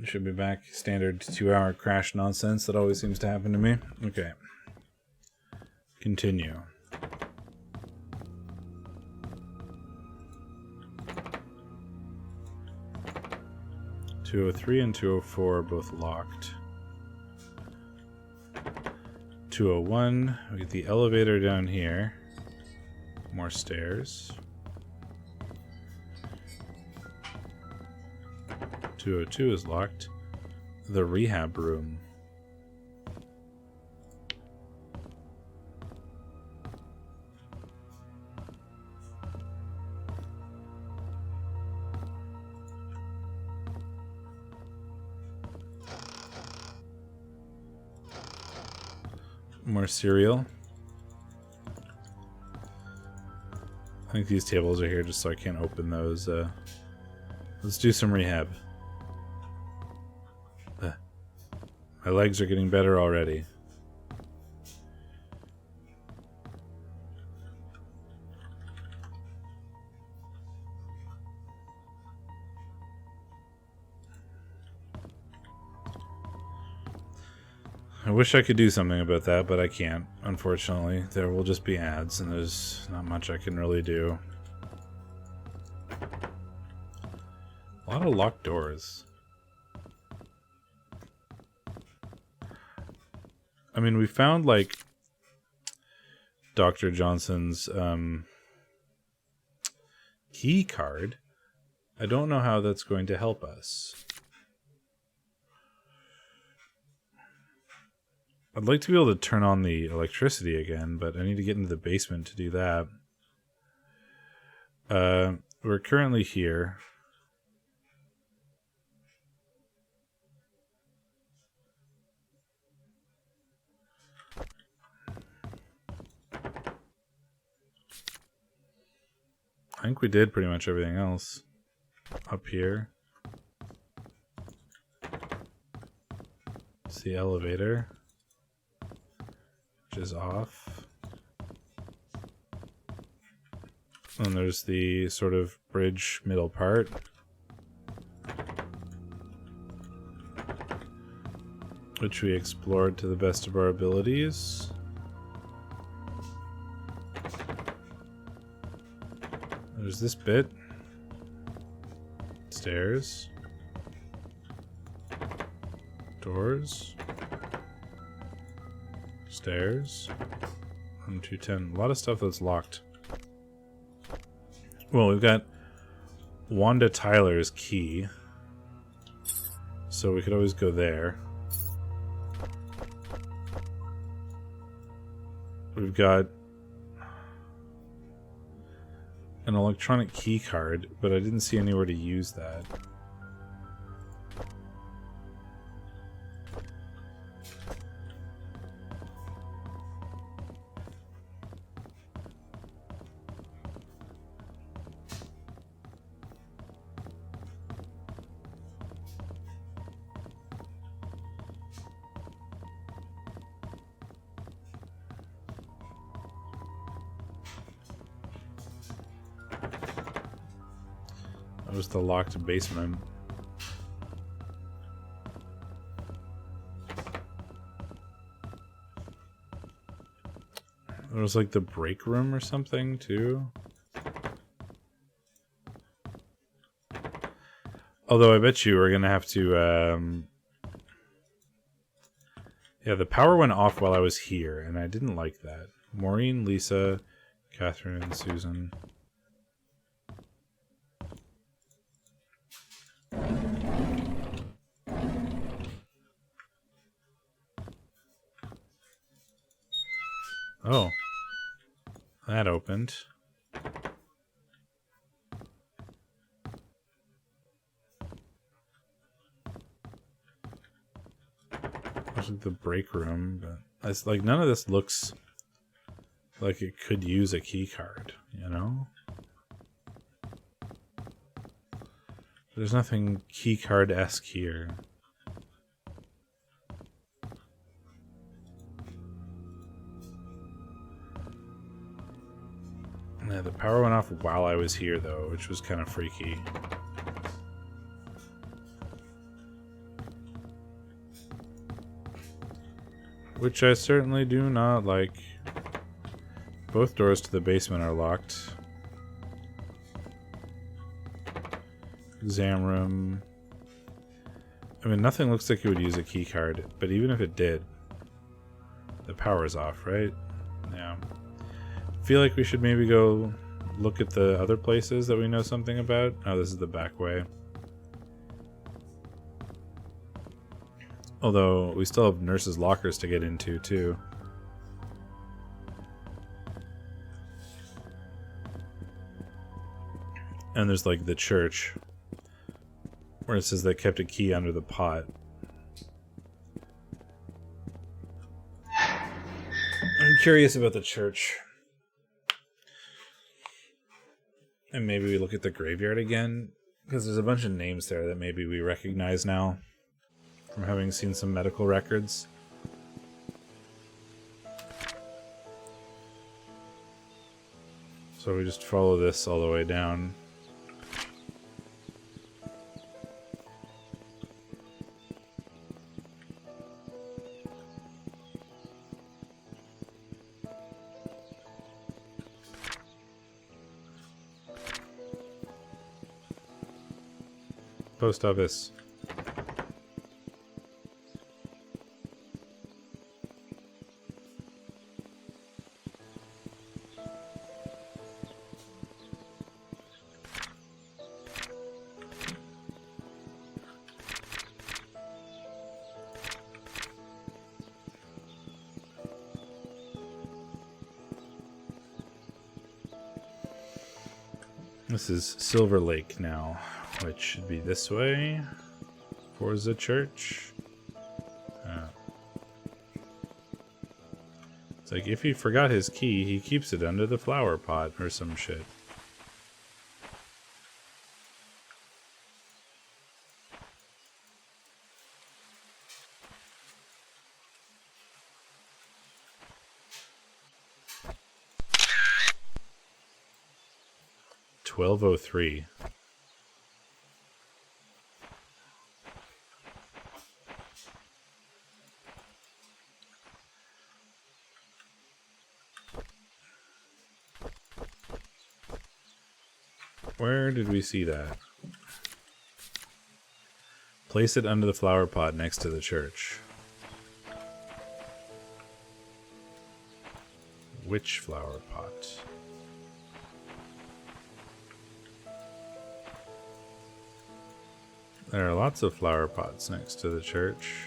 Should be back. Standard 2-hour crash nonsense that always seems to happen to me. Okay. Continue. (203) and 204 are both locked. 201, we get the elevator down here. More stairs. 202 is locked. The rehab room. More cereal. I think these tables are here just so I can't open those. Let's do some rehab. My legs are getting better already. I wish I could do something about that, but I can't, unfortunately. There will just be ads, and there's not much I can really do. A lot of locked doors. I mean, we found, like, Dr. Johnson's key card. I don't know how that's going to help us. I'd like to be able to turn on the electricity again, but I need to get into the basement to do that. We're currently here. I think we did pretty much everything else. Up here. It's the elevator, which is off. And there's the sort of bridge middle part. Which we explored to the best of our abilities. There's this bit. Stairs. Doors. Stairs. 1, 2, 10. A lot of stuff that's locked. Well, we've got Wanda Tyler's key. So we could always go there. We've got an electronic key card, but I didn't see anywhere to use that. That was the locked basement. There was like the break room or something too. Although I bet you we're gonna have to yeah, the power went off while I was here, and I didn't like that. Maureen, Lisa, Catherine, and Susan. Oh. That opened. There's like the break room, but it's like none of this looks like it could use a key card, you know? There's nothing key card-esque here. Yeah, the power went off while I was here, though, which was kind of freaky. which I certainly do not like. Both doors to the basement are locked. Exam room. I mean, nothing looks like it would use a key card, but even if it did, the power's off, right? Yeah. I feel like we should maybe go look at the other places that we know something about. Oh, this is the back way. Although, we still have nurses' lockers to get into, too. And there's, like, the church, where it says they kept a key under the pot. I'm curious about the church. And maybe we look at the graveyard again, because there's a bunch of names there that maybe we recognize now from having seen some medical records. So we just follow this all the way down. Post office. This is Silver Lake now, which should be this way. Forza Church. It's like if he forgot his key, he keeps it under the flower pot or some shit. $12:03. Where did we see that? Place it under the flower pot next to the church. Which flower pot? There are lots of flower pots next to the church.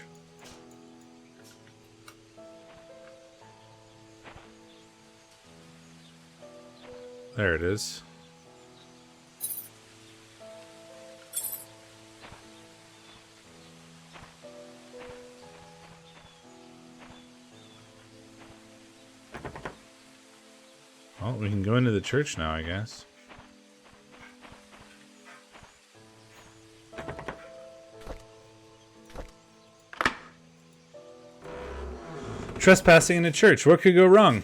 There it is. Well, we can go into the church now, I guess. Trespassing in a church. What could go wrong?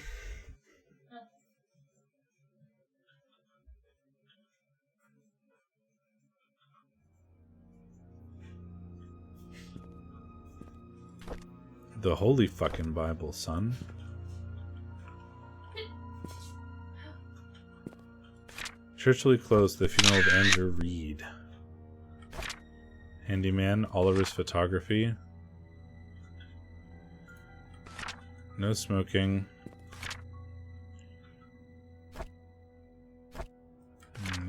The holy fucking Bible, son. Church will be closed for the funeral of Andrew Reed. Handyman, Oliver's photography. No smoking.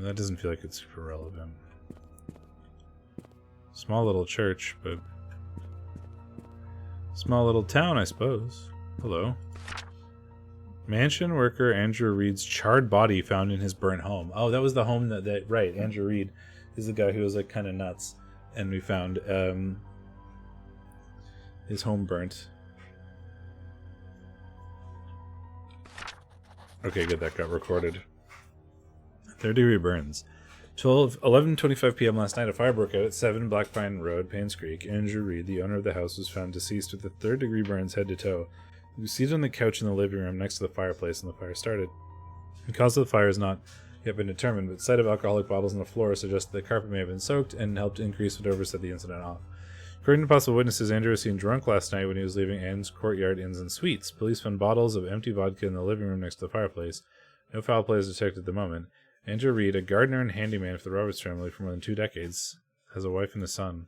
That doesn't feel like it's super relevant. Small little church, but small little town, I suppose. Hello. Mansion worker Andrew Reed's charred body found in his burnt home. Oh, that was the home that right. Andrew Reed is the guy who was like kind of nuts, and we found his home burnt. Okay, good, that got recorded. 3rd-degree burns. 11:25 p.m. last night, a fire broke out at 7 Black Pine Road, Painscreek. Andrew Reed, the owner of the house, was found deceased with the 3rd-degree burns head to toe. He was seated on the couch in the living room next to the fireplace, and the fire started. The cause of the fire has not yet been determined, but the sight of alcoholic bottles on the floor suggests that the carpet may have been soaked and helped increase whatever set the incident off. According to possible witnesses, Andrew was seen drunk last night when he was leaving Anne's Courtyard Inns and Suites. Police found bottles of empty vodka in the living room next to the fireplace. No foul play is detected at the moment. Andrew Reed, a gardener and handyman for the Roberts family for more than 2 decades, has a wife and a son.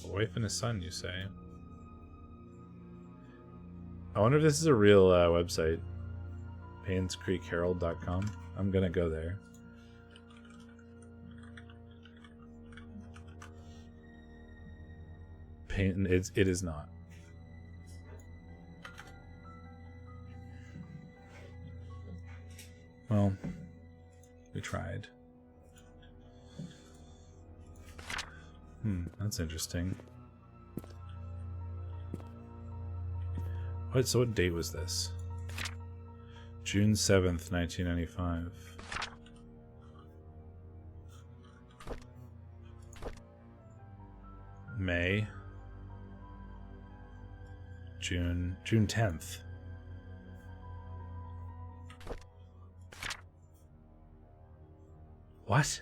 A wife and a son, you say? I wonder if this is a real website. Painscreekherald.com. I'm gonna go there. It is not. Well, we tried. That's interesting. So what date was this? June 7th, 1995. May. June 10th. What?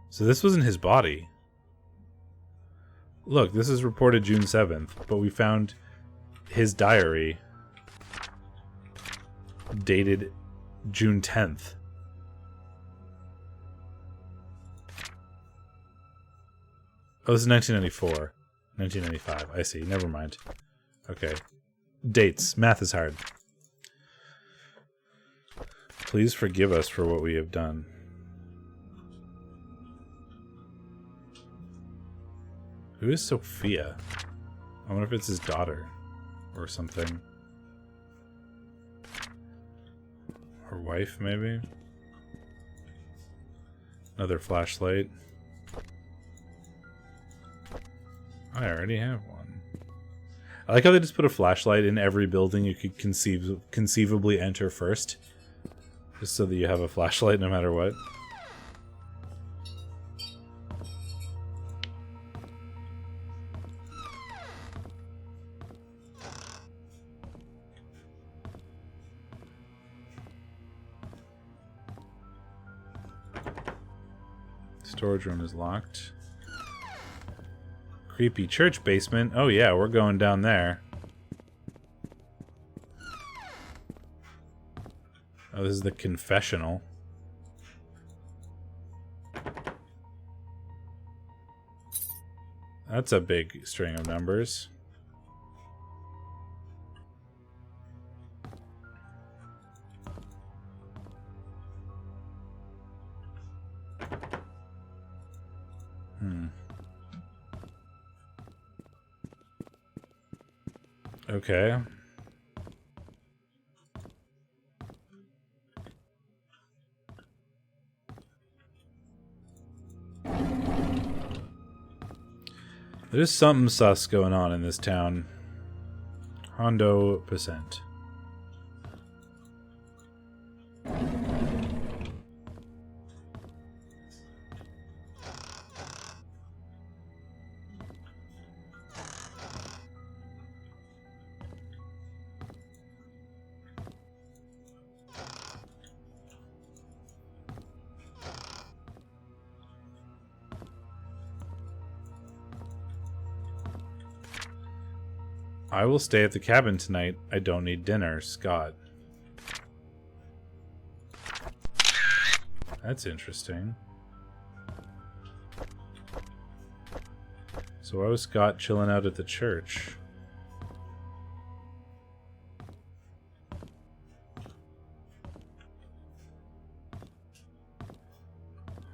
So this wasn't his body. Look, this is reported June 7th, but we found his diary dated June 10th. Oh, this is 1994. 1995. I see. Never mind. Okay. Dates. Math is hard. Please forgive us for what we have done. Who is Sophia? I wonder if it's his daughter or something. Or wife, maybe? Another flashlight. I already have one. I like how they just put a flashlight in every building you could conceivably enter first. Just so that you have a flashlight no matter what. Storage room is locked. Creepy church basement. Oh yeah, we're going down there. Oh, this is the confessional. That's a big string of numbers. Okay. There's something sus going on in this town. Hondo percent. I will stay at the cabin tonight. I don't need dinner, Scott. That's interesting. So why was Scott chilling out at the church?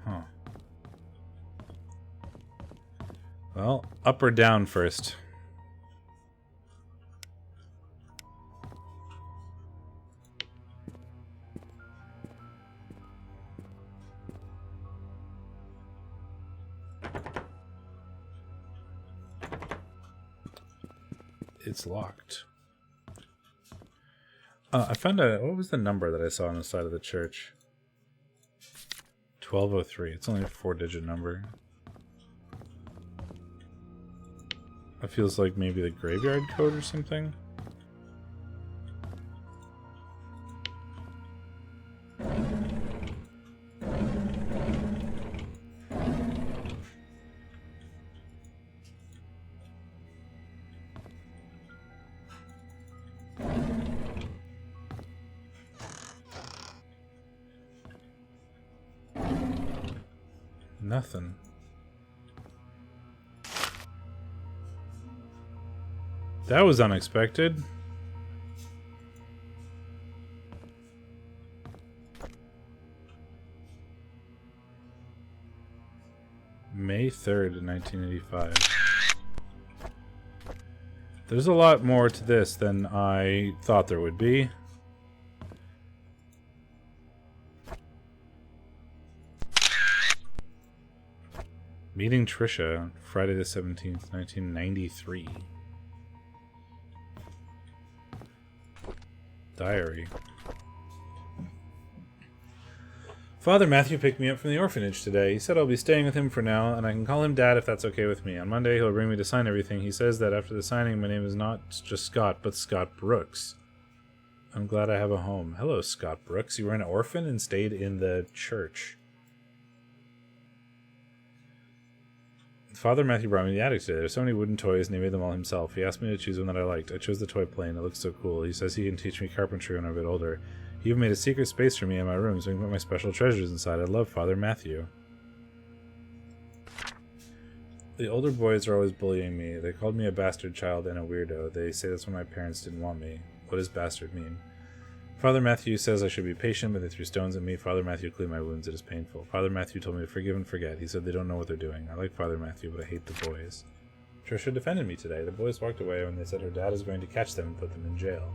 Huh. Well, up or down first? It's locked. I found what was the number that I saw on the side of the church? 1203. It's only a 4-digit number. That feels like maybe the graveyard code or something. Nothing. That was unexpected. May 3rd, 1985. There's a lot more to this than I thought there would be. Meeting Trisha, Friday the 17th, 1993. Diary. Father Matthew picked me up from the orphanage today. He said I'll be staying with him for now, and I can call him Dad if that's okay with me. On Monday, he'll bring me to sign everything. He says that after the signing, my name is not just Scott, but Scott Brooks. I'm glad I have a home. Hello, Scott Brooks. You were an orphan and stayed in the church. Father Matthew brought me the attic today. There's so many wooden toys, and he made them all himself. He asked me to choose one that I liked. I chose the toy plane. It looks so cool. He says he can teach me carpentry when I'm a bit older. He even made a secret space for me in my room so I can put my special treasures inside. I love Father Matthew. The older boys are always bullying me. They called me a bastard child and a weirdo. They say that's why my parents didn't want me. What does bastard mean? Father Matthew says I should be patient, but they threw stones at me. Father Matthew cleaned my wounds. It is painful. Father Matthew told me to forgive and forget. He said they don't know what they're doing. I like Father Matthew, but I hate the boys. Trisha defended me today. The boys walked away when they said her dad is going to catch them and put them in jail.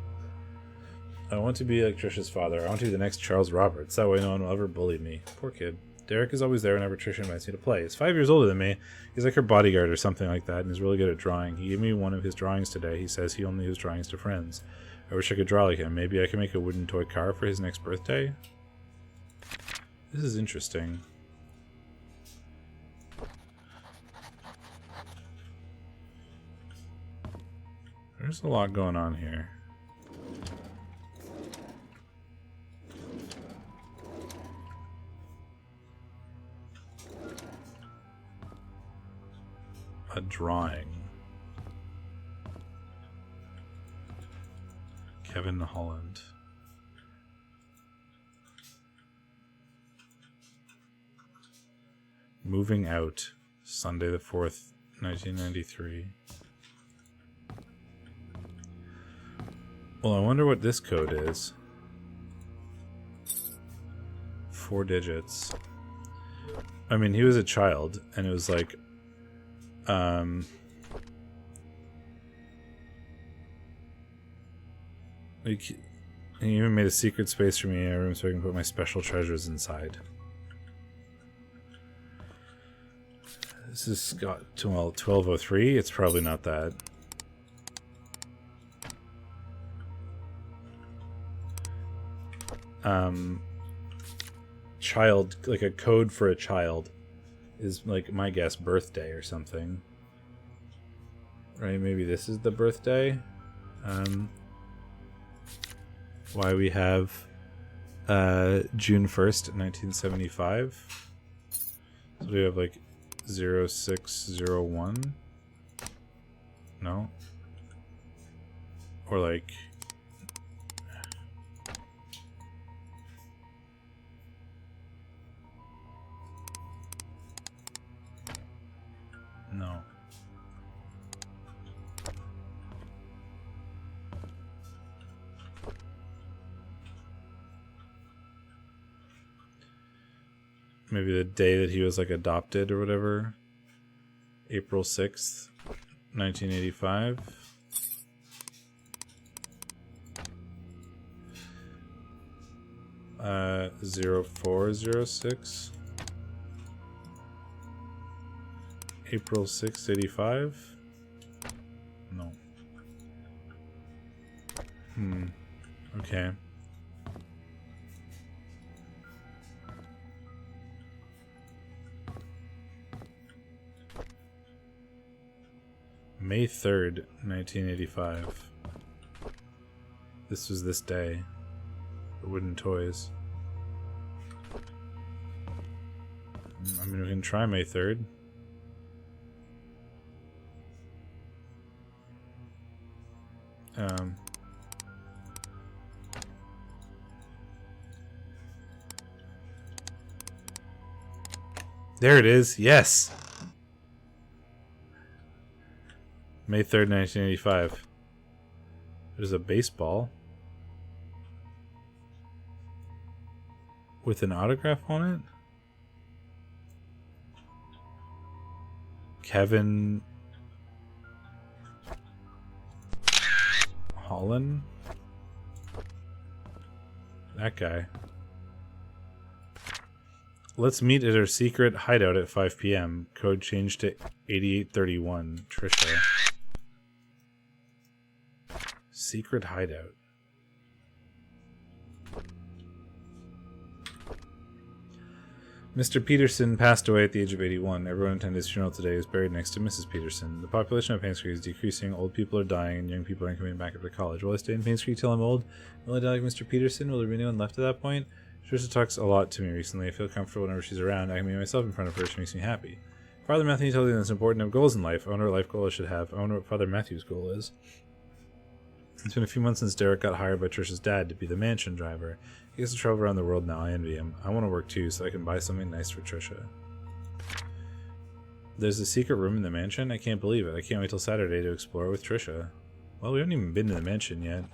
I want to be like Trisha's father. I want to be the next Charles Roberts. That way no one will ever bully me. Poor kid. Derek is always there whenever Trisha invites me to play. He's 5 years older than me. He's like her bodyguard or something like that, and he's really good at drawing. He gave me one of his drawings today. He says he only gives drawings to friends. I wish I could draw like him. Maybe I can make a wooden toy car for his next birthday? This is interesting. There's a lot going on here. A drawing. Kevin Holland. Moving Out, Sunday the 4th, 1993. Well, I wonder what this code is. 4 digits. I mean, he was a child, and it was like, he even made a secret space for me in my room so I can put my special treasures inside. This is Scott, well, 1203. It's probably not that. Child, like a code for a child is, like, my guess, birthday or something. Right, maybe this is the birthday. Why we have June 1st, 1975. So we have like 0601. No. Or like no. Maybe the day that he was like adopted or whatever. April 6th, 1985. Uh, 0406. April 6th, 85. No. Okay. May 3rd, 1985. This was this day. The wooden toys. I mean, we can try May 3rd. There it is. Yes. May 3rd, 1985. There's a baseball with an autograph on it. Kevin Holland? That guy. Let's meet at our secret hideout at 5 p.m. Code changed to 8831. Trisha. Secret hideout. Mr. Peterson passed away at the age of 81. Everyone attended his funeral today. He was buried next to Mrs. Peterson. The population of Painscreek is decreasing. Old people are dying, and young people aren't coming back after college. Will I stay in Painscreek till I'm old? Will I die like Mr. Peterson? Will there be anyone left at that point? Trisha talks a lot to me recently. I feel comfortable whenever she's around. I can be myself in front of her. She makes me happy. Father Matthew told me that it's important to have goals in life. I wonder what life goal I should have. I wonder what Father Matthew's goal is. It's been a few months since Derek got hired by Trisha's dad to be the mansion driver. He gets to travel around the world now. I envy him. I want to work too, so I can buy something nice for Trisha. There's a secret room in the mansion? I can't believe it. I can't wait till Saturday to explore with Trisha. Well, we haven't even been to the mansion yet.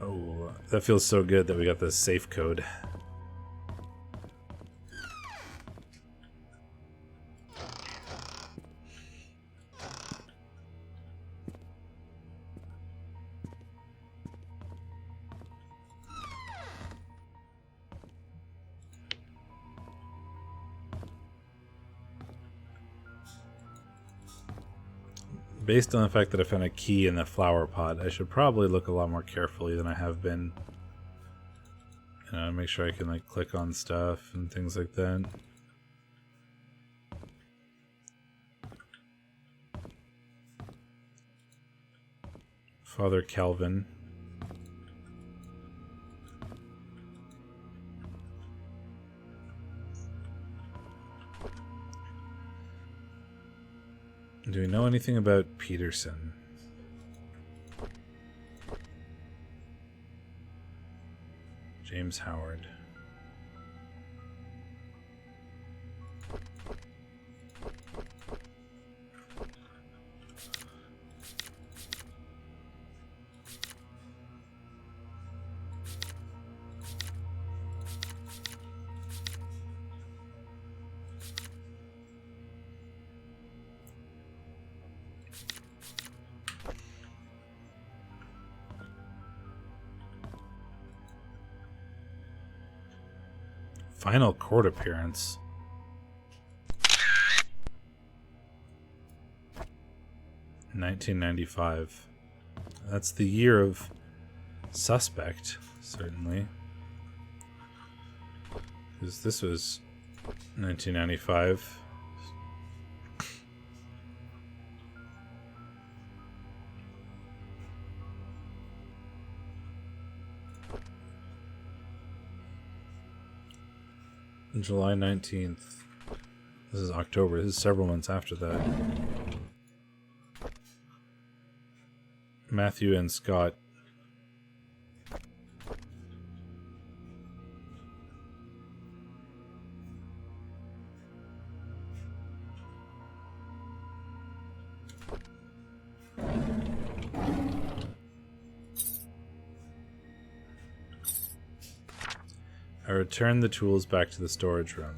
Oh, that feels so good that we got the safe code. Based on the fact that I found a key in the flower pot, I should probably look a lot more carefully than I have been. You know, make sure I can like click on stuff and things like that. Father Calvin. Do we know anything about Peterson? James Howard. Final court appearance. 1995. That's the year of Suspect, certainly. Because this was 1995. July 19th. This is October. This is several months after that. Matthew and Scott. I returned the tools back to the storage room.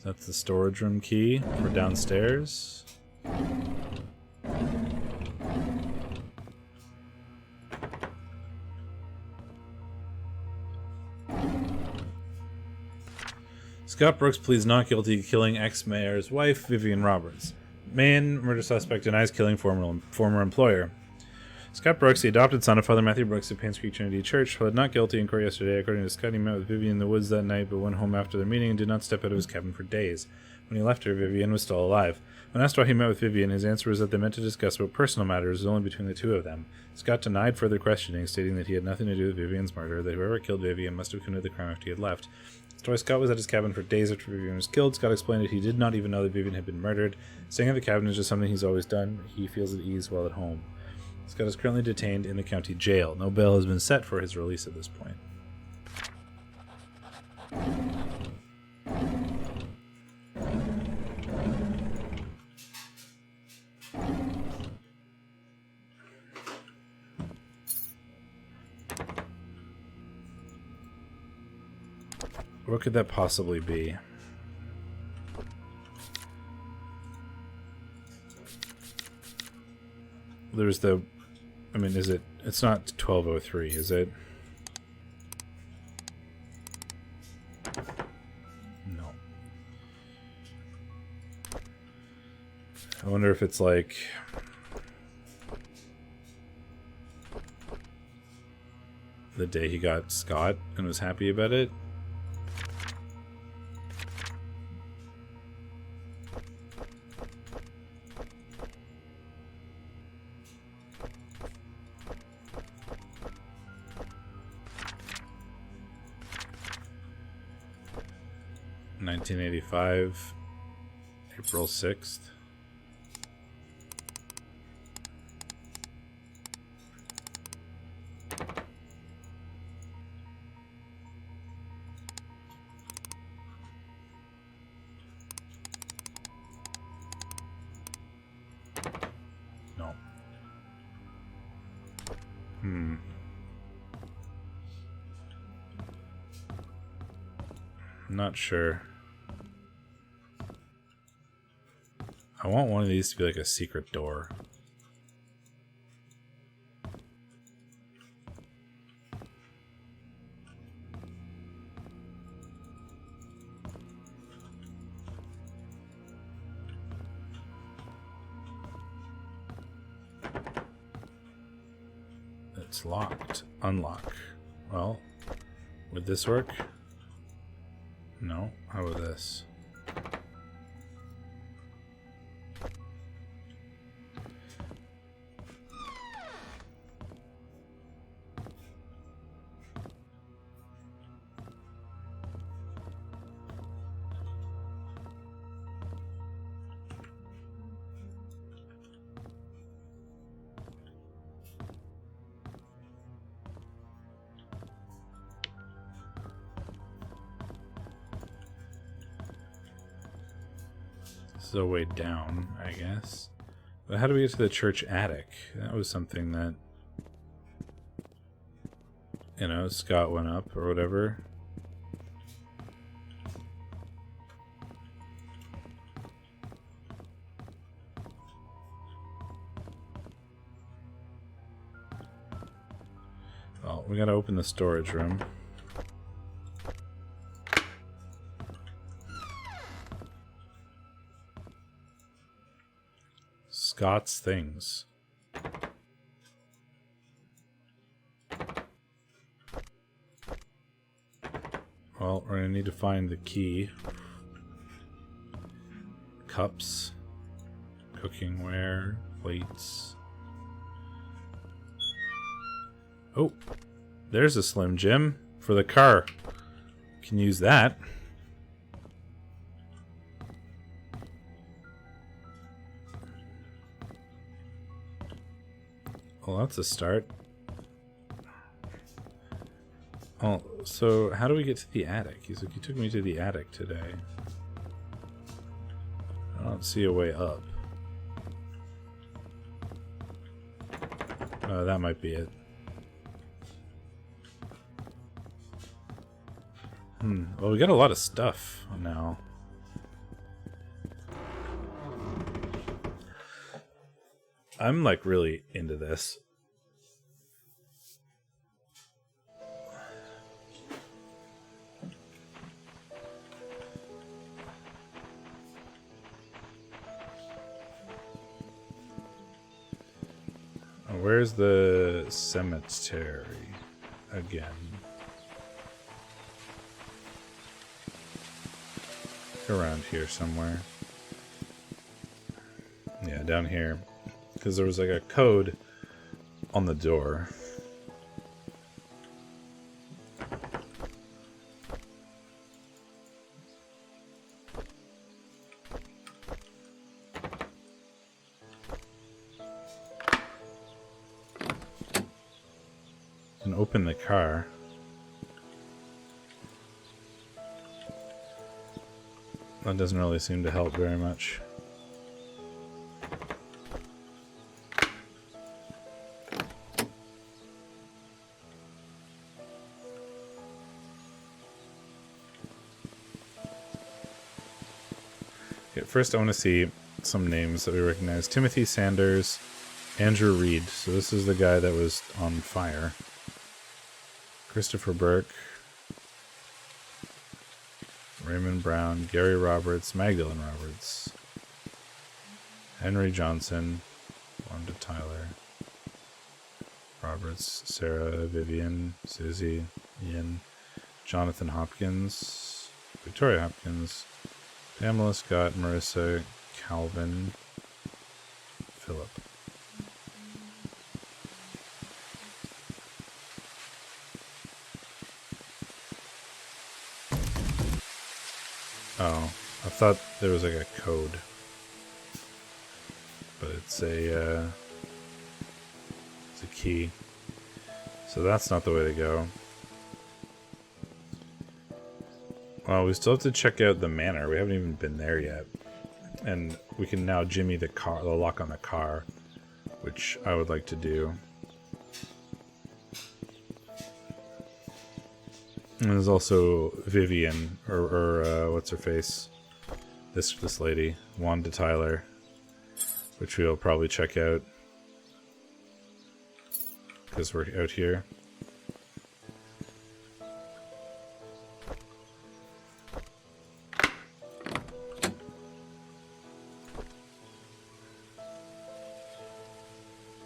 That's the storage room key for downstairs. Scott Brooks pleads not guilty to killing ex-mayor's wife, Vivian Roberts. Man, murder suspect denies killing former employer. Scott Brooks, the adopted son of Father Matthew Brooks of Painscreek Trinity Church, pled not guilty in court yesterday. According to Scott, he met with Vivian in the woods that night, but went home after their meeting and did not step out of his cabin for days. When he left her, Vivian was still alive. When asked why he met with Vivian, his answer was that they met to discuss about personal matters only between the two of them. Scott denied further questioning, stating that he had nothing to do with Vivian's murder, that whoever killed Vivian must have committed the crime after he had left. Scott was at his cabin for days after Vivian was killed. Scott explained that he did not even know that Vivian had been murdered. Staying at the cabin is just something he's always done. He feels at ease while at home. Scott is currently detained in the county jail. No bail has been set for his release at this point. What could that possibly be? There's the... I mean, is it... It's not 1203, is it? No. I wonder if it's like... the day he got Scott and was happy about it? $1985, April 6th. No. I'm not sure. I want one of these to be like a secret door. It's locked. Unlock. Well, would this work? No. How about this? So way down, I guess. But how do we get to the church attic? That was something that, you know, Scott went up or whatever. Well, we gotta open the storage room. Scott's things. Well, we're gonna need to find the key. Cups, cookingware, plates. Oh, there's a Slim Jim for the car. Can use that. Well, that's a start. Oh, so how do we get to the attic? He's like, you took me to the attic today. I don't see a way up. Oh, that might be it. Well, we got a lot of stuff now. I'm like really into this. Where's the cemetery again? Around here somewhere. Yeah, down here. Because there was like a code on the door. open the car. That doesn't really seem to help very much. Okay, first I want to see some names that we recognize. Timothy Sanders, Andrew Reed. So this is the guy that was on fire. Christopher Burke, Raymond Brown, Gary Roberts, Magdalene Roberts, Henry Johnson, Wanda Tyler, Roberts, Sarah, Vivian, Susie, Ian, Jonathan Hopkins, Victoria Hopkins, Pamela Scott, Marissa, Calvin, Philip. Oh, I thought there was like a code, but it's a key. So that's not the way to go. Well, we still have to check out the manor. We haven't even been there yet, and we can now jimmy the lock on the car, which I would like to do. And there's also Vivian, or what's her face? This lady, Wanda Tyler, which we'll probably check out because we're out here.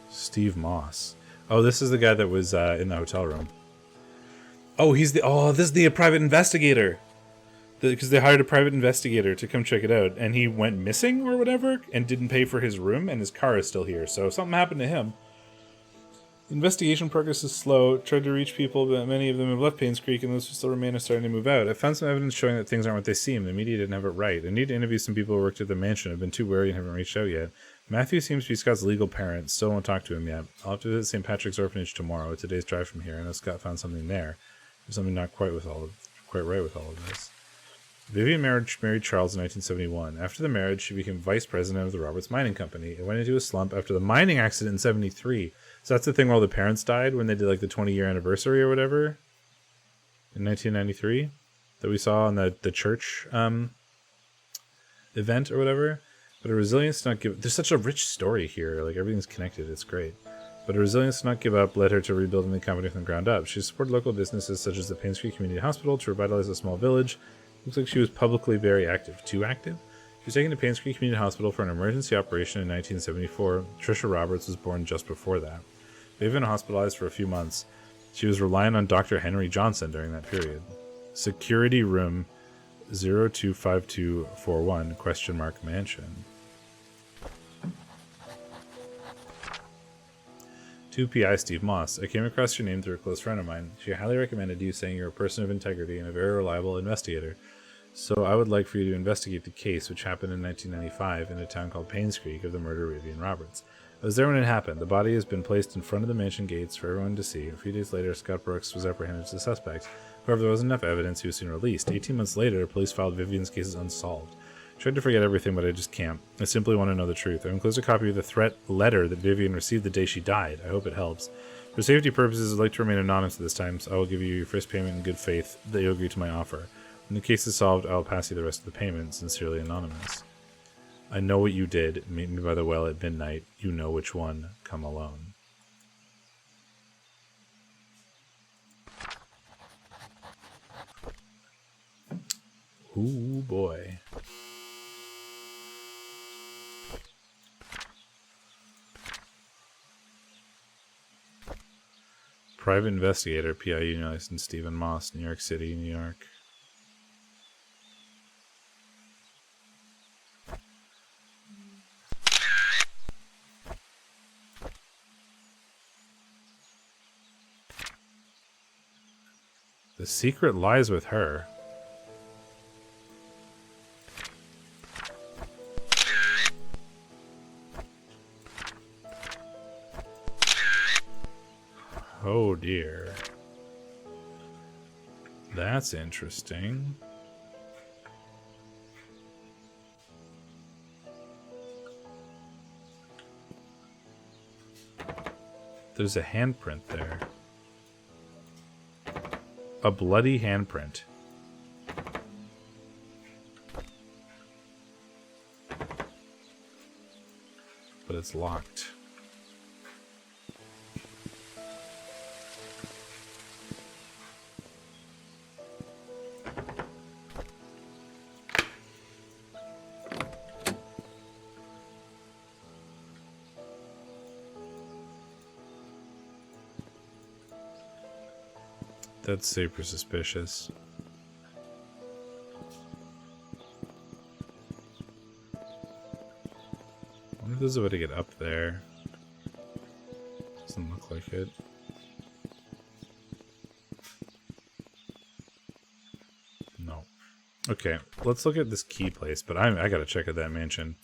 Steve Moss. Oh, this is the guy that was in the hotel room. Oh, this is the private investigator. Because they hired a private investigator to come check it out, and he went missing or whatever, and didn't pay for his room, and his car is still here. So something happened to him. Investigation progress is slow. Tried to reach people, but many of them have left Painscreek, and those who still remain are starting to move out. I found some evidence showing that things aren't what they seem. The media didn't have it right. I need to interview some people who worked at the mansion. I've been too wary and haven't reached out yet. Matthew seems to be Scott's legal parent. Still won't talk to him yet. I'll have to visit St. Patrick's Orphanage tomorrow. It's a day's drive from here. I know Scott found something there. There's something not quite right with all of this. Vivian married Charles in 1971. After the marriage, she became vice president of the Roberts Mining Company. It went into a slump after the mining accident in 73. So that's the thing where all the parents died when they did like the 20-year anniversary or whatever in 1993 that we saw on the church event or whatever. But a resilience to not give... There's such a rich story here. Like, everything's connected. It's great. But a resilience to not give up led her to rebuilding the company from the ground up. She supported local businesses such as the Painscreek Community Hospital to revitalize a small village. Looks like she was publicly very active. Too active? She was taken to Painscreek Community Hospital for an emergency operation in 1974. Trisha Roberts was born just before that. They've been hospitalized for a few months. She was relying on Dr. Henry Johnson during that period. Security room 025241 ? Mansion. 2PI Steve Moss. I came across your name through a close friend of mine. She highly recommended you, saying you're a person of integrity and a very reliable investigator. So I would like for you to investigate the case, which happened in 1995 in a town called Painscreek, of the murder of Vivian Roberts. I was there when it happened. The body has been placed in front of the mansion gates for everyone to see. A few days later, Scott Brooks was apprehended as the suspect. However, there wasn't enough evidence. He was soon released. 18 months later, police filed Vivian's case as unsolved. I tried to forget everything, but I just can't. I simply want to know the truth. I've enclosed a copy of the threat letter that Vivian received the day she died. I hope it helps. For safety purposes, I'd like to remain anonymous at this time, so I will give you your first payment in good faith that you agree to my offer. When the case is solved, I will pass you the rest of the payment. Sincerely, Anonymous. I know what you did. Meet me by the well at midnight. You know which one. Come alone. Ooh, boy. Private investigator, PI Union license, Stephen Moss, New York City, New York. The secret lies with her. Oh dear. That's interesting. There's a handprint there. A bloody handprint. But it's locked. That's super suspicious. I wonder if there's a way to get up there. Doesn't look like it. No. Okay, let's look at this key place, but I gotta check out that mansion.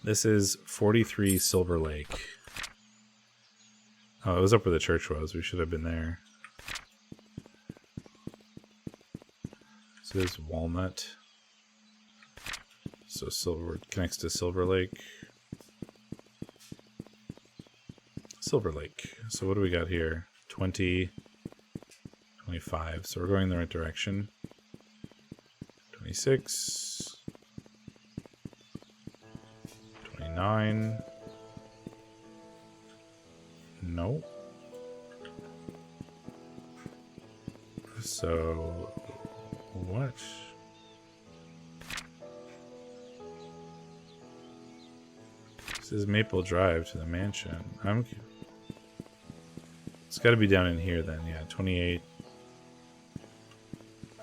This is 43 Silver Lake. Oh, it was up where the church was. We should have been there. This is Walnut. So Silver connects to Silver Lake. Silver Lake. So what do we got here? 20, 25. So we're going in the right direction. 26. 29. No. So what? This is Maple Drive to the mansion. It's got to be down in here then. Yeah, 28,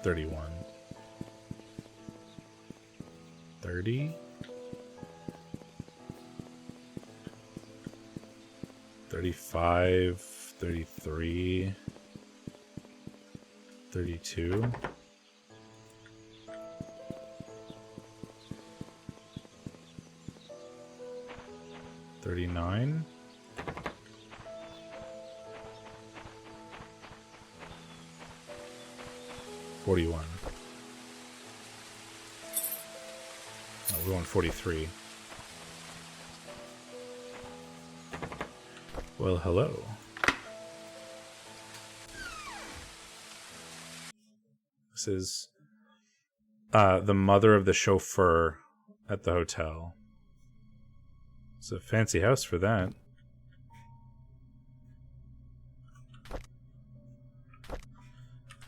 31, 30, 35, 33, 32. 39. 41. Oh, we're going 43. Well, hello. This is the mother of the chauffeur at the hotel. It's a fancy house for that.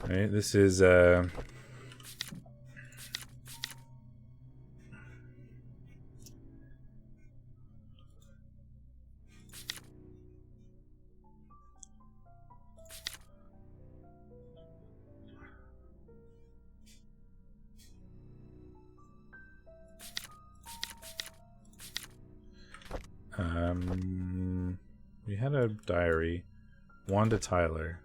Right, this is we had a diary. Wanda Tyler.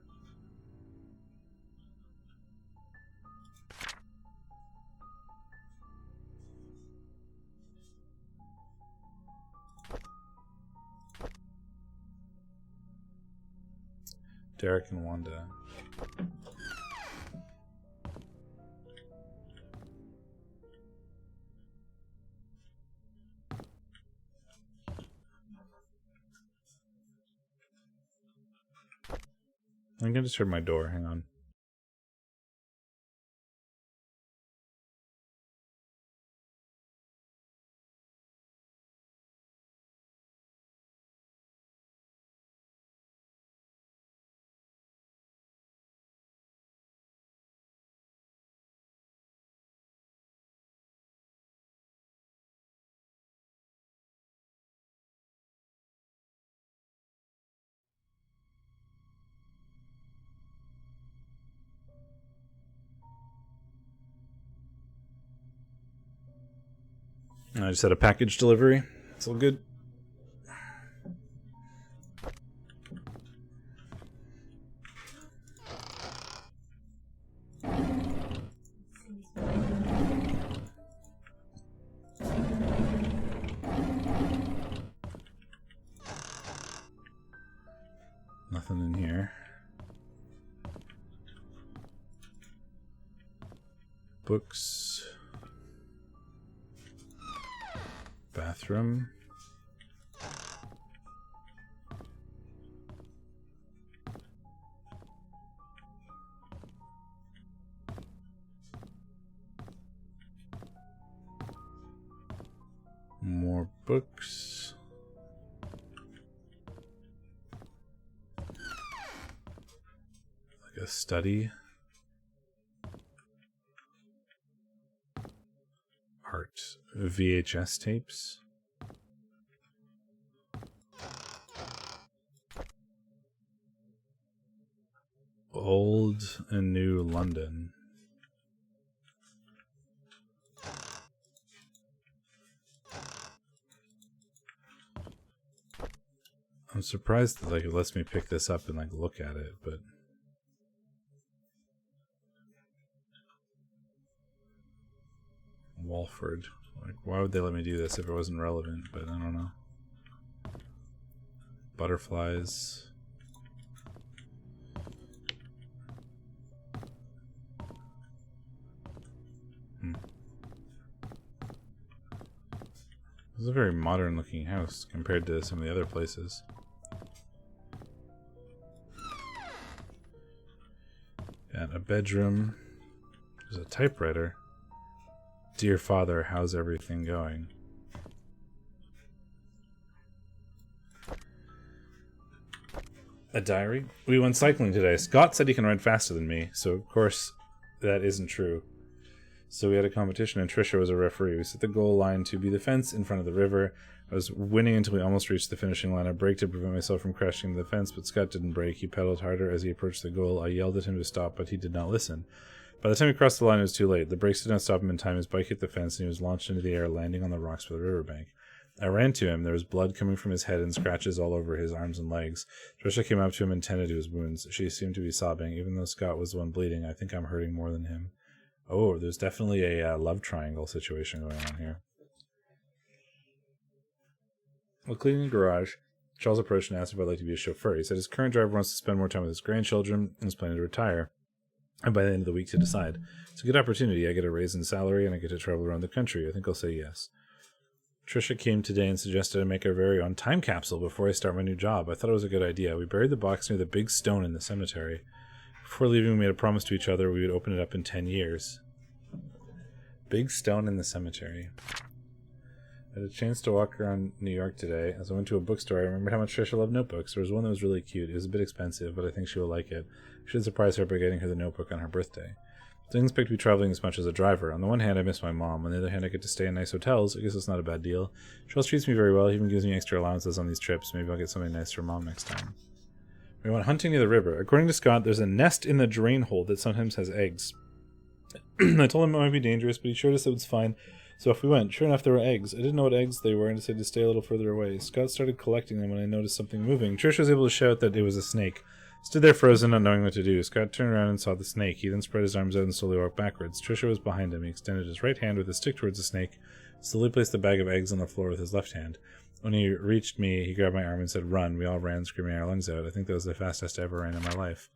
Derek and Wanda. I'm gonna just heard my door. Hang on. I just had a package delivery. It's all good. Nothing in here. Books. Bathroom. More books. Like a study. Art. VHS tapes. Old and New London. I'm surprised that it lets me pick this up and look at it, but Walford. Why would they let me do this if it wasn't relevant? But I don't know. Butterflies. This is a very modern looking house compared to some of the other places. And a bedroom. There's a typewriter. Dear Father, how's everything going? A diary. We went cycling today. Scott said he can run faster than me, so of course that isn't true. So we had a competition and Trisha was a referee. We set the goal line to be the fence in front of the river. I was winning until we almost reached the finishing line. I braked to prevent myself from crashing into the fence, but Scott didn't brake. He pedaled harder as he approached the goal. I yelled at him to stop, but he did not listen. By the time he crossed the line, it was too late. The brakes did not stop him in time. His bike hit the fence and he was launched into the air, landing on the rocks by the riverbank. I ran to him. There was blood coming from his head and scratches all over his arms and legs. Trisha came up to him and tended to his wounds. She seemed to be sobbing. Even though Scott was the one bleeding, I think I'm hurting more than him. Oh, there's definitely a love triangle situation going on here. While cleaning the garage, Charles approached and asked if I'd like to be a chauffeur. He said his current driver wants to spend more time with his grandchildren and is planning to retire, and by the end of the week to decide. It's a good opportunity. I get a raise in salary and I get to travel around the country. I think I'll say yes. Trisha came today and suggested I make our very own time capsule before I start my new job. I thought it was a good idea. We buried the box near the big stone in the cemetery. Before leaving, we made a promise to each other we would open it up in 10 years. Big stone in the cemetery. I had a chance to walk around New York today. As I went to a bookstore, I remembered how much Trisha loved notebooks. There was one that was really cute. It was a bit expensive, but I think she will like it. I should surprise her by getting her the notebook on her birthday. I didn't expect to be traveling as much as a driver. On the one hand, I miss my mom. On the other hand, I get to stay in nice hotels. I guess it's not a bad deal. Charles treats me very well. He even gives me extra allowances on these trips. Maybe I'll get something nice for Mom next time. We went hunting near the river. According to Scott, there's a nest in the drain hole that sometimes has eggs. I told him it might be dangerous, but he assured us it was fine. So off we went. Sure enough, there were eggs. I didn't know what eggs they were and decided to stay a little further away. Scott started collecting them when I noticed something moving. Trish was able to shout that it was a snake. Stood there frozen, not knowing what to do. Scott turned around and saw the snake. He then spread his arms out and slowly walked backwards. Trisha was behind him. He extended his right hand with a stick towards the snake, slowly placed the bag of eggs on the floor with his left hand. When he reached me, he grabbed my arm and said, "Run." We all ran, screaming our lungs out. I think that was the fastest I ever ran in my life.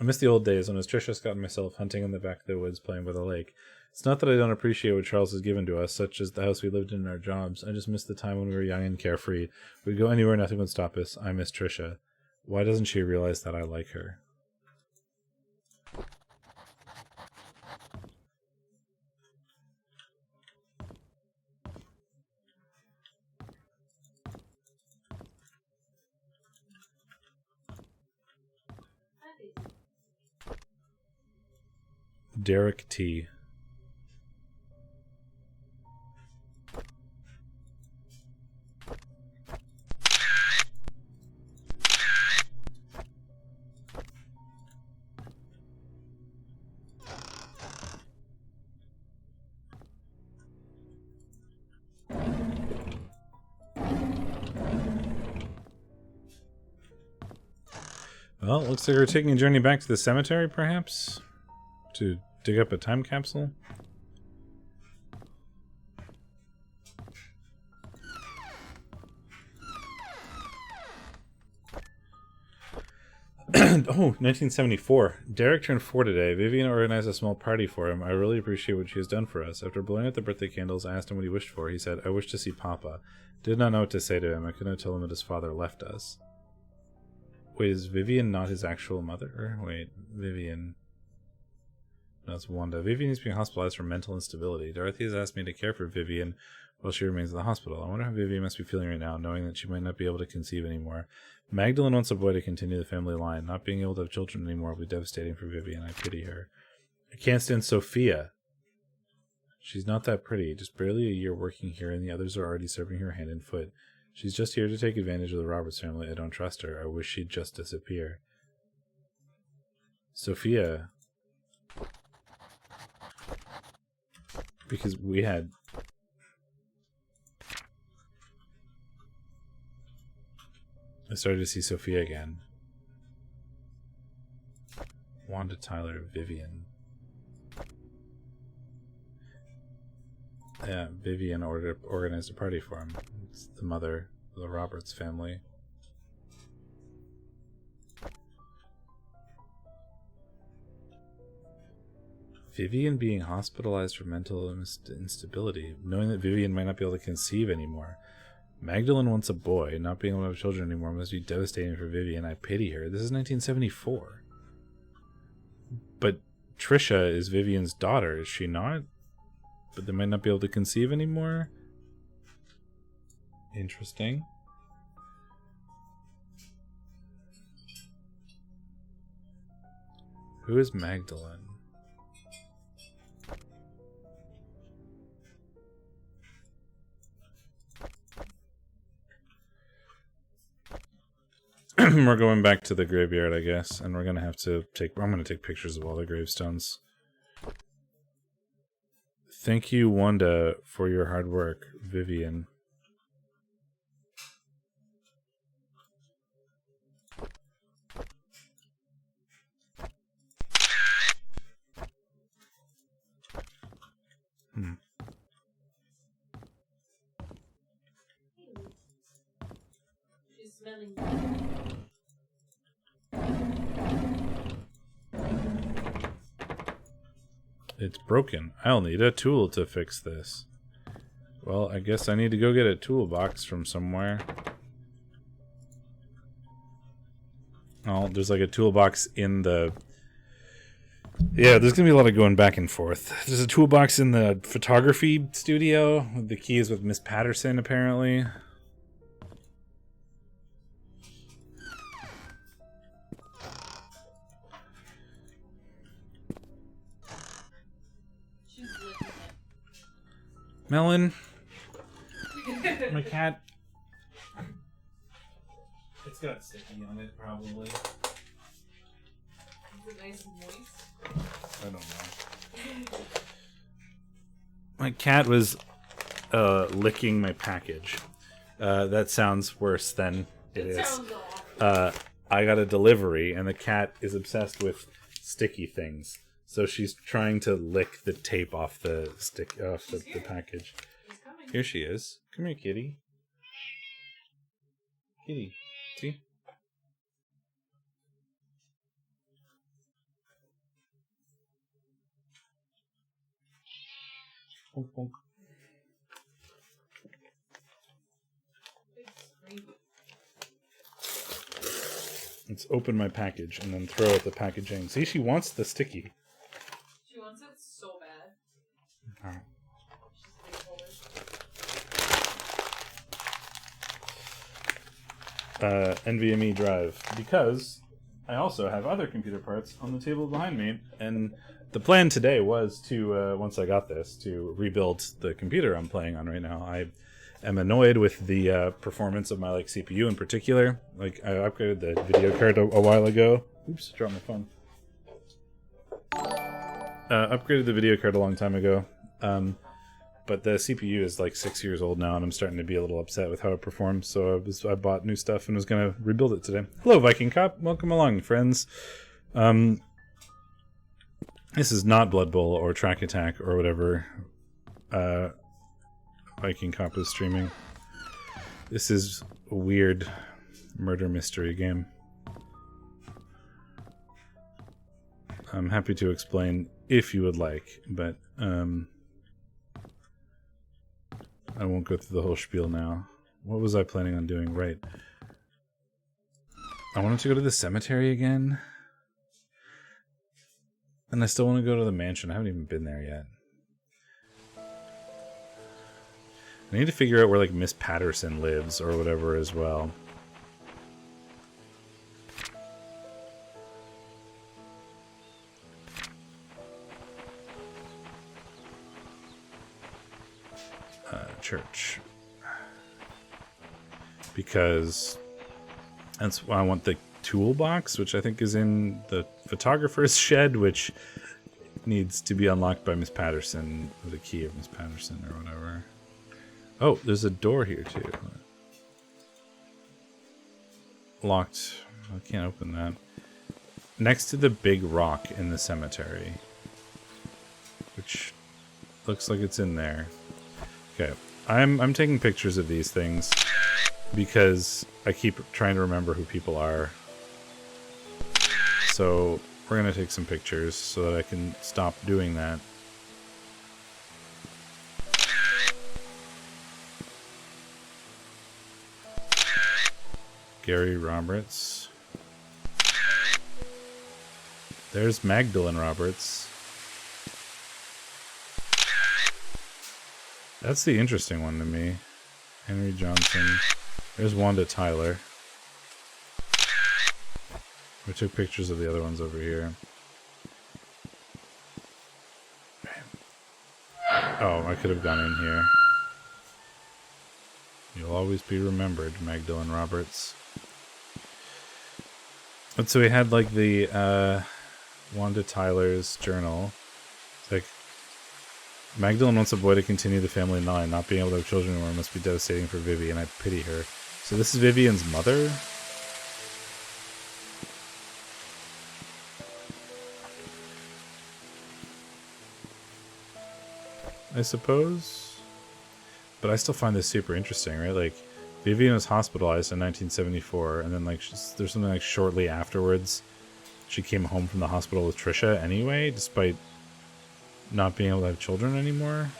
I miss the old days when it was Trisha, Scott, and myself hunting in the back of the woods playing by the lake. It's not that I don't appreciate what Charles has given to us, such as the house we lived in and our jobs. I just miss the time when we were young and carefree. We'd go anywhere, nothing would stop us. I miss Trisha. Why doesn't she realize that I like her? Derek T. Well, it looks like we're taking a journey back to the cemetery, perhaps? To dig up a time capsule? Oh, 1974. Derek turned 4 today. Vivian organized a small party for him. I really appreciate what she has done for us. After blowing out the birthday candles, I asked him what he wished for. He said, I wish to see Papa. Did not know what to say to him. I could not tell him that his father left us. Wait, is Vivian not his actual mother? Wait, Vivian... No, it's Wanda. Vivian is being hospitalized for mental instability. Dorothy has asked me to care for Vivian while she remains in the hospital. I wonder how Vivian must be feeling right now, knowing that she might not be able to conceive anymore. Magdalene wants a boy to continue the family line. Not being able to have children anymore will be devastating for Vivian. I pity her. I can't stand Sophia. She's not that pretty. Just barely a year working here, and the others are already serving her hand and foot. She's just here to take advantage of the Roberts family. I don't trust her. I wish she'd just disappear. Sophia... Because we had... I started to see Sophia again. Wanda, Tyler, Vivian. Yeah, Vivian organized a party for him. It's the mother of the Roberts family. Vivian being hospitalized for mental instability, knowing that Vivian might not be able to conceive anymore. Magdalene wants a boy. Not being able to have children anymore must be devastating for Vivian. I pity her. This is 1974. But Trisha is Vivian's daughter, is she not? But they might not be able to conceive anymore? Interesting. Who is Magdalene? We're going back to the graveyard, I guess, and we're gonna have to take... I'm gonna take pictures of all the gravestones. Thank you, Wanda, for your hard work, Vivian. She's smelling. It's broken. I'll need a tool to fix this. Well, I guess I need to go get a toolbox from somewhere. Oh, there's like a toolbox in the... Yeah, there's gonna be a lot of going back and forth. There's a toolbox in the photography studio. The key is with Miss Patterson, apparently. Melon. My cat. It's got sticky on it, probably. Is it nice and moist? I don't know. My cat was licking my package. That sounds worse than it is. Sounds awful. I got a delivery, and the cat is obsessed with sticky things. So she's trying to lick the tape off the the package. She's coming. Here she is. Come here, kitty. Kitty. See? Bonk, bonk. Big scream. Let's open my package and then throw out the packaging. See, she wants the sticky. She wants it so bad. Oh. She's NVMe drive, because I also have other computer parts on the table behind me, and the plan today was to, once I got this, to rebuild the computer I'm playing on right now. I am annoyed with the performance of my CPU in particular. Like, I upgraded the video card a while ago. Oops, dropped my phone. Upgraded the video card a long time ago. But the CPU is like 6 years old now, and I'm starting to be a little upset with how it performs. So I bought new stuff and was going to rebuild it today. Hello, Viking Cop. Welcome along, friends. This is not Blood Bowl or Track Attack or whatever Viking Cop is streaming. This is a weird murder mystery game. I'm happy to explain if you would like, but I won't go through the whole spiel now. What was I planning on doing? Right. I wanted to go to the cemetery again. And I still want to go to the mansion. I haven't even been there yet. I need to figure out where, like, Miss Patterson lives or whatever as well. Church. Because that's why I want the toolbox, which I think is in the photographer's shed, which needs to be unlocked by Miss Patterson with the key of Miss Patterson or whatever. Oh, there's a door here too. Locked. I can't open that. Next to the big rock in the cemetery, which looks like it's in there. Okay, I'm taking pictures of these things because I keep trying to remember who people are. So we're gonna take some pictures so that I can stop doing that. Gary Roberts. There's Magdalene Roberts. That's the interesting one to me. Henry Johnson. There's Wanda Tyler. We took pictures of the other ones over here. Oh, I could have gone in here. You'll always be remembered, Magdalene Roberts. But so we had like the Wanda Tyler's journal. It's like, Magdalene wants a boy to continue the family line. Not being able to have children anymore must be devastating for Vivi, and I pity her. So this is Vivian's mother? I suppose? But I still find this super interesting, right? Like, Vivian was hospitalized in 1974, and then like there's something like shortly afterwards she came home from the hospital with Trisha anyway, despite not being able to have children anymore.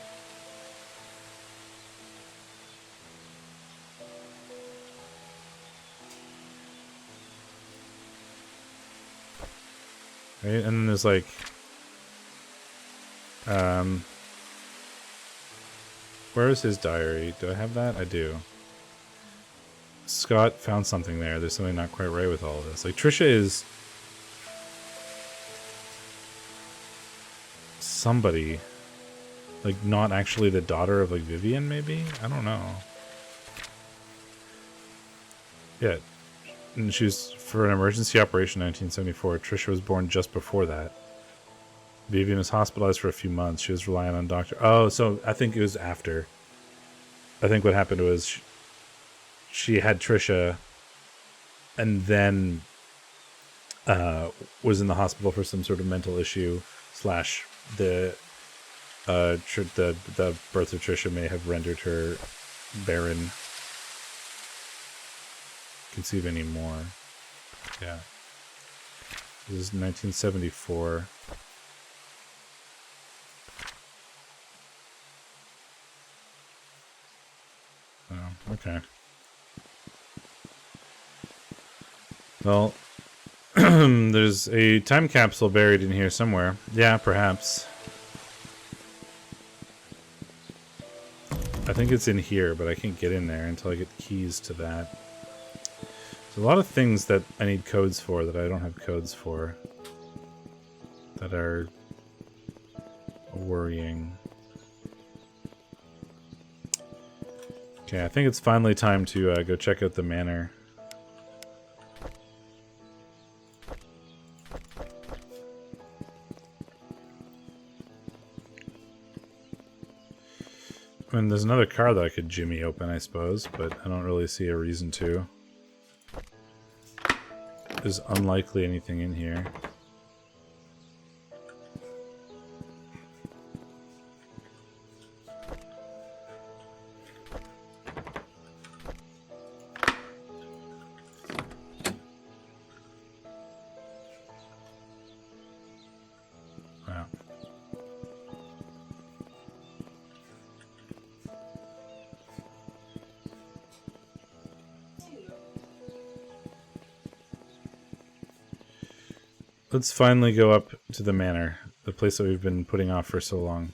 Right? And then there's like where is his diary? Do I have that? I do. Scott found something there. There's something not quite right with all of this. Like, Trisha is somebody, like, not actually the daughter of like Vivian, maybe? I don't know. Yeah, and she was for an emergency operation in 1974. Trisha was born just before that. Vivian was hospitalized for a few months. She was relying on doctor. Oh, so I think it was after. I think what happened was she had Trisha, and then was in the hospital for some sort of mental issue / the birth of Trisha may have rendered her barren. Conceive anymore. Yeah. This is 1974. Oh, okay. Well, there's a time capsule buried in here somewhere. Yeah, perhaps. I think it's in here, but I can't get in there until I get the keys to that. There's a lot of things that I need codes for that I don't have codes for. That are worrying. Okay, I think it's finally time to go check out the manor. I mean, there's another car that I could jimmy open, I suppose, but I don't really see a reason to. There's unlikely anything in here. Let's finally go up to the manor, the place that we've been putting off for so long.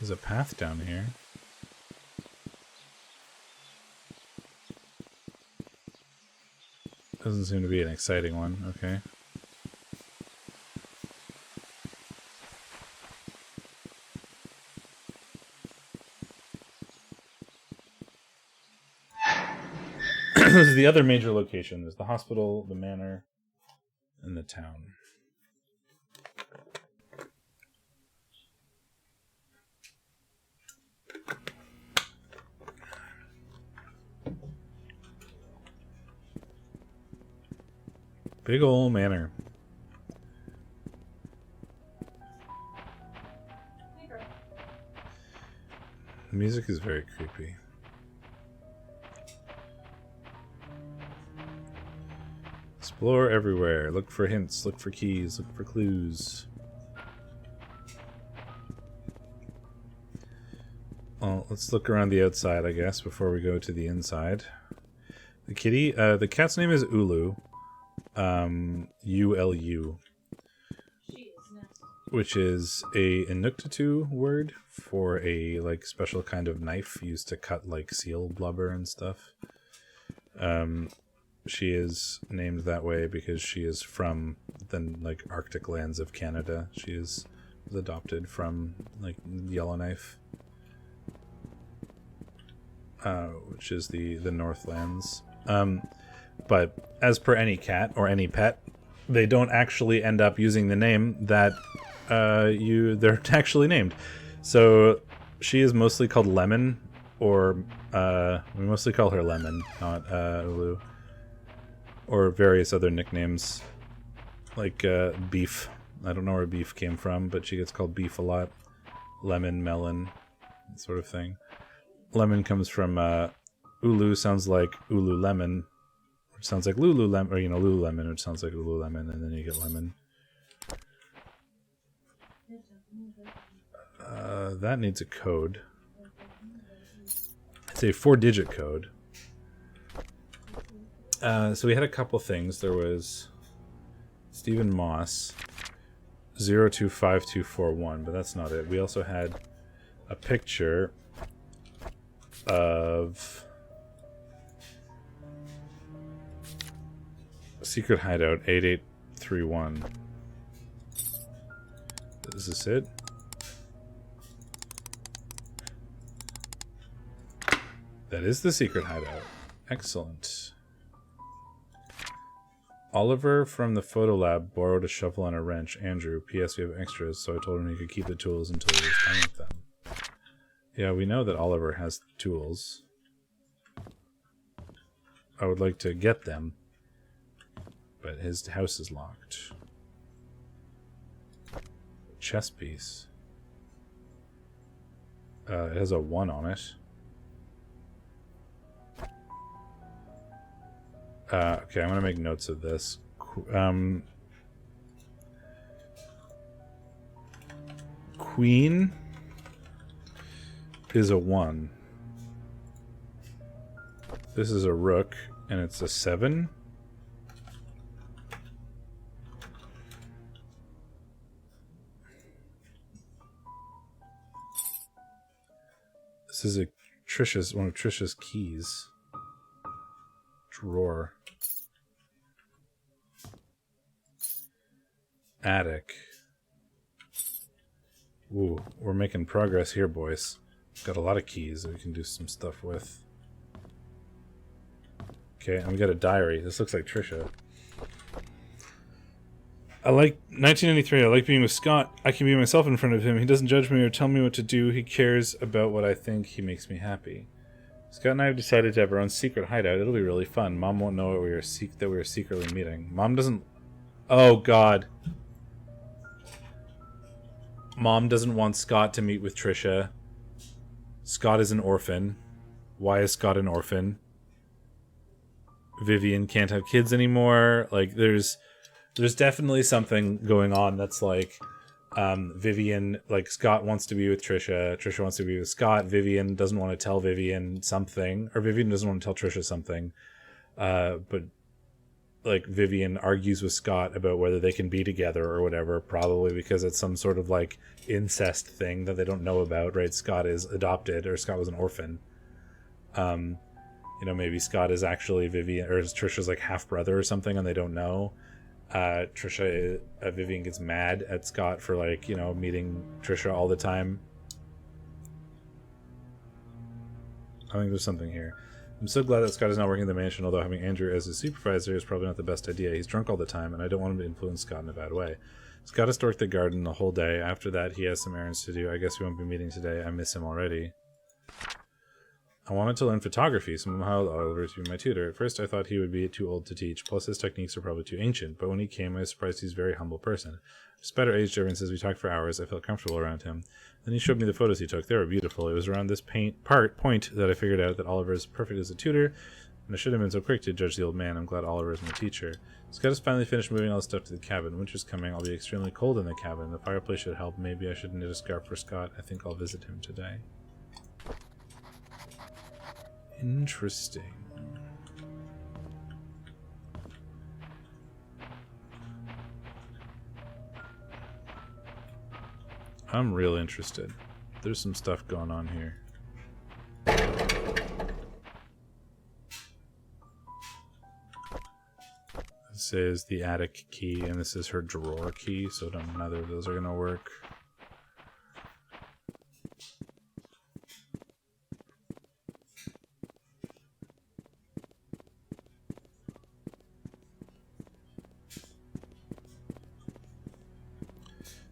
There's a path down here. Doesn't seem to be an exciting one. Okay. This is the other major location. There's the hospital, the manor, and the town. Big ol' manor. The music is very creepy. Explore everywhere. Look for hints, look for keys, look for clues. Well, let's look around the outside, I guess, before we go to the inside. The kitty, the cat's name is Ulu. U-L-U. Which is a Pт2 word for a, like, special kind of knife used to cut, like, seal blubber and stuff. She is named that way because she is from the, like, Arctic lands of Canada. She was adopted from, like, Yellowknife. Which is the Northlands. But as per any cat or any pet, they don't actually end up using the name that they're actually named. So she is mostly called Lemon, or we mostly call her Lemon, not Ulu, or various other nicknames like Beef. I don't know where Beef came from, but she gets called Beef a lot. Lemon, Melon, that sort of thing. Lemon comes from Ulu, sounds like Ululemon, which sounds like Lululemon, or, you know, Lululemon, which sounds like Ululemon, and then you get Lemon. That needs a code. It's a 4-digit code. So we had a couple things. There was Stephen Moss, 025241, but that's not it. We also had a picture of Secret Hideout 8831. Is this it? That is the Secret Hideout. Excellent. Oliver from the photo lab borrowed a shovel and a wrench. Andrew, P.S. We have extras, so I told him he could keep the tools until he was done with them. Yeah, we know that Oliver has tools. I would like to get them, but his house is locked. Chess piece. It has a 1 on it. Okay, I'm gonna make notes of this. Queen is a 1. This is a rook, and it's a 7. This is one of Trisha's keys. Drawer. Attic. Ooh, we're making progress here, boys. Got a lot of keys that we can do some stuff with. Okay, and we got a diary. This looks like Trisha. I like 1993. I like being with Scott. I can be myself in front of him. He doesn't judge me or tell me what to do. He cares about what I think. He makes me happy. Scott and I have decided to have our own secret hideout. It'll be really fun. Mom won't know that we are secretly meeting. Mom doesn't... Oh, God. Mom doesn't want Scott to meet with Trisha. Scott is an orphan. Why is Scott an orphan? Vivian can't have kids anymore. Like, there's definitely something going on that's like, Vivian, like, Scott wants to be with Trisha. Trisha wants to be with Scott. Vivian doesn't want to tell Vivian something, or Vivian doesn't want to tell Trisha something. But like Vivian argues with Scott about whether they can be together or whatever, probably because it's some sort of like incest thing that they don't know about, right? Scott is adopted, or Scott was an orphan. Maybe Scott is actually Vivian, or is Trisha's like half brother or something, and they don't know. Vivian gets mad at Scott for like, meeting Trisha all the time. I think there's something here. I'm so glad that Scott is not working in the mansion, although having Andrew as his supervisor is probably not the best idea. He's drunk all the time, and I don't want him to influence Scott in a bad way. Scott has storked the garden the whole day. After that, he has some errands to do. I guess we won't be meeting today. I miss him already. I wanted to learn photography, so I'll Oliver to be my tutor. At first, I thought he would be too old to teach, plus his techniques are probably too ancient, but when he came, I was surprised he's a very humble person. Despite our age difference, as we talked for hours, I felt comfortable around him. Then he showed me the photos he took. They were beautiful. It was around this point that I figured out that Oliver is perfect as a tutor, and I should have been so quick to judge the old man. I'm glad Oliver is my teacher. Scott has finally finished moving all the stuff to the cabin. Winter's coming. I'll be extremely cold in the cabin. The fireplace should help. Maybe I should knit a scarf for Scott. I think I'll visit him today. Interesting. I'm real interested. There's some stuff going on here. This is the attic key, and this is her drawer key, so neither of those are going to work.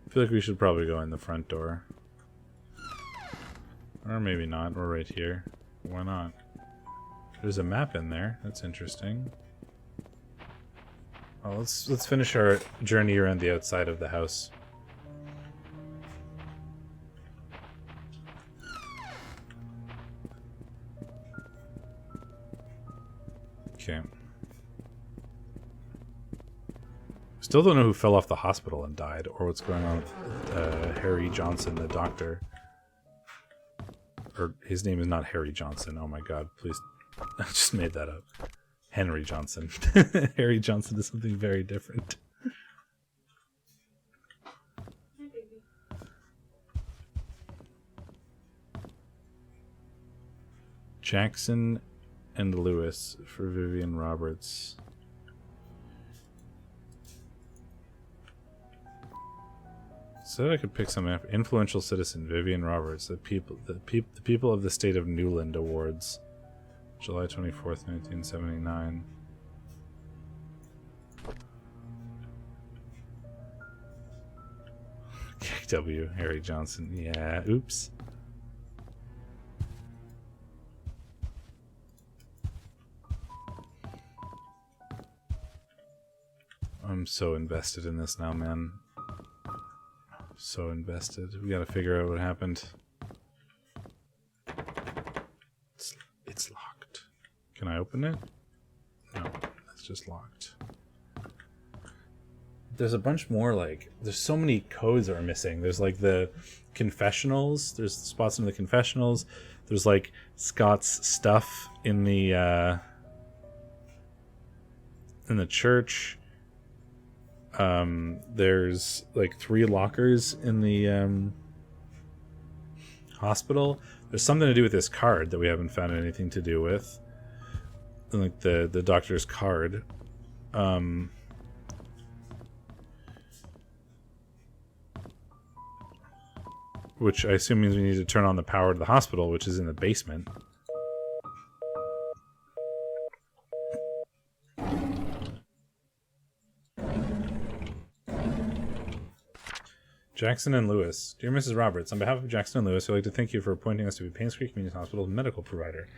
I feel like we should probably go in the front door. Or maybe not. We're right here. Why not? There's a map in there. That's interesting. Well, let's finish our journey around the outside of the house. Okay. Still don't know who fell off the hospital and died, or what's going on with Harry Johnson, the doctor. Or his name is not Harry Johnson. Oh my god, please. I just made that up. Henry Johnson. Harry Johnson is something very different. Jackson and Lewis for Vivian Roberts. Said I could pick some influential citizen, Vivian Roberts, the people of the state of Newland Awards, July 24th, 1979. KW, Harry Johnson. Yeah, oops. I'm so invested in this now, man. So invested. We gotta figure out what happened. It's locked. Can I open it? No, it's just locked. There's a bunch more, like, there's so many codes that are missing. There's like the confessionals. There's spots in the confessionals. There's like Scott's stuff in the church. There's like 3 lockers in the hospital. There's something to do with this card that we haven't found anything to do with. And like the doctor's card. Which I assume means we need to turn on the power to the hospital, which is in the basement. Jackson and Lewis. Dear Mrs. Roberts, on behalf of Jackson and Lewis, I'd like to thank you for appointing us to be Painscreek Community Hospital's medical provider.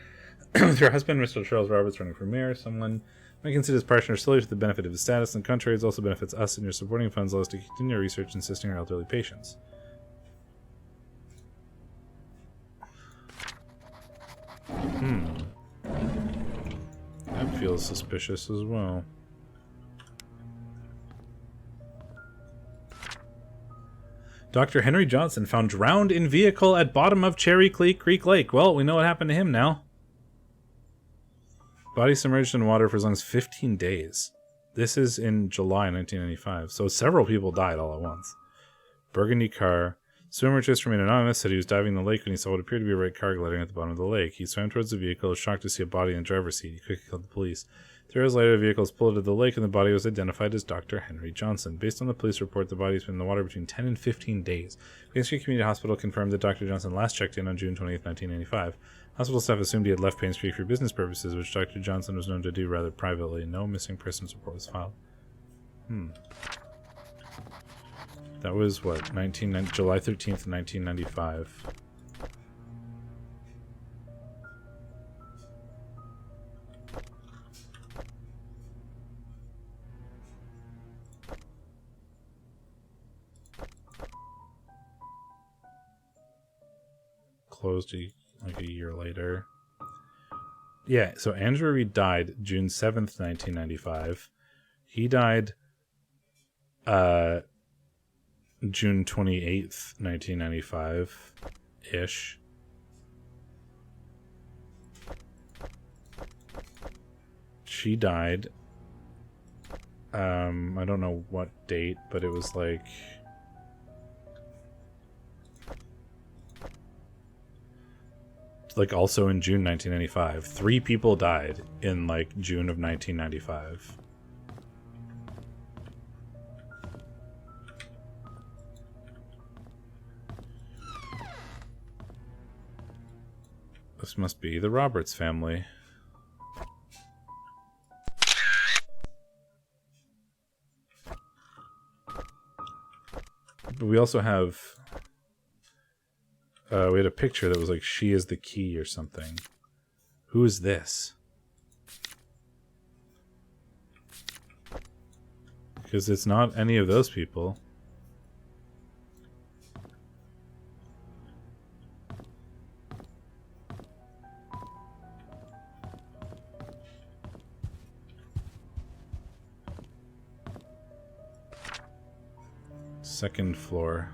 With your husband, Mr. Charles Roberts, running for mayor, someone may consider his partner solely to the benefit of his status and country. It also benefits us, and your supporting funds allow us to continue our research and assisting our elderly patients. That feels suspicious as well. Dr. Henry Johnson found drowned in vehicle at bottom of Cherry Creek Lake. Well, we know what happened to him now. Body submerged in water for as long as 15 days. This is in July 1995, so several people died all at once. Burgundy car. Swimmer just remained anonymous, said he was diving in the lake when he saw what appeared to be a red car gliding at the bottom of the lake. He swam towards the vehicle, was shocked to see a body in the driver's seat. He quickly called the police. 3 hours later, the vehicle was pulled into the lake, and the body was identified as Dr. Henry Johnson. Based on the police report, the body has been in the water between 10 and 15 days. Painscreek Community Hospital confirmed that Dr. Johnson last checked in on June 20th, 1995. Hospital staff assumed he had left Painscreek for business purposes, which Dr. Johnson was known to do rather privately. No missing persons report was filed. That was what? July 13th, 1995. Closed like a year later. Yeah, so Andrew Reed died June 7th, 1995. He died June 28th, 1995-ish. She died, I don't know what date, but it was like also in June 1995. 3 people died in like June of 1995. This must be the Roberts family. But we also have we had a picture that was like, she is the key or something. Who is this? Because it's not any of those people. Second floor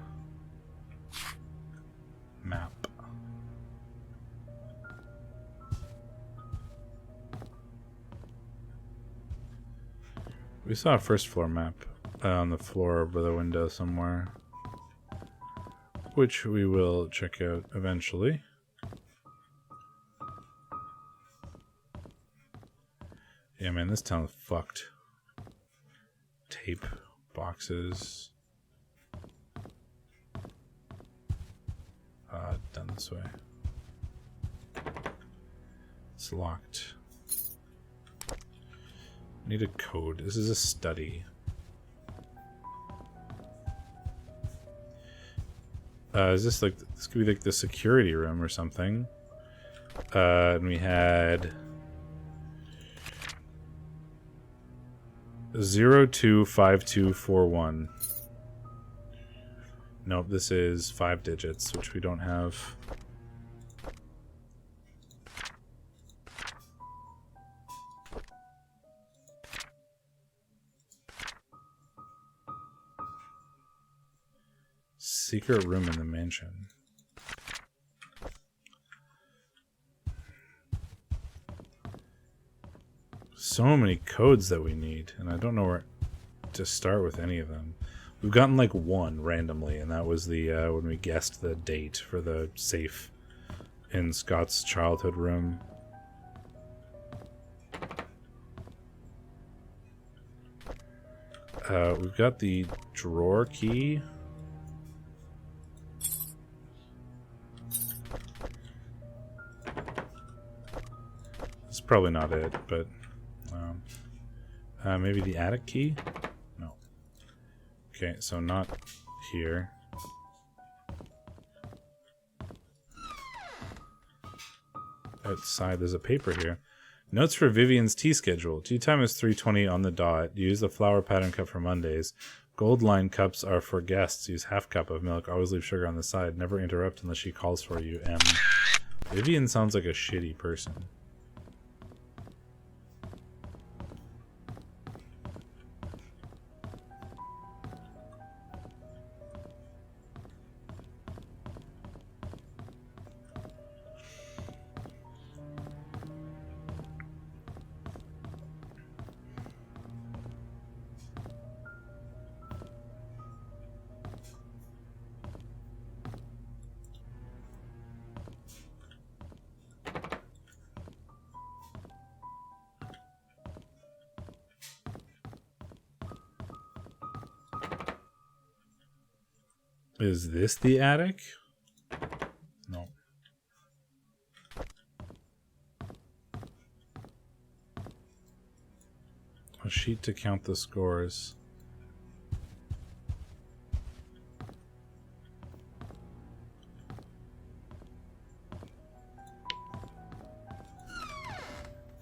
map. We saw a first floor map on the floor by the window somewhere, which we will check out eventually. Yeah, man, this town's fucked. Tape boxes. Done this way. It's locked. Need a code. This is a study. Is this like, this could be like the security room or something. And we had 025241. Nope, this is 5 digits, which we don't have. Secret room in the mansion. So many codes that we need, and I don't know where to start with any of them. We've gotten like one randomly, and that was the when we guessed the date for the safe in Scott's childhood room. We've got the drawer key. It's probably not it, but maybe the attic key? No. Okay, so not here. Outside, there's a paper here. Notes for Vivian's tea schedule. Tea time is 3:20 on the dot. Use the flower pattern cup for Mondays. Gold line cups are for guests. Use half cup of milk. Always leave sugar on the side. Never interrupt unless she calls for you. M. Vivian sounds like a shitty person. Is this the attic? No. A sheet to count the scores.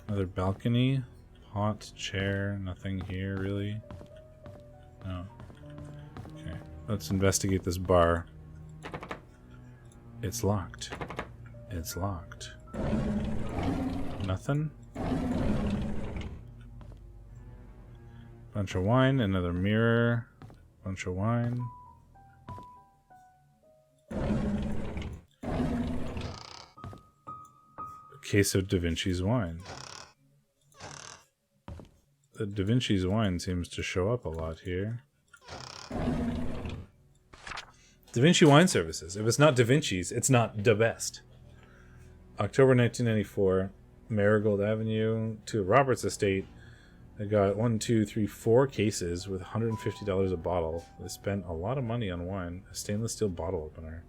Another balcony, pot, chair, nothing here really. No. Okay, let's investigate this bar. It's locked. It's locked. Nothing? Bunch of wine, another mirror, bunch of wine. A case of Da Vinci's wine. The Da Vinci's wine seems to show up a lot here. Da Vinci Wine Services. If it's not Da Vinci's, it's not the best. October 1994, Marigold Avenue to Roberts Estate. I got 4 cases with $150 a bottle. They spent a lot of money on wine. A stainless steel bottle opener.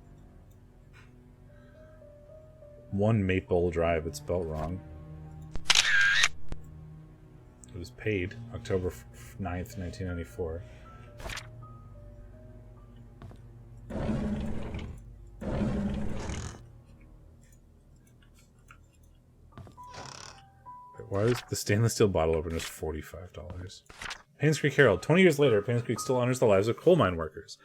1 Maple Drive, it's spelled wrong. It was paid October 9th, 1994. Why is the stainless steel bottle opener is $45? Painscreek Herald. 20 years later, Painscreek still honors the lives of coal mine workers.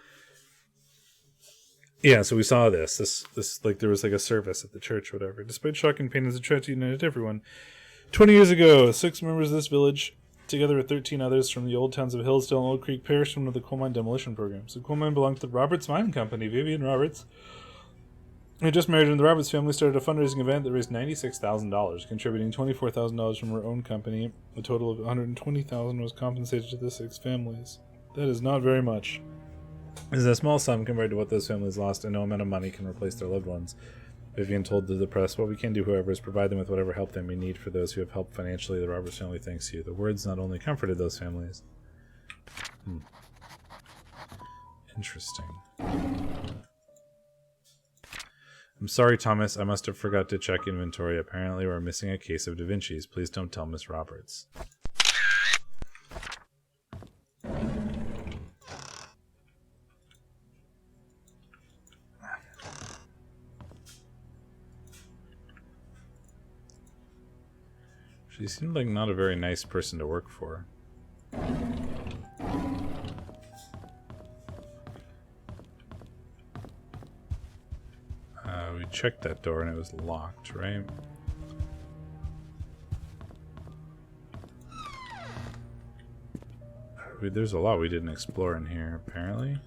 Yeah, so we saw this like there was like a service at the church or whatever. Despite shock and pain as a tragedy united everyone. 20 years ago, 6 members of this village, together with 13 others from the old towns of Hillsdale and Old Creek, perished from one of the coal mine demolition programs. The coal mine belonged to the Roberts Mine Company. Vivian Roberts, who had just married into the Roberts family, started a fundraising event that raised $96,000, contributing $24,000 from her own company. A total of $120,000 was compensated to the 6 families. That is not very much. This is a small sum compared to what those families lost, and no amount of money can replace their loved ones. Vivian told the press, "What we can do, however, is provide them with whatever help they may need. For those who have helped financially, the Roberts family thanks you." The words not only comforted those families. Interesting. I'm sorry, Thomas. I must have forgot to check inventory. Apparently, we're missing a case of Da Vinci's. Please don't tell Miss Roberts. She seemed like not a very nice person to work for. We checked that door and it was locked, right? There's a lot we didn't explore in here, apparently.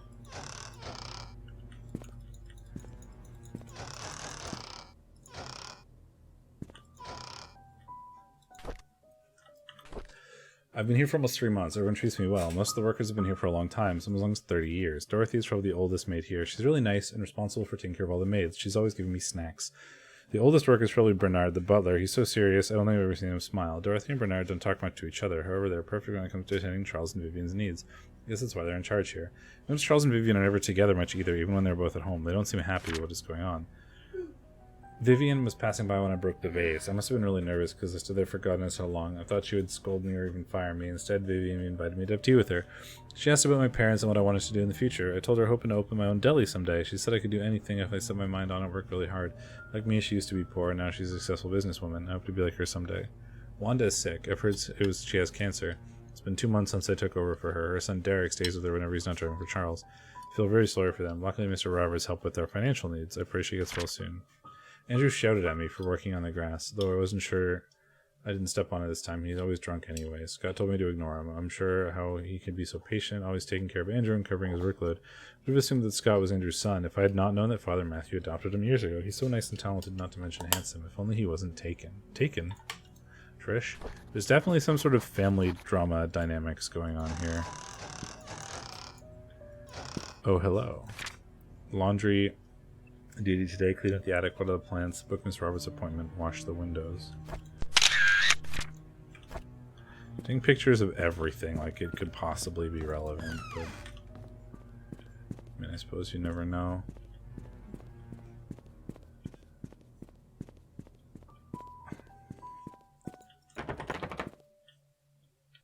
I've been here for almost 3 months. Everyone treats me well. Most of the workers have been here for a long time, some as long as 30 years. Dorothy is probably the oldest maid here. She's really nice and responsible for taking care of all the maids. She's always giving me snacks. The oldest worker is probably Bernard, the butler. He's so serious, I don't think I've ever seen him smile. Dorothy and Bernard don't talk much to each other. However, they're perfect when it comes to attending Charles and Vivian's needs. I guess that's why they're in charge here. Notice Charles and Vivian are never together much either, even when they're both at home. They don't seem happy with what is going on. Vivian was passing by when I broke the vase. I must have been really nervous because I stood there for God knows how long. I thought she would scold me or even fire me. Instead, Vivian invited me to have tea with her. She asked about my parents and what I wanted to do in the future. I told her hoping to open my own deli someday. She said I could do anything if I set my mind on it and work really hard. Like me, she used to be poor, and now she's a successful businesswoman. I hope to be like her someday. Wanda is sick. I've heard she has cancer. It's been 2 months since I took over for her. Her son Derek stays with her whenever he's not driving for Charles. I feel very sorry for them. Luckily, Mr. Roberts helped with their financial needs. I pray she gets well soon. Andrew shouted at me for working on the grass, though I wasn't sure I didn't step on it this time. He's always drunk anyway. Scott told me to ignore him. I'm sure how he can be so patient, always taking care of Andrew and covering his workload. I would have assumed that Scott was Andrew's son if I had not known that Father Matthew adopted him years ago. He's so nice and talented, not to mention handsome. If only he wasn't taken. Taken? Trish? There's definitely some sort of family drama dynamics going on here. Oh, hello. Laundry duty today. Clean up the attic, water the plants, book Miss Roberts' appointment, wash the windows. Taking pictures of everything like it could possibly be relevant, but I mean, I suppose you never know.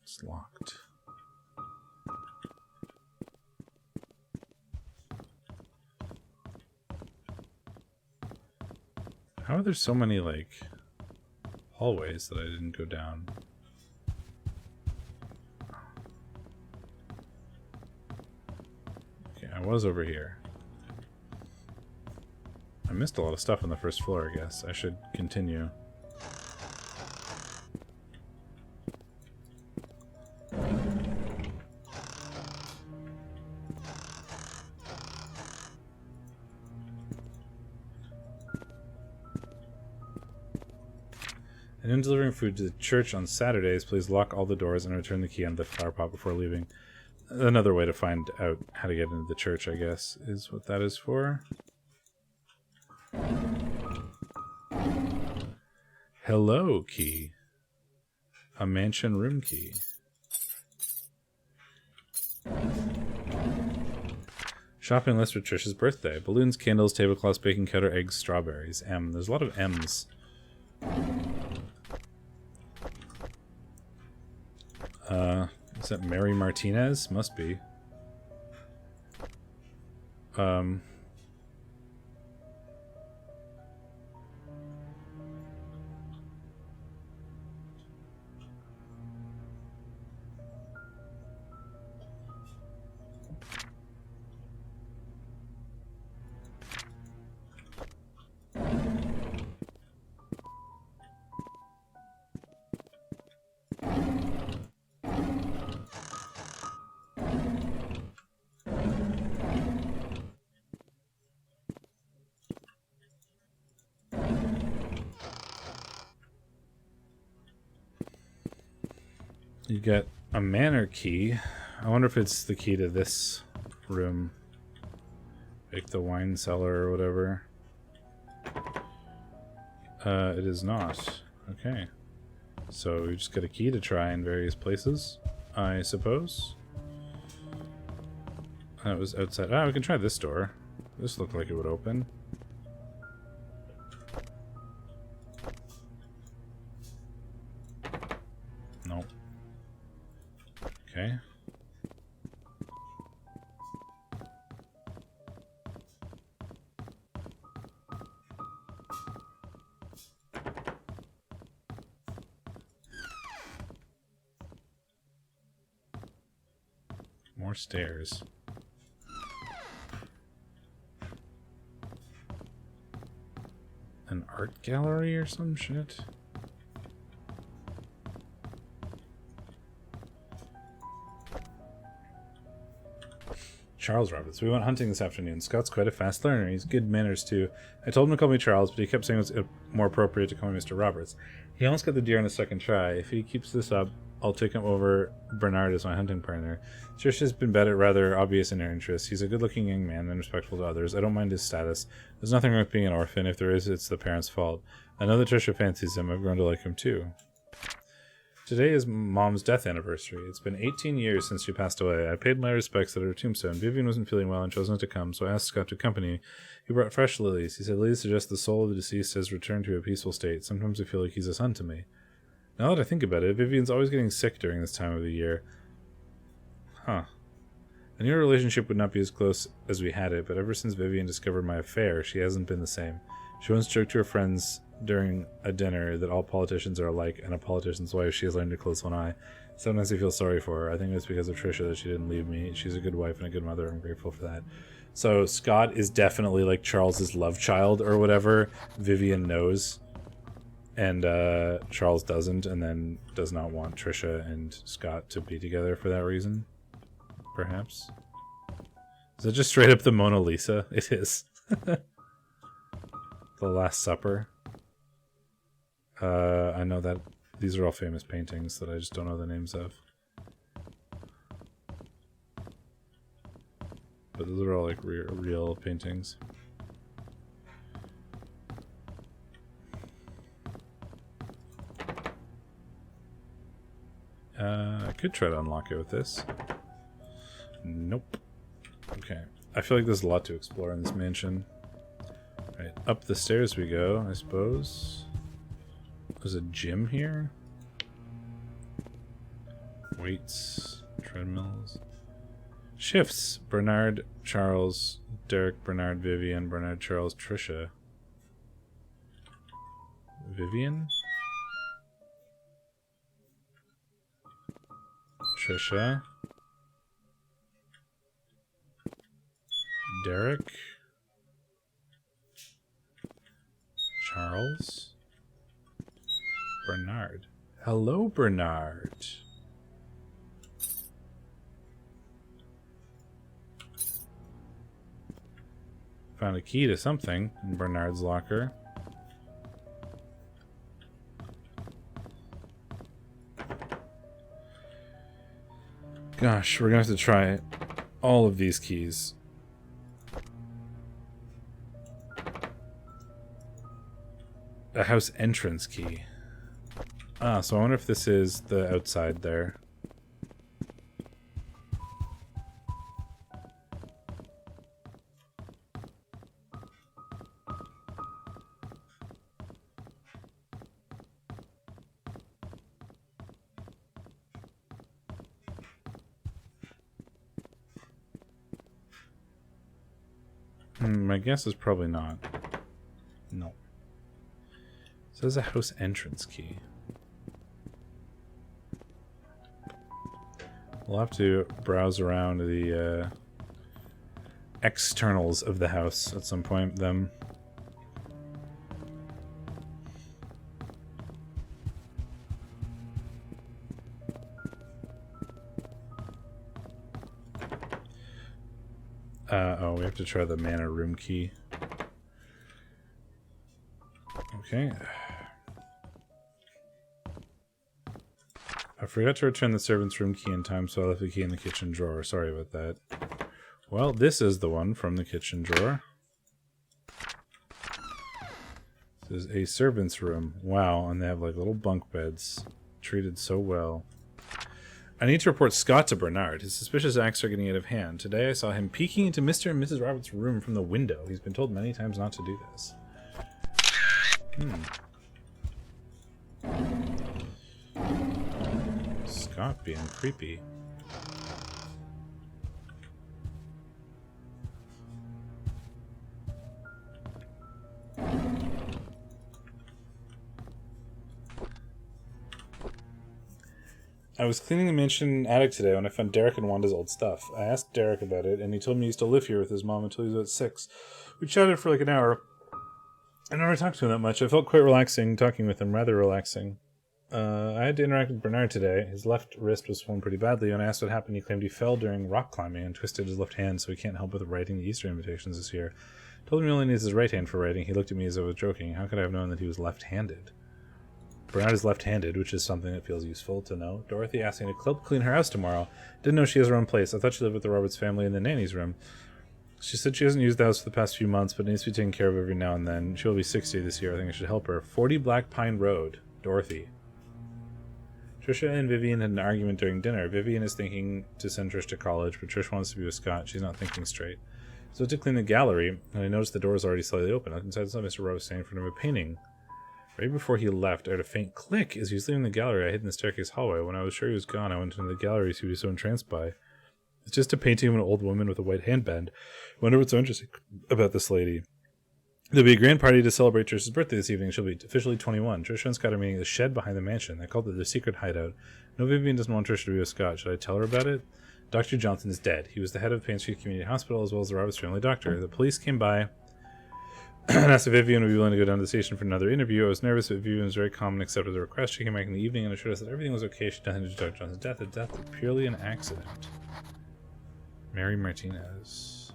It's locked. How are there so many, like, hallways that I didn't go down? Okay, I was over here. I missed a lot of stuff on the first floor, I guess. I should continue. And in delivering food to the church on Saturdays, please lock all the doors and return the key on the flower pot before leaving. Another way to find out how to get into the church, I guess, is what that is for. Hello, key. A mansion room key. Shopping list for Trish's birthday. Balloons, candles, tablecloths, baking powder, eggs, strawberries. M. There's a lot of M's. Is that Mary Martinez? Must be. You get a manor key. I wonder if it's the key to this room. Like the wine cellar or whatever. It is not. Okay. So we just get a key to try in various places, I suppose. That was outside. Ah, we can try this door. This looked like it would open. Nope. Okay. More stairs. An art gallery or some shit? Charles Roberts. We went hunting this afternoon. Scott's quite a fast learner. He's good manners too. I told him to call me Charles, but he kept saying it was more appropriate to call me Mr. Roberts. He almost got the deer on a second try. If he keeps this up, I'll take him over Bernard as my hunting partner. Trish has been better, rather obvious in her interests. He's a good-looking young man and respectful to others. I don't mind his status. There's nothing wrong with being an orphan. If there is, it's the parents' fault. I know that Trisha fancies him. I've grown to like him too. Today is Mom's death anniversary. It's been 18 years since she passed away. I paid my respects at her tombstone. Vivian wasn't feeling well and chose not to come, so I asked Scott to accompany me. He brought fresh lilies. He said lilies suggest the soul of the deceased has returned to a peaceful state. Sometimes I feel like he's a son to me. Now that I think about it, Vivian's always getting sick during this time of the year. Huh. I knew our relationship would not be as close as we had it, but ever since Vivian discovered my affair, she hasn't been the same. She once joked to her friends during a dinner that all politicians are alike, and a politician's wife she has learned to close one eye. Sometimes I feel sorry for her. I think it's because of Trisha that she didn't leave me. She's a good wife and a good mother. I'm grateful for that. So Scott is definitely like Charles's love child or whatever. Vivian knows, and Charles doesn't, and then does not want Trisha and Scott to be together for that reason. Perhaps. Is that just straight up the Mona Lisa? It is. The Last Supper. I know that these are all famous paintings that I just don't know the names of. But those are all like real paintings. I could try to unlock it with this. Nope. Okay. I feel like there's a lot to explore in this mansion. Right, up the stairs we go, I suppose. There's a gym here. Weights, treadmills. Shifts. Bernard, Charles, Derek, Bernard, Vivian, Bernard, Charles, Trisha. Vivian? Trisha. Derek. Charles. Bernard. Hello, Bernard. Found a key to something in Bernard's locker. Gosh, we're gonna have to try all of these keys. A house entrance key. Ah, so I wonder if this is the outside there. My guess is probably not. No. It says a house entrance key. We'll have to browse around the externals of the house at some point, then. Oh, we have to try the manor room key. Okay. I forgot to return the servant's room key in time, so I left the key in the kitchen drawer. Sorry about that. Well, this is the one from the kitchen drawer. This is a servant's room. Wow, and they have like little bunk beds. Treated so well. I need to report Scott to Bernard. His suspicious acts are getting out of hand. Today I saw him peeking into Mr. and Mrs. Roberts' room from the window. He's been told many times not to do this. Scott being creepy. I was cleaning the mansion attic today when I found Derek and Wanda's old stuff. I asked Derek about it, and he told me he used to live here with his mom until he was about 6. We chatted for like an hour. I never talked to him that much. I felt quite relaxing talking with him, rather relaxing. I had to interact with Bernard today. His left wrist was swollen pretty badly. When I asked what happened, he claimed he fell during rock climbing and twisted his left hand, so he can't help with writing the Easter invitations this year. I told him he only needs his right hand for writing. He looked at me as I was joking. How could I have known that he was left-handed? Bernard is left-handed, which is something that feels useful to know. Dorothy asked me to clean her house tomorrow. Didn't know she has her own place. I thought she lived with the Roberts family in the nanny's room. She said she hasn't used the house for the past few months, but needs to be taken care of every now and then. She will be 60 this year. I think I should help her. 40 Black Pine Road. Dorothy. Trisha and Vivian had an argument during dinner. Vivian is thinking to send Trish to college, but Trish wants to be with Scott. She's not thinking straight. So I took to clean the gallery, and I noticed the door is already slightly open. I looked inside and saw Mr. Roberts standing in front of a painting. Right before he left, I heard a faint click as he was leaving the gallery. I hid in the staircase hallway. When I was sure he was gone, I went into the gallery to see what he was so entranced by. It's just a painting of an old woman with a white handband. I wonder what's so interesting about this lady. There'll be a grand party to celebrate Trish's birthday this evening. She'll be officially 21. Trish and Scott are meeting at the shed behind the mansion. They called it their secret hideout. No, Vivian doesn't want Trish to be with Scott. Should I tell her about it? Dr. Johnson is dead. He was the head of Painscreek Community Hospital as well as the Roberts family doctor. The police came by and asked if Vivian would be willing to go down to the station for another interview. I was nervous, but Vivian was very calm and accepted the request. She came back in the evening and assured us that everything was okay. She had nothing to do with Dr. Johnson's death. The death was purely an accident. Mary Martinez.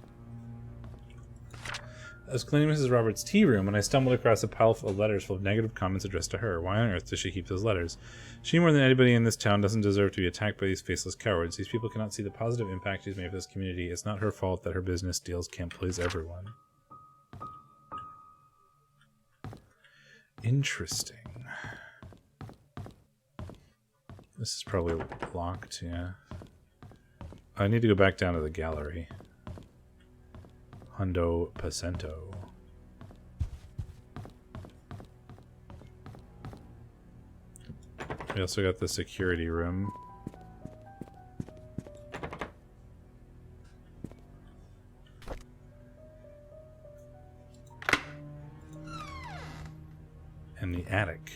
I was cleaning Mrs. Roberts' tea room when I stumbled across a pile of letters full of negative comments addressed to her. Why on earth does she keep those letters? She, more than anybody in this town, doesn't deserve to be attacked by these faceless cowards. These people cannot see the positive impact she's made for this community. It's not her fault that her business deals can't please everyone. Interesting. This is probably locked, yeah. I need to go back down to the gallery. Hundo Pacento. We also got the security room. And the attic.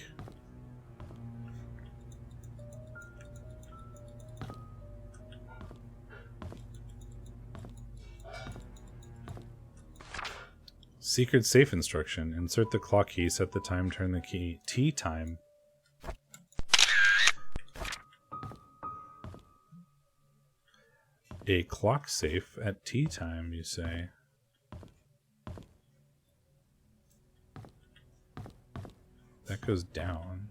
Secret safe instruction. Insert the clock key, set the time, turn the key. Tea time. A clock safe at tea time, you say? That goes down.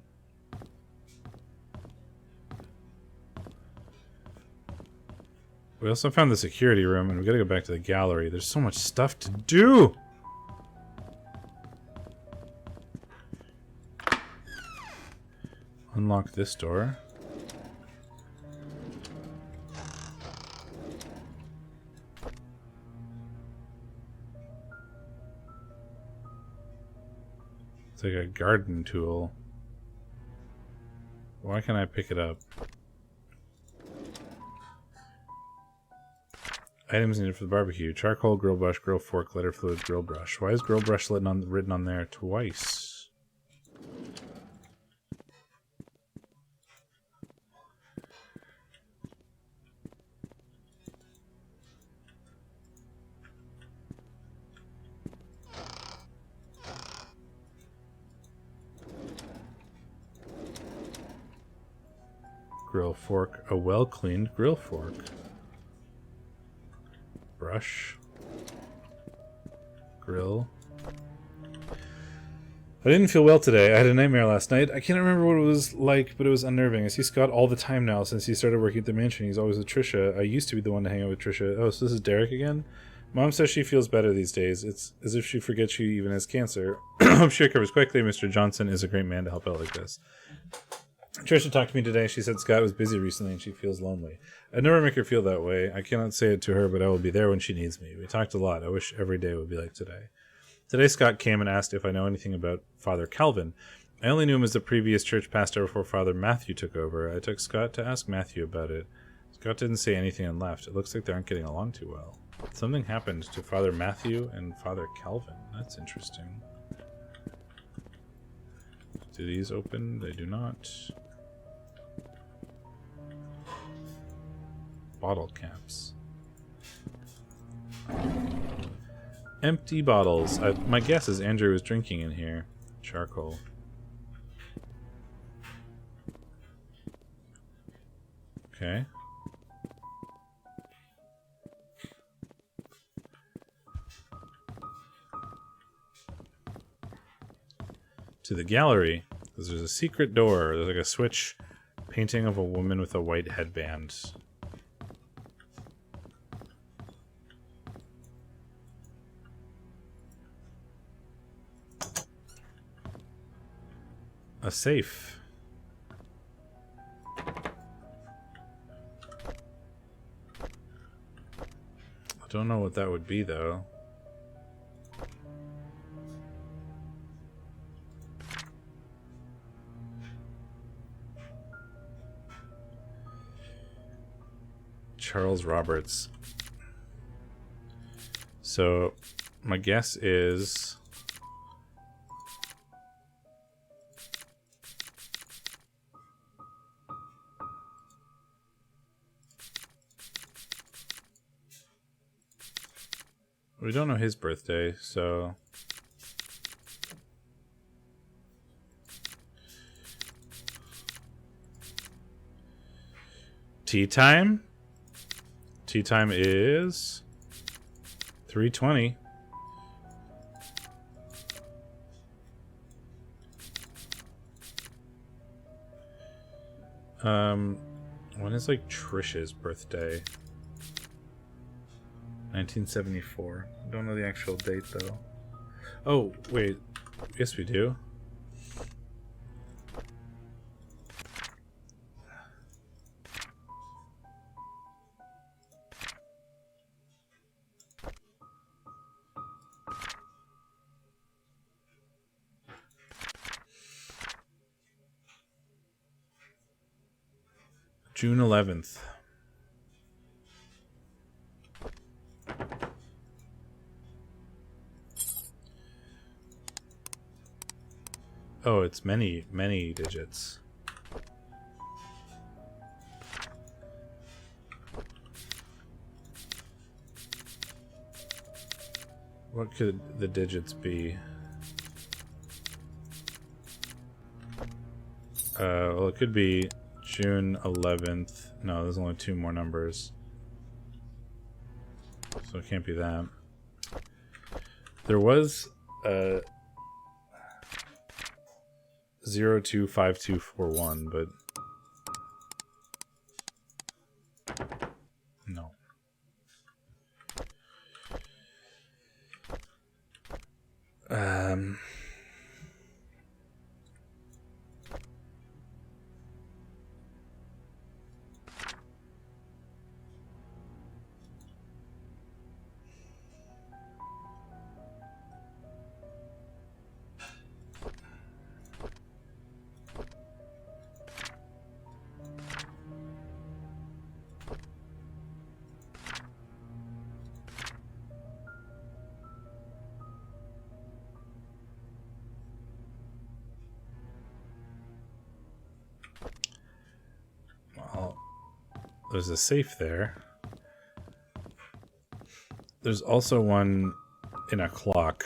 We also found the security room, and we gotta go back to the gallery. There's so much stuff to do! Unlock this door. It's like a garden tool. Why can't I pick it up? Items needed for the barbecue. Charcoal, grill brush, grill fork, lighter fluid, grill brush. Why is grill brush written on there twice? Grill fork. A well-cleaned grill fork. Brush. Grill. I didn't feel well today. I had a nightmare last night. I can't remember what it was like, but it was unnerving. I see Scott all the time now since he started working at the mansion. He's always with Trisha. I used to be the one to hang out with Trisha. Oh, so this is Derek again? Mom says she feels better these days. It's as if she forgets she even has cancer. Hope she recovers quickly. Mr. Johnson is a great man to help out like this. Trisha talked to me today. She said Scott was busy recently and she feels lonely. I'd never make her feel that way. I cannot say it to her, but I will be there when she needs me. We talked a lot. I wish every day would be like today. Today Scott came and asked if I know anything about Father Calvin. I only knew him as the previous church pastor before Father Matthew took over. I took Scott to ask Matthew about it. Scott didn't say anything and left. It looks like they aren't getting along too well. Something happened to Father Matthew and Father Calvin. That's interesting. Do these open? They do not. Bottle caps. Empty bottles. My guess is Andrew was drinking in here. Charcoal. Okay. To the gallery. Because there's a secret door. There's like a switch. Painting of a woman with a white headband. A safe. I don't know what that would be, though. Charles Roberts. So, my guess is... we don't know his birthday, so... tea time? Tea time is... 3:20. When is, like, Trish's birthday? 1974. Don't know the actual date, though. Oh, wait. Yes, we do. June 11th. Oh, it's many, many digits. What could the digits be? Well, it could be June 11th. No, there's only 2 more numbers. So it can't be that. There was 025241, but no. Well, there's a safe there. There's also one in a clock,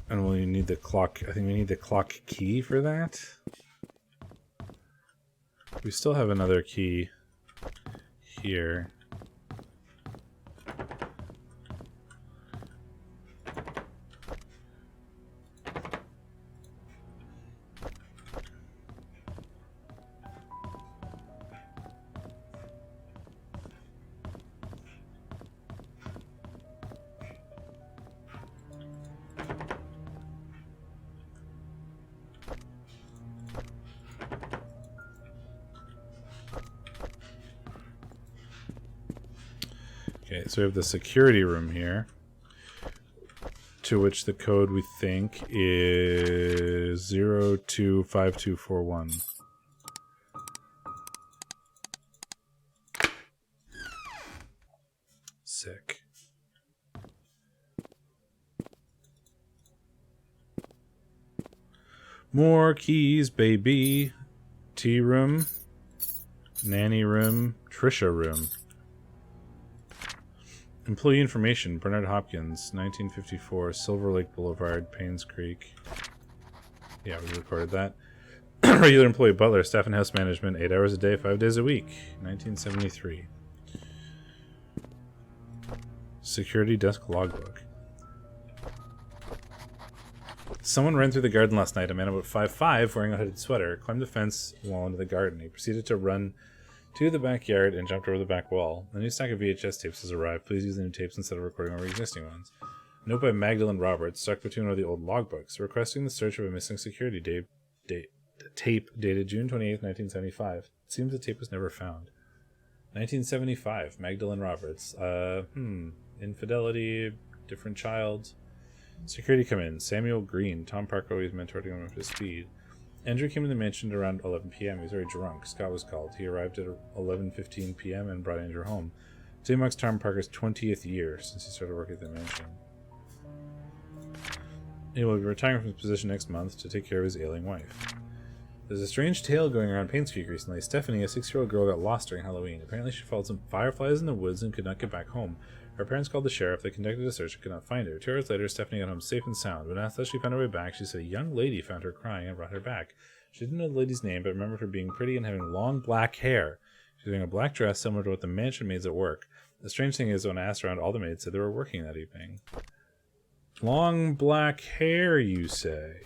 and we need the clock. I think we need the clock key for that. We still have another key here. Okay, so we have the security room here, to which the code we think is 025241. Sick. More keys, baby. Tea room, nanny room, Trisha room. Employee information, Bernard Hopkins, 1954, Silver Lake Boulevard, Painscreek. Yeah, we recorded that. Regular employee, butler, staff and house management, 8 hours a day, 5 days a week, 1973. Security desk logbook. Someone ran through the garden last night. A man about 5'5", wearing a hooded sweater, climbed the fence wall into the garden. He proceeded to run to the backyard and jumped over the back wall. The new stack of VHS tapes has arrived. Please use the new tapes instead of recording over existing ones. Note by Magdalene Roberts, stuck between one of the old logbooks, requesting the search of a missing security tape dated June 28, 1975. It seems the tape was never found. 1975, Magdalene Roberts. Infidelity, different child. Security come in. Samuel Green. Tom Parker always mentored him up to speed. Andrew came in the mansion around 11 p.m. He was very drunk. Scott was called. He arrived at 11:15 p.m. and brought Andrew home. Today marks Tom Parker's 20th year since he started working at the mansion. He will be retiring from his position next month to take care of his ailing wife. There's a strange tale going around Painscreek recently. Stephanie, a 6-year-old girl, got lost during Halloween. Apparently she followed some fireflies in the woods and could not get back home. Her parents called the sheriff. They conducted a search and could not find her. 2 hours later, Stephanie got home safe and sound. When asked how she found her way back, she said a young lady found her crying and brought her back. She didn't know the lady's name, but remembered her being pretty and having long black hair. She was wearing a black dress similar to what the mansion maids at work. The strange thing is, when I asked around, all the maids said they were working that evening. Long black hair, you say?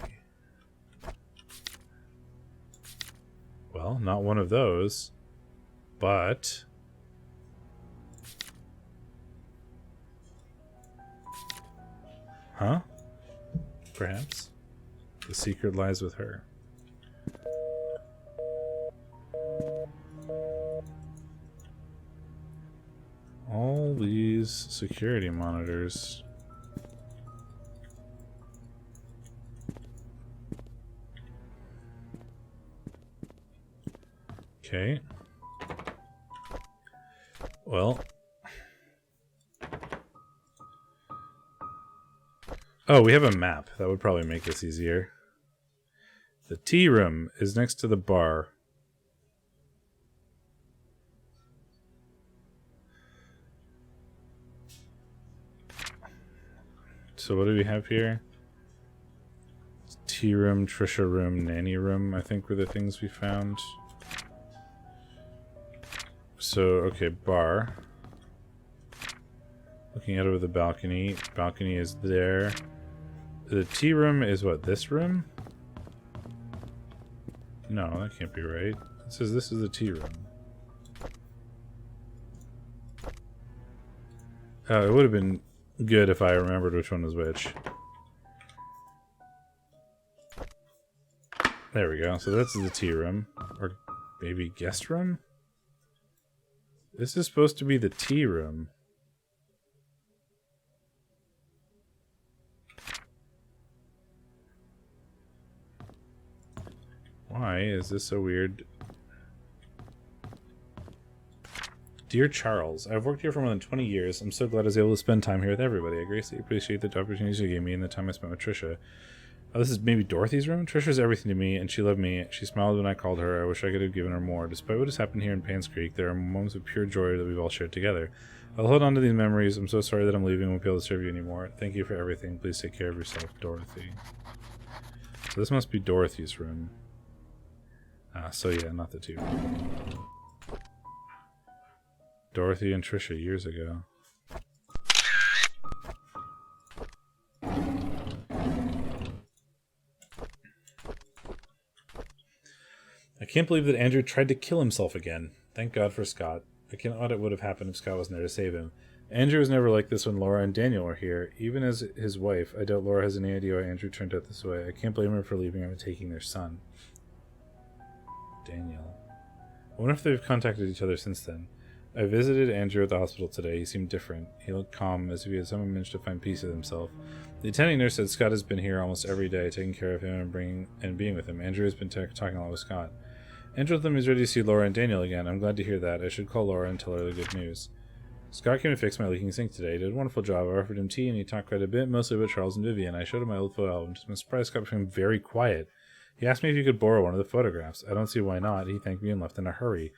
Well, not one of those, but... Huh? Perhaps. The secret lies with her. All these security monitors. Okay. Well. Oh, we have a map. That would probably make this easier. The tea room is next to the bar. So what do we have here? Tea room, Trisha room, nanny room, I think were the things we found. So, okay, bar. Looking out over the balcony. Balcony is there. The tea room is what, this room? No, that can't be right. It says this is the tea room. It would have been good if I remembered which one was which. There we go. So that's the tea room. Or maybe guest room? This is supposed to be the tea room. Why is this so weird? Dear Charles, I've worked here for more than 20 years. I'm so glad I was able to spend time here with everybody. I greatly appreciate the opportunities you gave me and the time I spent with Trisha. Oh, this is maybe Dorothy's room? Trisha's everything to me, and she loved me. She smiled when I called her. I wish I could have given her more. Despite what has happened here in Painscreek, there are moments of pure joy that we've all shared together. I'll hold on to these memories. I'm so sorry that I'm leaving and won't be able to serve you anymore. Thank you for everything. Please take care of yourself, Dorothy. So this must be Dorothy's room. So yeah, not the two. Dorothy and Trisha years ago. I can't believe that Andrew tried to kill himself again. Thank God for Scott. I can't what it would have happened if Scott wasn't there to save him. Andrew was never like this when Laura and Daniel were here. Even as his wife, I doubt Laura has any idea why Andrew turned out this way. I can't blame her for leaving him and taking their son. Daniel. I wonder if they've contacted each other since then. I visited Andrew at the hospital today. He seemed different. He looked calm, as if he had somehow managed to find peace with himself. The attending nurse said Scott has been here almost every day, taking care of him and being with him. Andrew has been talking a lot with Scott. Andrew told them he's ready to see Laura and Daniel again. I'm glad to hear that. I should call Laura and tell her the good news. Scott came to fix my leaking sink today. He did a wonderful job. I offered him tea, and he talked quite a bit, mostly about Charles and Vivian. I showed him my old photo album. I'm surprised Scott became very quiet. He asked me if he could borrow one of the photographs. I don't see why not. He thanked me and left in a hurry.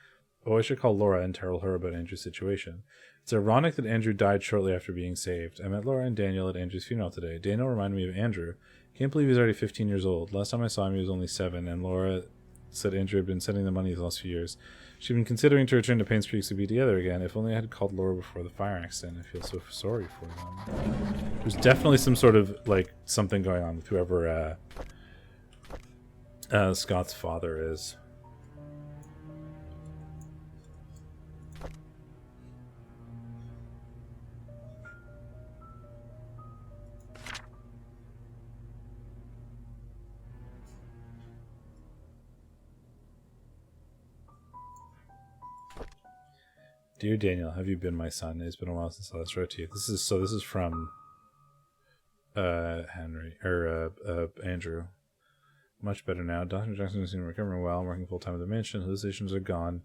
Oh, I should call Laura and tell her about Andrew's situation. It's ironic that Andrew died shortly after being saved. I met Laura and Daniel at Andrew's funeral today. Daniel reminded me of Andrew. Can't believe he's already 15 years old. Last time I saw him, he was only 7, and Laura said Andrew had been sending the money the last few years. She'd been considering to return to Painscreek to be together again. If only I had called Laura before the fire accident. I feel so sorry for them. There's definitely some sort of, something going on with whoever Scott's father is. Dear Daniel, have you been my son? It's been a while since I last wrote to you. This is from Andrew. Much better now. Dr. Johnson is recovering well. I'm working full time at the mansion. Hallucinations are gone.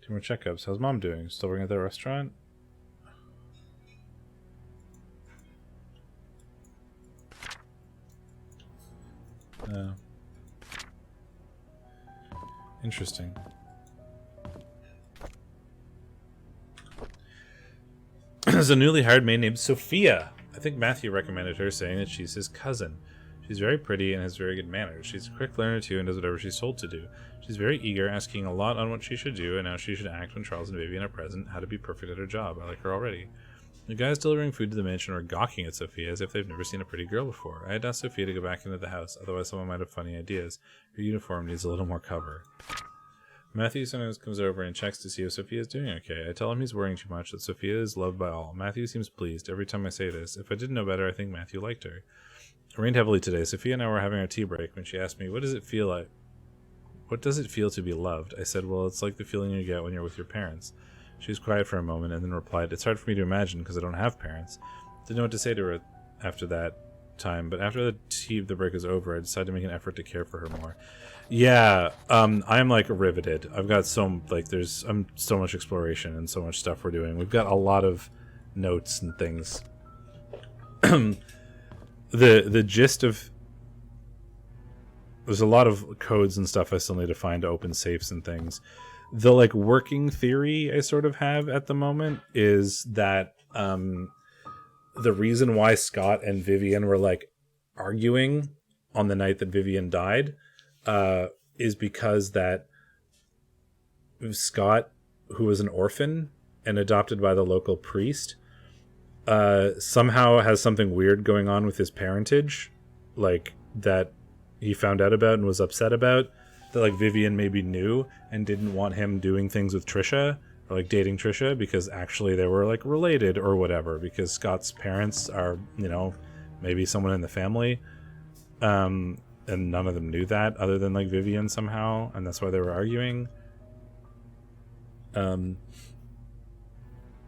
2 more checkups. How's Mom doing? Still working at that restaurant? Interesting. There's a newly hired maid named Sophia. I think Matthew recommended her, saying that she's his cousin. She's very pretty and has very good manners. She's a quick learner too and does whatever she's told to do. She's very eager, asking a lot on what she should do and how she should act when Charles and Vivian are present, how to be perfect at her job. I like her already. The guys delivering food to the mansion are gawking at Sophia as if they've never seen a pretty girl before. I had asked Sophia to go back into the house, otherwise someone might have funny ideas. Her uniform needs a little more cover. Matthew sometimes comes over and checks to see if Sophia is doing okay. I tell him he's worrying too much, that Sophia is loved by all. Matthew seems pleased every time I say this. If I didn't know better, I think Matthew liked her. It rained heavily today. Sophia and I were having our tea break when she asked me, what does it feel like? What does it feel to be loved? I said, well, it's like the feeling you get when you're with your parents. She was quiet for a moment and then replied, it's hard for me to imagine because I don't have parents. Didn't know what to say to her after that. time, but after the break is over, I decided to make an effort to care for her more. Yeah, I'm like riveted. I've got so much exploration and so much stuff we're doing. We've got a lot of notes and things. The gist of there's a lot of codes and stuff I still need to find to open safes and things. The like working theory I sort of have at the moment is that the reason why Scott and Vivian were like arguing on the night that Vivian died is because that Scott, who was an orphan and adopted by the local priest, somehow has something weird going on with his parentage, like that he found out about and was upset about, that like Vivian maybe knew and didn't want him doing things with Trisha or like dating Trisha because actually they were like related or whatever, because Scott's parents are, you know, maybe someone in the family, and none of them knew that other than like Vivian somehow, and that's why they were arguing.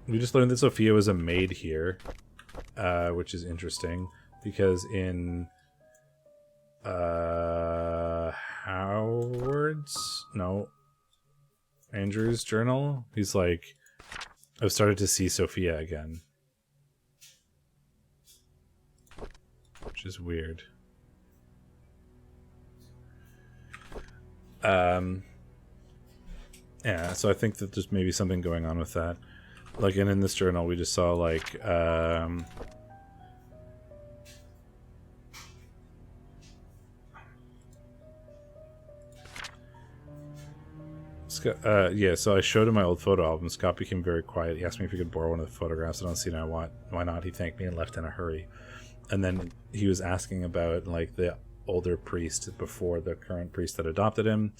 We just learned that Sophia was a maid here, which is interesting because in Andrew's journal, he's like, I've started to see Sophia again, which is weird. Yeah, so I think that there's maybe something going on with that. Like, and in this journal, we just saw like yeah, so I showed him my old photo album. Scott became very quiet. He asked me if he could borrow one of the photographs. I don't see now why not. He thanked me and left in a hurry. And then he was asking about like the older priest before the current priest that adopted him.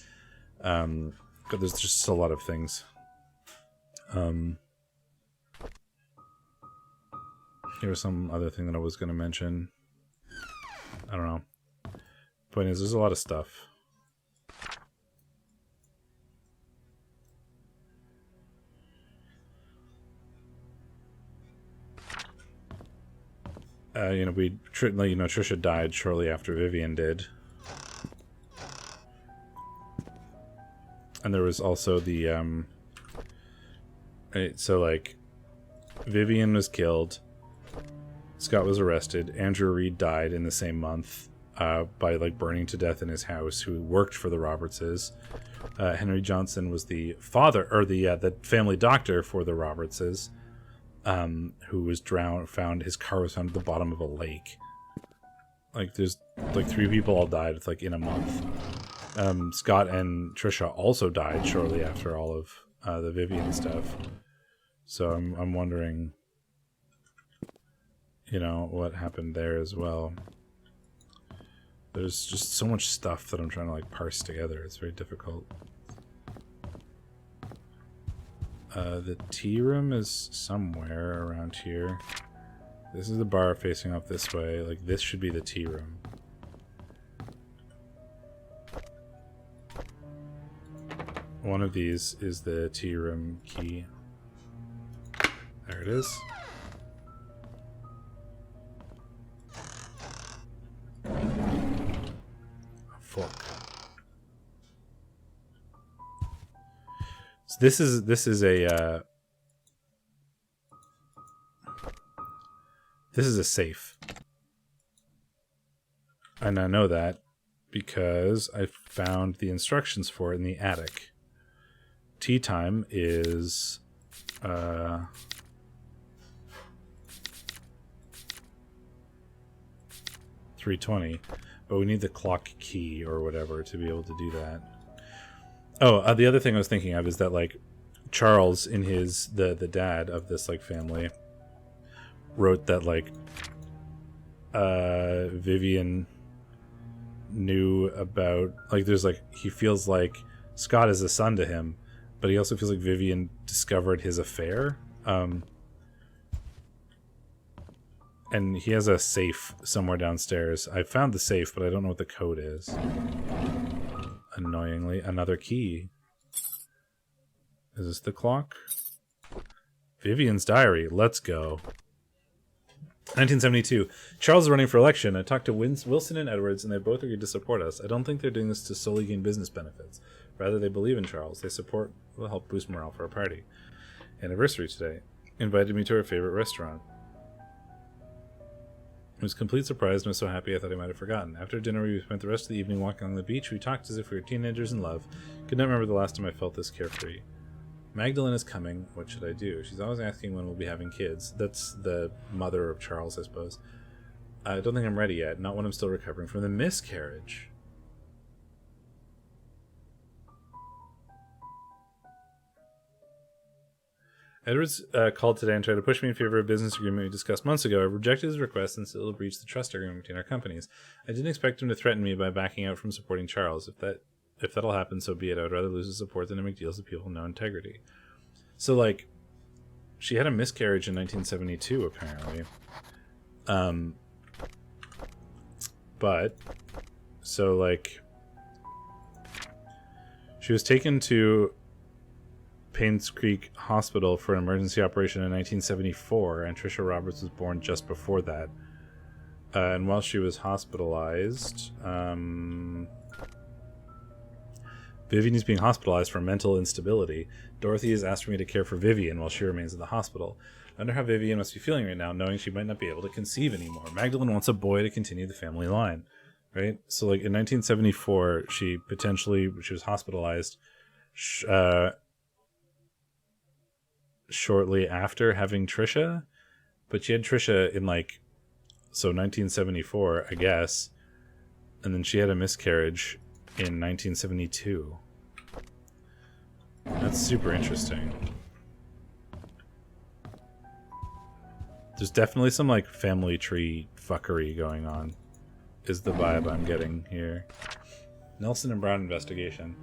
But there's just a lot of things. Here was some other thing that I was going to mention. I don't know. Point is, there's a lot of stuff. Trisha died shortly after Vivian did. And there was also the, right, so like, Vivian was killed, Scott was arrested, Andrew Reed died in the same month, by like burning to death in his house, who worked for the Robertses. Henry Johnson was the father, or the family doctor for the Robertses, who was found, his car was found at the bottom of a lake. Like, there's like 3 people all died, like in a month. Scott and Trisha also died shortly after all of the Vivian stuff. So I'm wondering, you know, what happened there as well. There's just so much stuff that I'm trying to like parse together. It's very difficult. The tea room is somewhere around here. This is the bar facing up this way. Like, this should be the tea room. One of these is the tea room key. There it is. A fork. So this is a safe. And I know that because I found the instructions for it in the attic. Tea time is 3:20, but we need the clock key or whatever to be able to do that. Oh, the other thing I was thinking of is that like Charles, in his the dad of this like family, wrote that like Vivian knew about, like, there's like, he feels like Scott is a son to him, but he also feels like Vivian discovered his affair. And he has a safe somewhere downstairs. I found the safe, but I don't know what the code is. Annoyingly, another key. Is this the clock? Vivian's diary. Let's go. 1972. Charles is running for election. I talked to Wilson and Edwards, and they both agreed to support us. I don't think they're doing this to solely gain business benefits. Rather, they believe in Charles. They support will help boost morale for our party. Anniversary today. Invited me to our favorite restaurant. It was a complete surprise, and I was so happy I thought I might have forgotten. After dinner, we spent the rest of the evening walking on the beach. We talked as if we were teenagers in love. Could not remember the last time I felt this carefree. Magdalene is coming. What should I do? She's always asking when we'll be having kids. That's the mother of Charles, I suppose. I don't think I'm ready yet. Not when I'm still recovering from the miscarriage. Edwards called today and tried to push me in favor of a business agreement we discussed months ago. I rejected his request and still breached the trust agreement between our companies. I didn't expect him to threaten me by backing out from supporting Charles. If that'll happen, so be it. I would rather lose his support than to make deals with people with no integrity. So, like, she had a miscarriage in 1972, apparently. But, so, like, she was taken to Painscreek Hospital for an emergency operation in 1974, and Trisha Roberts was born just before that. And while she was hospitalized, Vivian is being hospitalized for mental instability. Dorothy has asked for me to care for Vivian while she remains in the hospital. I wonder how Vivian must be feeling right now, knowing she might not be able to conceive anymore. Magdalene wants a boy to continue the family line, right? So, like, in 1974, she was hospitalized shortly after having Trisha, but she had Trisha in, like, so 1974, I guess, and then she had a miscarriage in 1972. That's super interesting. There's definitely some, like, family tree fuckery going on, is the vibe I'm getting here. Nelson and Brown investigation.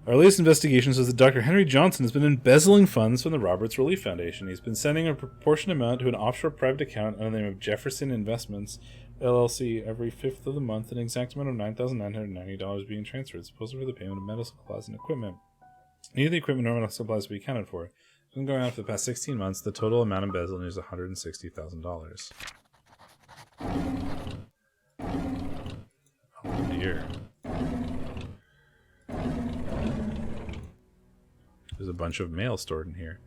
Our latest investigation says that Dr. Henry Johnson has been embezzling funds from the Roberts Relief Foundation. He's been sending a proportionate amount to an offshore private account under the name of Jefferson Investments, LLC, every 5th of the month, an exact amount of $9,990 being transferred, supposedly for the payment of medical supplies and equipment. Neither the equipment nor medical supplies will be accounted for. It's been going on for the past 16 months. The total amount embezzled is $160,000. Oh dear. There's a bunch of mail stored in here.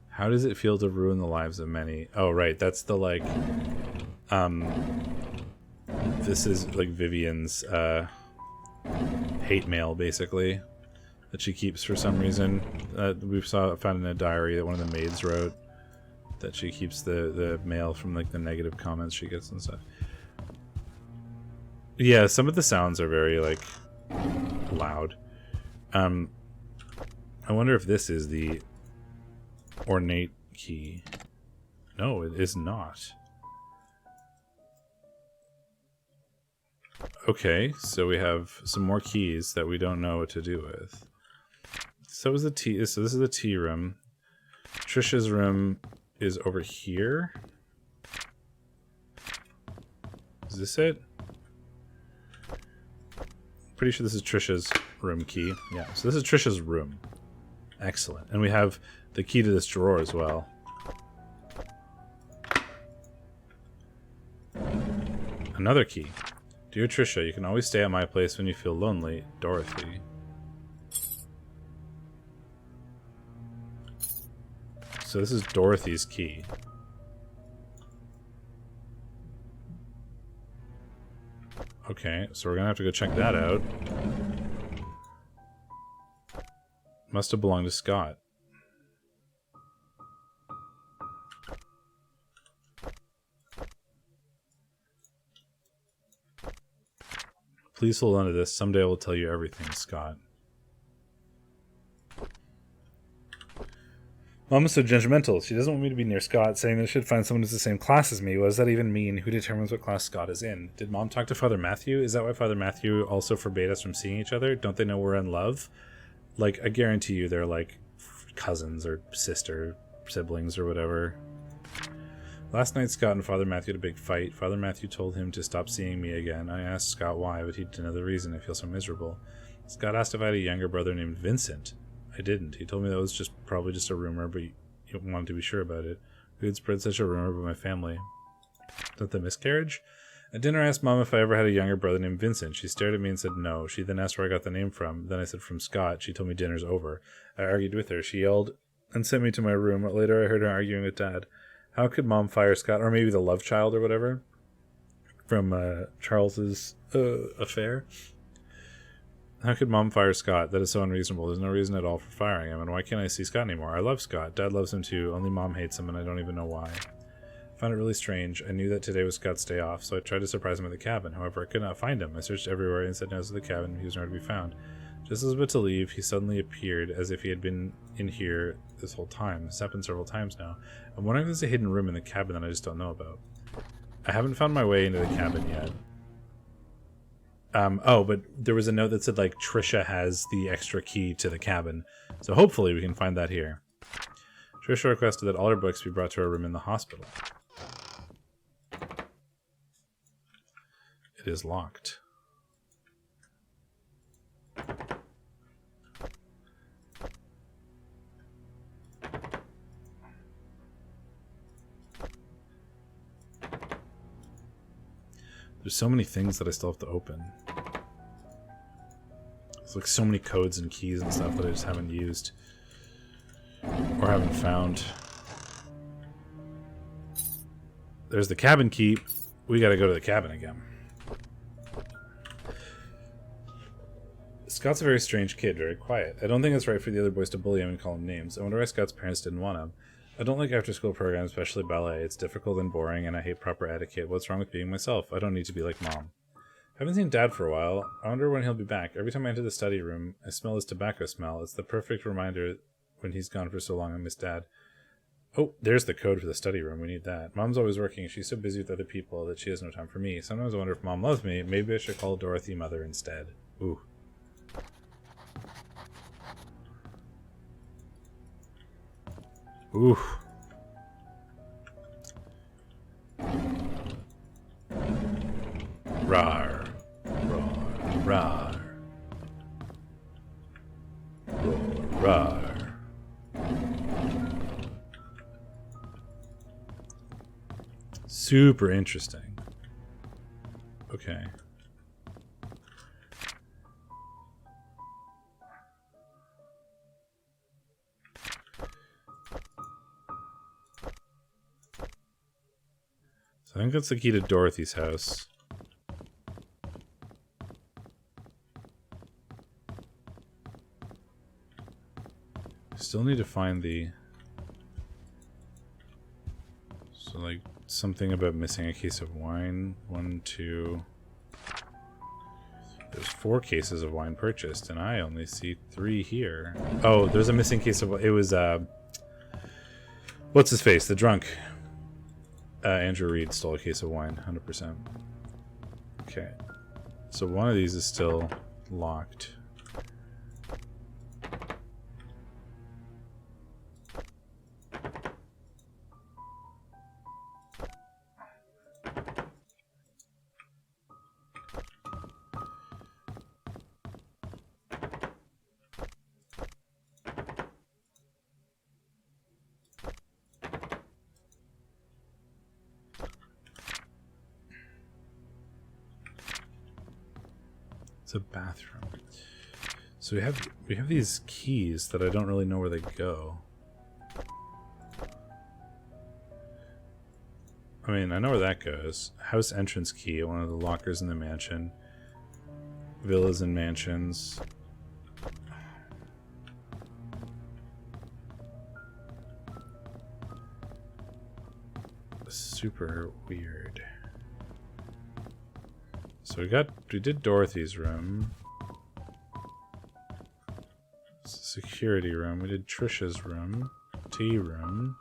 How does it feel to ruin the lives of many? Oh, right. That's the, like, this is, like, Vivian's, hate mail, basically, that she keeps for some reason. We found in a diary that one of the maids wrote that she keeps the mail from, like, the negative comments she gets and stuff. Yeah, some of the sounds are very, like, loud. I wonder if this is the ornate key. No, it is not. Okay, so we have some more keys that we don't know what to do with. So is the tea. So this is the tea room. Trisha's room is over here. Is this it? Pretty sure this is Trisha's room key. Yeah, so this is Trisha's room. Excellent. And we have the key to this drawer as well. Another key. Dear Trisha, you can always stay at my place when you feel lonely. Dorothy. So this is Dorothy's key. Okay, so we're gonna have to go check that out. Must have belonged to Scott. Please hold on to this. Someday I will tell you everything, Scott. Mom is so judgmental. She doesn't want me to be near Scott, saying that I should find someone who's the same class as me. What does that even mean? Who determines what class Scott is in? Did Mom talk to Father Matthew? Is that why Father Matthew also forbade us from seeing each other? Don't they know we're in love? Like, I guarantee you they're, like, cousins or sister, siblings or whatever. Last night, Scott and Father Matthew had a big fight. Father Matthew told him to stop seeing me again. I asked Scott why, but he didn't know the reason. I feel so miserable. Scott asked if I had a younger brother named Vincent. I didn't. He told me that was probably just a rumor, but he wanted to be sure about it. Who had spread such a rumor about my family? Is that the miscarriage? At dinner, I asked Mom if I ever had a younger brother named Vincent. She stared at me and said no. She then asked where I got the name from. Then I said from Scott. She told me dinner's over. I argued with her. She yelled and sent me to my room. Later, I heard her arguing with Dad. How could Mom fire Scott, or maybe the love child or whatever, from Charles's affair? How could Mom fire Scott? That is so unreasonable. There's no reason at all for firing him, and why can't I see Scott anymore? I love Scott. Dad loves him too. Only Mom hates him, and I don't even know why. I found it really strange. I knew that today was Scott's day off, so I tried to surprise him at the cabin. However, I could not find him. I searched everywhere and said no to the cabin. He was nowhere to be found. Just as I was about to leave, he suddenly appeared as if he had been in here this whole time. This happened several times now. I'm wondering if there's a hidden room in the cabin that I just don't know about. I haven't found my way into the cabin yet. Oh, but there was a note that said, like, Trisha has the extra key to the cabin. So hopefully we can find that here. Trisha requested that all her books be brought to her room in the hospital. It is locked. There's so many things that I still have to open. There's like so many codes and keys and stuff that I just haven't used or haven't found. There's the cabin key. We gotta go to the cabin again. Scott's a very strange kid, very quiet. I don't think it's right for the other boys to bully him and call him names. I wonder why Scott's parents didn't want him. I don't like after-school programs, especially ballet. It's difficult and boring, and I hate proper etiquette. What's wrong with being myself? I don't need to be like Mom. I haven't seen Dad for a while. I wonder when he'll be back. Every time I enter the study room, I smell his tobacco smell. It's the perfect reminder when he's gone for so long I miss Dad. Oh, there's the code for the study room. We need that. Mom's always working. She's so busy with other people that she has no time for me. Sometimes I wonder if Mom loves me. Maybe I should call Dorothy Mother instead. Ooh. Ooh. Rar. Rar. Rar. Rar. Super interesting. Okay. I think that's the key to Dorothy's house. Still need to find the... So, like, something about missing a case of wine. 1, 2... There's 4 cases of wine purchased, and I only see 3 here. Oh, there's a missing case of... It was, what's his face? The drunk. Andrew Reed stole a case of wine, 100%. Okay. So one of these is still locked. It's a bathroom. So we have these keys that I don't really know where they go. I mean, I know where that goes. House entrance key, one of the lockers in the mansion. Villas and mansions. Super weird. So we did Dorothy's room. Security room. We did Trisha's room. Tea room.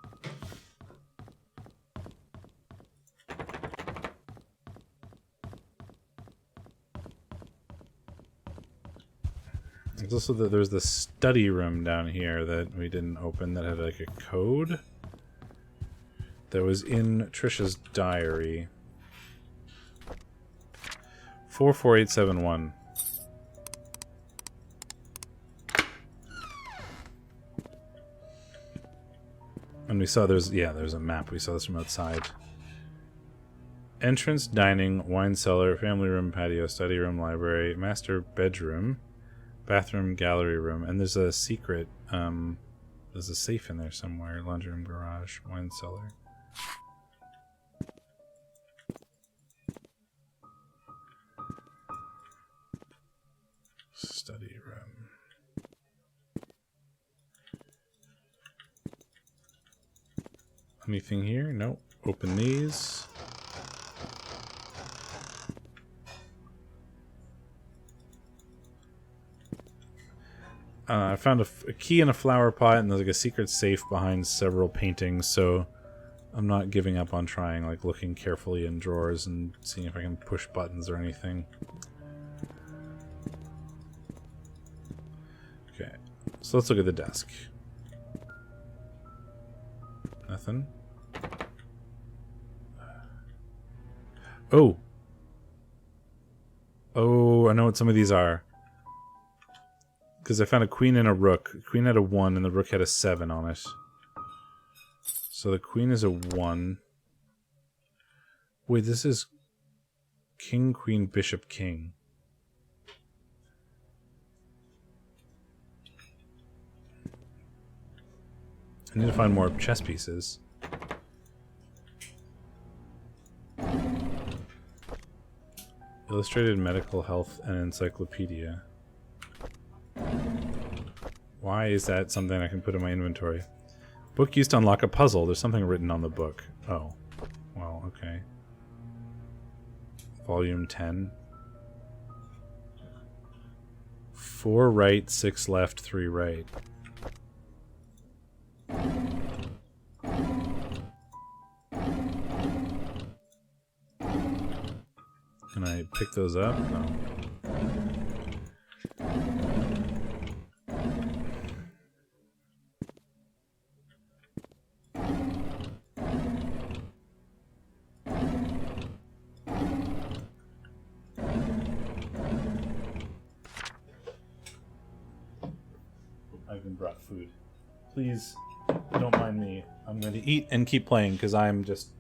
There's also there's the study room down here that we didn't open that had like a code that was in Trisha's diary. 44871. And we saw there's a map. We saw this from outside. Entrance, dining, wine cellar, family room, patio, study room, library, master bedroom, bathroom, gallery room, and there's a secret. There's a safe in there somewhere. Laundry room, garage, wine cellar. Study room. Anything here? Nope. Open these. I found a key in a flower pot, and there's like a secret safe behind several paintings, so I'm not giving up on trying, like looking carefully in drawers and seeing if I can push buttons or anything. Okay, so let's look at the desk. Nothing. Oh! Oh, I know what some of these are. Because I found a queen and a rook. The queen had a 1 and the rook had a 7 on it. So the queen is a 1. Wait, this is king, queen, bishop, king. I need to find more chess pieces. Illustrated medical health and encyclopedia. Why is that something I can put in my inventory? Book used to unlock a puzzle. There's something written on the book. Oh. Well, okay. Volume 10. 4 right, 6 left, 3 right. Can I pick those up? No. I've been brought food. Please don't mind me. I'm going to eat and keep playing because I'm addicted.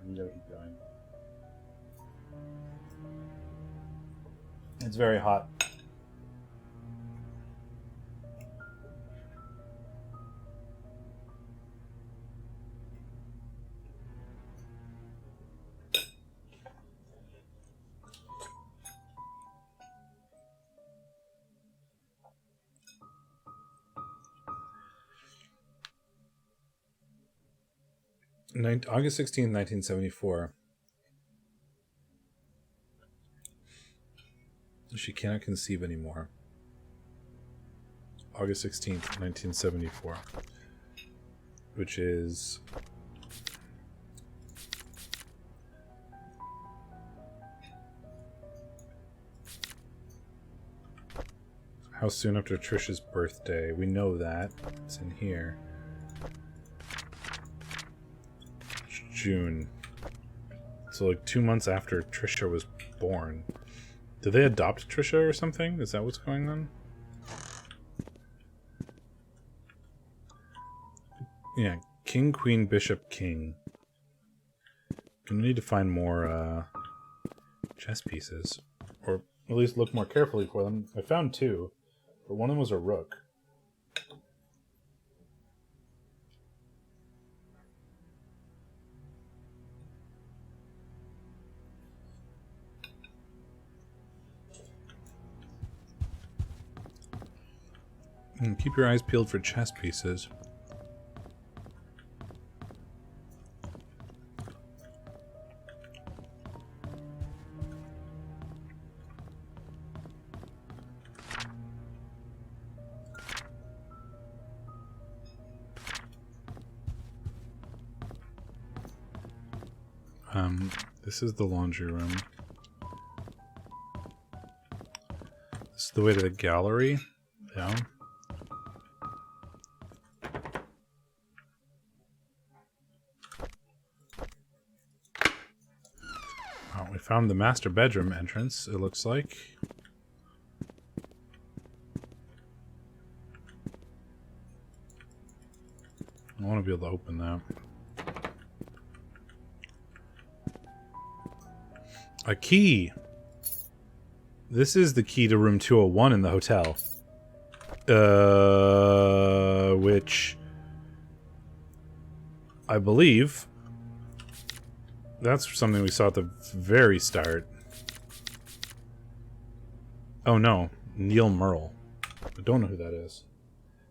We gotta keep going. It's very hot. August 16th, 1974. She cannot conceive anymore. August 16th, 1974. Which is... how soon after Trisha's birthday? We know that. It's in here. June. So like 2 months after Trisha was born. Did they adopt Trisha or something? Is that what's going on? Yeah, king, queen, bishop, king. I need to find more chess pieces. Or at least look more carefully for them. I found 2, but one of them was a rook. And keep your eyes peeled for chess pieces. This is the laundry room. This is the way to the gallery. Yeah. Oh, we found the master bedroom entrance, it looks like. I want to be able to open that. A key. This is the key to room 201 in the hotel. Which I believe that's something we saw at the very start. Oh no, Neil Merle. I don't know who that is.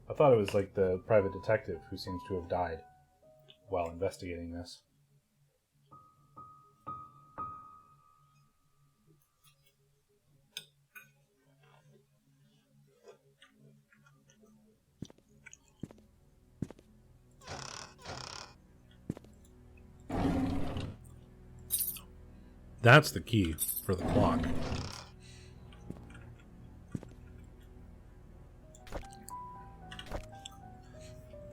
I thought it was like the private detective who seems to have died while investigating this. That's the key for the clock.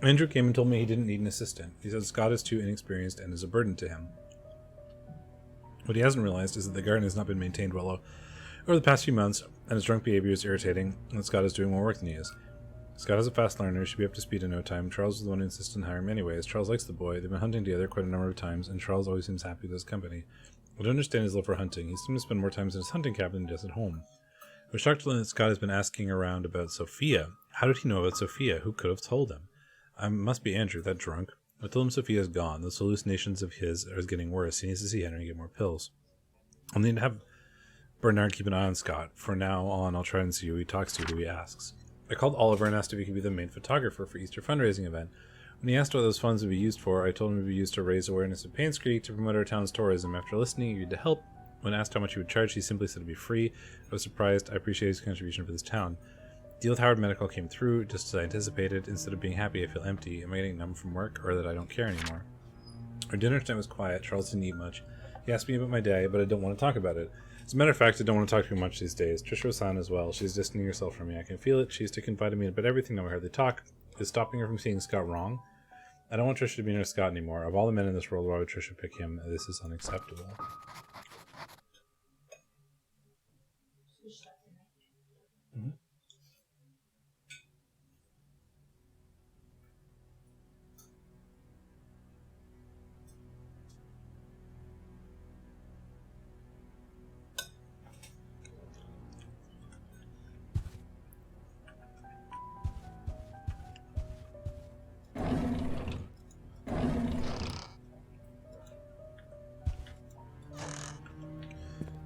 Andrew came and told me he didn't need an assistant. He said Scott is too inexperienced and is a burden to him. What he hasn't realized is that the garden has not been maintained well over the past few months, and his drunk behavior is irritating, and that Scott is doing more work than he is. Scott is a fast learner, should be up to speed in no time. Charles is the one who insisted on hiring him anyways. Charles likes the boy, they've been hunting together quite a number of times, and Charles always seems happy with his company. I don't understand his love for hunting. He seems to spend more time in his hunting cabin than he does at home. I was shocked to learn that Scott has been asking around about Sophia. How did he know about Sophia? Who could have told him? Must be Andrew, that drunk. I told him Sophia's gone. Those hallucinations of his are getting worse. He needs to see Henry and get more pills. I'll need to have Bernard keep an eye on Scott. From now on, I'll try and see who he talks to, who he asks. I called Oliver and asked if he could be the main photographer for Easter fundraising event. When he asked what those funds would be used for, I told him it would be used to raise awareness of Painscreek to promote our town's tourism. After listening, he agreed to help. When asked how much he would charge, he simply said it would be free. I was surprised. I appreciate his contribution for this town. The deal with Howard Medical came through, just as I anticipated. Instead of being happy, I feel empty. Am I getting numb from work, or that I don't care anymore? Our dinner tonight was quiet. Charles didn't eat much. He asked me about my day, but I don't want to talk about it. As a matter of fact, I don't want to talk too much these days. Trisha was silent as well. She's distancing herself from me. I can feel it. She used to confide in me about everything, now we hardly talk. Is stopping her from seeing Scott wrong? I don't want Trisha to be near Scott anymore. Of all the men in this world, why would Trisha pick him? This is unacceptable. Mm-hmm.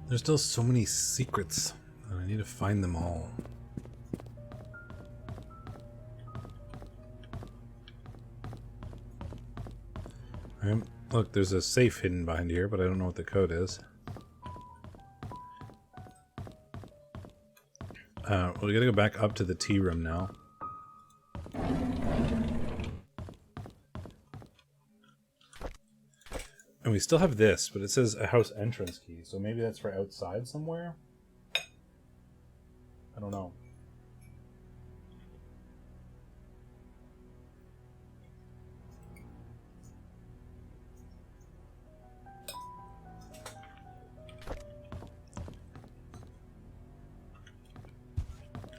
There's still so many secrets, and I need to find them all. Look, there's a safe hidden behind here, but I don't know what the code is. We gotta go back up to the tea room now. And we still have this, but it says a house entrance key, so maybe that's for outside somewhere? I don't know.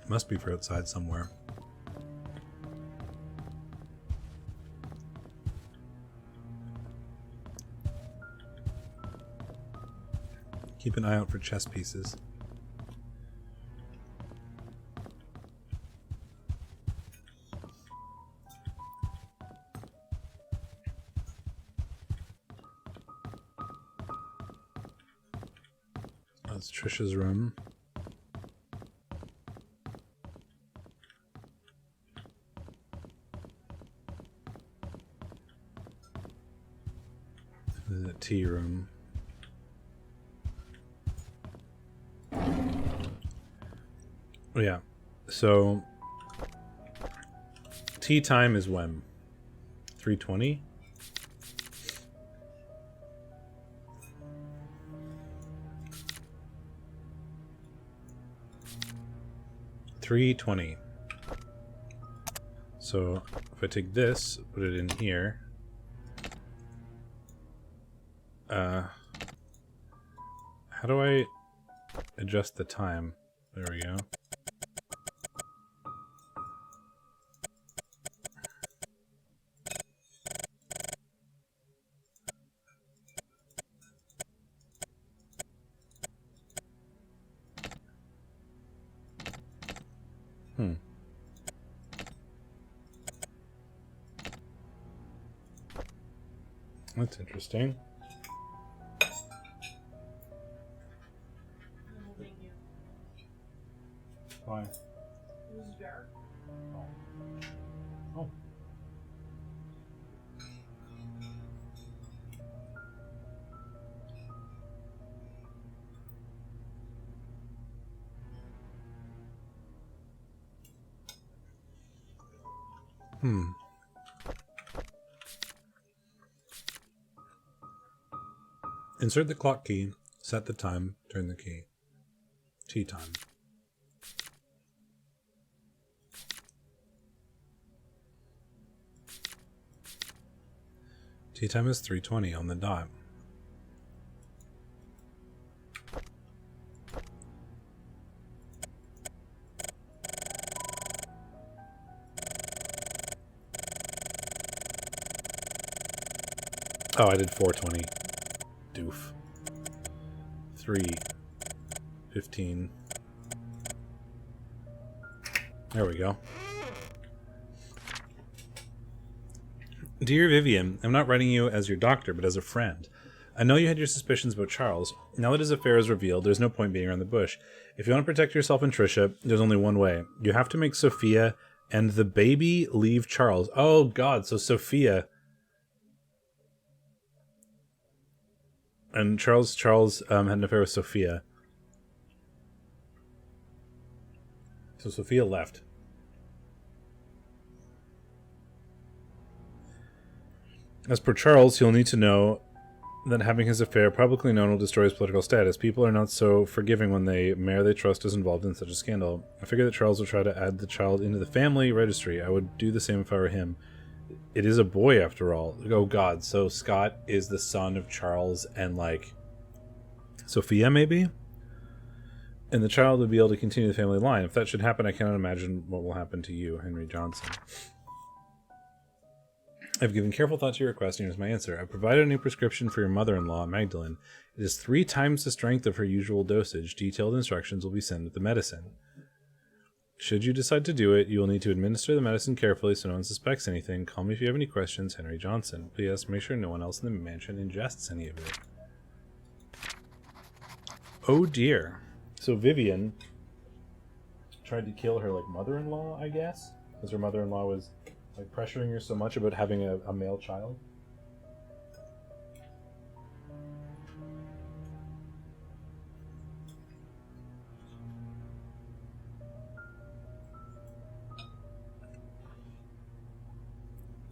Must be for outside somewhere. Keep an eye out for chess pieces. That's Trisha's room. The tea room. Oh yeah, so tea time is when? 3:20? $3:20. So if I take this, put it in here. How do I adjust the time? There we go. Hmm. That's interesting. I'm holding you. Why? It was dark. Oh. Hmm. Insert the clock key, set the time, turn the key. Tea time. Tea time is 3:20 on the dot. Oh, I did 4:20. Doof. 3:15. There we go. Dear Vivian, I'm not writing you as your doctor, but as a friend. I know you had your suspicions about Charles. Now that his affair is revealed, there's no point beating around the bush. If you want to protect yourself and Trisha, there's only one way. You have to make Sophia and the baby leave Charles. Oh, God, so Sophia... And Charles had an affair with Sophia. So Sophia left. As per Charles, he'll need to know that having his affair publicly known will destroy his political status. People are not so forgiving when the mayor they trust is involved in such a scandal. I figure that Charles will try to add the child into the family registry. I would do the same if I were him. It is a boy after all. Oh God, so Scott is the son of Charles and like Sophia maybe? And the child would be able to continue the family line. If that should happen, I cannot imagine what will happen to you, Henry Johnson. I've given careful thought to your request, and here's my answer. I provided a new prescription for your mother-in-law, Magdalene. It is 3 times the strength of her usual dosage. Detailed instructions will be sent with the medicine. Should you decide to do it, you will need to administer the medicine carefully so no one suspects anything. Call me if you have any questions, Henry Johnson. P.S. Make sure no one else in the mansion ingests any of it. Oh dear. So Vivian tried to kill her, like, mother-in-law, I guess? Because her mother-in-law was... like pressuring her so much about having a male child.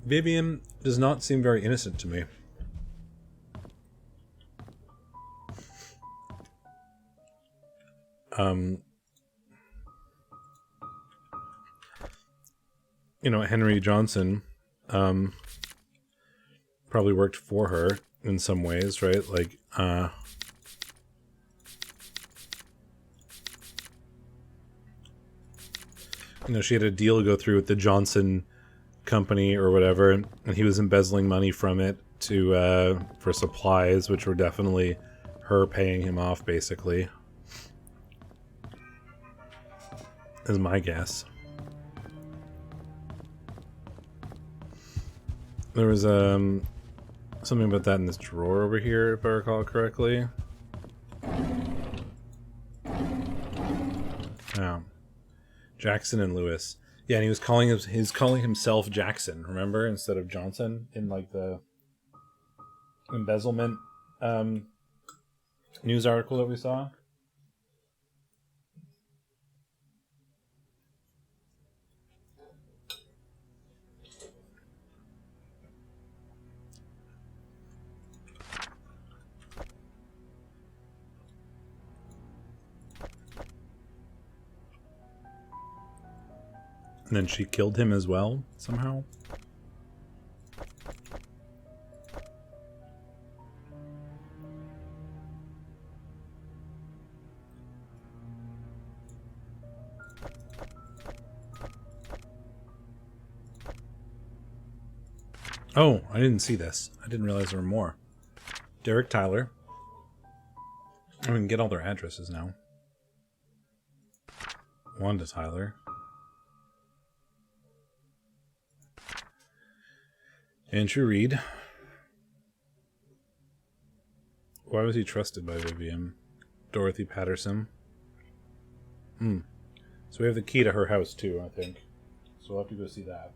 Vivian does not seem very innocent to me. You know, Henry Johnson probably worked for her in some ways, right? Like, you know, she had a deal to go through with the Johnson company or whatever, and he was embezzling money from it to for supplies, which were definitely her paying him off, basically. Is my guess. There was something about that in this drawer over here, if I recall correctly. Yeah. Jackson and Lewis. Yeah, and he was calling himself Jackson, remember, instead of Johnson in like the embezzlement news article that we saw. And then she killed him as well, somehow. Oh, I didn't see this. I didn't realize there were more. Derek Tyler. I can get all their addresses now. Wanda Tyler. Andrew Reed. Why was he trusted by Vivian? Dorothy Patterson. So we have the key to her house too, I think. So we'll have to go see that.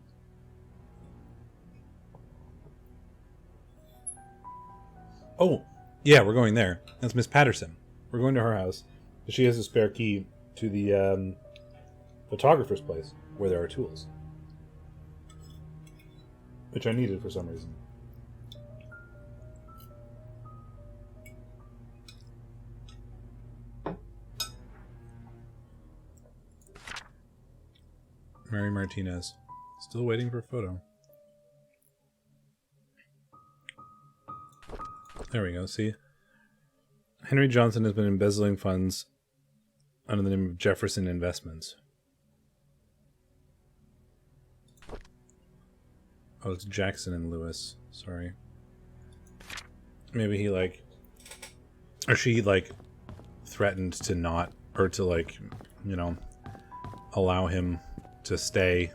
Oh, yeah, we're going there. That's Miss Patterson. We're going to her house. She has a spare key to the photographer's place where there are tools. Which I needed for some reason. Mary Martinez. Still waiting for a photo. There we go, see? Henry Johnson has been embezzling funds under the name of Jefferson Investments. Oh, it's Jackson and Lewis. Sorry. Maybe he, like... Or she, like, threatened to not... Or to, like, you know... Allow him to stay...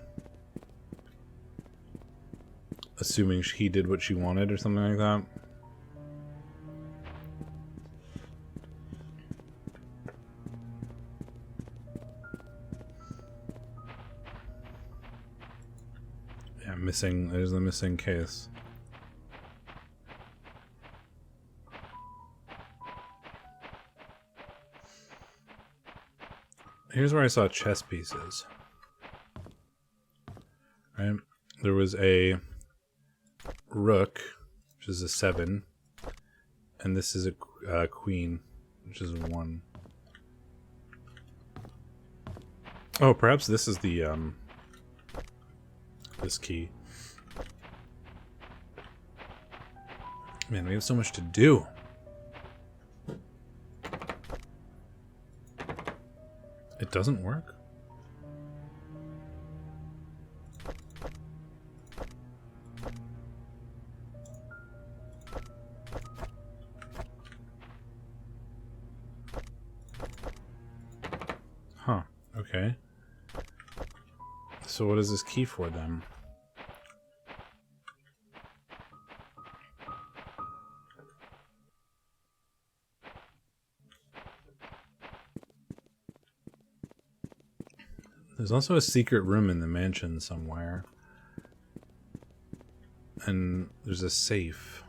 Assuming he did what she wanted or something like that. Yeah, missing... There's the missing case. Here's where I saw chess pieces. Right? There was a rook, which is a 7, and this is a queen, which is a 1. Oh, perhaps this is the this key. Man, we have so much to do. It doesn't work? Huh, okay. So what is this key for then? There's also a secret room in the mansion somewhere. And there's a safe.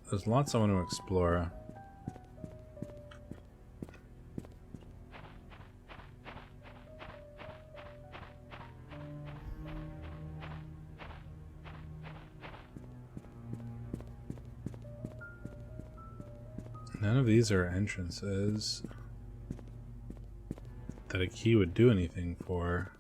There's lots I want to explore. None of these are entrances that a key would do anything for.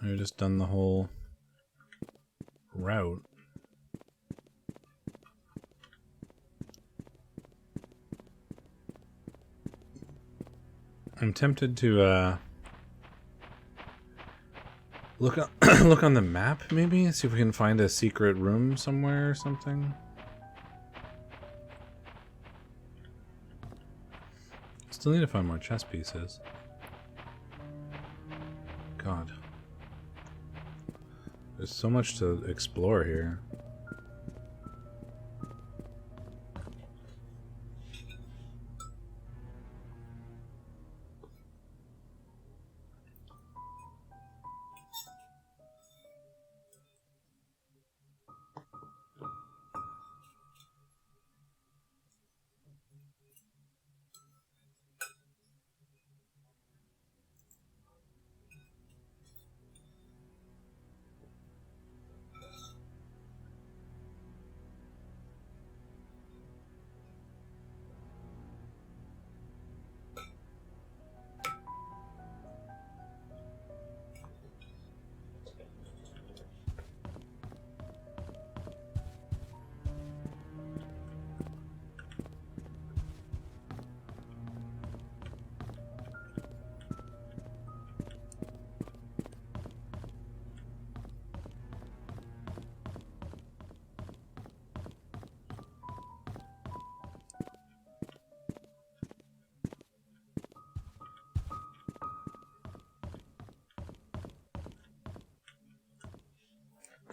I've just done the whole route. I'm tempted to look on the map, maybe? See if we can find a secret room somewhere or something. Still need to find more chess pieces. God. There's so much to explore here.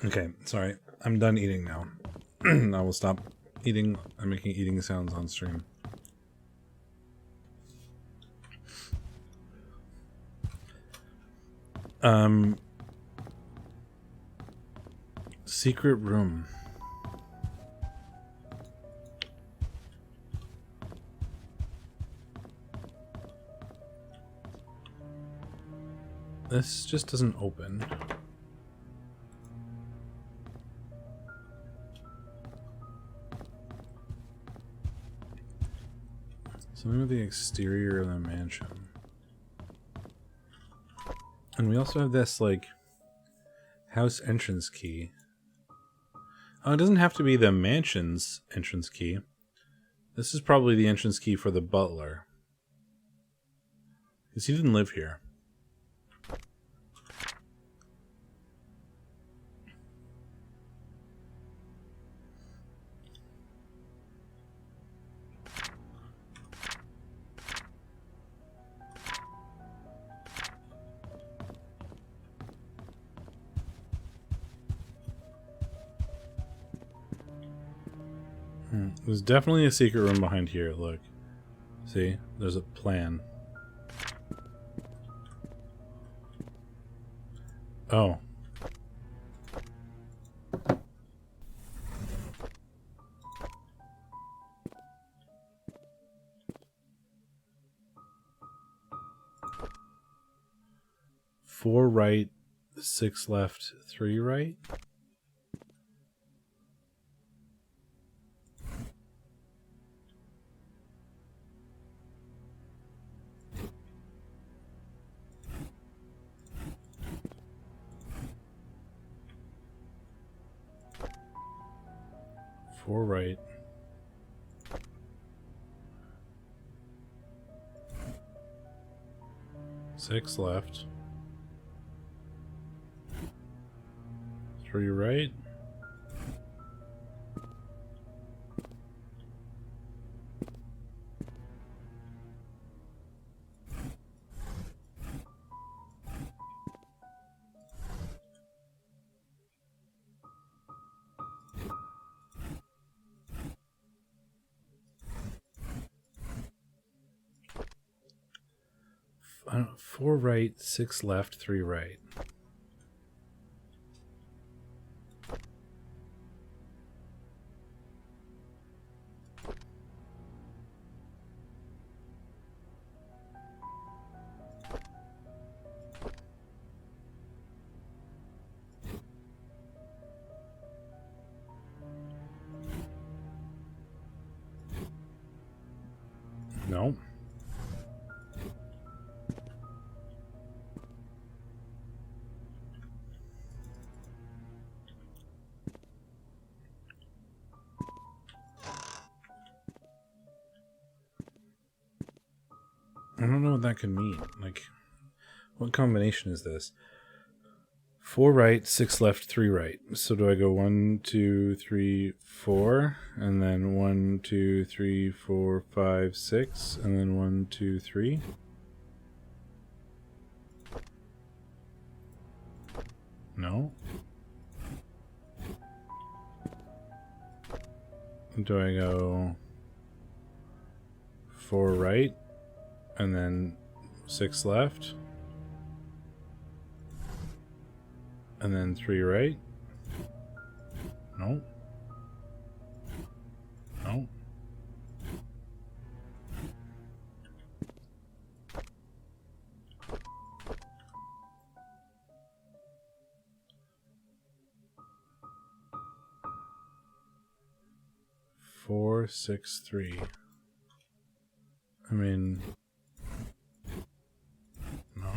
Okay, sorry. I'm done eating now. I will stop eating. I'm making eating sounds on stream. Secret room. This just doesn't open. Something with the exterior of the mansion. And we also have this, like, house entrance key. Oh, it doesn't have to be the mansion's entrance key. This is probably the entrance key for the butler. Because he didn't live here. There's definitely a secret room behind here, look. See? There's a plan. Oh. Four right, 6 left, 3 right? Four right. Six left. 3 right. Four right, 6 left, 3 right. No. I don't know what that could mean. Like, what combination is this? 4 right, 6 left, 3 right. So do I go 1, 2, 3, 4, and then 1, 2, 3, 4, 5, 6, and then 1, 2, 3? No. Do I go 4 right, and then 6 left, and then 3 right? No. No. Four, 6, 3. I mean, no.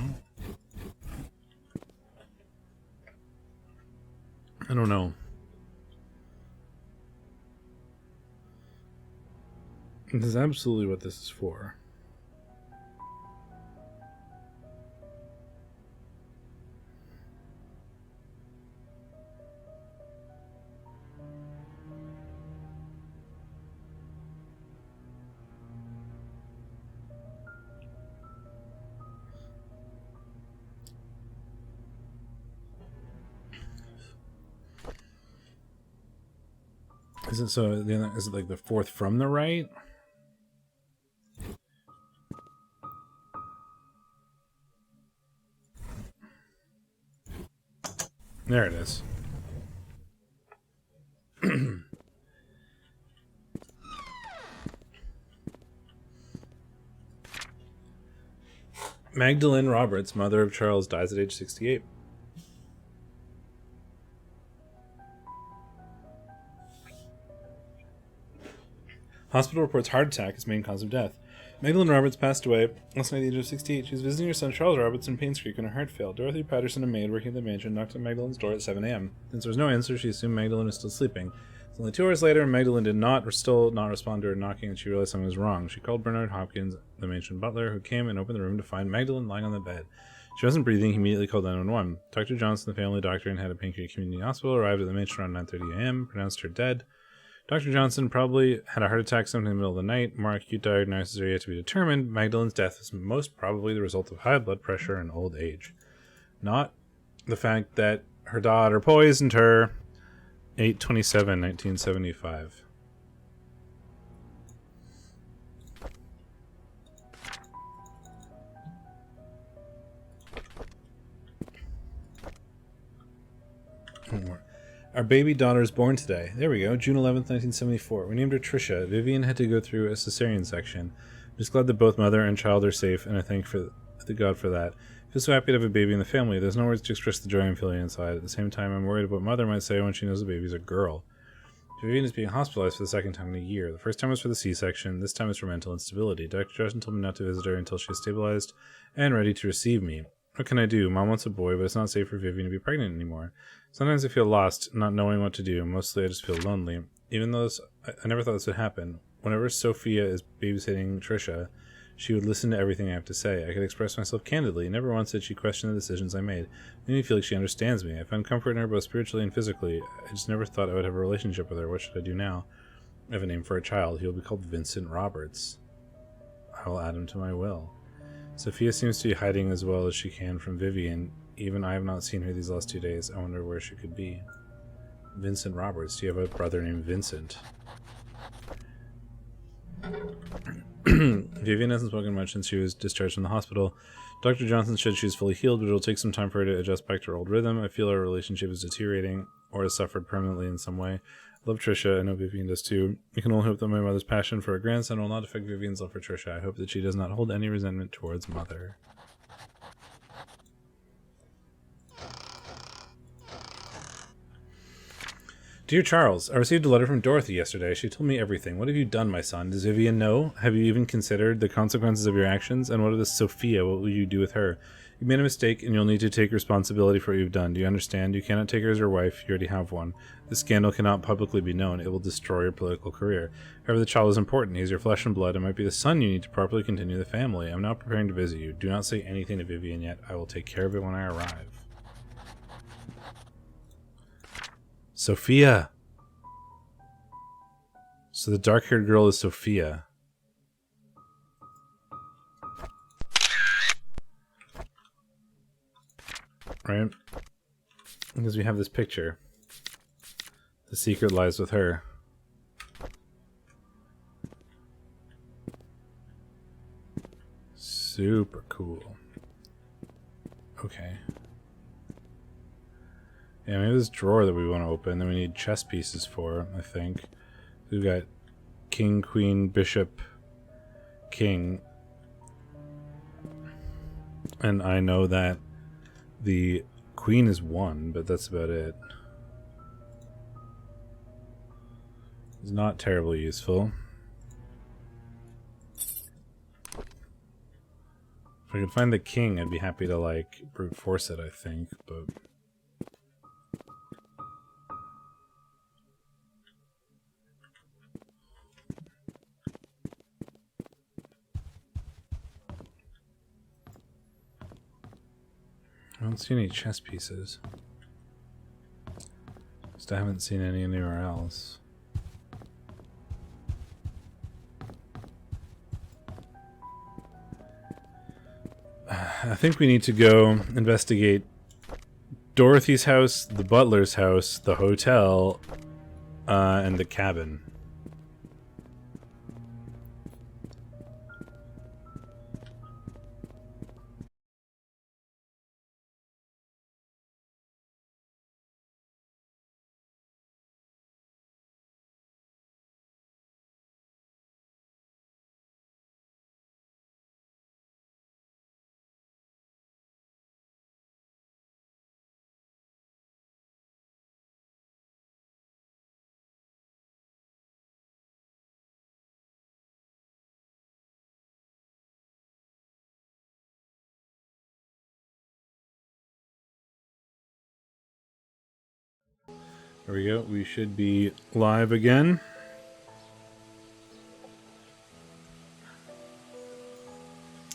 I don't know. This is absolutely what this is for. Is it so? Is it like the fourth from the right? There it is. Magdalene Roberts, mother of Charles, dies at age 68. Hospital reports heart attack as main cause of death. Magdalene Roberts passed away last night at the age of 68. She was visiting her son Charles Roberts in Painscreek when her heart failed. Dorothy Patterson, a maid working at the mansion, knocked on Magdalene's door at 7 a.m. Since there was no answer, she assumed Magdalene was still sleeping. It's only 2 hours later, and Magdalene did not respond to her knocking, and she realized something was wrong. She called Bernard Hopkins, the mansion butler, who came and opened the room to find Magdalene lying on the bed. She wasn't breathing. He immediately called 911. Dr. Johnson, the family doctor and head of Painscreek Community Hospital, arrived at the mansion around 9:30 a.m., pronounced her dead. Dr. Johnson probably had a heart attack sometime in the middle of the night. More acute diagnoses are yet to be determined. Magdalene's death is most probably the result of high blood pressure and old age, not the fact that her daughter poisoned her. 8/27/1975. Our baby daughter is born today. There we go. June 11th, 1974. We named her Trisha. Vivian had to go through a cesarean section. I'm just glad that both mother and child are safe, and I thank God for that. I feel so happy to have a baby in the family. There's no words to express the joy I'm feeling inside. At the same time, I'm worried about what mother might say when she knows the baby's a girl. Vivian is being hospitalized for the second time in a year. The first time was for the C-section. This time is for mental instability. Dr. Johnson told me not to visit her until she is stabilized and ready to receive me. What can I do? Mom wants a boy, but it's not safe for Vivian to be pregnant anymore. Sometimes I feel lost, not knowing what to do. Mostly I just feel lonely. Even though I never thought this would happen. Whenever Sophia is babysitting Trisha, she would listen to everything I have to say. I could express myself candidly. Never once did she question the decisions I made. It made me feel like she understands me. I find comfort in her both spiritually and physically. I just never thought I would have a relationship with her. What should I do now? I have a name for a child. He will be called Vincent Roberts. I will add him to my will. Sophia seems to be hiding as well as she can from Vivian. Even I have not seen her these last 2 days. I wonder where she could be. Vincent Roberts. Do you have a brother named Vincent? Vivian hasn't spoken much since she was discharged from the hospital. Dr. Johnson said she's fully healed, but it will take some time for her to adjust back to her old rhythm. I feel our relationship is deteriorating or has suffered permanently in some way. I love Trisha. I know Vivian does too. I can only hope that my mother's passion for her grandson will not affect Vivian's love for Trisha. I hope that she does not hold any resentment towards mother. Dear Charles, I received a letter from Dorothy yesterday. She told me everything. What have you done, my son? Does Vivian know? Have you even considered the consequences of your actions? And what of this Sophia? What will you do with her? You made a mistake, and you'll need to take responsibility for what you've done. Do you understand? You cannot take her as your wife. You already have one. This scandal cannot publicly be known. It will destroy your political career. However, the child is important. He is your flesh and blood. It might be the son you need to properly continue the family. I'm now preparing to visit you. Do not say anything to Vivian yet. I will take care of it when I arrive. Sophia. So the dark-haired girl is Sophia. Right? Because we have this picture. The secret lies with her. Super cool. Okay. Yeah, maybe this drawer that we want to open, that we need chess pieces for, I think. We've got king, queen, bishop, king. And I know that the queen is 1, but that's about it. It's not terribly useful. If I could find the king, I'd be happy to, like, brute force it, I think, but... I don't see any chess pieces. Just I haven't seen any anywhere else. I think we need to go investigate Dorothy's house, the butler's house, the hotel, And the cabin. There we go. We should be live again.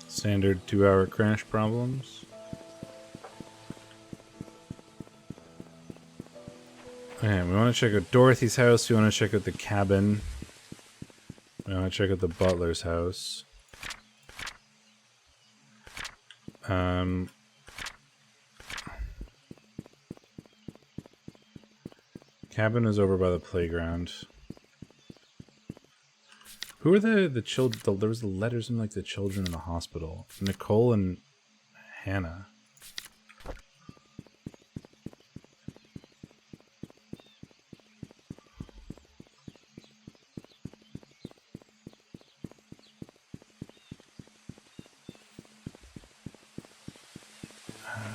Standard 2-hour crash problems. Okay, we want to check out Dorothy's house. We want to check out the cabin. We want to check out the butler's house. Cabin is over by the playground. Who are the children? There was the letters in like the children in the hospital. Nicole and Hannah.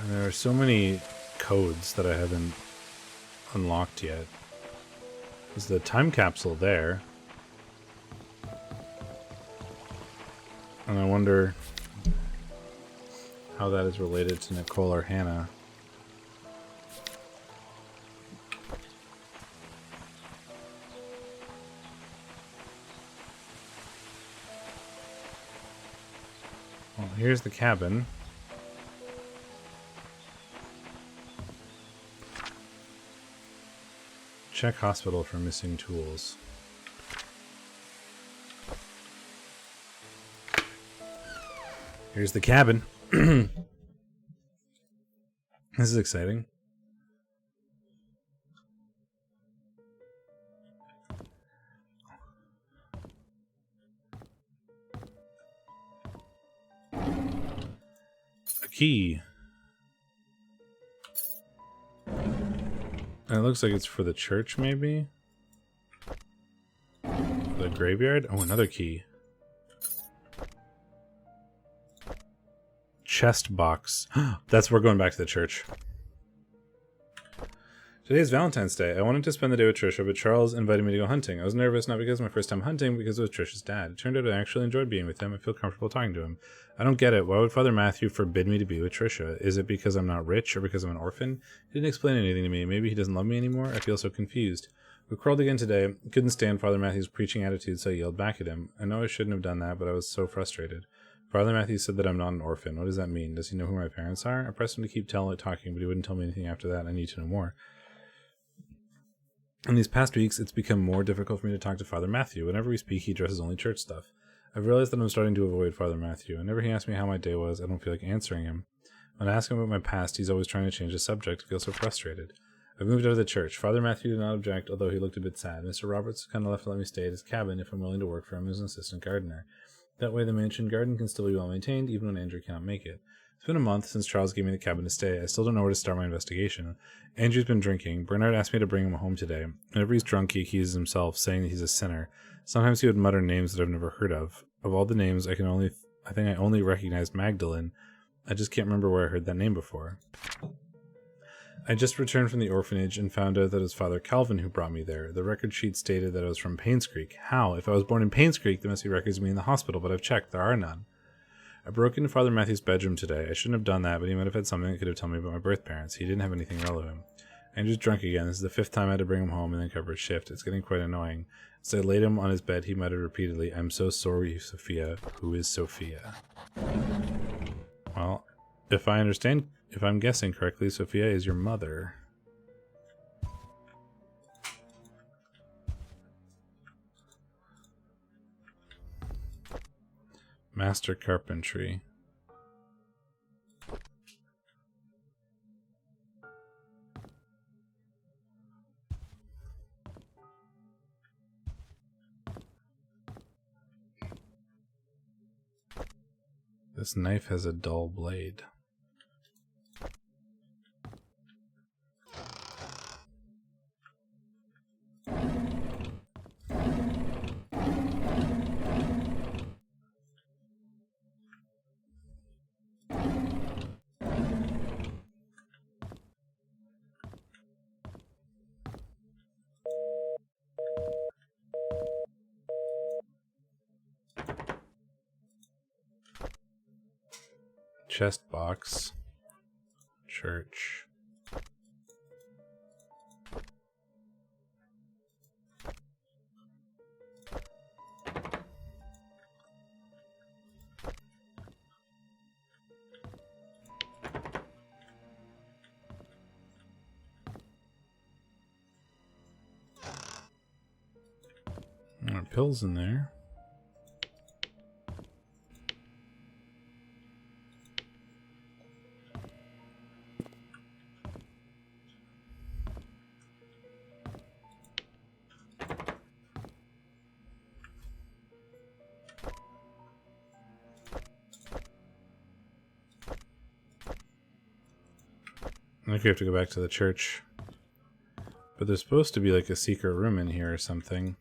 There are so many codes that I haven't unlocked yet. There's the time capsule there. And I wonder how that is related to Nicole or Hannah. Well, here's the cabin. Check hospital for missing tools. Here's the cabin. This is exciting. A key. And it looks like it's for the church, maybe? The graveyard? Oh, another key. Chest box. That's we're going back to the church. Today is Valentine's Day. I wanted to spend the day with Trisha, but Charles invited me to go hunting. I was nervous, not because it was my first time hunting, but because it was Trisha's dad. It turned out I actually enjoyed being with him. I feel comfortable talking to him. I don't get it. Why would Father Matthew forbid me to be with Trisha? Is it because I'm not rich or because I'm an orphan? He didn't explain anything to me. Maybe he doesn't love me anymore? I feel so confused. We quarreled again today. Couldn't stand Father Matthew's preaching attitude, so I yelled back at him. I know I shouldn't have done that, but I was so frustrated. Father Matthew said that I'm not an orphan. What does that mean? Does he know who my parents are? I pressed him to keep talking, but he wouldn't tell me anything after that. I need to know more. In these past weeks, it's become more difficult for me to talk to Father Matthew. Whenever we speak, he addresses only church stuff. I've realized that I'm starting to avoid Father Matthew. Whenever he asks me how my day was, I don't feel like answering him. When I ask him about my past, he's always trying to change the subject. I feel so frustrated. I've moved out of the church. Father Matthew did not object, although he looked a bit sad. Mr. Roberts kind of left to let me stay at his cabin if I'm willing to work for him as an assistant gardener. That way the mansion garden can still be well maintained, even when Andrew cannot make it. It's been a month since Charles gave me the cabin to stay. I still don't know where to start my investigation. Andrew's been drinking. Bernard asked me to bring him home today. Whenever he's drunk, he accuses himself, saying that he's a sinner. Sometimes he would mutter names that I've never heard of. Of all the names, I think I only recognized Magdalene. I just can't remember where I heard that name before. I just returned from the orphanage and found out that it was Father Calvin who brought me there. The record sheet stated that I was from Painscreek. How? If I was born in Painscreek, there must be records of me in the hospital, but I've checked. There are none. I broke into Father Matthew's bedroom today. I shouldn't have done that, but he might have had something that could have told me about my birth parents. He didn't have anything relevant. Andrew's drunk again. This is the 5th time I had to bring him home and then cover his shift. It's getting quite annoying. As I laid him on his bed, he muttered repeatedly, "I'm so sorry, Sophia." Who is Sophia? Well, if I'm guessing correctly, Sophia is your mother. Master Carpentry. This knife has a dull blade. Chest box. Church. There are pills in there. I think we have to go back to the church. But there's supposed to be like a secret room in here or something.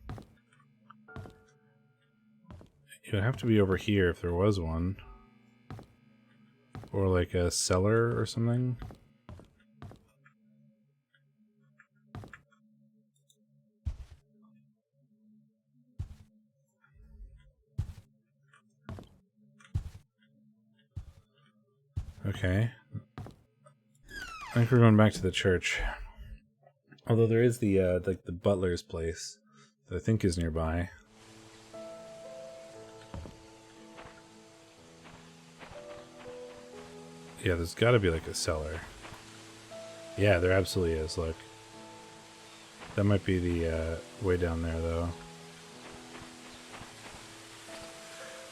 It would have to be over here if there was one. Or like a cellar or something. Okay. I think we're going back to the church. Although there is the like the butler's place that I think is nearby. Yeah, there's got to be like a cellar. Yeah, there absolutely is. Look, that might be the way down there, though.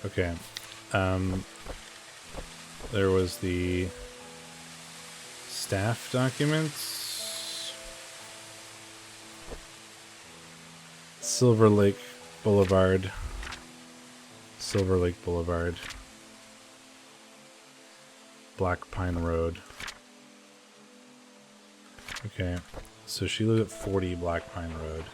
Okay. There was the staff documents. Silver Lake Boulevard. Silver Lake Boulevard. Black Pine Road. Okay, so she lives at 40 Black Pine Road.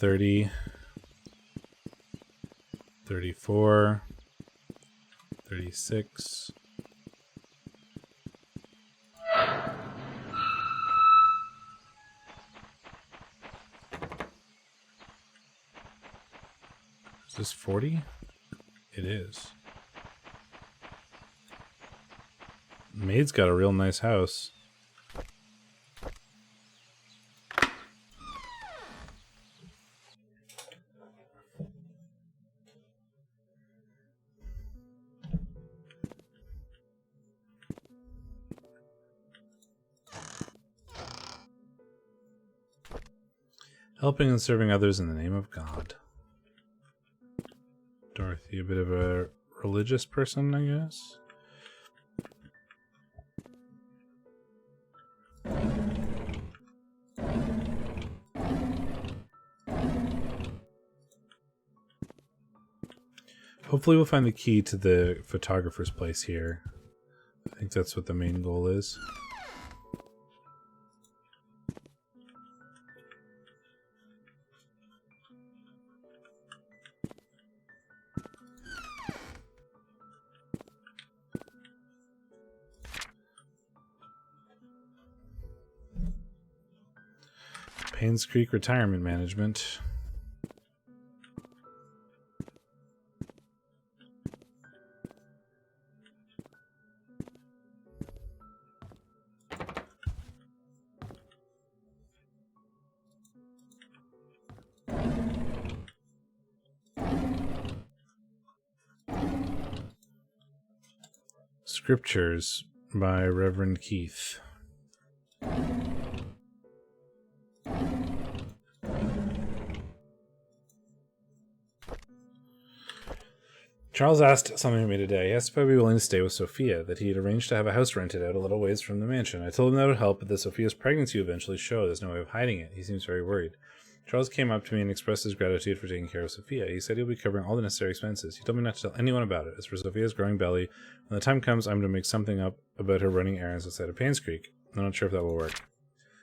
$30, $34, $36. Is this 40? It is. Maid's got a real nice house. Helping and serving others in the name of God. Dorothy, a bit of a religious person, I guess? Hopefully we'll find the key to the photographer's place here. I think that's what the main goal is. Painscreek Retirement Management. Scriptures by Reverend Keith. Charles asked something of me today. He asked if I'd be willing to stay with Sophia, that he had arranged to have a house rented out a little ways from the mansion. I told him that would help, but that Sophia's pregnancy would eventually show. There's no way of hiding it. He seems very worried. Charles came up to me and expressed his gratitude for taking care of Sophia. He said he'll be covering all the necessary expenses. He told me not to tell anyone about it. As for Sophia's growing belly, when the time comes, I'm going to make something up about her running errands outside of Painscreek. I'm not sure if that will work.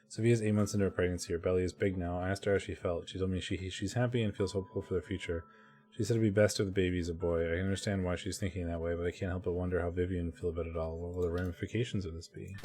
Sophia's 8 months into her pregnancy. Her belly is big now. I asked her how she felt. She told me she's happy and feels hopeful for the future. She said it'd be best if the baby's a boy. I can understand why she's thinking that way, but I can't help but wonder how Vivian would feel about it all. What will the ramifications of this be?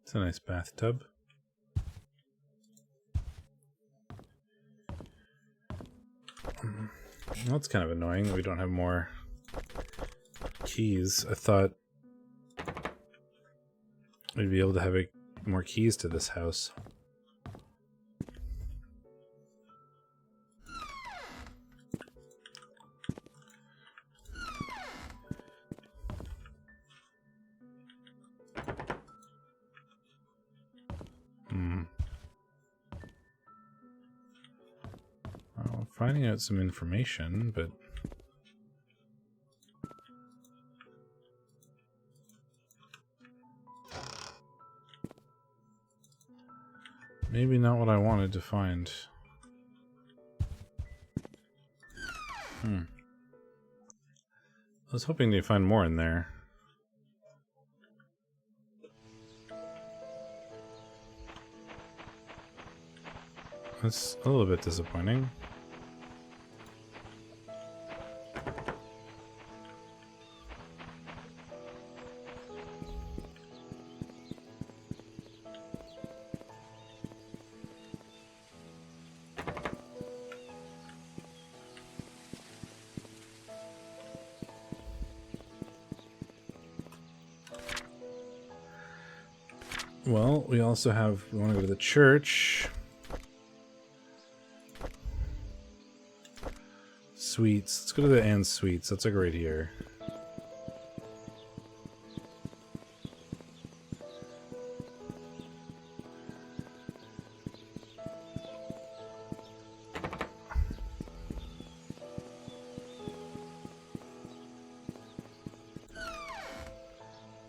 It's a nice bathtub. Well, it's kind of annoying that we don't have more keys. I thought we'd be able to have more keys to this house. Well, finding out some information, but maybe not what I wanted to find. I was hoping to find more in there. That's a little bit disappointing. Well, we also we want to go to the church. Suites. Let's go to the Anne Suites. That's like right here.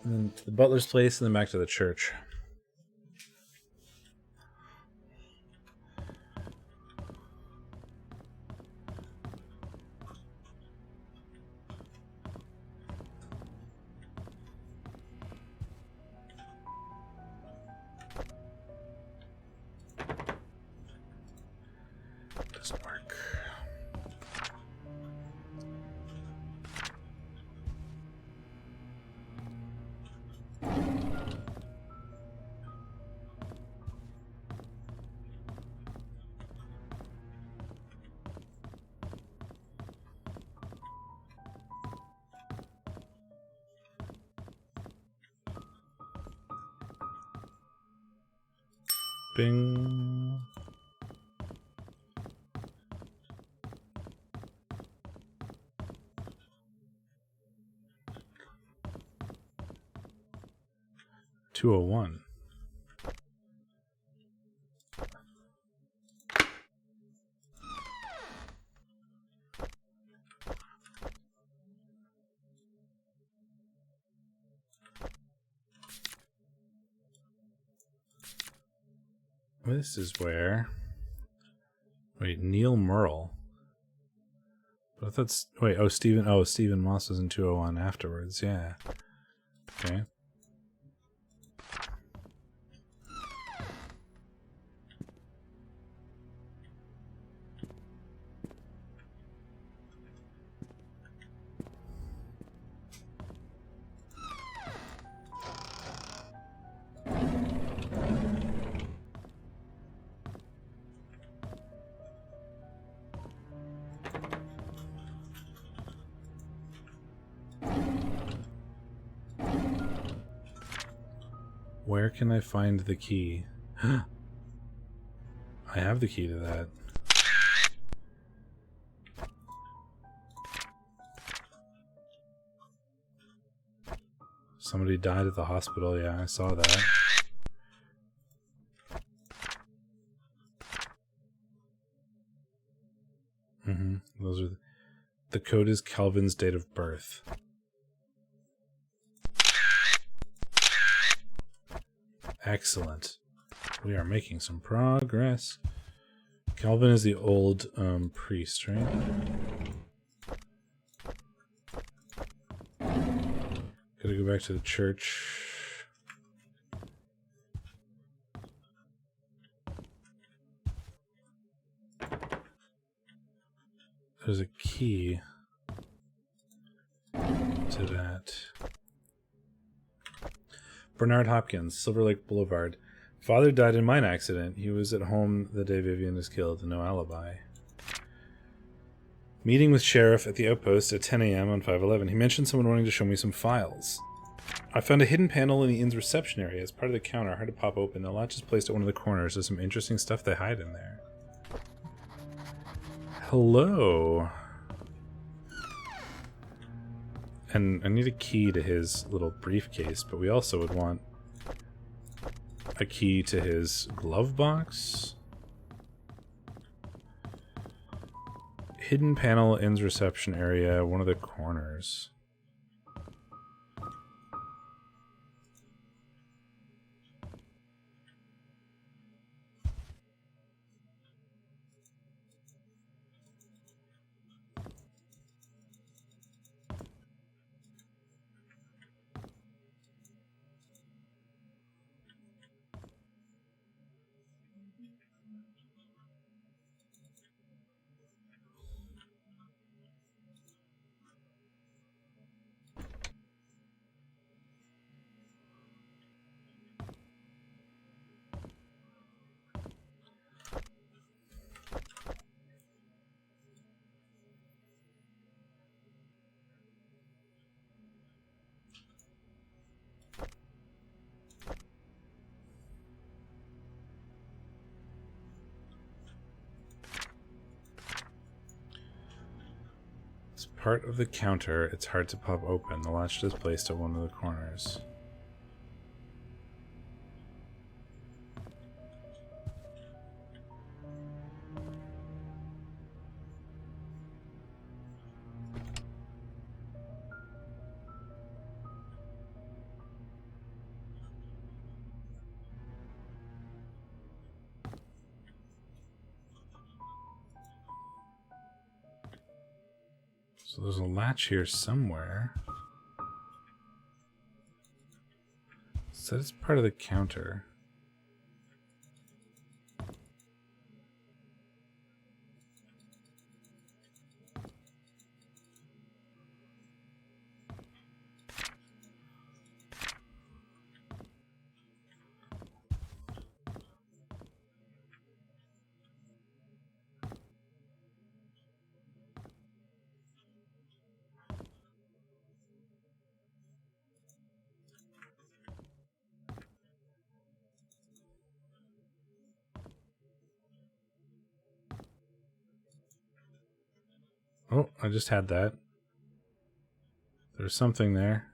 And then to the butler's place and then back to the church. Doesn't work. Bing. $201. This is where... Wait, Neil Merle. But that's... Wait, Stephen Moss was in 201 afterwards, yeah. Okay. Where can I find the key? I have the key to that. Somebody died at the hospital. Yeah, I saw that. Those are the code is Calvin's date of birth. Excellent. We are making some progress. Calvin is the old priest, right? Gotta go back to the church. There's a key to that. Bernard Hopkins, Silver Lake Boulevard. Father died in mine accident. He was at home the day Vivian was killed. No alibi. Meeting with sheriff at the outpost at 10 a.m. on 5/11. He mentioned someone wanting to show me some files. I found a hidden panel in the inn's reception area as part of the counter. Hard to pop open. The latch is placed at one of the corners. There's some interesting stuff they hide in there. Hello. And I need a key to his little briefcase, but we also would want a key to his glove box. Hidden panel, inn's reception area, one of the corners. It's part of the counter. It's hard to pop open. The latch is placed at one of the corners. So there's a latch here somewhere. It says it's part of the counter. Oh, I just had that. There's something there.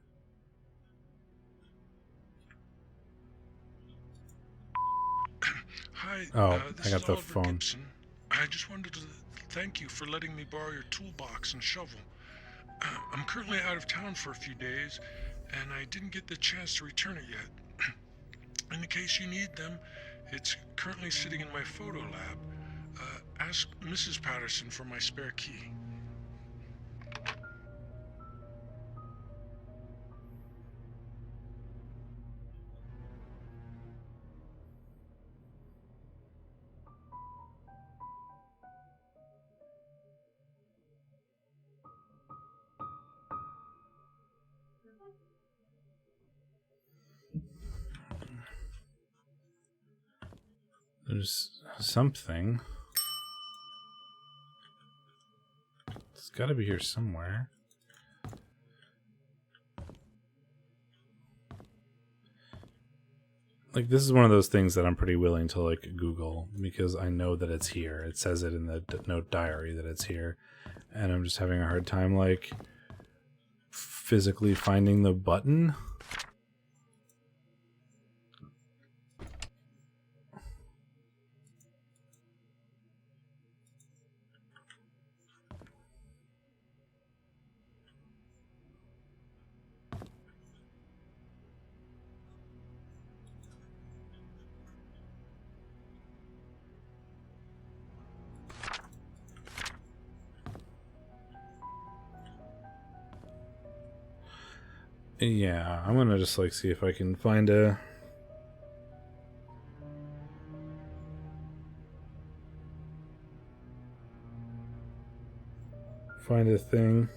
Hi, Oh, this I got is the Oliver phone. Gibson. I just wanted to thank you for letting me borrow your toolbox and shovel. I'm currently out of town for a few days, and I didn't get the chance to return it yet. In the case you need them, it's currently sitting in my photo lab. Ask Mrs. Patterson for my spare key. There's something. It's got to be here somewhere. like, this is one of those things that I'm pretty willing to, like, Google because I know that it's here. It says it in the note diary that it's here. And I'm just having a hard time, like, physically finding the button. Yeah, I'm gonna just, like, see if I can find a... find a thing.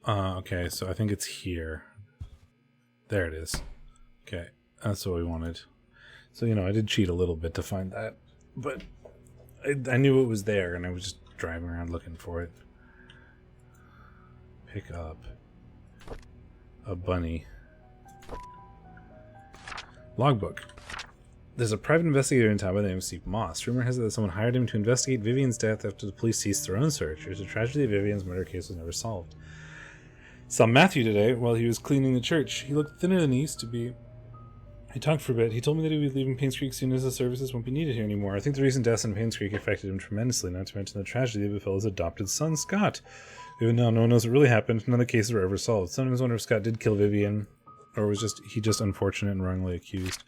Okay, so I think it's here. There it is. Okay, that's what we wanted. So, you know, I did cheat a little bit to find that, but I knew it was there, and I was just driving around looking for it. Pick up a bunny. Logbook. There's a private investigator in town by the name of Steve Moss. Rumor has it that someone hired him to investigate Vivian's death after the police ceased their own search. There's a tragedy that Vivian's murder case was never solved. Saw Matthew today while he was cleaning the church. He looked thinner than he used to be. I talked for a bit. He told me that he would be leaving Painscreek soon as the services won't be needed here anymore. I think the recent deaths in Painscreek affected him tremendously, not to mention the tragedy that befell his adopted son, Scott. Even now, no one knows what really happened. None of the cases were ever solved. Sometimes wonder if Scott did kill Vivian, or was he just unfortunate and wrongly accused.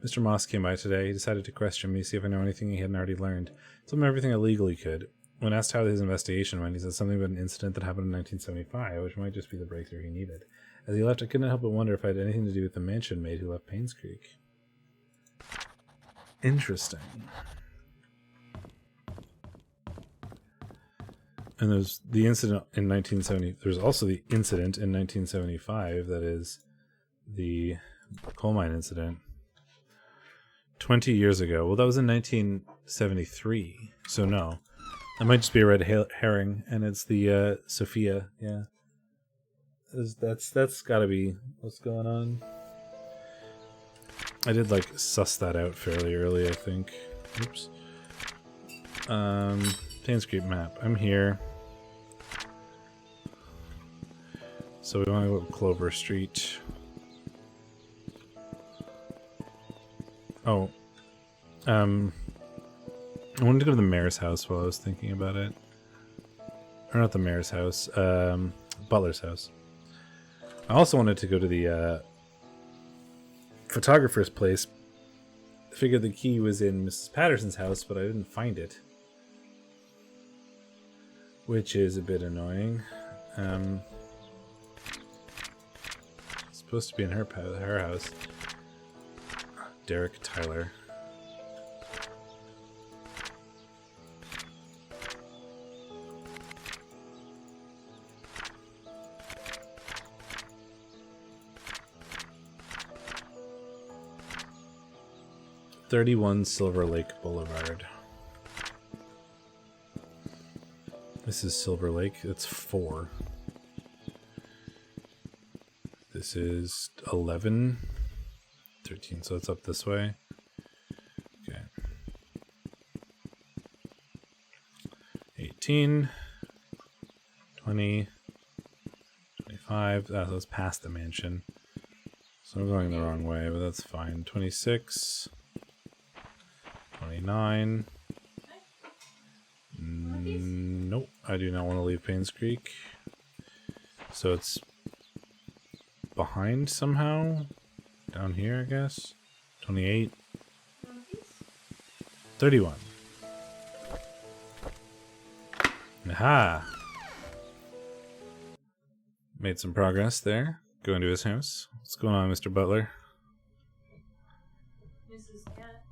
Mr. Moss came by today. He decided to question me, see if I know anything he hadn't already learned. I told him everything I legally could. When asked how his investigation went, he said something about an incident that happened in 1975, which might just be the breakthrough he needed. As he left, I couldn't help but wonder if I had anything to do with the mansion maid who left Painscreek. Interesting. And there's the incident in 1970. There's also the incident in 1975 that is the coal mine incident. 20 years ago. Well, that was in 1973. So no. That might just be a red herring, and it's the Sophia. Yeah. That's gotta be what's going on. I did, like, suss that out fairly early, I think. Oops. Painscreek map. I'm here. So we want to go up Clover Street. Oh. I wanted to go to the mayor's house while I was thinking about it. Or not the mayor's house. Butler's house. I also wanted to go to the photographer's place. I figured the key was in Mrs. Patterson's house, but I didn't find it. Which is a bit annoying. It's supposed to be in her house. Derek Tyler. "31 Silver Lake Boulevard." This is Silver Lake. It's 4. This is 11. 13, so it's up this way. Okay. 18. 20. 25. So it's past the mansion. So I'm going the wrong way, but that's fine. 26. 29. Nope, I do not want to leave Painscreek. So it's behind somehow? Down here, I guess? 28. 31. Aha! Made some progress there. Going to his house. What's going on, Mr. Butler? Mrs. Cat.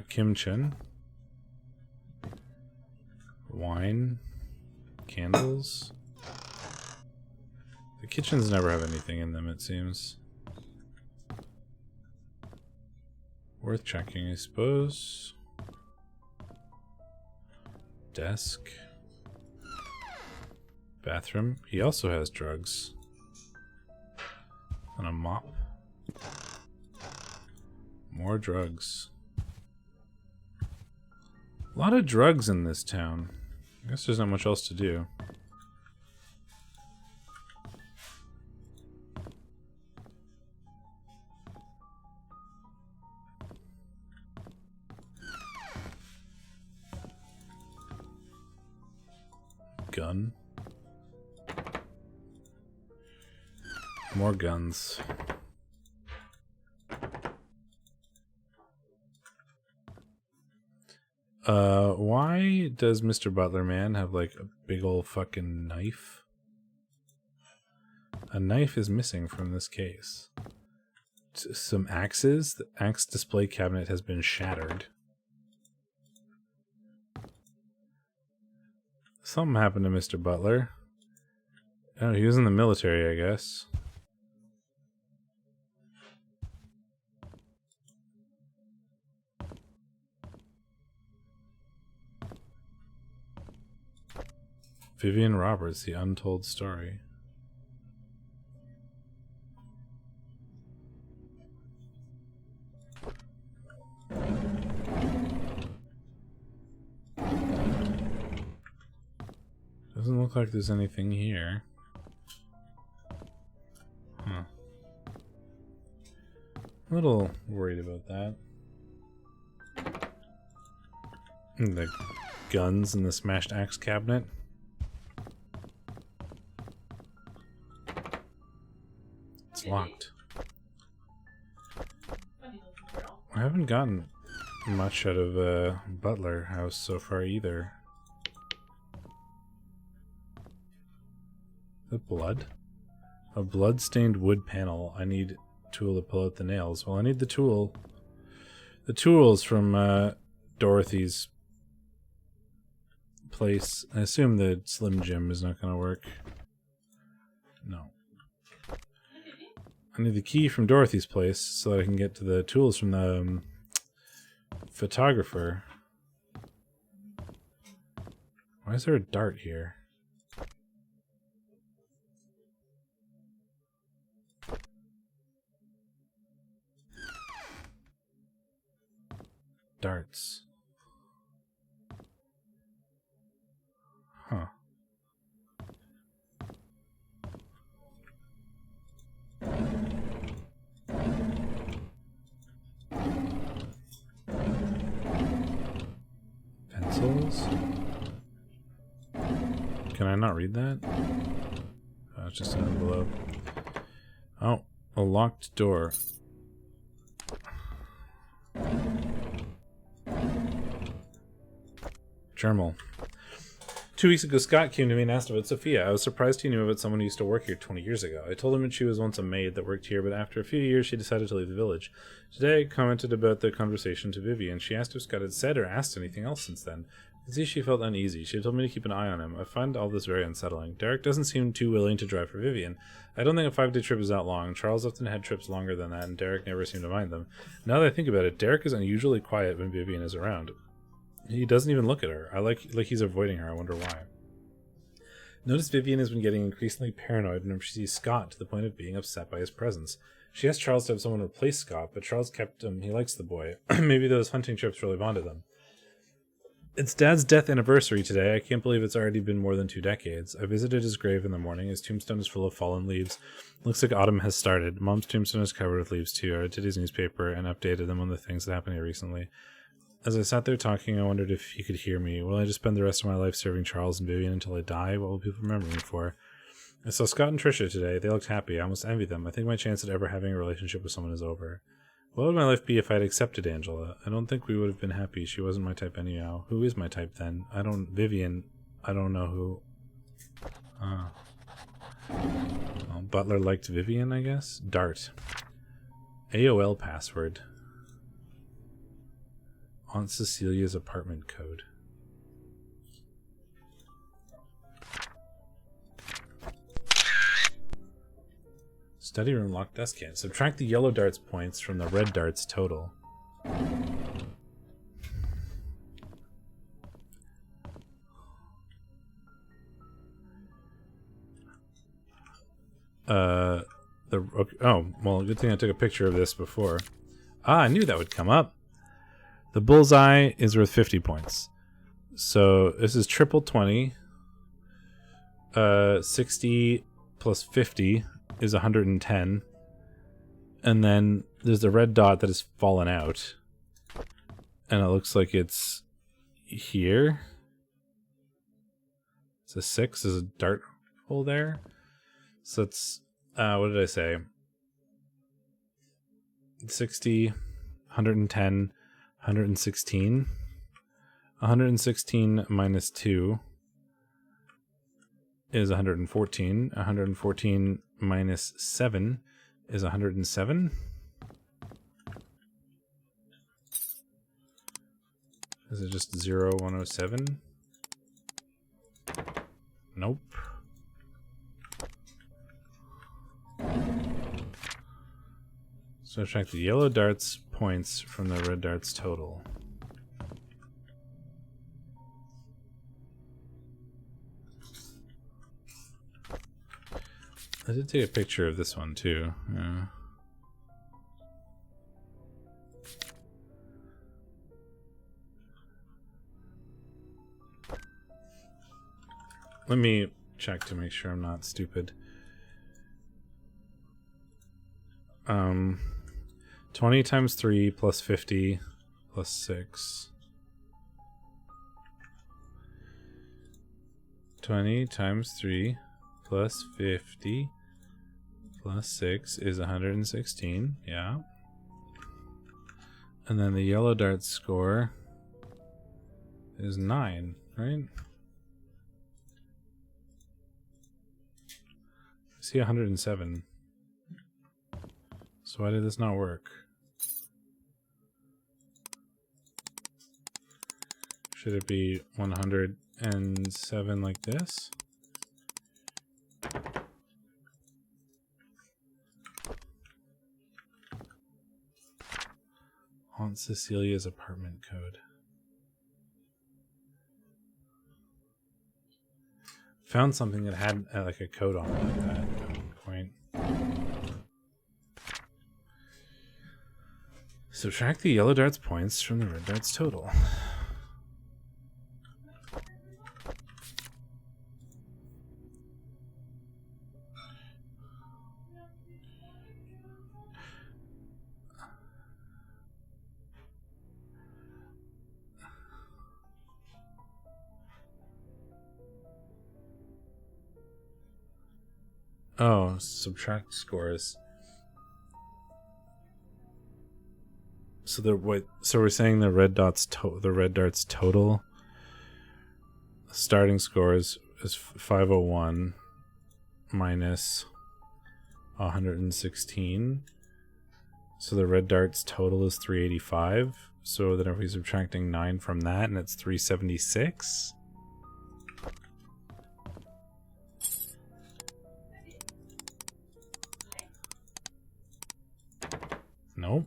Kimchi. Wine. Candles. The kitchens never have anything in them, it seems. Worth checking, I suppose. Desk. Bathroom. He also has drugs. And a mop. More drugs. A lot of drugs in this town. I guess there's not much else to do. Gun. More guns. Why does Mr. Butler man have like a big old fucking knife? A knife is missing from this case. Some axes. The axe display cabinet has been shattered. Something happened to Mr. Butler. Oh, he was in the military, I guess. Vivian Roberts, The Untold Story. Doesn't look like there's anything here. Huh. A little worried about that. And the guns in the smashed axe cabinet. It's locked. I haven't gotten much out of Butler House so far either. The blood? A blood-stained wood panel. I need a tool to pull out the nails. Well, I need the tool. The tools from Dorothy's place. I assume the Slim Jim is not going to work. No. I need the key from Dorothy's place so that I can get to the tools from the photographer. Why is there a dart here? Darts. Huh. Pencils? Can I not read that? Oh, it's just an envelope. Oh, a locked door. Journal. 2 weeks ago, Scott came to me and asked about Sophia. I was surprised he knew about someone who used to work here 20 years ago. I told him that she was once a maid that worked here, but after a few years, she decided to leave the village. Today, I commented about the conversation to Vivian. She asked if Scott had said or asked anything else since then. I could see she felt uneasy. She had told me to keep an eye on him. I find all this very unsettling. Derek doesn't seem too willing to drive for Vivian. I don't think a 5-day trip is that long. Charles often had trips longer than that, and Derek never seemed to mind them. Now that I think about it, Derek is unusually quiet when Vivian is around. He doesn't even look at her. I like he's avoiding her. I wonder why. Notice Vivian has been getting increasingly paranoid whenever she sees Scott, to the point of being upset by his presence. She asked Charles to have someone replace Scott, but Charles kept him. He likes the boy. Maybe those hunting trips really bonded them. It's Dad's death anniversary today. I can't believe it's already been more than 2 decades. I visited his grave in the morning. His tombstone is full of fallen leaves. Looks like autumn has started. Mom's tombstone is covered with leaves too. I read today's newspaper and updated them on the things that happened here recently. As I sat there talking, I wondered if he could hear me. Will I just spend the rest of my life serving Charles and Vivian until I die? What will people remember me for? I saw Scott and Tricia today. They looked happy. I almost envied them. I think my chance at ever having a relationship with someone is over. What would my life be if I had accepted Angela? I don't think we would have been happy. She wasn't my type anyhow. Who is my type then? Vivian, I don't know who. Well, Butler liked Vivian, I guess? Dart. AOL password. Aunt Cecilia's apartment code. Study room locked desk can. Subtract the yellow dart's points from the red dart's total. Oh, well, good thing I took a picture of this before. I knew that would come up. The bullseye is worth 50 points. So this is triple 20. 60 plus 50 is 110. And then there's the red dot that has fallen out. And it looks like it's here. It's a 6. There's a dart hole there. So it's, what did I say? 60, 110, 116. 116 minus 2 is 114. 114 minus 7 is 107. Is it just 0, 107? Nope. So subtract the yellow dart's points from the red dart's total. I did take a picture of this one too. Yeah. Let me check to make sure I'm not stupid. 20 times 3 plus 50 plus 6. 20 times 3 plus 50 plus 6 is 116. Yeah. And then the yellow dart score is 9, right? I see 107. So why did this not work? Should it be 107 like this? Aunt Cecilia's apartment code. Found something that had like a code on it like that at one point. Subtract the yellow dart's points from the red dart's total. Oh, subtract scores. So so we're saying the red dart's total starting score is 501 minus 116. So the red dart's total is 385. So then if we're subtracting 9 from that, and it's 376. Nope.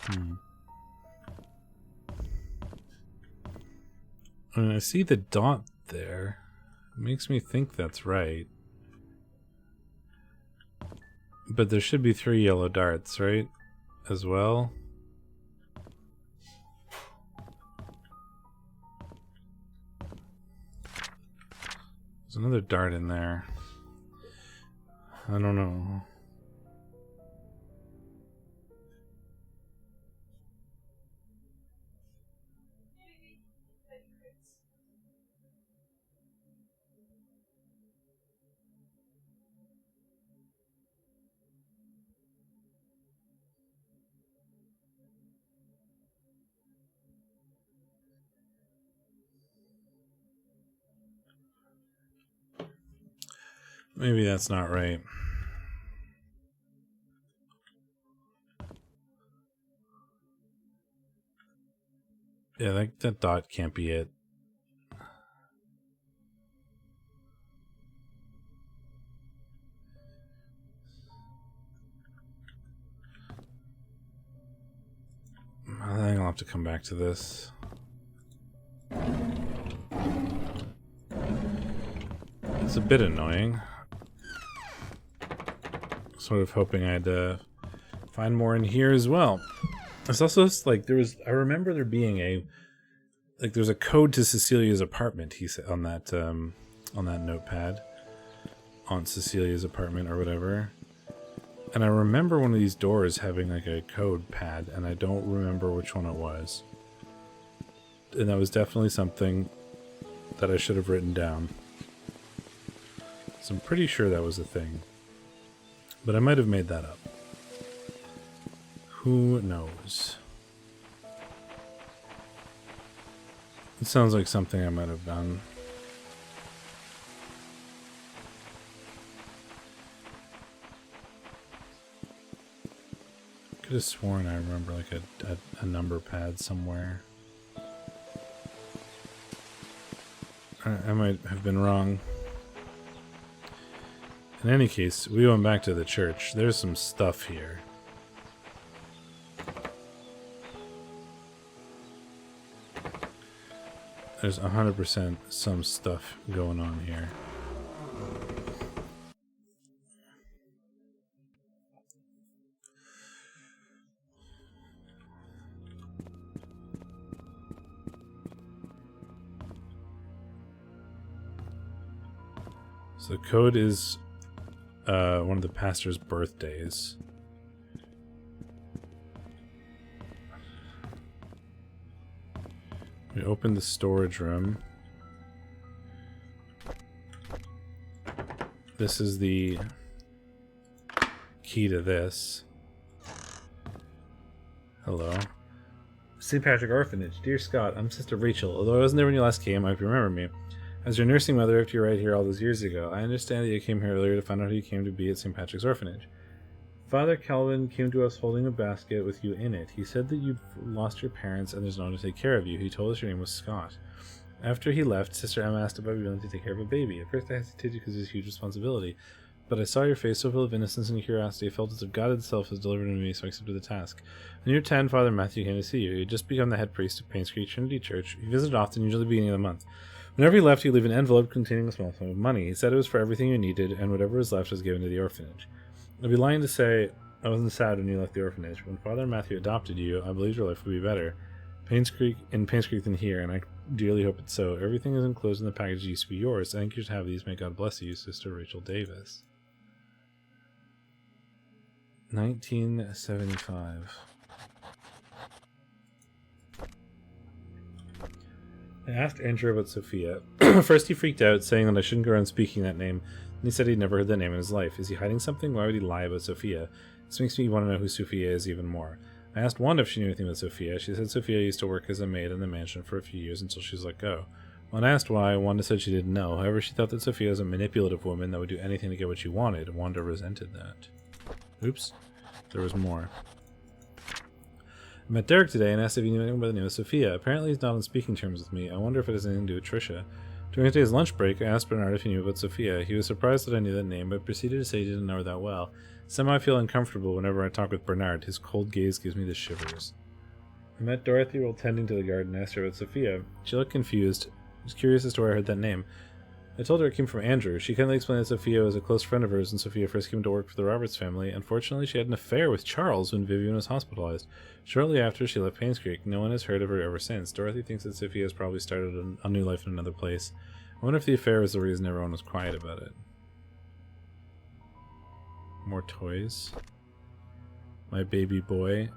And I see the dot there. It makes me think that's right. But there should be 3 yellow darts, right? As well. There's another dart in there. I don't know. Maybe that's not right. Yeah, that dot can't be it. I think I'll have to come back to this. It's a bit annoying. Sort of hoping I'd find more in here as well. It's also like I remember there being there's a code to Cecilia's apartment. He said on that notepad, on Cecilia's apartment or whatever. And I remember one of these doors having like a code pad, and I don't remember which one it was. And that was definitely something that I should have written down. So I'm pretty sure that was a thing. But I might have made that up. Who knows? It sounds like something I might have done. Could have sworn I remember like a number pad somewhere. I might have been wrong. In any case, we went back to the church. There's some stuff here. There's 100% some stuff going on here. So the code is one of the pastor's birthdays. We open the storage room. This is the key to this. Hello. St. Patrick Orphanage. Dear Scott, I'm Sister Rachel. Although I wasn't there when you last came, I hope you remember me. As your nursing mother after you were right here all those years ago, I understand that you came here earlier to find out who you came to be at St. Patrick's Orphanage. Father Calvin came to us holding a basket with you in it. He said that you've lost your parents and there's no one to take care of you. He told us your name was Scott. After he left, Sister Emma asked if I'd be willing to take care of a baby. At first I hesitated because it's a huge responsibility, but I saw your face so full of innocence and curiosity. I felt as if God itself was delivering to me, so I accepted the task. When you were 10, Father Matthew came to see you. He had just become the head priest of Painscreek Trinity Church. He visited often, usually at the beginning of the month. Whenever he left, he'd leave an envelope containing a small sum of money. He said it was for everything you needed, and whatever was left was given to the orphanage. I'd be lying to say I wasn't sad when you left the orphanage. When Father Matthew adopted you, I believed your life would be better in Painscreek than here, and I dearly hope it's so. Everything is enclosed in the package that used to be yours. I think you should have these. May God bless you, Sister Rachel Davis. 1975. I asked Andrew about Sophia. First he freaked out, saying that I shouldn't go around speaking that name. Then he said he'd never heard that name in his life. Is he hiding something? Why would he lie about Sophia? This makes me want to know who Sophia is even more. I asked Wanda if she knew anything about Sophia. She said Sophia used to work as a maid in the mansion for a few years until she was let go. When I asked why, Wanda said she didn't know. However, she thought that Sophia was a manipulative woman that would do anything to get what she wanted. Wanda resented that. Oops. There was more. I met Derek today and asked if he knew anyone by the name of Sophia. Apparently he's not on speaking terms with me. I wonder if it has anything to do with Tricia. During his lunch break, I asked Bernard if he knew about Sophia. He was surprised that I knew that name, but proceeded to say he didn't know her that well. Somehow I feel uncomfortable whenever I talk with Bernard. His cold gaze gives me the shivers. I met Dorothy while tending to the garden and asked her about Sophia. She looked confused. I was curious as to where I heard that name. I told her it came from Andrew. She kindly explained that Sophia was a close friend of hers when Sophia first came to work for the Roberts family. Unfortunately, she had an affair with Charles when Vivian was hospitalized. Shortly after, she left Painscreek. No one has heard of her ever since. Dorothy thinks that Sophia has probably started a new life in another place. I wonder if the affair was the reason everyone was quiet about it. More toys. My baby boy.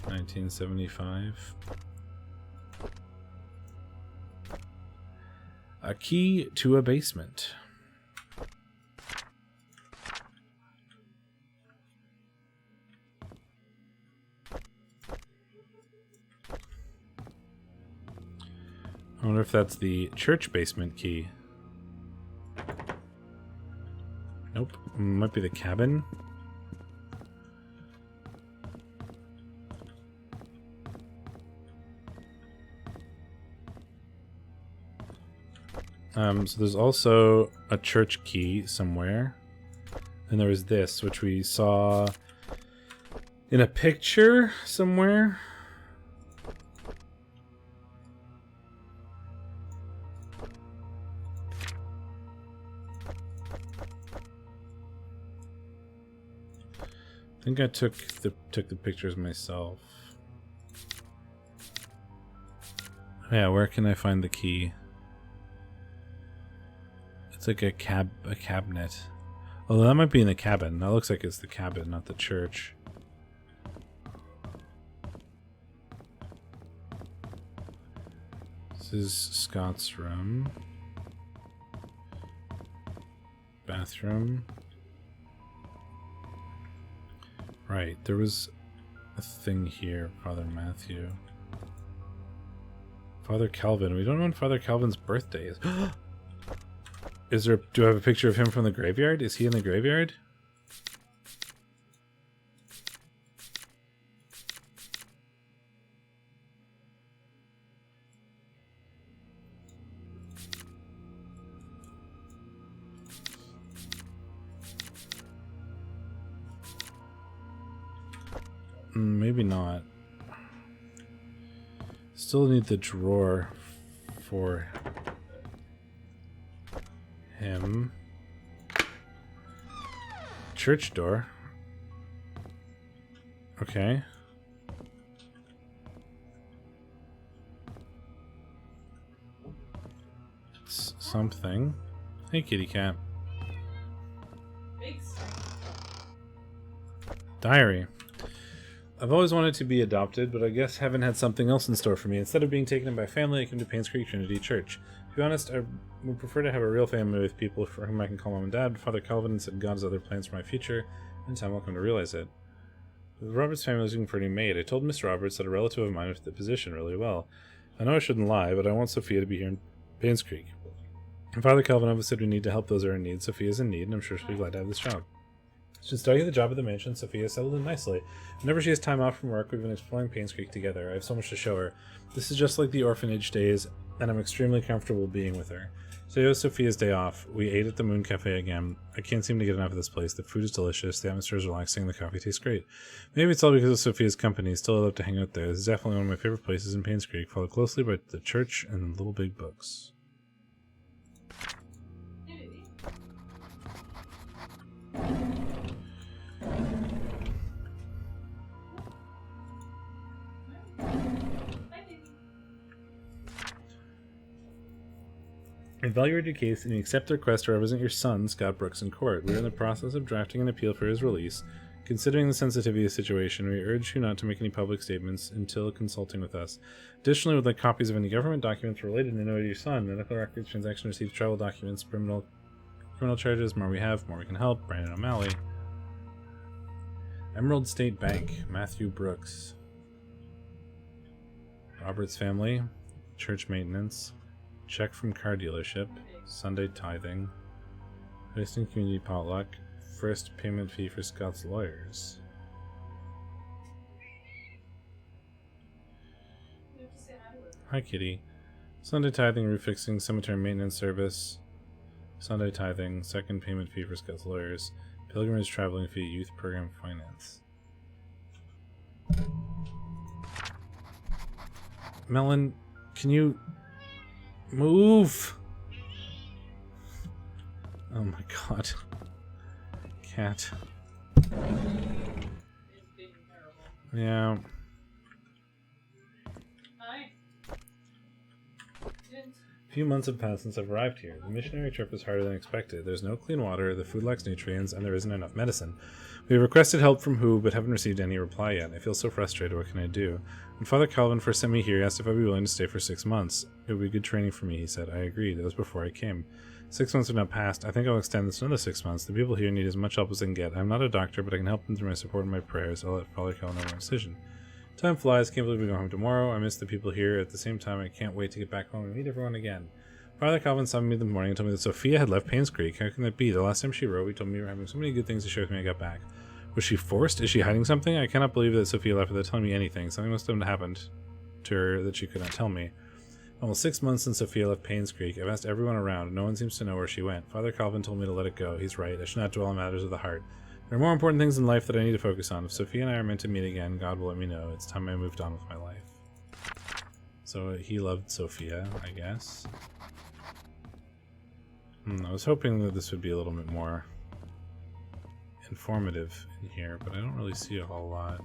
1975. A key to a basement. I wonder if that's the church basement key. Nope. Might be the cabin. So there's also a church key somewhere. And there was this, which we saw in a picture somewhere. I think I took the pictures myself. Yeah, where can I find the key? It's like a cabinet. Although that might be in the cabin. That looks like it's the cabin, not the church. This is Scott's room. Bathroom. Right, there was a thing here, Father Matthew. Father Calvin. We don't know when Father Calvin's birthday is. Is there? Do I have a picture of him from the graveyard? Is he in the graveyard? Maybe not. Still need the drawer for him. Church door. Okay. It's something. Hey, kitty cat. Thanks. Diary. I've always wanted to be adopted, but I guess heaven had something else in store for me. Instead of being taken in by family, I came to Painscreek Trinity Church. To be honest, I would prefer to have a real family with people for whom I can call mom and dad. Father Calvin said God has other plans for my future, and time will come to realize it. The Roberts family was looking for a new maid. I told Miss Roberts that a relative of mine fit the position really well. I know I shouldn't lie, but I want Sophia to be here in Painscreek. And Father Calvin always said we need to help those who are in need. Sophia's in need, and I'm sure she'll be glad to have this job. Since starting the job at the mansion, Sophia settled in nicely. Whenever she has time off from work, we've been exploring Painscreek together. I have so much to show her. This is just like the orphanage days, and I'm extremely comfortable being with her. So it was Sophia's day off. We ate at the Moon Cafe again. I can't seem to get enough of this place. The food is delicious, the atmosphere is relaxing, the coffee tastes great. Maybe it's all because of Sophia's company. Still, I love to hang out there. This is definitely one of my favorite places in Painscreek, followed closely by the church and Little Big Books. I evaluated your case and you accept the request to represent your son, Scott Brooks, in court. We are in the process of drafting an appeal for his release. Considering the sensitivity of the situation, we urge you not to make any public statements until consulting with us. Additionally, we would like copies of any government documents related to your son, medical records, transaction receipts, travel documents, criminal charges. More we have, more we can help. Brandon O'Malley. Emerald State Bank, Matthew Brooks. Roberts family, church maintenance. Check from car dealership, Sunday tithing, hosting community potluck, first payment fee for Scott's lawyers. Hi, kitty. Sunday tithing, roof fixing, cemetery maintenance service. Sunday tithing, second payment fee for Scott's lawyers. Pilgrimage traveling fee, youth program finance. Melon, can you move? Oh my god. Cat. It's being terrible. Yeah. Hi. A few months have passed since I've arrived here. The missionary trip was harder than expected. There's no clean water, the food lacks nutrients, and there isn't enough medicine. We have requested help from WHO, but haven't received any reply yet. I feel so frustrated. What can I do? When Father Calvin first sent me here, he asked if I'd be willing to stay for 6 months. It would be good training for me, he said. I agreed. That was before I came. 6 months have now passed. I think I'll extend this another 6 months. The people here need as much help as they can get. I'm not a doctor, but I can help them through my support and my prayers. I'll let Father Calvin know my decision. Time flies. Can't believe we go home tomorrow. I miss the people here. At the same time, I can't wait to get back home and meet everyone again. Father Calvin saw me in the morning and told me that Sophia had left Painscreek. How can that be? The last time she wrote, we told me we were having so many good things to share with me I got back. Was she forced? Is she hiding something? I cannot believe that Sophia left without telling me anything. Something must have happened to her that she could not tell me. Almost 6 months since Sophia left Painscreek. I've asked everyone around. No one seems to know where she went. Father Calvin told me to let it go. He's right. I should not dwell on matters of the heart. There are more important things in life that I need to focus on. If Sophia and I are meant to meet again, God will let me know. It's time I moved on with my life. So he loved Sophia, I guess. I was hoping that this would be a little bit more informative in here, but I don't really see a whole lot.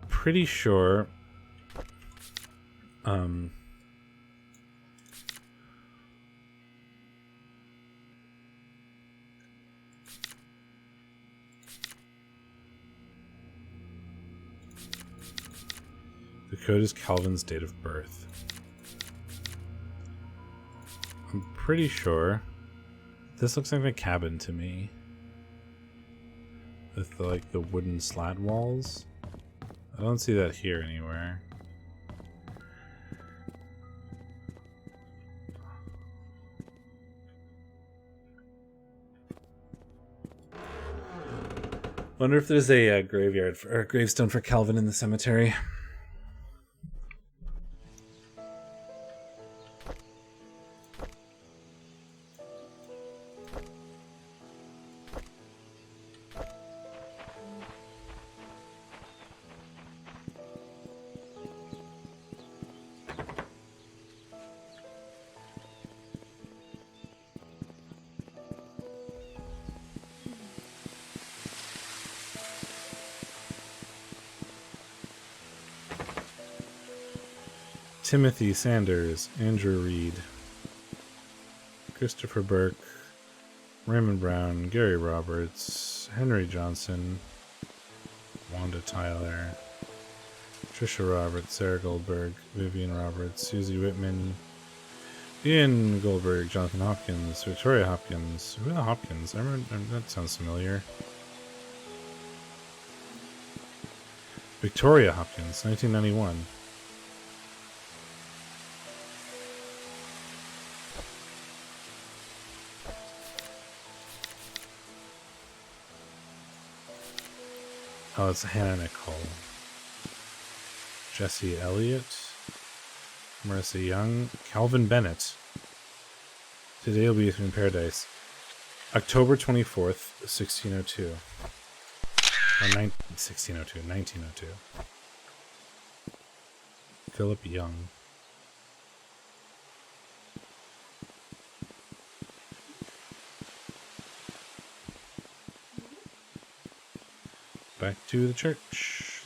Pretty sure the code is Calvin's date of birth. I'm pretty sure this looks like a cabin to me, with like the wooden slat walls. I don't see that here anywhere. Wonder if there's a graveyard or a gravestone for Calvin in the cemetery. Timothy Sanders, Andrew Reed, Christopher Burke, Raymond Brown, Gary Roberts, Henry Johnson, Wanda Tyler, Trisha Roberts, Sarah Goldberg, Vivian Roberts, Susie Whitman, Ian Goldberg, Jonathan Hopkins, Victoria Hopkins. Who are the Hopkins? I remember, that sounds familiar. Victoria Hopkins, 1991. Oh, it's Hannah Nicole. Jesse Elliott. Marissa Young. Calvin Bennett. Today will be in paradise. October 24th, 1602. Or 1602, 1902. Philip Young. Back to the church.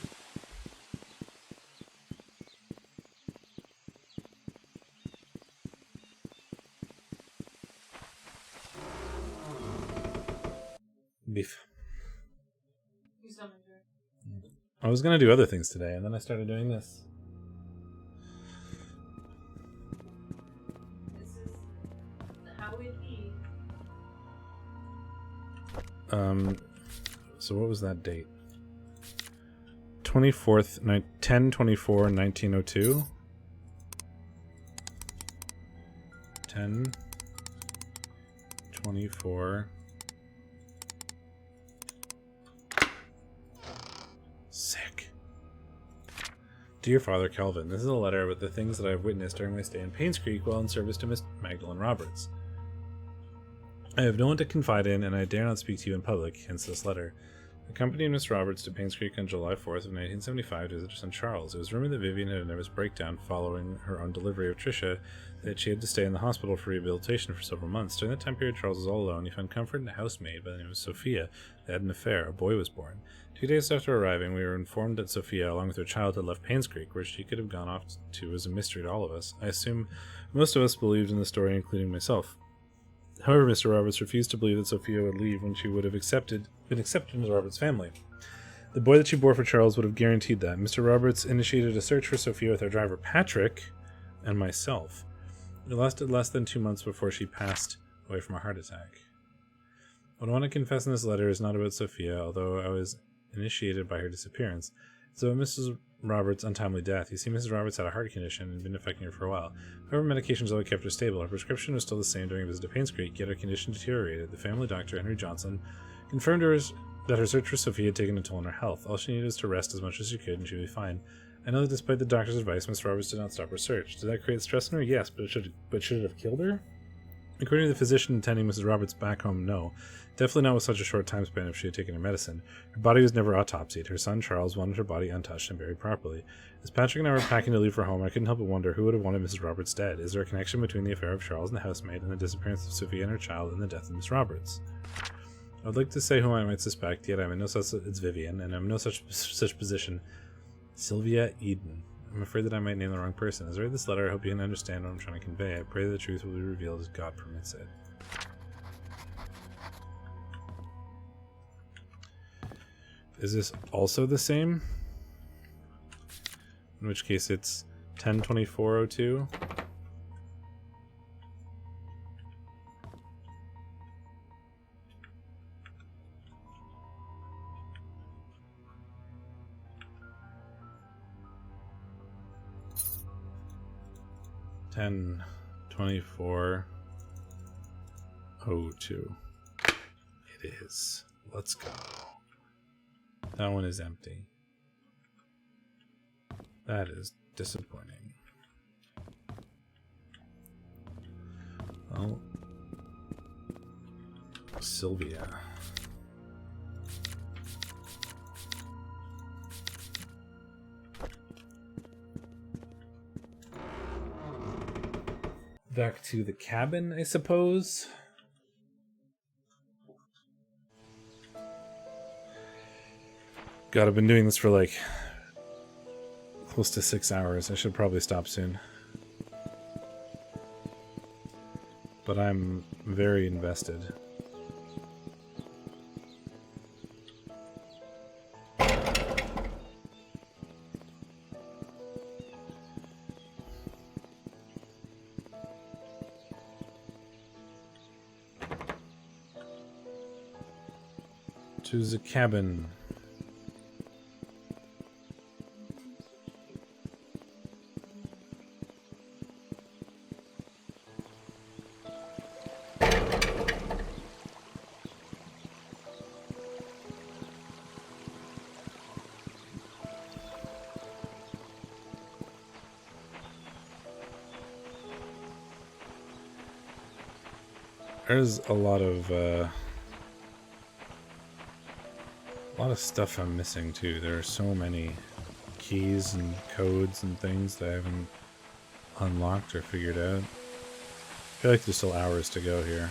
Beef. You summoned her. I was gonna do other things today, and then I started doing this. This is how it be. So what was that date? 24th, 10/24, 1902. 10, 10/24. Sick. Dear Father Calvin, this is a letter about the things that I have witnessed during my stay in Painscreek while in service to Miss Magdalene Roberts. I have no one to confide in, and I dare not speak to you in public, hence this letter. I accompanied Miss Roberts to Painscreek on July 4th of 1975 to visit her son Charles. It was rumored that Vivian had a nervous breakdown following her own delivery of Tricia, that she had to stay in the hospital for rehabilitation for several months. During that time period, Charles was all alone. He found comfort in a housemaid by the name of Sophia. They had an affair. A boy was born. 2 days after arriving, we were informed that Sophia, along with her child, had left Painscreek, where she could have gone off to was a mystery to all of us. I assume most of us believed in the story, including myself. However, Mr. Roberts refused to believe that Sophia would leave when she would have been accepted into Roberts' family. The boy that she bore for Charles would have guaranteed that. Mr. Roberts initiated a search for Sophia with our driver Patrick and myself. It lasted less than 2 months before she passed away from a heart attack. What I want to confess in this letter is not about Sophia, although I was initiated by her disappearance. It's about Mrs. Roberts' untimely death. You see, Mrs. Roberts had a heart condition and had been affecting her for a while. However, medications always kept her stable. Her prescription was still the same during a visit to Painscreek, yet her condition deteriorated. The family doctor, Henry Johnson, confirmed to her that her search for Sophia had taken a toll on her health. All she needed was to rest as much as she could, and she would be fine. I know that despite the doctor's advice, Miss Roberts did not stop her search. Did that create stress in her? Yes, but should it have killed her? According to the physician attending Mrs. Roberts back home, no. Definitely not with such a short time span if she had taken her medicine. Her body was never autopsied. Her son, Charles, wanted her body untouched and buried properly. As Patrick and I were packing to leave for home, I couldn't help but wonder who would have wanted Mrs. Roberts dead. Is there a connection between the affair of Charles and the housemaid and the disappearance of Sophia and her child and the death of Miss Roberts? I would like to say whom I might suspect, yet I'm in no such... It's Vivian, and I'm in no such position. Sylvia Eden. I'm afraid that I might name the wrong person. As I read this letter, I hope you can understand what I'm trying to convey. I pray that the truth will be revealed as God permits it. Is this also the same? In which case it's 10/24/02. Ten 24/02. It is. Let's go. That one is empty. That is disappointing. Well, Sylvia. Back to the cabin, I suppose. God, I've been doing this for like close to 6 hours. I should probably stop soon. But I'm very invested. To the cabin. There's a lot of stuff I'm missing too. There are so many keys and codes and things that I haven't unlocked or figured out. I feel like there's still hours to go here.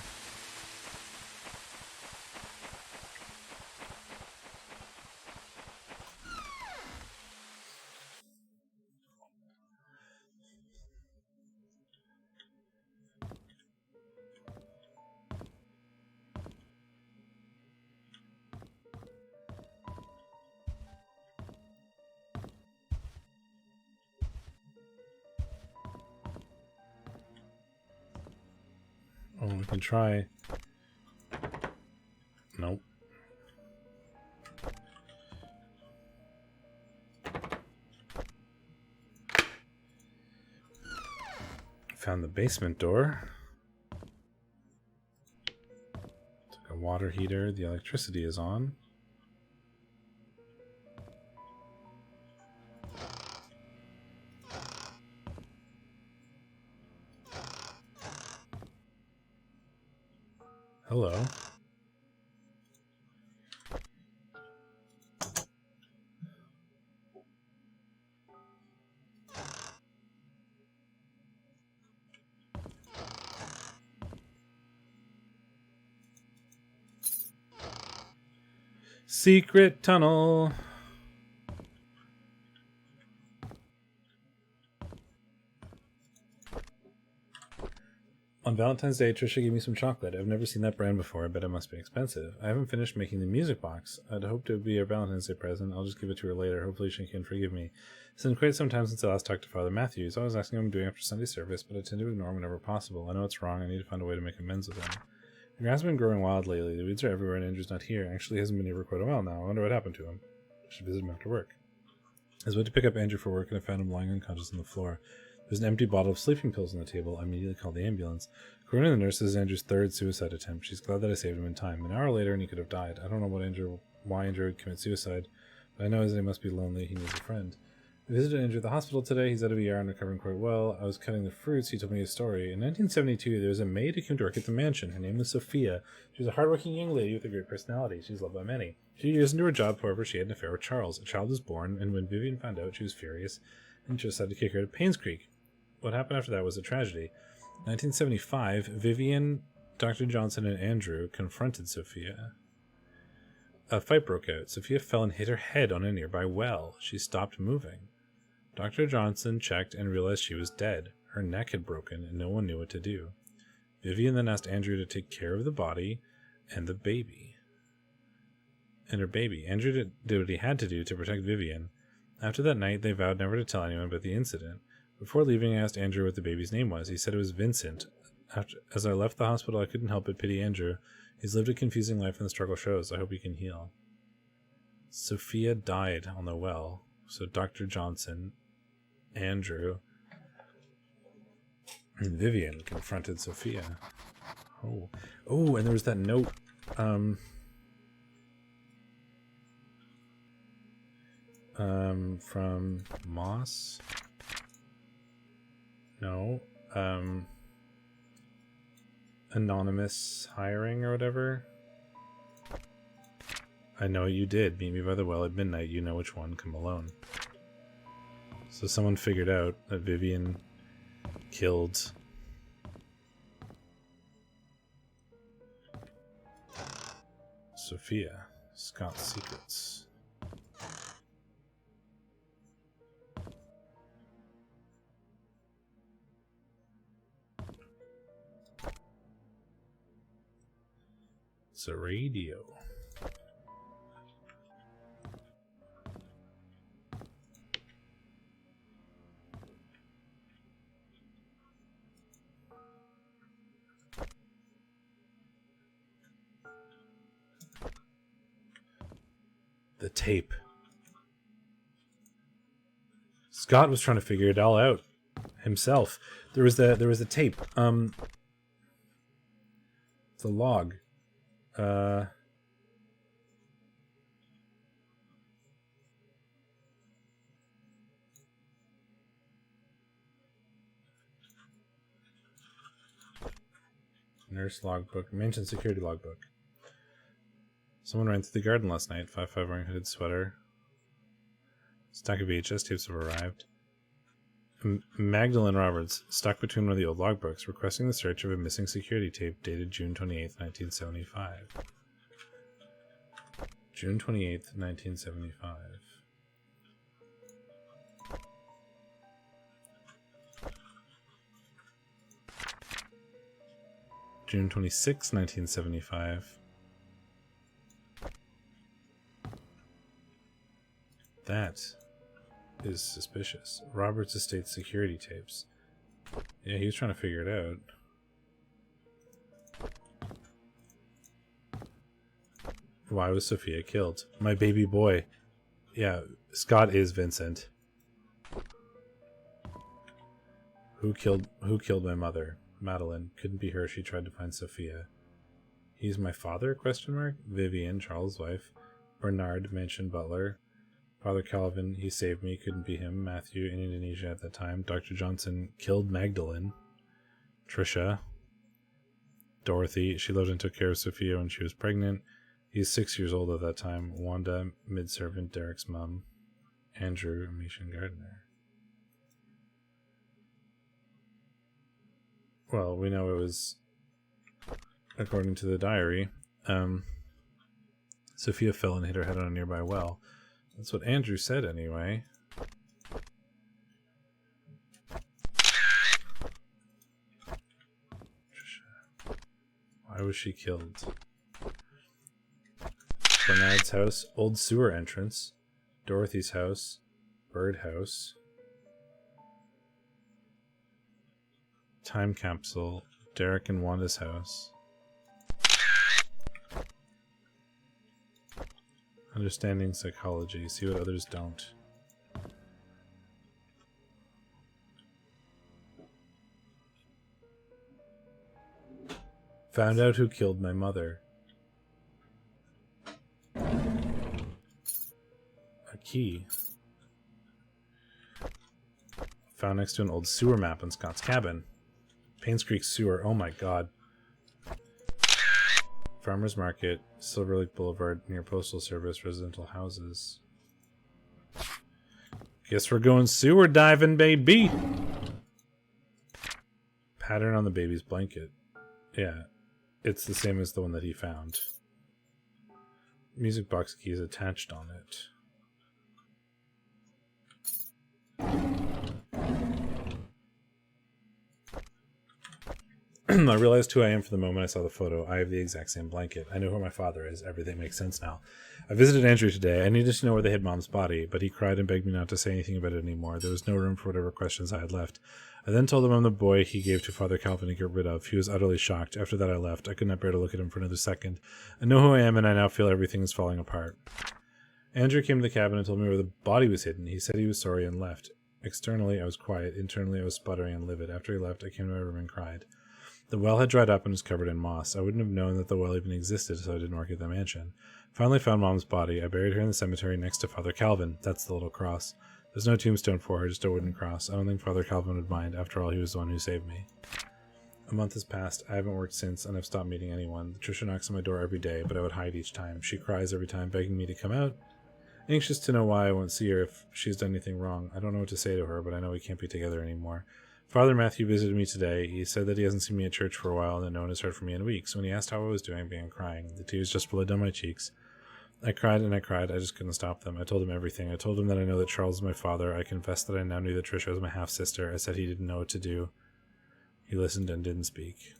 Oh, we can try. Nope. Found the basement door. water heater. The electricity is on. Hello. Secret tunnel. On Valentine's Day, Trisha gave me some chocolate. I've never seen that brand before. I bet it must be expensive. I haven't finished making the music box. I'd hoped it would be our Valentine's Day present. I'll just give it to her later. Hopefully she can forgive me. It's been quite some time since I last talked to Father Matthew. He's always asking what I'm doing after Sunday service, but I tend to ignore him whenever possible. I know it's wrong. I need to find a way to make amends with him. The grass has been growing wild lately. The weeds are everywhere and Andrew's not here. Actually, he hasn't been here for quite a while now. I wonder what happened to him. I should visit him after work. I was about to pick up Andrew for work and I found him lying unconscious on the floor. There's an empty bottle of sleeping pills on the table. I immediately called the ambulance. According to the nurse, this is Andrew's third suicide attempt. She's glad that I saved him in time. An hour later and he could have died. I don't know why Andrew would commit suicide, but I know that he must be lonely. He needs a friend. I visited Andrew at the hospital today. He's out of ER and recovering quite well. I was cutting the fruits. He told me his story. In 1972, there was a maid who came to work at the mansion. Her name was Sophia. She was a hardworking young lady with a great personality. She was loved by many. A few years into her job, however, she had an affair with Charles. A child was born, and when Vivian found out, she was furious and just decided to kick her to Painscreek. What happened after that was a tragedy. In 1975, Vivian, Dr. Johnson, and Andrew confronted Sophia. A fight broke out. Sophia fell and hit her head on a nearby well. She stopped moving. Dr. Johnson checked and realized she was dead. Her neck had broken, and no one knew what to do. Vivian then asked Andrew to take care of the body and the baby. And her baby. Andrew did what he had to do to protect Vivian. After that night, they vowed never to tell anyone about the incident. Before leaving, I asked Andrew what the baby's name was. He said it was Vincent. As I left the hospital, I couldn't help but pity Andrew. He's lived a confusing life and the struggle shows. I hope he can heal. Sophia died on the well. So Dr. Johnson, Andrew, and Vivian confronted Sophia. Oh, and there was that note. From Moss. No. Anonymous hiring or whatever. I know you did. Meet me by the well at midnight. You know which one. Come alone. So someone figured out that Vivian killed Sophia. Scott's Secrets. It's a radio. The tape. Scott was trying to figure it all out himself. There was the tape. The log. Nurse logbook. Mansion security logbook. Someone ran through the garden last night. 5'5" wearing hooded sweater. Stack of VHS tapes have arrived. Magdalene Roberts, stuck between one of the old logbooks, requesting the search of a missing security tape dated June 28th, 1975. June 28th, 1975. June 26th, 1975. That is suspicious. Roberts Estate security tapes. Yeah, he was trying to figure it out. Why was Sophia killed? My baby boy. Yeah, Scott is Vincent. Who killed my mother? Madeline. Couldn't be her. She tried to find Sophia. He's my father? Question mark. Vivian, Charles' wife. Bernard, mansion butler. Father Calvin, he saved me. Couldn't be him. Matthew, in Indonesia at the time. Dr. Johnson killed Magdalene. Trisha. Dorothy, she loved and took care of Sophia when she was pregnant. He's 6 years old at that time. Wanda, mid-servant, Derek's mom. Andrew, Mission gardener. Well, we know it was, according to the diary, Sophia fell and hit her head on a nearby well. That's what Andrew said anyway. Why was she killed? Bernard's house, old sewer entrance. Dorothy's house, birdhouse. Time capsule, Derek and Wanda's house. Understanding psychology, see what others don't. Found out who killed my mother. A key. Found next to an old sewer map in Scott's cabin. Painscreek sewer, oh my god. Farmer's Market, Silver Lake Boulevard, near Postal Service, residential houses. Guess we're going sewer diving, baby! Pattern on the baby's blanket. Yeah, it's the same as the one that he found. Music box key is attached on it. I realized who I am for the moment I saw the photo. I have the exact same blanket. I know who my father is. Everything makes sense now. I visited Andrew today. I needed to know where they hid Mom's body, but he cried and begged me not to say anything about it anymore. There was no room for whatever questions I had left. I then told him I'm the boy he gave to Father Calvin to get rid of. He was utterly shocked. After that I left. I could not bear to look at him for another second. I know who I am, and I now feel everything is falling apart. Andrew came to the cabin and told me where the body was hidden. He said he was sorry and left. Externally, I was quiet. Internally, I was sputtering and livid. After he left, I came to my room and cried. The well had dried up and was covered in moss. I wouldn't have known that the well even existed, so I didn't work at the mansion. Finally found Mom's body. I buried her in the cemetery next to Father Calvin. That's the little cross. There's no tombstone for her, just a wooden cross. I don't think Father Calvin would mind. After all, he was the one who saved me. A month has passed. I haven't worked since, and I've stopped meeting anyone. Trisha knocks on my door every day, but I would hide each time. She cries every time, begging me to come out. Anxious to know why I won't see her if she's done anything wrong. I don't know what to say to her, but I know we can't be together anymore. Father Matthew visited me today. He said that he hasn't seen me at church for a while and that no one has heard from me in weeks. When he asked how I was doing, I began crying. The tears just flowed down my cheeks. I cried and I cried. I just couldn't stop them. I told him everything. I told him that I know that Charles is my father. I confessed that I now knew that Trisha was my half-sister. I said he didn't know what to do. He listened and didn't speak.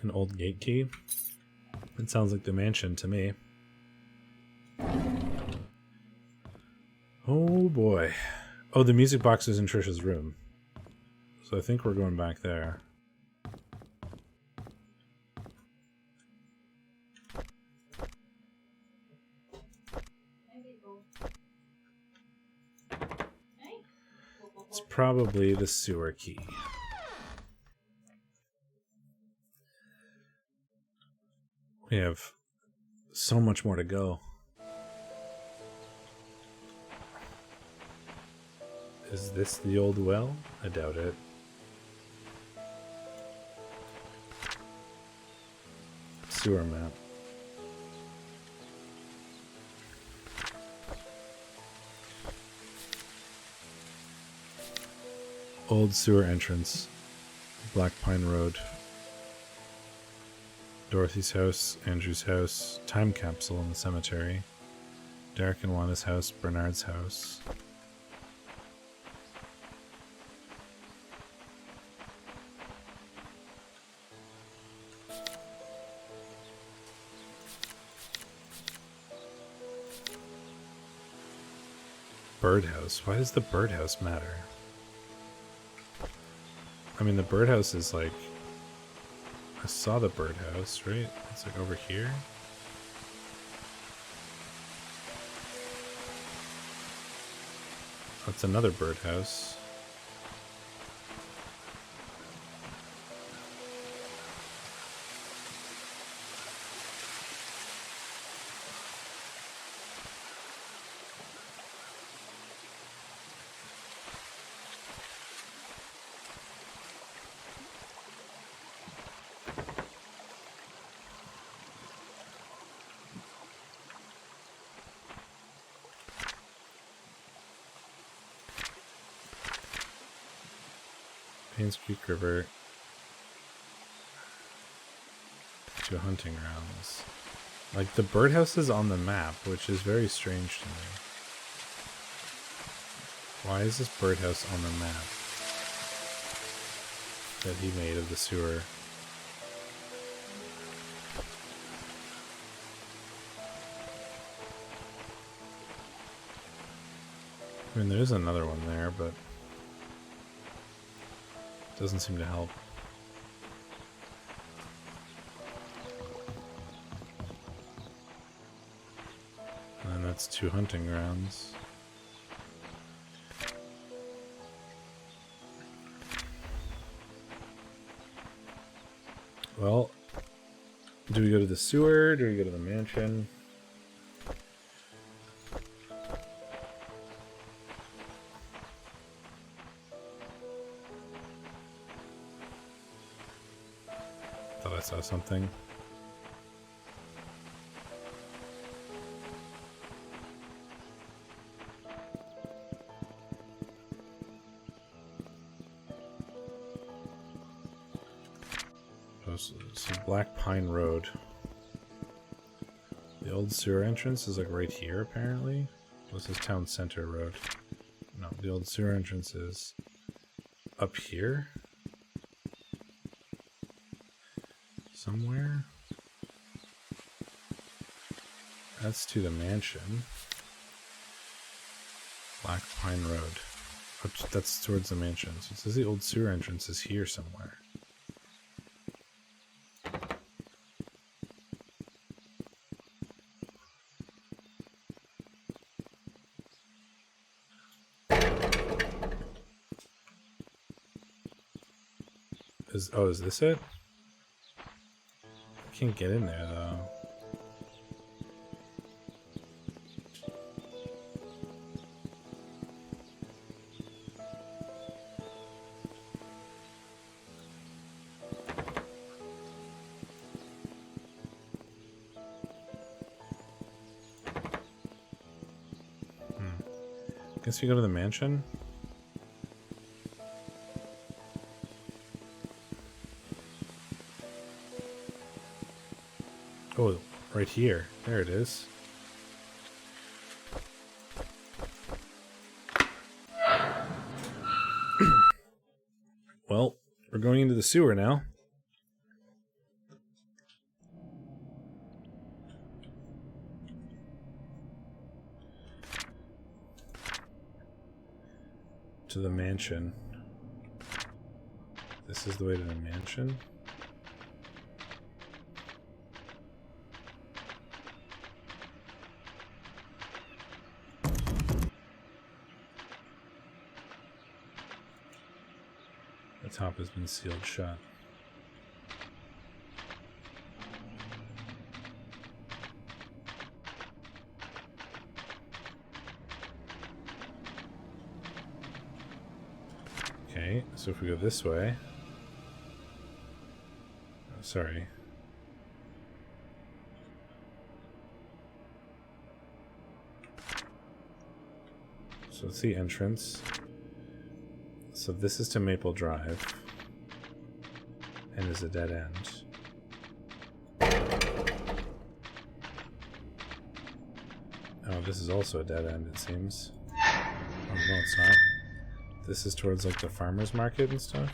An old gate key? It sounds like the mansion to me. Oh boy. Oh, the music box is in Trisha's room. So I think we're going back there. It's probably the sewer key. We have so much more to go. Is this the old well? I doubt it. Sewer map. Old sewer entrance. Black Pine Road. Dorothy's house, Andrew's house, time capsule in the cemetery, Derek and Wanda's house, Bernard's house. Birdhouse. Why does the birdhouse matter? I mean, the birdhouse is like I saw the birdhouse, right? It's like over here. That's another birdhouse. Painscreek River to hunting grounds. Like, the birdhouse is on the map, which is very strange to me. Why is this birdhouse on the map that he made of the sewer? I mean, there's another one there, but it doesn't seem to help. And that's 2 hunting grounds. Well, do we go to the sewer? Do we go to the mansion? Thought I saw something. So Black Pine Road. The old sewer entrance is like right here, apparently. This is Town Center Road. No, the old sewer entrance is up here. Somewhere. That's to the mansion. Black Pine Road. That's towards the mansion. So it says the old sewer entrance is here somewhere. Is this it? I can't get in there though. Guess we go to the mansion. Oh, right here. There it is. Well, we're going into the sewer now. To the mansion. This is the way to the mansion. The top has been sealed shut. Okay, so if we go this way... Oh, sorry. So it's the entrance. So this is to Maple Drive. And is a dead end. Oh, this is also a dead end, it seems. Oh, no, it's not. This is towards, like, the farmer's market and stuff.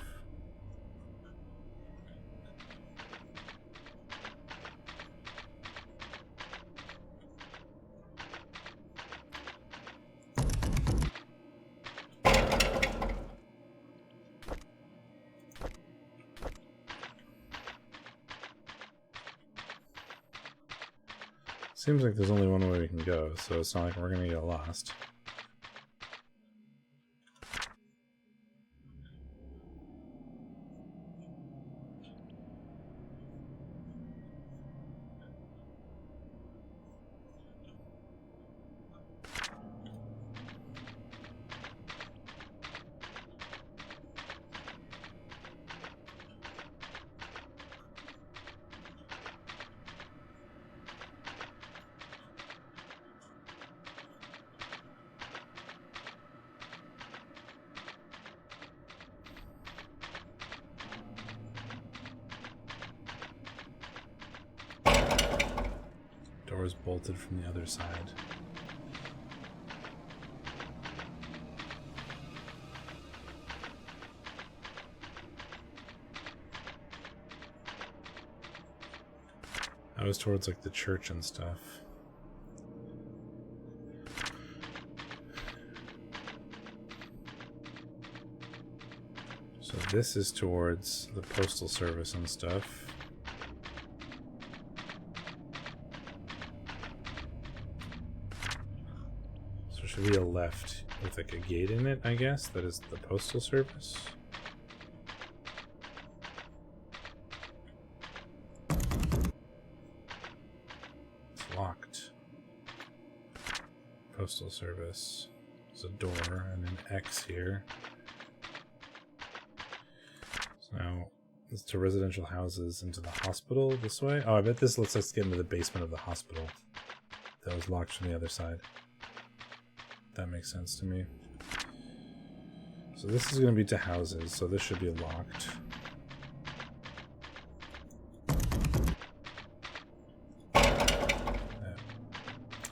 Seems like there's only one way we can go, so it's not like we're gonna get lost. Doors bolted from the other side. I was towards like the church and stuff. So this is towards the postal service and stuff. So should be a left with like a gate in it, I guess. That is the postal service. It's locked. Postal service. There's a door and an X here. So now it's to residential houses into the hospital this way. Oh, I bet this lets us get into the basement of the hospital. That was locked from the other side. That makes sense to me. So this is going to be to houses, so this should be locked.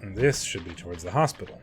And this should be towards the hospital.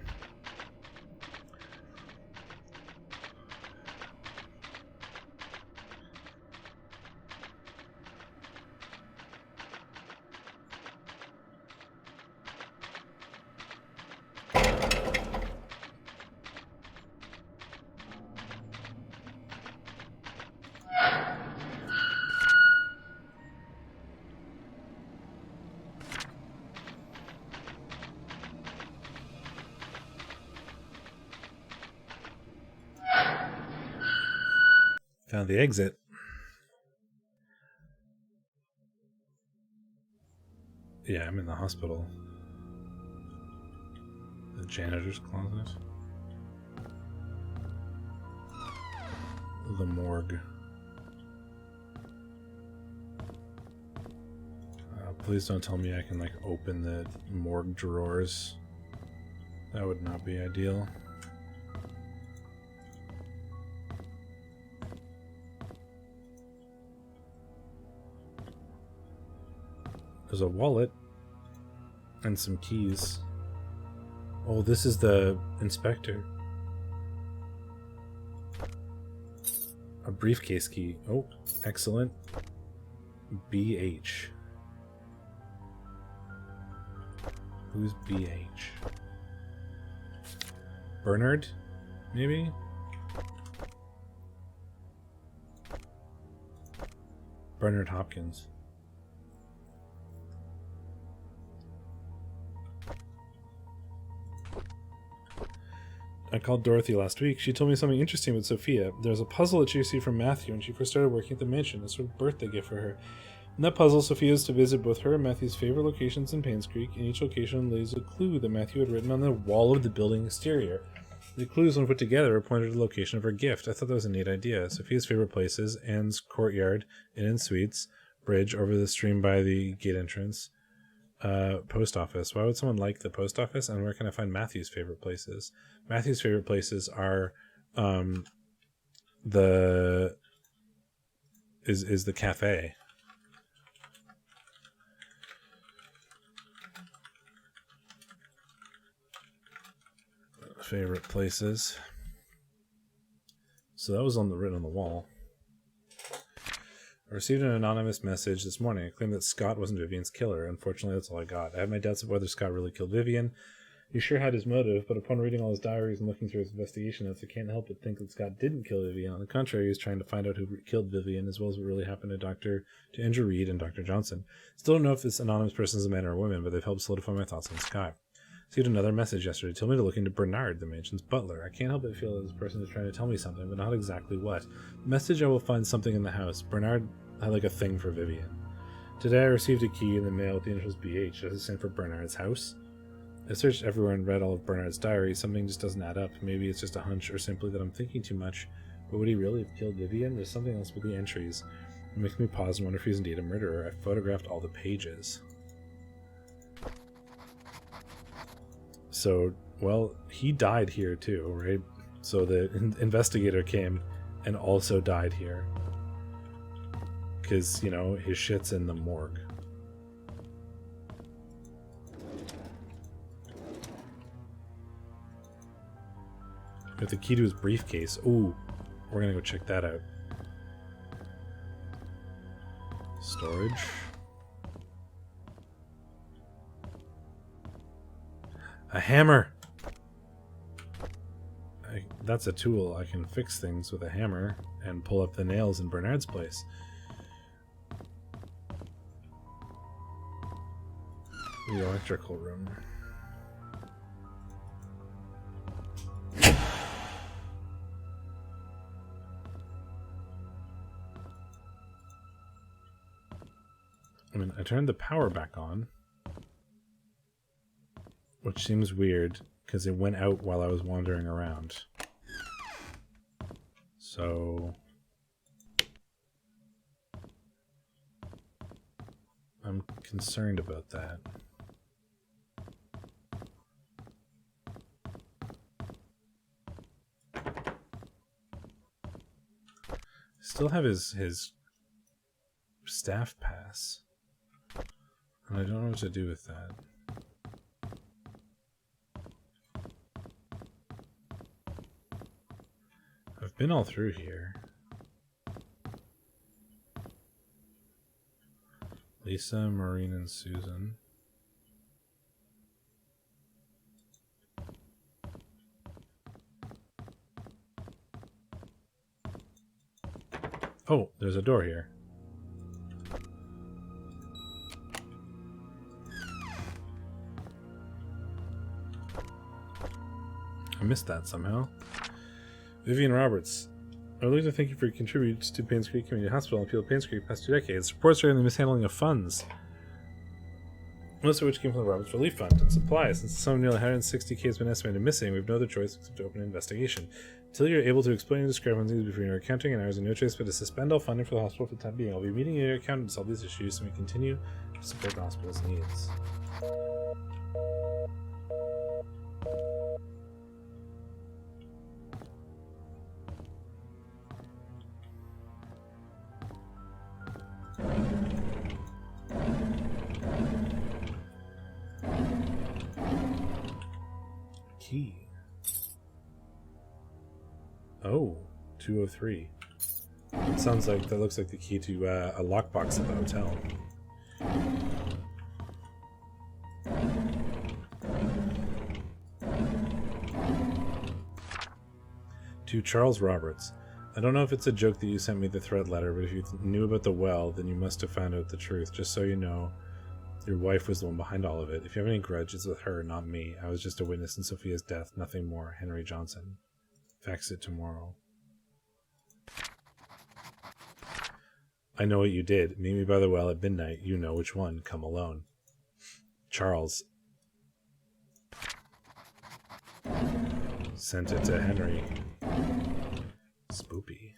Found the exit. Yeah, I'm in the hospital. The janitor's closet. The morgue. Please don't tell me I can like open the morgue drawers. That would not be ideal. There's a wallet and some keys. Oh, this is the inspector. A briefcase key. Oh, excellent. BH. Who's BH? Bernard? Maybe? Bernard Hopkins. I called Dorothy last week. She told me something interesting with Sophia. There's a puzzle that she received from Matthew when she first started working at the mansion. It's sort of birthday gift for her. In that puzzle, Sophia is to visit both her and Matthew's favorite locations in Painscreek. In each location lays a clue that Matthew had written on the wall of the building exterior. The clues, when put together, pointed to the location of her gift. I thought that was a neat idea. Sophia's favorite places: Anne's courtyard, Inn and Suites, bridge over the stream by the gate entrance, post office. Why would someone like the post office? And where can I find Matthew's favorite places? Matthew's favorite places are the cafe. Favorite places. So that was written on the wall. I received an anonymous message this morning. It claimed that Scott wasn't Vivian's killer. Unfortunately, that's all I got. I have my doubts of whether Scott really killed Vivian. He sure had his motive, but upon reading all his diaries and looking through his investigation notes, I can't help but think that Scott didn't kill Vivian. On the contrary, he was trying to find out who killed Vivian, as well as what really happened to Andrew Reed and Dr. Johnson. Still don't know if this anonymous person is a man or a woman, but they've helped solidify my thoughts on Scott. Received another message yesterday. Told me to look into Bernard, the mansion's butler. I can't help but feel that this person is trying to tell me something, but not exactly what. The message: I will find something in the house. Bernard had like a thing for Vivian. Today I received a key in the mail with the initials BH. Does it stand for Bernard's house? I searched everywhere and read all of Bernard's diary. Something just doesn't add up. Maybe it's just a hunch, or simply that I'm thinking too much. But would he really have killed Vivian? There's something else with the entries. It makes me pause and wonder if he's indeed a murderer. I photographed all the pages. So, well, he died here too, right? So the investigator came and also died here. Because, you know, his shit's in the morgue. With the key to his briefcase. Ooh, we're gonna go check that out. Storage. A hammer! That's a tool. I can fix things with a hammer and pull up the nails in Bernard's place. The electrical room. I mean, I turned the power back on, which seems weird because it went out while I was wandering around. So I'm concerned about that. Still have his staff pass. And I don't know what to do with that. I've been all through here. Lisa, Maureen, and Susan. Oh, there's a door here. I missed that somehow. Vivian Roberts. I would like to thank you for your contributions to Painscreek Community Hospital and Appeal of Painscreek past 2 decades. Reports regarding the mishandling of funds, most of which came from the Roberts Relief Fund and supplies. Since the sum of nearly 160K has been estimated missing, we have no other choice except to open an investigation. Until you're able to explain the discrepancies between your accounting and ours, and no choice but to suspend all funding for the hospital for the time being. I'll be meeting your accountant to solve these issues so we continue to support the hospital's needs. Key. Oh, 203. It sounds like that looks like the key to a lockbox at the hotel. To Charles Roberts. I don't know if it's a joke that you sent me the thread letter, but if you knew about the well, then you must have found out the truth. Just so you know, your wife was the one behind all of it. If you have any grudges with her, not me. I was just a witness in Sophia's death, nothing more. Henry Johnson. Fax it tomorrow. I know what you did. Meet me by the well at midnight. You know which one. Come alone. Charles. Sent it to Henry. Spoopy.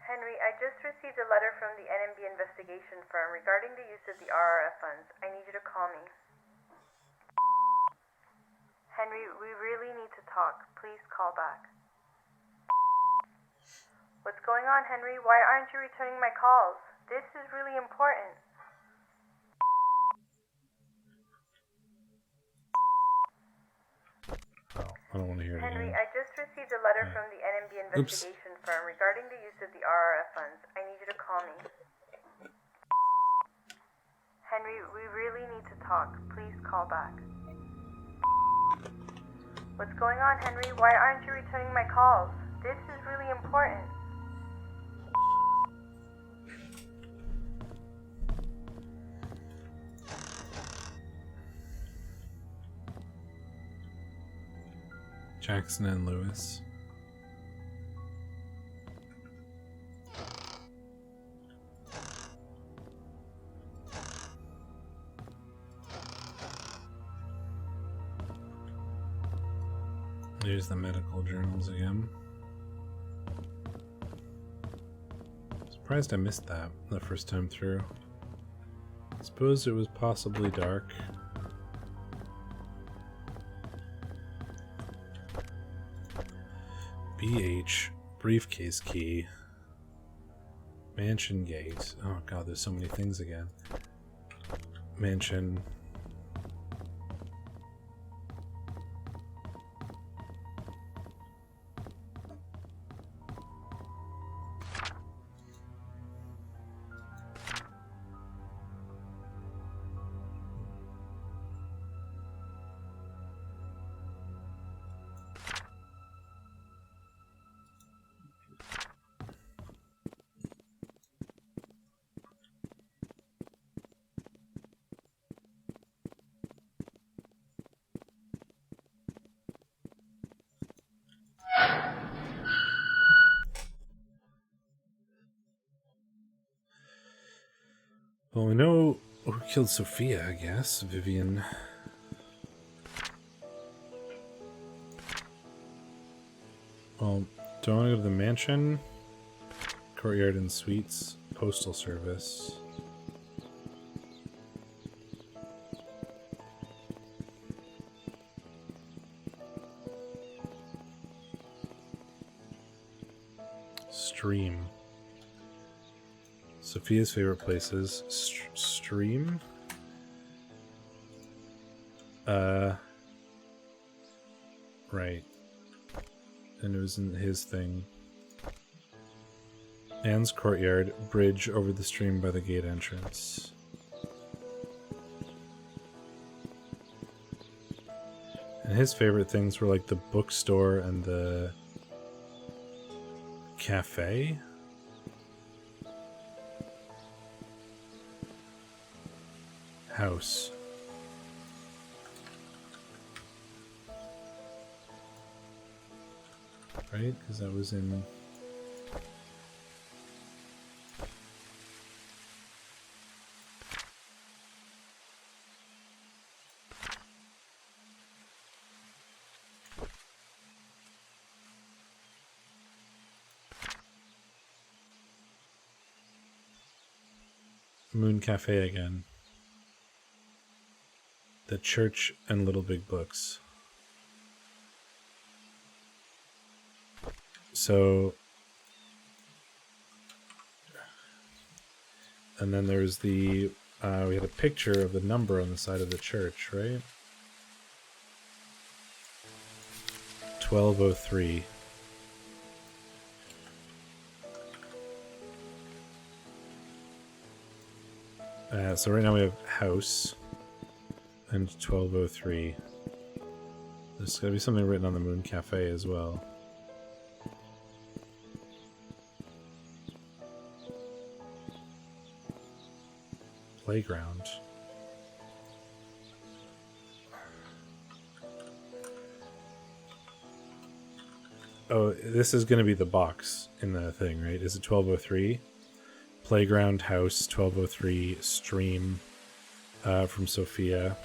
Henry, I just received a letter from the NMB investigation firm regarding the use of the RRF funds. I need you to call me. Henry, we really need to talk. Please call back. What's going on, Henry? Why aren't you returning my calls? This is really important. Oh, I don't want to hear it Henry, again. I just received a letter from the NMB investigation firm regarding the use of the RRF funds. I need you to call me. Henry, we really need to talk. Please call back. What's going on, Henry? Why aren't you returning my calls? This is really important. Jackson and Lewis. There's the medical journals again. Surprised I missed that the first time through. Suppose it was possibly dark. BH, briefcase key, mansion gate. Oh god, there's so many things again. Mansion. Well, we know who killed Sophia, I guess. Vivian. Well, do I want to go to the mansion? Courtyard and suites. Postal service. Stream. Sophia's favorite places. Stream? Right. And it was in his thing. Anne's courtyard, bridge over the stream by the gate entrance. And his favorite things were like the bookstore and the cafe. House. Right? Because that was in... Moon Cafe again. The church and Little Big Books. So, and then there's the, we had a picture of the number on the side of the church, right? 1203. So right now we have house and 1203. There's gotta be something written on the Moon Cafe as well. Playground. Oh, this is going to be the box in the thing, right? Is it 1203? Playground, house, 1203, stream from Sophia.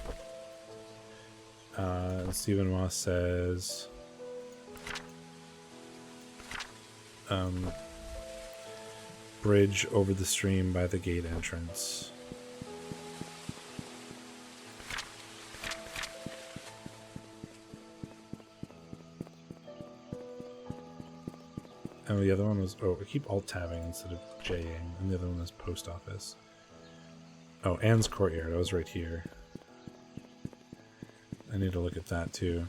Stephen Moss says... bridge over the stream by the gate entrance. And the other one was... Oh, I keep alt-tabbing instead of J-ing. And the other one was post office. Oh, Anne's courtyard. I was right here. I need to look at that too.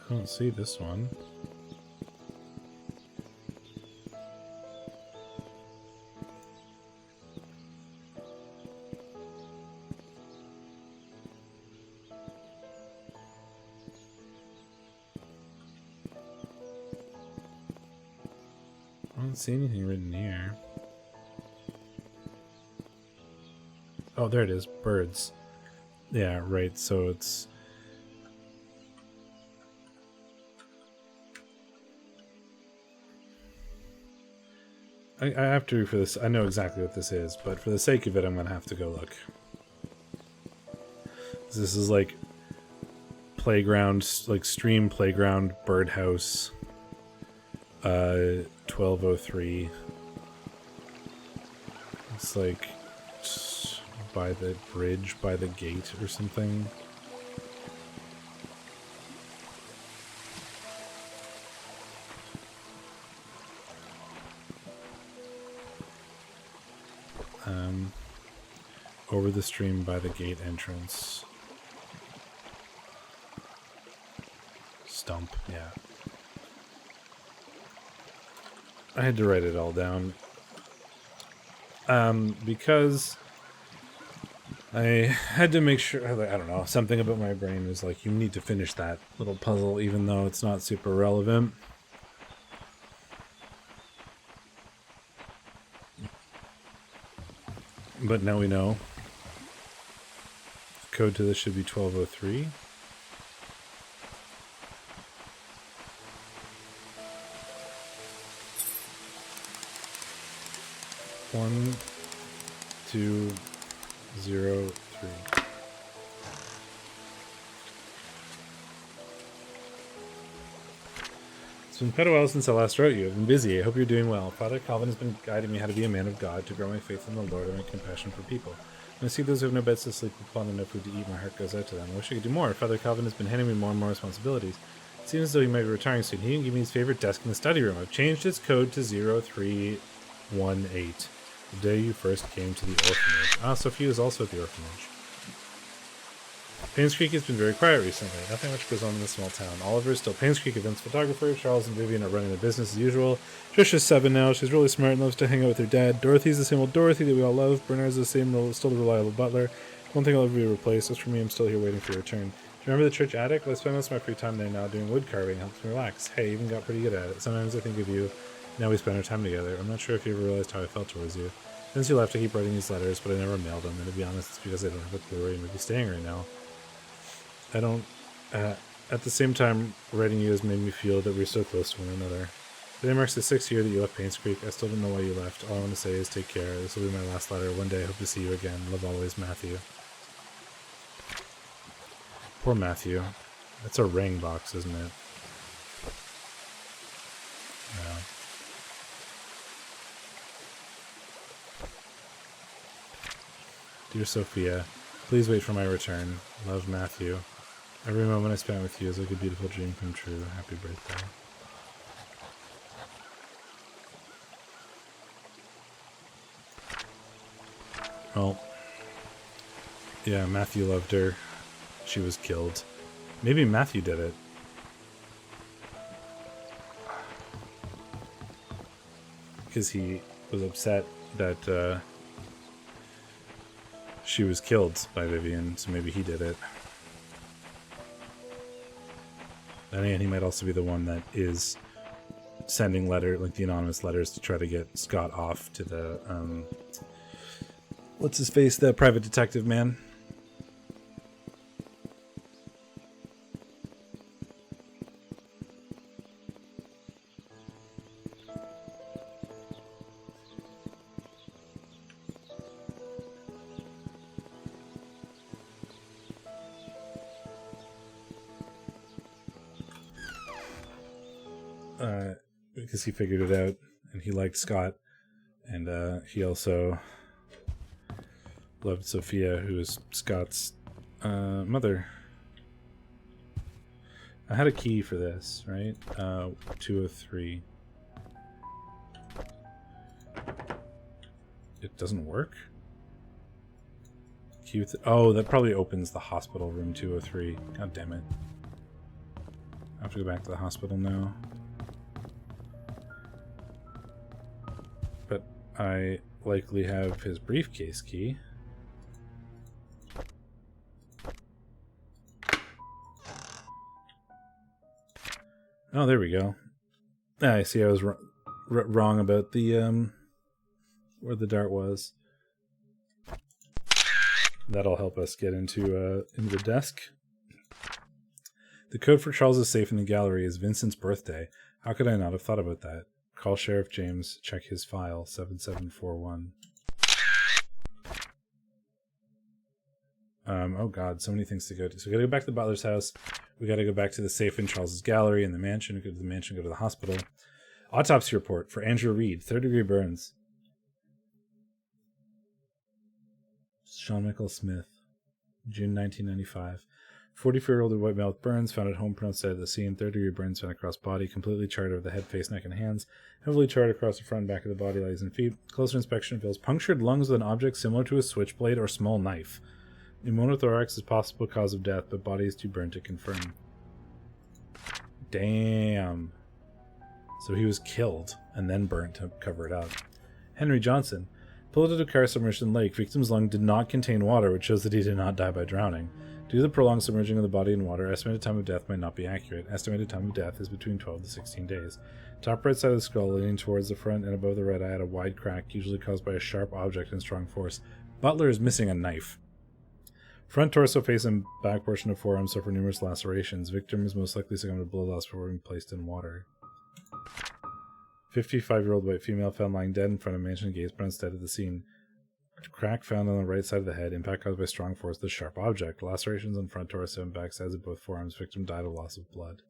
I don't see this one. I don't see anything written here. Oh, there it is. Birds. Yeah, right. So it's... I have to for this. I know exactly what this is, but for the sake of it, I'm going to have to go look. This is like playground, like stream playground, birdhouse, 1203. It's like by the bridge, by the gate or something. Over the stream by the gate entrance. Stump, yeah. I had to write it all down. Because I had to make sure, I don't know, something about my brain was like, you need to finish that little puzzle even though it's not super relevant. But now we know. The code to this should be 1203. One, 2, 0, 3. It's been quite a while since I last wrote you. I've been busy. I hope you're doing well. Father Calvin has been guiding me how to be a man of God, to grow my faith in the Lord and my compassion for people. When I see those who have no beds to sleep upon and no food to eat, my heart goes out to them. I wish I could do more. Father Calvin has been handing me more and more responsibilities. It seems as though he might be retiring soon. He didn't give me his favorite desk in the study room. I've changed its code to 0318. The day you first came to the orphanage. Ah, Sophia is also at the orphanage. Painscreek has been very quiet recently. Nothing much goes on in this small town. Oliver is still Painscreek events photographer. Charles and Vivian are running the business as usual. Trisha's 7 now. She's really smart and loves to hang out with her dad. Dorothy's the same old Dorothy that we all love. Bernard's the same, still the reliable butler. Don't think I'll ever be replaced. As for me, I'm still here waiting for your return. Do you remember the church attic? Well, I spend most of my free time there now doing wood carving. Helps me relax. Hey, I even got pretty good at it. Sometimes I think of you. Now we spend our time together. I'm not sure if you ever realized how I felt towards you. Since you left, I keep writing these letters, but I never mailed them. And to be honest, it's because I don't have a clue where you might be staying right now. I don't... at the same time, writing you has made me feel that we're so close to one another. Today marks the 6th year that you left Painscreek. I still don't know why you left. All I want to say is take care. This will be my last letter. One day I hope to see you again. Love always, Matthew. Poor Matthew. That's a ring box, isn't it? Yeah. Dear Sophia, please wait for my return. Love, Matthew. Every moment I spent with you is like a beautiful dream come true. Happy birthday. Well, yeah, Matthew loved her. She was killed. Maybe Matthew did it. Because he was upset that she was killed by Vivian, so maybe he did it. And he might also be the one that is sending the anonymous letters to try to get Scott off to the, what's his face, the private detective man. Because he figured it out, and he liked Scott, and he also loved Sophia, who is Scott's mother. I had a key for this, right? 203. It doesn't work? Oh, that probably opens the hospital room 203. God damn it. have to go back to the hospital now. But I likely have his briefcase key. Oh, there we go. I see I was wrong about the where the dart was. That'll help us get into the desk. The code for Charles's safe in the gallery is Vincent's birthday. How could I not have thought about that? Call Sheriff James. Check his file. 7741. Oh god, so many things to go to. So we gotta go back to the butler's house. We gotta go back to the safe in Charles's gallery in the mansion. Go to the mansion, go to the hospital. Autopsy report for Andrew Reed. 3rd-degree burns. Sean Michael Smith. June 1995. 44-year-old white male with burns found at home, pronounced dead at the scene. 3rd-degree burns found across body, completely charred over the head, face, neck, and hands. Heavily charred across the front and back of the body, legs, and feet. Closer inspection reveals punctured lungs with an object similar to a switchblade or small knife. Pneumothorax is possible cause of death, but body is too burnt to confirm. Damn. So he was killed and then burnt to cover it up. Henry Johnson. Pulled out of a car submerged in lake. Victim's lung did not contain water, which shows that he did not die by drowning. Due to the prolonged submerging of the body in water, estimated time of death might not be accurate. Estimated time of death is between 12 to 16 days. Top right side of the skull, leaning towards the front and above the right eye, had a wide crack, usually caused by a sharp object and strong force. Butler is missing a knife. Front torso, face, and back portion of forearm suffer numerous lacerations. Victim is most likely succumbed to blood loss before being placed in water. 55-year-old white female found lying dead in front of mansion gates, pronounced dead at the scene. Crack found on the right side of the head. Impact caused by strong force. The sharp object. Lacerations on front torso and back sides of both forearms. Victim died of loss of blood.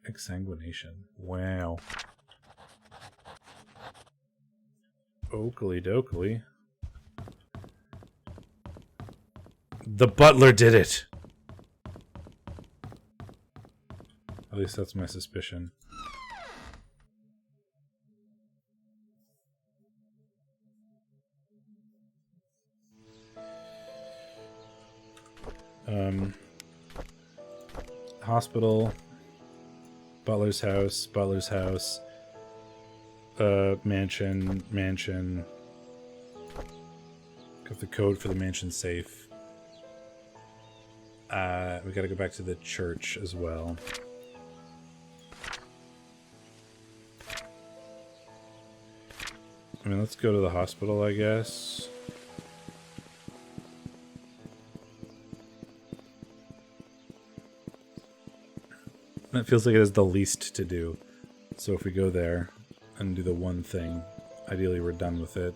Exsanguination. Wow. Oakley dokley. The butler did it! At least that's my suspicion. Hospital, butler's house, mansion. Got the code for the mansion safe. We gotta go back to the church as well. I mean, let's go to the hospital, I guess. That feels like it is the least to do. So if we go there and do the one thing, ideally we're done with it.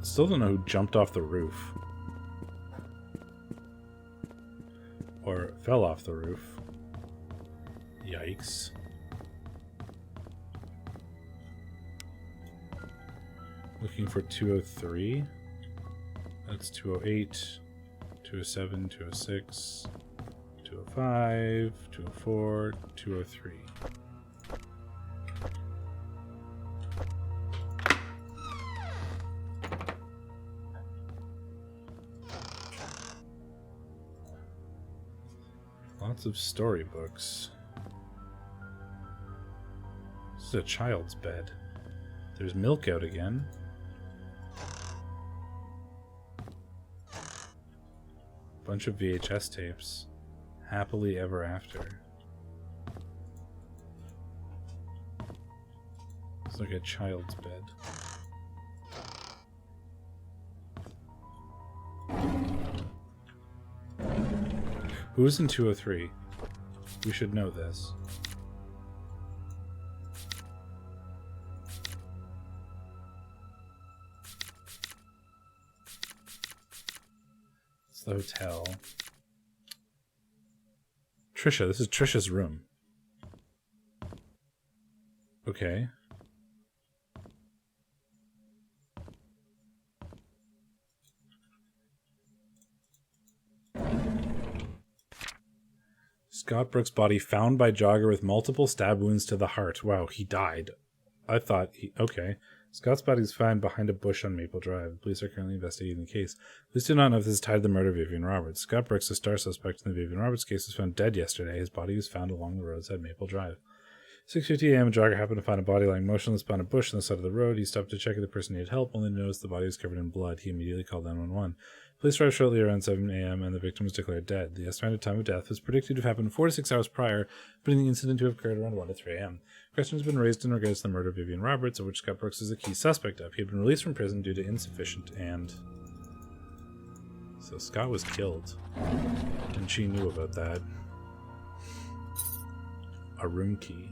Still don't know who jumped off the roof. Or fell off the roof. Yikes. Looking for 203. That's 208, 207, 206, 205, 204, 203. Lots of storybooks. This is a child's bed. There's milk out again. Bunch of VHS tapes. Happily ever after. It's like a child's bed. Who's in 203? We should know this. It's the hotel. Trisha. This is Trisha's room. Okay. Scott Brooks' body found by jogger with multiple stab wounds to the heart. Wow, he died. I thought okay. Scott's body is found behind a bush on Maple Drive. Police are currently investigating the case. Police do not know if this is tied to the murder of Vivian Roberts. Scott Brooks, the star suspect in the Vivian Roberts case, was found dead yesterday. His body was found along the roadside Maple Drive. 6:50 a.m. A jogger happened to find a body lying motionless behind a bush on the side of the road. He stopped to check if the person needed help, only to notice the body was covered in blood. He immediately called 911. Police arrived shortly around 7 a.m. and the victim was declared dead. The estimated time of death was predicted to have happened 4 to 6 hours prior, but the incident to have occurred around 1 to 3 a.m. Questions have been raised in regards to the murder of Vivian Roberts, of which Scott Brooks is a key suspect of. He had been released from prison due to insufficient and... So Scott was killed. And she knew about that. A room key.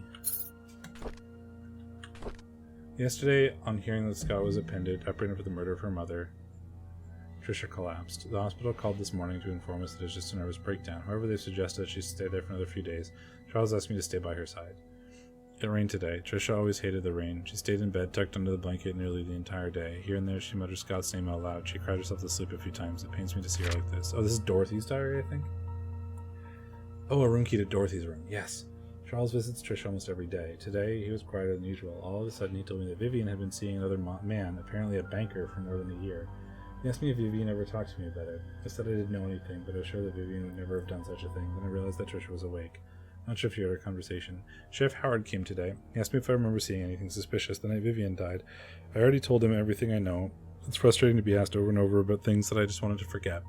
Yesterday, on hearing that Scott was apprehended for the murder of her mother, Tricia collapsed. The hospital called this morning to inform us that it was just a nervous breakdown. However, they suggested that she stay there for another few days. Charles asked me to stay by her side. It rained today. Tricia always hated the rain. She stayed in bed, tucked under the blanket nearly the entire day. Here and there, she muttered Scott's name out loud. She cried herself to sleep a few times. It pains me to see her like this. Oh, this is Dorothy's diary, I think? Oh, a room key to Dorothy's room. Yes. Charles visits Trish almost every day. Today, he was quieter than usual. All of a sudden, he told me that Vivian had been seeing another man, apparently a banker, for more than a year. He asked me if Vivian ever talked to me about it. I said I didn't know anything, but I was sure that Vivian would never have done such a thing. Then I realized that Tricia was awake. Not sure if you heard our conversation. Sheriff Howard came today. He asked me if I remember seeing anything suspicious the night Vivian died. I already told him everything I know. It's frustrating to be asked over and over about things that I just wanted to forget.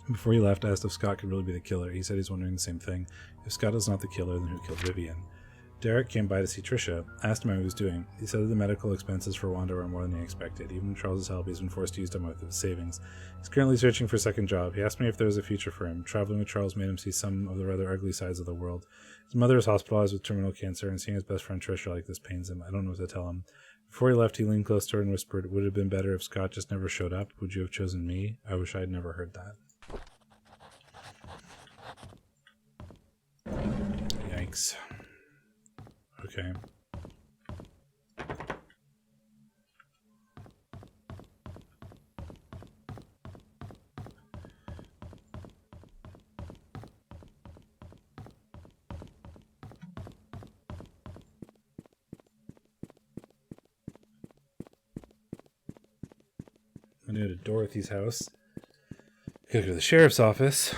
Before he left, I asked if Scott could really be the killer. He said he's wondering the same thing. If Scott is not the killer, then who killed Vivian? Derek came by to see Tricia. I asked him how he was doing. He said that the medical expenses for Wanda were more than he expected. Even with Charles's help, he's been forced to use them with his savings. He's currently searching for a second job. He asked me if there was a future for him. Traveling with Charles made him see some of the rather ugly sides of the world. His mother is hospitalized with terminal cancer, and seeing his best friend Tricia like this pains him. I don't know what to tell him. Before he left, he leaned close to her and whispered, "Would it have been better if Scott just never showed up? Would you have chosen me? I wish I had never heard that." Yikes. Okay. I'm gonna go to Dorothy's house. Gotta go to the sheriff's office.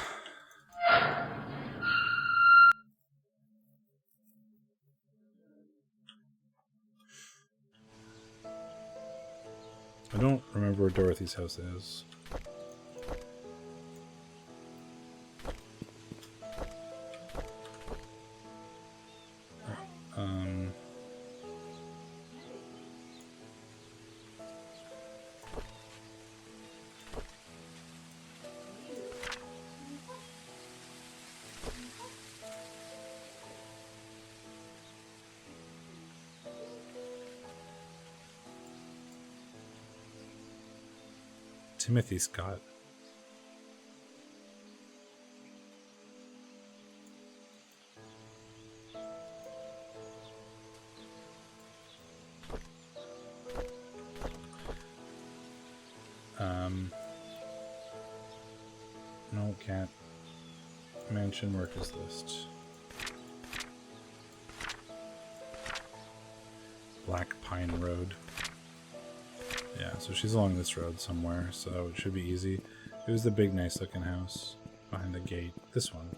I don't remember where Dorothy's house is. Timothy Scott. No, can't. Mansion workers list. Black Pine Road. Yeah, so she's along this road somewhere, so it should be easy. It was the big, nice looking house behind the gate. This one.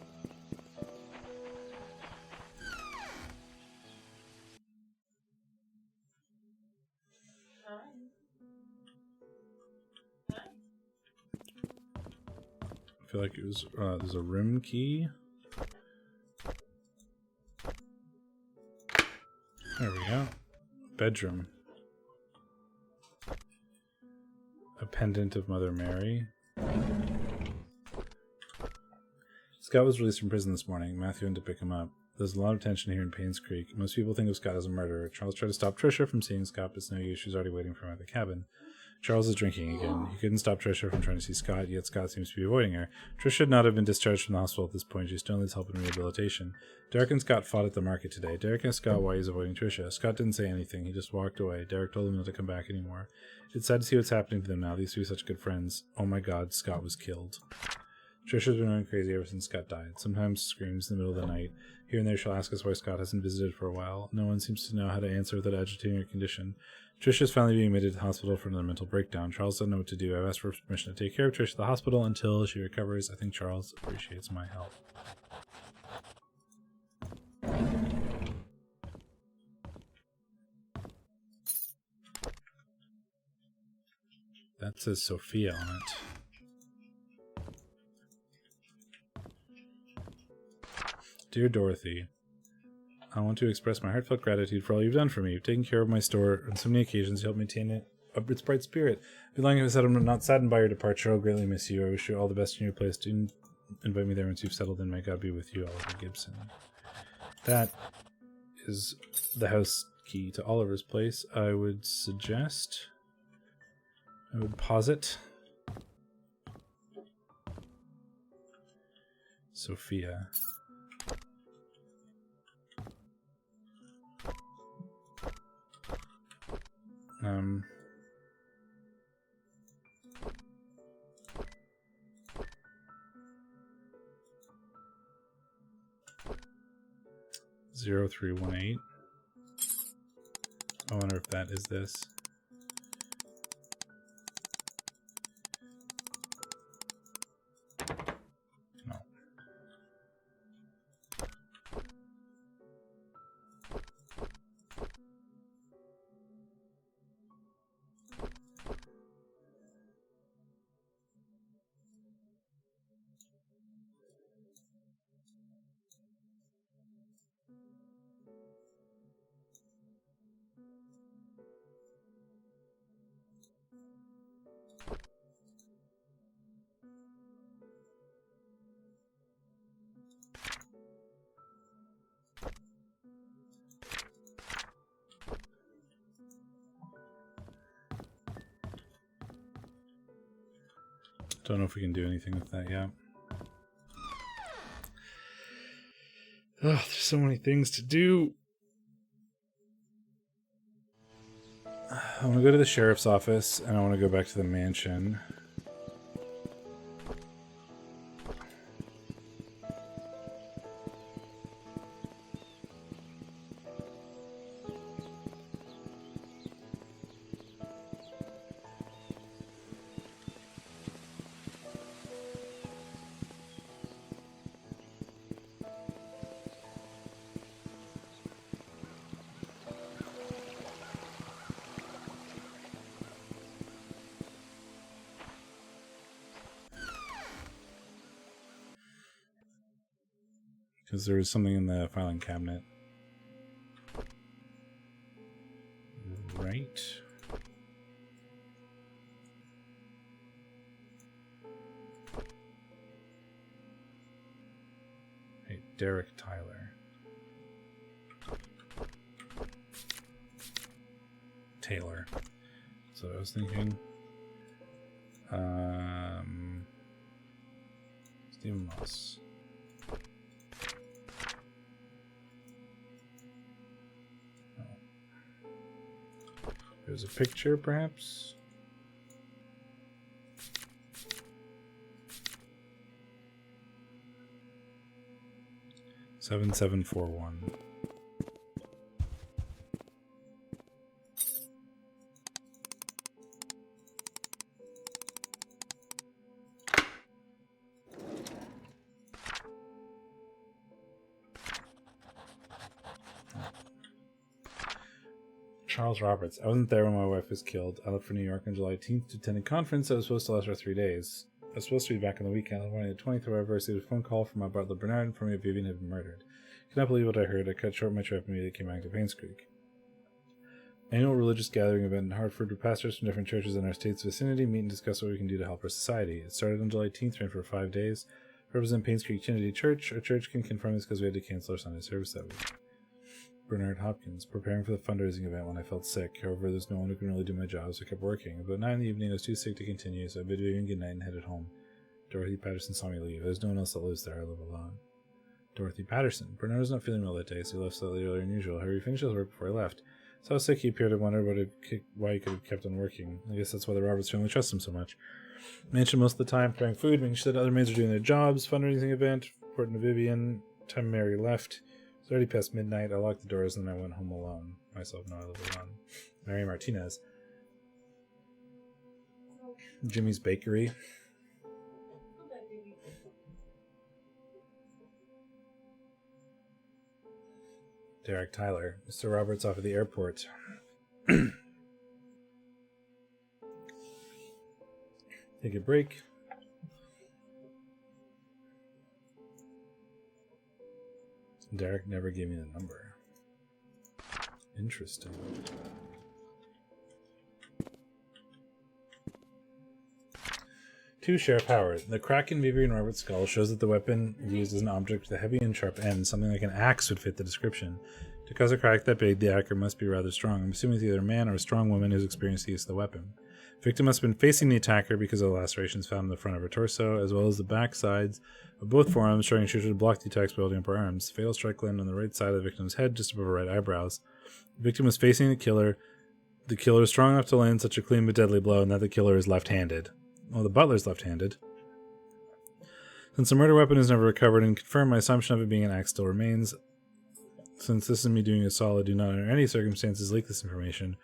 I feel like it was, there's a room key. There we go. Bedroom. A pendant of Mother Mary. Scott was released from prison this morning. Matthew went to pick him up. There's a lot of tension here in Painscreek. Most people think of Scott as a murderer. Charles tried to stop Tricia from seeing Scott, but it's no use. She's already waiting for him at the cabin. Charles is drinking again. He couldn't stop Tricia from trying to see Scott, yet Scott seems to be avoiding her. Tricia should not have been discharged from the hospital at this point. She still needs help in rehabilitation. Derek and Scott fought at the market today. Derek asked Scott why he's avoiding Tricia. Scott didn't say anything. He just walked away. Derek told him not to come back anymore. It's sad to see what's happening to them now. These two are such good friends. Oh my god, Scott was killed. Trisha's been going crazy ever since Scott died. Sometimes screams in the middle of the night. Here and there she'll ask us why Scott hasn't visited for a while. No one seems to know how to answer without agitating her condition. Trisha's finally being admitted to the hospital for another mental breakdown. Charles doesn't know what to do. I've asked for permission to take care of Trisha at the hospital until she recovers. I think Charles appreciaes my help. That says Sophia on it. Dear Dorothy, I want to express my heartfelt gratitude for all you've done for me. You've taken care of my store on so many occasions. You helped maintain its bright spirit. As long as I'm not saddened by your departure, I'll greatly miss you. I wish you all the best in your place. Do invite me there once you've settled in. May God be with you, Oliver Gibson. That is the house key to Oliver's place. I would posit Sophia. 0318. I wonder if that is this. No. Don't know if we can do anything with that yet. Oh, there's so many things to do. I want to go to the sheriff's office, and I want to go back to the mansion. Because there was something in the filing cabinet. Right. Hey, Derek Tyler. Taylor. That's what I was thinking. Stephen Moss. There's a picture, perhaps? Seven 741. Charles Roberts. I wasn't there when my wife was killed. I left for New York on July 18th to attend a conference that was supposed to last for 3 days. I was supposed to be back on the weekend. On the morning of the 20th, however, I received a phone call from my butler Bernard informing me that Vivian had been murdered. I cannot believe what I heard. I cut short my trip and immediately came back to Painscreek. Annual religious gathering event in Hartford where pastors from different churches in our state's vicinity meet and discuss what we can do to help our society. It started on July 18th, ran for 5 days. I represent Painscreek Trinity Church. Our church can confirm this because we had to cancel our Sunday service that week. Bernard Hopkins, preparing for the fundraising event when I felt sick. However, there's no one who can really do my job, so I kept working. About 9 in the evening, I was too sick to continue, so I bid Vivian good night and headed home. Dorothy Patterson saw me leave. There's no one else that lives there. I live alone. Dorothy Patterson. Bernard was not feeling well that day, so he left slightly earlier than usual. However, he finished his work before he left. So I was sick, he appeared to wonder why he could have kept on working. I guess that's why the Roberts family trusts him so much. Mansion most of the time, preparing food, making sure that other maids are doing their jobs, fundraising event, reporting to Vivian. Time Mary left. It's already past midnight. I locked the doors and then I went home alone. Myself, no, I live alone. Mary Martinez. Jimmy's Bakery. Derek Tyler. Mr. Roberts off at the airport. Take a break. Derek never gave me the number. Interesting. To Sheriff Howard. The crack in Vivian Roberts' skull shows that the weapon used as an object with a heavy and sharp end, something like an axe would fit the description. To cause a crack that big, the actor must be rather strong. I'm assuming it's either a man or a strong woman who's experienced the use of the weapon. The victim must have been facing the attacker because of the lacerations found in the front of her torso, as well as the back sides of both forearms, showing she should block the attacks by holding up her arms. The fatal strike landed on the right side of the victim's head, just above her right eyebrows. The victim was facing the killer. The killer is strong enough to land such a clean but deadly blow, and that the killer is left-handed. Well, the butler's left-handed. Since the murder weapon is never recovered and confirmed, my assumption of it being an axe still remains. Since this is me doing a solid, do not under any circumstances leak this information,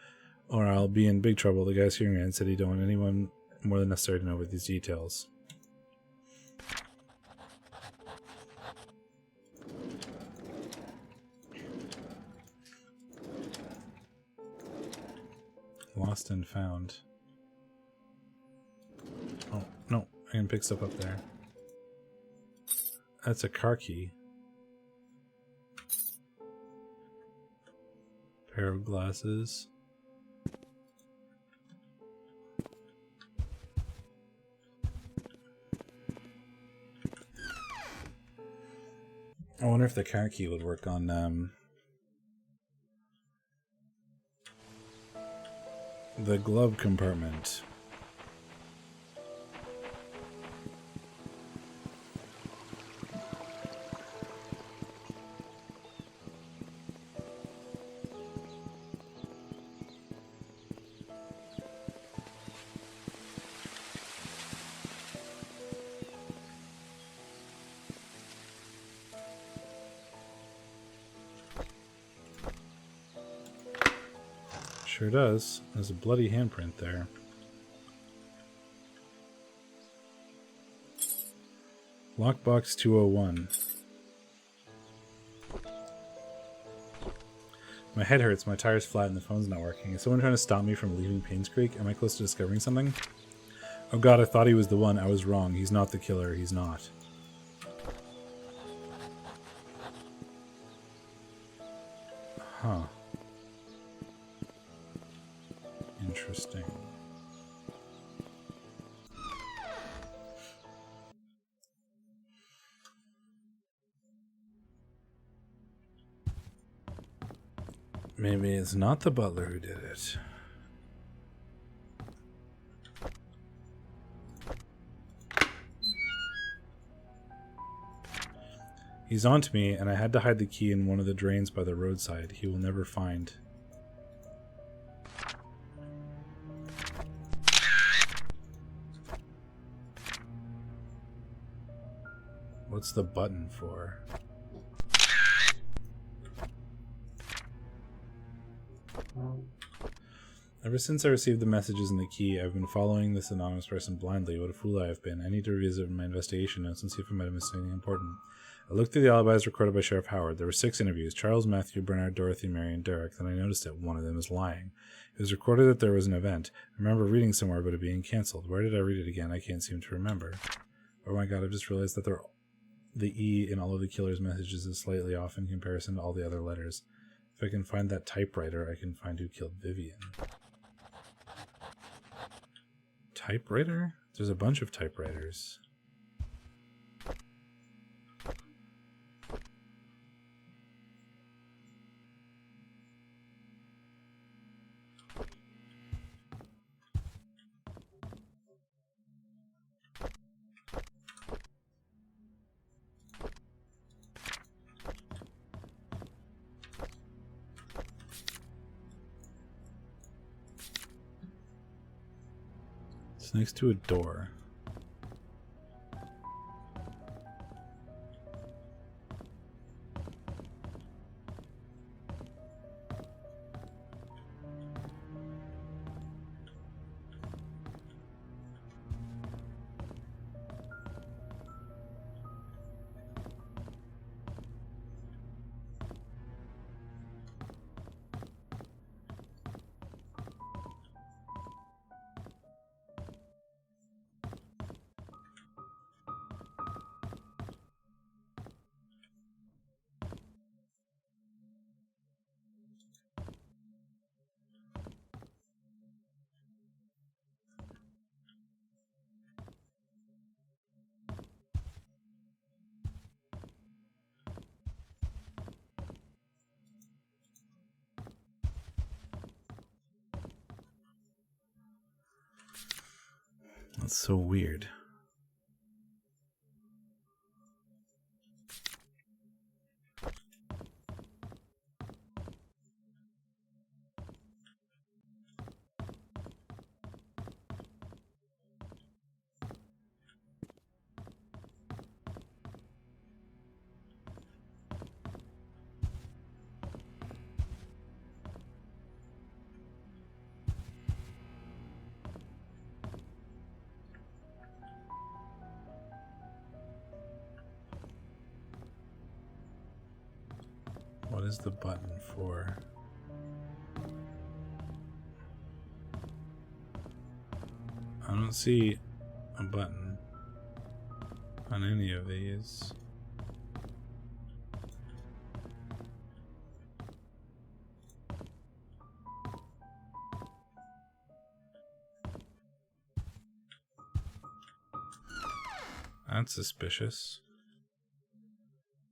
or I'll be in big trouble. The guy's hearing man said he don't want anyone more than necessary to know about these details. Lost and found. Oh, no. I can pick stuff up there. That's a car key. Pair of glasses. I wonder if the car key would work on the glove compartment. Sure does. There's a bloody handprint there. Lockbox 201. My head hurts, my tire's flat, and the phone's not working. Is someone trying to stop me from leaving Painscreek? Am I close to discovering something? Oh god, I thought he was the one. I was wrong. He's not the killer. He's not. Huh. Interesting. Maybe it's not the butler who did it. He's onto me, and I had to hide the key in one of the drains by the roadside. He will never find. What's the button for? Ever since I received the messages and the key, I've been following this anonymous person blindly. What a fool I have been. I need to revisit my investigation notes and see if I might have missed anything important. I looked through the alibis recorded by Sheriff Howard. There were 6 interviews. Charles, Matthew, Bernard, Dorothy, Mary, and Derek. Then I noticed that one of them is lying. It was recorded that there was an event. I remember reading somewhere about it being cancelled. Where did I read it again? I can't seem to remember. Oh my god, I've just realized that the E in all of the killer's messages is slightly off in comparison to all the other letters. If I can find that typewriter, I can find who killed Vivian. Typewriter? There's a bunch of typewriters. It's next to a door. That's so weird. What is the button for? I don't see a button on any of these. That's suspicious.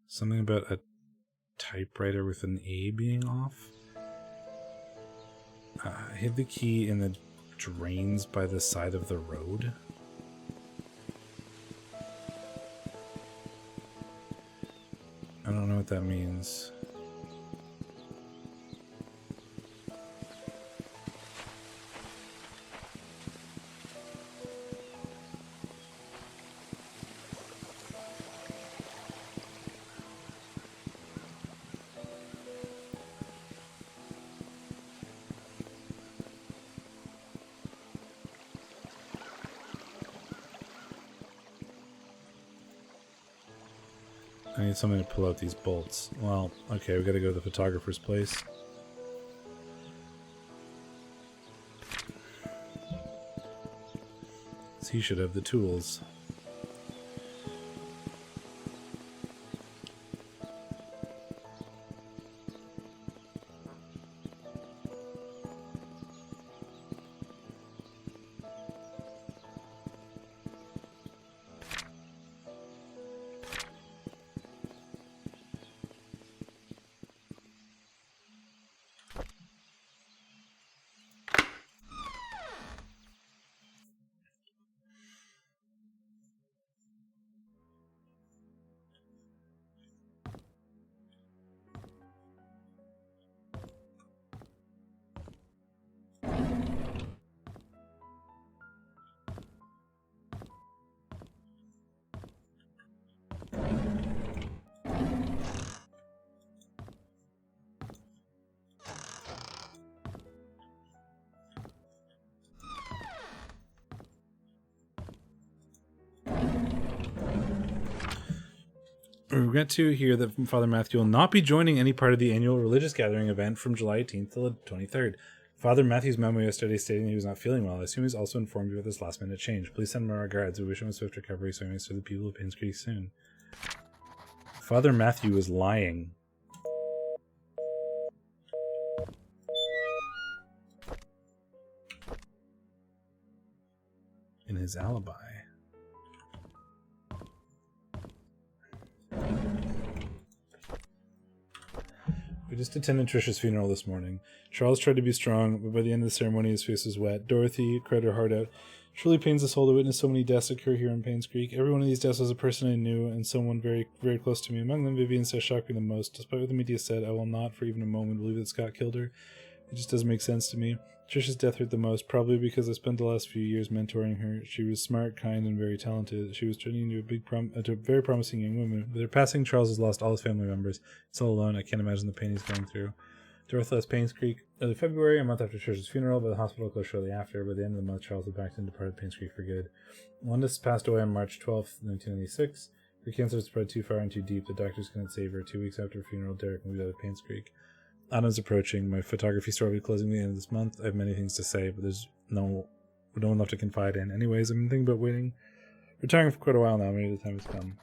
Something about a typewriter with an A being off. I hid the key in the drains by the side of the road. I don't know what that means. I need something to pull out these bolts. Well, okay, we gotta go to the photographer's place. So he should have the tools. We regret to hear that Father Matthew will not be joining any part of the annual religious gathering event from July 18th to the 23rd. Father Matthew's memo yesterday stating he was not feeling well. I assume he's also informed you of this last minute change. Please send my regards. We wish him a swift recovery so he may serve the people of Painscreek soon. Father Matthew is lying. In his alibi. We just attended Trisha's funeral this morning. Charles tried to be strong, but by the end of the ceremony his face was wet. Dorothy cried her heart out. Truly pains us all to witness so many deaths occur here in Painscreek. Every one of these deaths was a person I knew, and someone very, very close to me. Among them, Vivian says shocked me the most. Despite what the media said, I will not for even a moment believe that Scott killed her. It just doesn't make sense to me. Trisha's death hurt the most, probably because I spent the last few years mentoring her. She was smart, kind, and very talented. She was turning into a very promising young woman. With her passing, Charles has lost all his family members. He's all alone. I can't imagine the pain he's going through. Dorothea's Painscreek. Early February, a month after Trisha's funeral, but the hospital closed shortly after. By the end of the month, Charles had packed and departed Painscreek for good. Wanda passed away on March 12th, 1996. Her cancer spread too far and too deep. The doctors couldn't save her. 2 weeks after her funeral, Derek moved out of Painscreek. Autumn's approaching. My photography store will be closing at the end of this month. I have many things to say, but there's no one left to confide in. Anyways, I've been thinking about retiring for quite a while now. Maybe the time has come.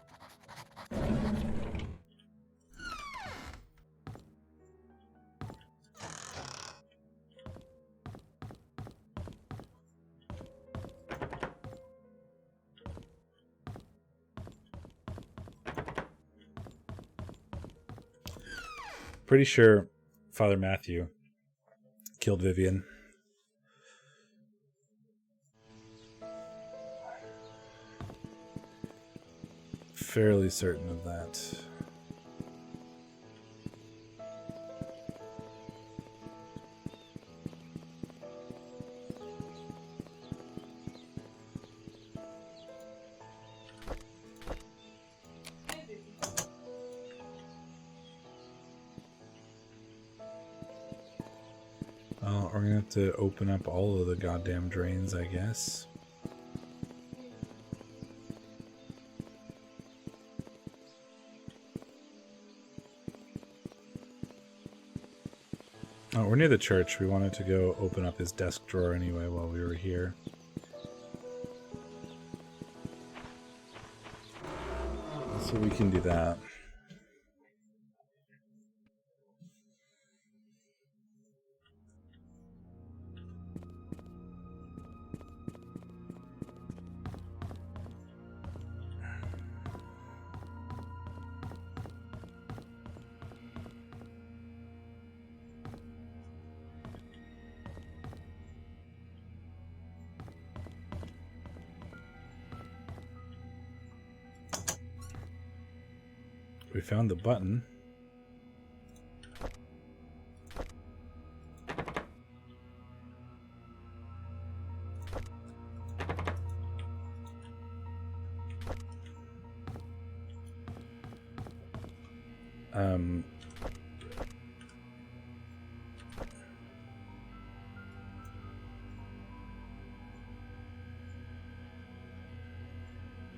Pretty sure Father Matthew killed Vivian. Fairly certain of that. Well, we're gonna have to open up all of the goddamn drains, I guess. Oh, we're near the church. We wanted to go open up his desk drawer anyway while we were here. So we can do that. We found the button.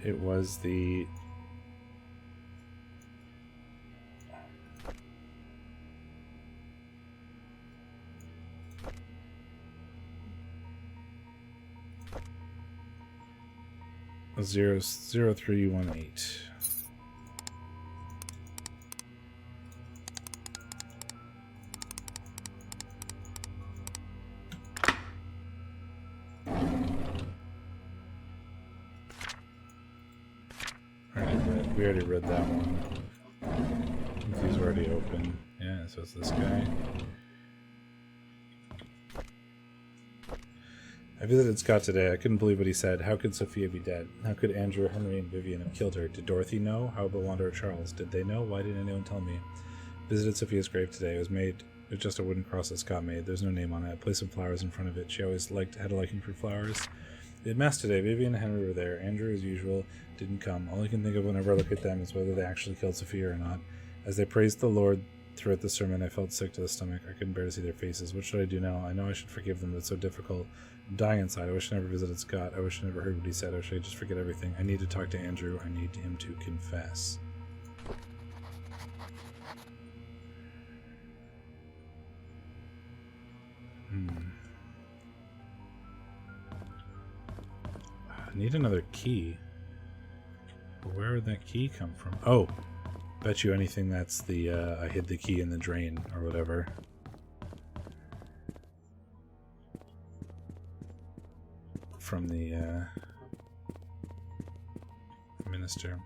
It was the zero 0318. We already read that one. He's already open. Yeah, so it's this guy. I visited Scott today. I couldn't believe what he said. How could Sophia be dead? How could Andrew, Henry, and Vivian have killed her? Did Dorothy know? How about Wanda or Charles? Did they know? Why didn't anyone tell me? Visited Sophia's grave today. It was made with just a wooden cross that Scott made. There's no name on it. I placed some flowers in front of it. She always had a liking for flowers. We had mass today. Vivian and Henry were there. Andrew, as usual, didn't come. All I can think of whenever I look at them is whether they actually killed Sophia or not. As they praised the Lord throughout the sermon, I felt sick to the stomach. I couldn't bear to see their faces. What should I do now? I know I should forgive them, but it's so difficult. I'm dying inside. I wish I never visited Scott. I wish I never heard what he said. I wish I could just forget everything. I need to talk to Andrew. I need him to confess. I need another key. But where would that key come from? Oh! Bet you anything that's the, I hid the key in the drain, or whatever. From the, minister.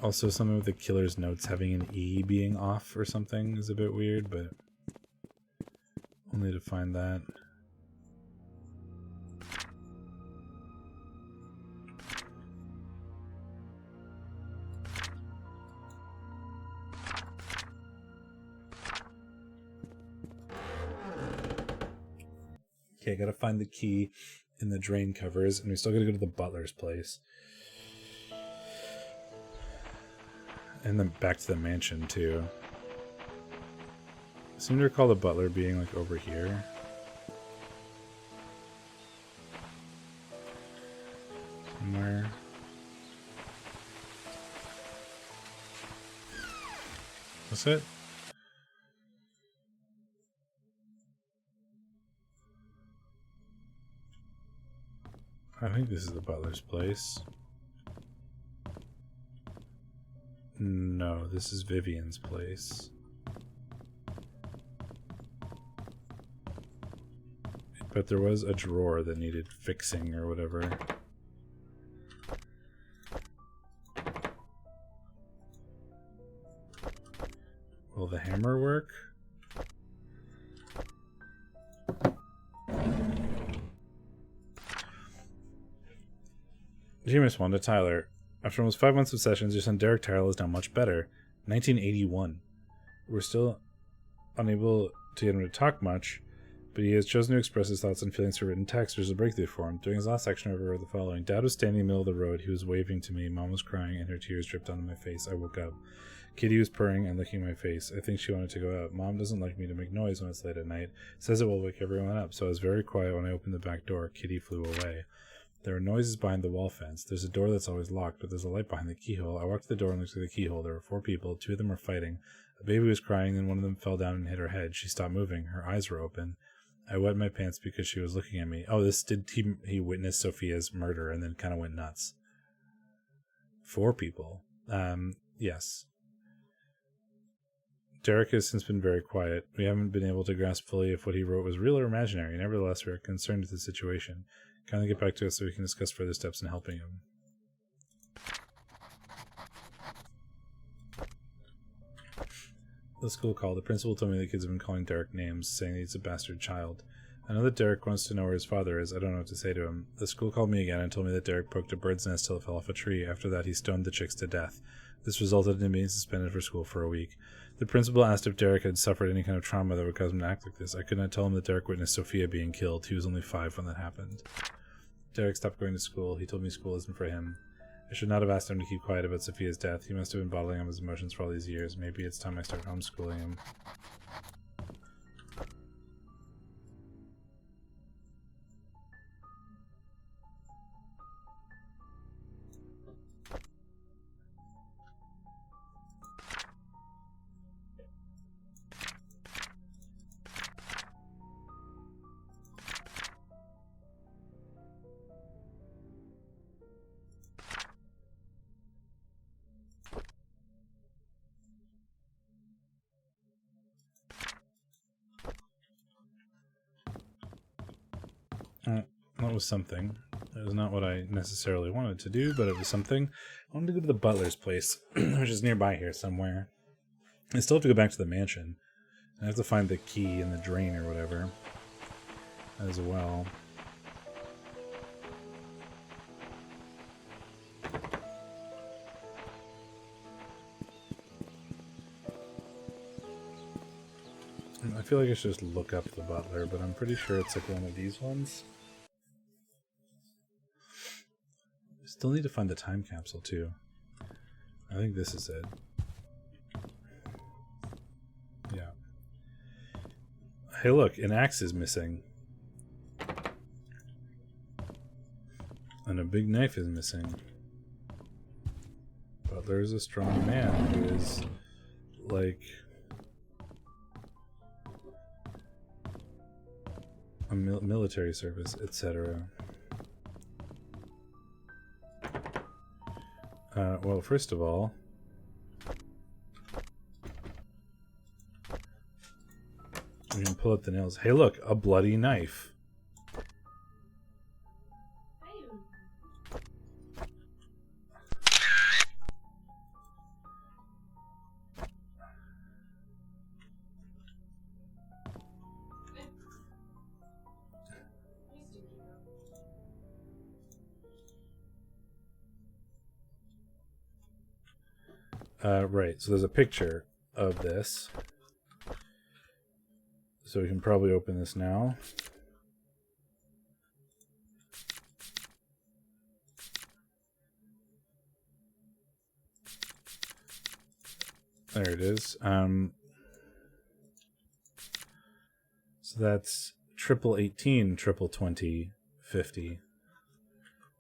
Also, something with the killer's notes having an E being off or something is a bit weird, but we'll need to find that. Okay, gotta find the key in the drain covers, and we still gotta go to the butler's place. And then back to the mansion, too. I seem to recall the butler being, like, over here. Somewhere. What's it? I think this is the butler's place. No, this is Vivian's place. But there was a drawer that needed fixing or whatever. Will the hammer work? Dear Miss Wanda, Tyler, after almost 5 months of sessions, your son Derek Tyrell is now much better. 1981. We're still unable to get him to talk much, but he has chosen to express his thoughts and feelings through written text. There's a breakthrough for him. During his last section, I wrote the following. Dad was standing in the middle of the road. He was waving to me. Mom was crying, and her tears dripped onto my face. I woke up. Kitty was purring and licking my face. I think she wanted to go out. Mom doesn't like me to make noise when it's late at night. Says it will wake everyone up, so I was very quiet when I opened the back door. Kitty flew away. There are noises behind the wall fence. There's a door that's always locked, but there's a light behind the keyhole. I walked to the door and looked through the keyhole. There were 4 people. 2 of them were fighting. A baby was crying, and one of them fell down and hit her head. She stopped moving. Her eyes were open. I wet my pants because she was looking at me. Oh, he witnessed Sophia's murder and then kind of went nuts. 4 people. Yes. Derek has since been very quiet. We haven't been able to grasp fully if what he wrote was real or imaginary. Nevertheless, we are concerned with the situation. Kindly get back to us so we can discuss further steps in helping him. The school called. The principal told me the kids have been calling Derek names, saying he's a bastard child. I know that Derek wants to know where his father is. I don't know what to say to him. The school called me again and told me that Derek poked a bird's nest till it fell off a tree. After that, he stoned the chicks to death. This resulted in him being suspended for school for a week. The principal asked if Derek had suffered any kind of trauma that would cause him to act like this. I could not tell him that Derek witnessed Sophia being killed. He was only 5 when that happened. Derek stopped going to school. He told me school isn't for him. I should not have asked him to keep quiet about Sophia's death. He must have been bottling up his emotions for all these years. Maybe it's time I start homeschooling him. That was something. It was not what I necessarily wanted to do, but it was something. I wanted to go to the butler's place, which is nearby here somewhere. I still have to go back to the mansion. I have to find the key in the drain or whatever as well. I feel like I should just look up the butler, but I'm pretty sure it's like one of these ones. Still need to find the time capsule too. I think this is it. Yeah. Hey look, an axe is missing. And a big knife is missing. Butler is a strong man who is like a military service, etc. Well, first of all, we can pull up the nails. Hey, look, a bloody knife. Right, so there's a picture of this. So we can probably open this now. There it is. So that's 1818, 2020, 50.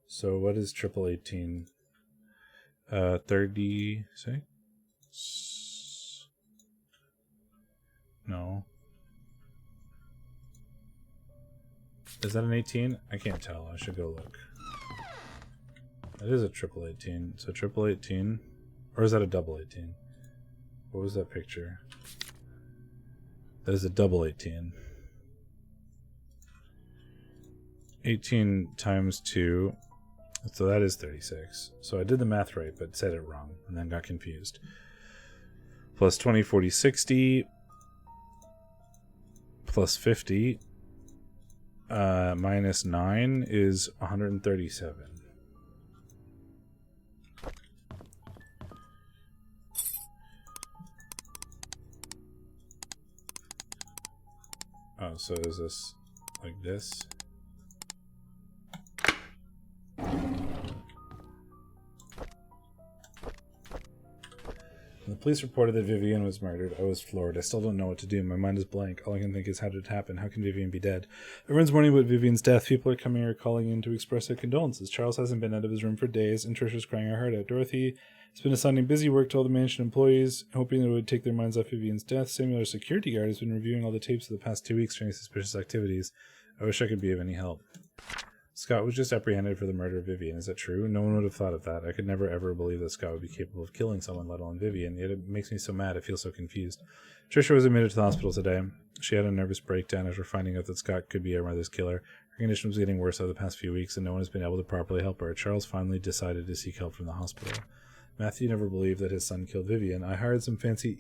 So what is 1818? 36? No. Is that an 18? I can't tell. I should go look. That is a 1818. So 1818. Or is that a 1818? What was that picture? That is a 1818. 18 times 2. So that is 36. So I did the math right, but said it wrong, and then got confused. Plus 20, 40, 60. Plus 50. Minus 9 is 137. Oh, so is this like this? When the police reported that Vivian was murdered, I was floored. I still don't know what to do. My mind is blank. All I can think is, how did it happen? How can Vivian be dead? Everyone's mourning about Vivian's death. People are coming or calling in to express their condolences. Charles hasn't been out of his room for days, and Trisha's crying her heart out. Dorothy has been assigning busy work to all the mansion employees, hoping that it would take their minds off Vivian's death. Samuel, our security guard, has been reviewing all the tapes of the past 2 weeks showing suspicious activities. I wish I could be of any help. Scott was just apprehended for the murder of Vivian. Is that true? No one would have thought of that. I could never ever believe that Scott would be capable of killing someone, let alone Vivian. Yet it makes me so mad. I feel so confused. Trisha was admitted to the hospital today. She had a nervous breakdown after finding out that Scott could be our mother's killer. Her condition was getting worse over the past few weeks, and no one has been able to properly help her. Charles finally decided to seek help from the hospital. Matthew never believed that his son killed Vivian. He hired some fancy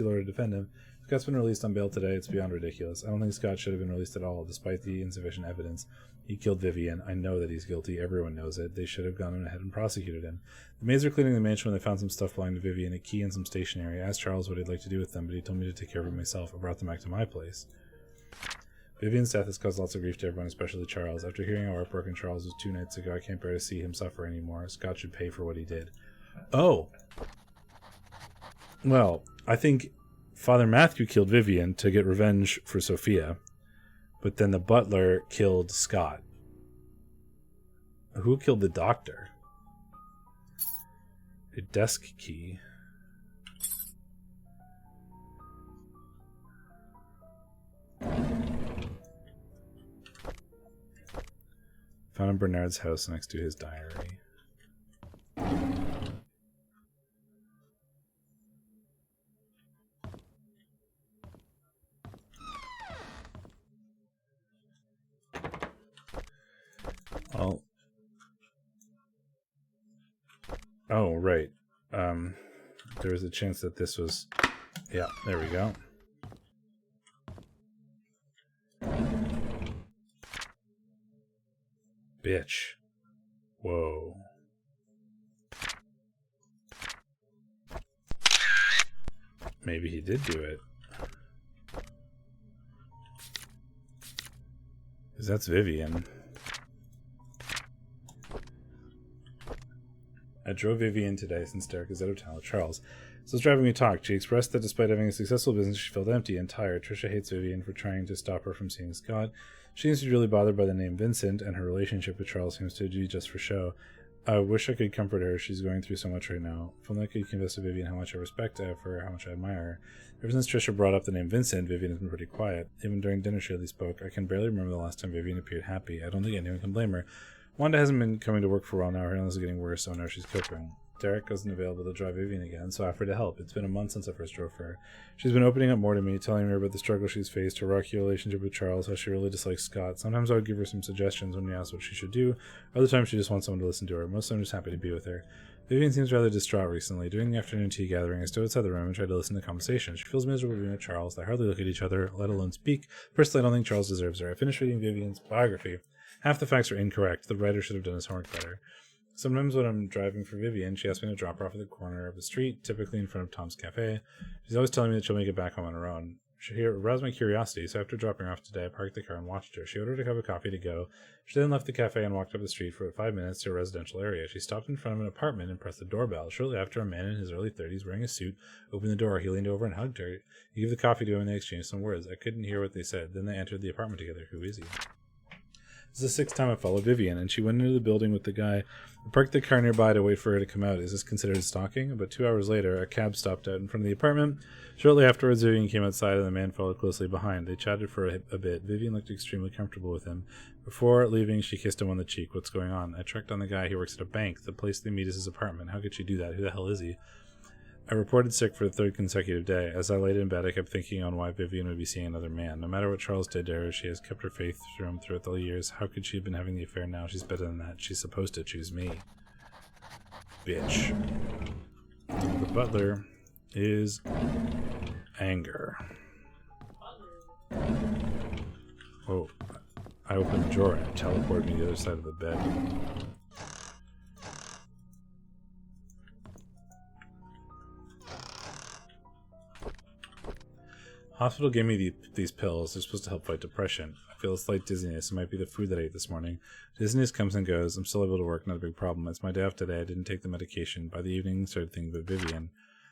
lawyer to defend him. Scott's been released on bail today. It's beyond ridiculous. I don't think Scott should have been released at all, despite the insufficient evidence. He killed Vivian. I know that he's guilty. Everyone knows it. They should have gone ahead and prosecuted him. The maids were cleaning the mansion when they found some stuff belonging to Vivian, a key and some stationery. I asked Charles what he'd like to do with them, but he told me to take care of it myself. I brought them back to my place. Vivian's death has caused lots of grief to everyone, especially Charles. After hearing how heartbroken Charles was 2 nights ago, I can't bear to see him suffer anymore. Scott should pay for what he did. Oh! Well, I think Father Matthew killed Vivian to get revenge for Sophia, but then the butler killed Scott. Who killed the doctor? A desk key. Found in Bernard's house next to his diary. Well, oh, right. There was a chance that this was... Yeah, there we go. Bitch. Whoa. Maybe he did do it. Because that's Vivian. I drove Vivian today since Derek is out of town with Charles. So it's driving me talked. She expressed that despite having a successful business, she felt empty and tired. Trisha hates Vivian for trying to stop her from seeing Scott. She seems to be really bothered by the name Vincent, and her relationship with Charles seems to be just for show. I wish I could comfort her. She's going through so much right now. If only I could confess to Vivian how much I respect her for her, how much I admire her. Ever since Trisha brought up the name Vincent, Vivian has been pretty quiet. Even during dinner she hardly spoke. I can barely remember the last time Vivian appeared happy. I don't think anyone can blame her. Wanda hasn't been coming to work for a while now. Her illness is getting worse, so now she's coping. Derek wasn't available to drive Vivian again, so I offered to help. It's been a month since I first drove her. She's been opening up more to me, telling me about the struggle she's faced, her rocky relationship with Charles, how she really dislikes Scott. Sometimes I would give her some suggestions when we asked what she should do. Other times she just wants someone to listen to her. Most I'm just happy to be with her. Vivian seems rather distraught recently. During the afternoon tea gathering, I stood outside the room and tried to listen to the conversation. She feels miserable being with Charles. They hardly look at each other, let alone speak. Personally, I don't think Charles deserves her. I finished reading Vivian's biography. Half the facts are incorrect. The writer should have done his homework better. Sometimes when I'm driving for Vivian, she asks me to drop her off at the corner of the street, typically in front of Tom's Cafe. She's always telling me that she'll make it back home on her own. She aroused my curiosity, so after dropping her off today, I parked the car and watched her. She ordered a cup of coffee to go. She then left the cafe and walked up the street for about 5 minutes to a residential area. She stopped in front of an apartment and pressed the doorbell. Shortly after, a man in his early 30s, wearing a suit, opened the door. He leaned over and hugged her. He gave the coffee to him and they exchanged some words. I couldn't hear what they said. Then they entered the apartment together. Who is he? This is the sixth time I followed Vivian, and she went into the building with the guy. I parked the car nearby to wait for her to come out. Is this considered stalking? About 2 hours later, a cab stopped out in front of the apartment. Shortly afterwards, Vivian came outside, and the man followed closely behind. They chatted for a bit. Vivian looked extremely comfortable with him. Before leaving, she kissed him on the cheek. What's going on? I checked on the guy. He works at a bank. The place they meet is his apartment. How could she do that? Who the hell is he? I reported sick for the third consecutive day. As I laid in bed, I kept thinking on why Vivian would be seeing another man. No matter what Charles did to her, she has kept her faith through him throughout the years. How could she have been having the affair now? She's better than that. She's supposed to choose me. Bitch. The butler is anger. Oh, I opened the drawer and it teleported me to the other side of the bed. Hospital gave me these pills. They're supposed to help fight depression. I feel a slight dizziness. It might be the food that I ate this morning. Dizziness comes and goes. I'm still able to work, not a big problem. It's my day off today. I didn't take the medication. By the evening, started thinking about Vivian.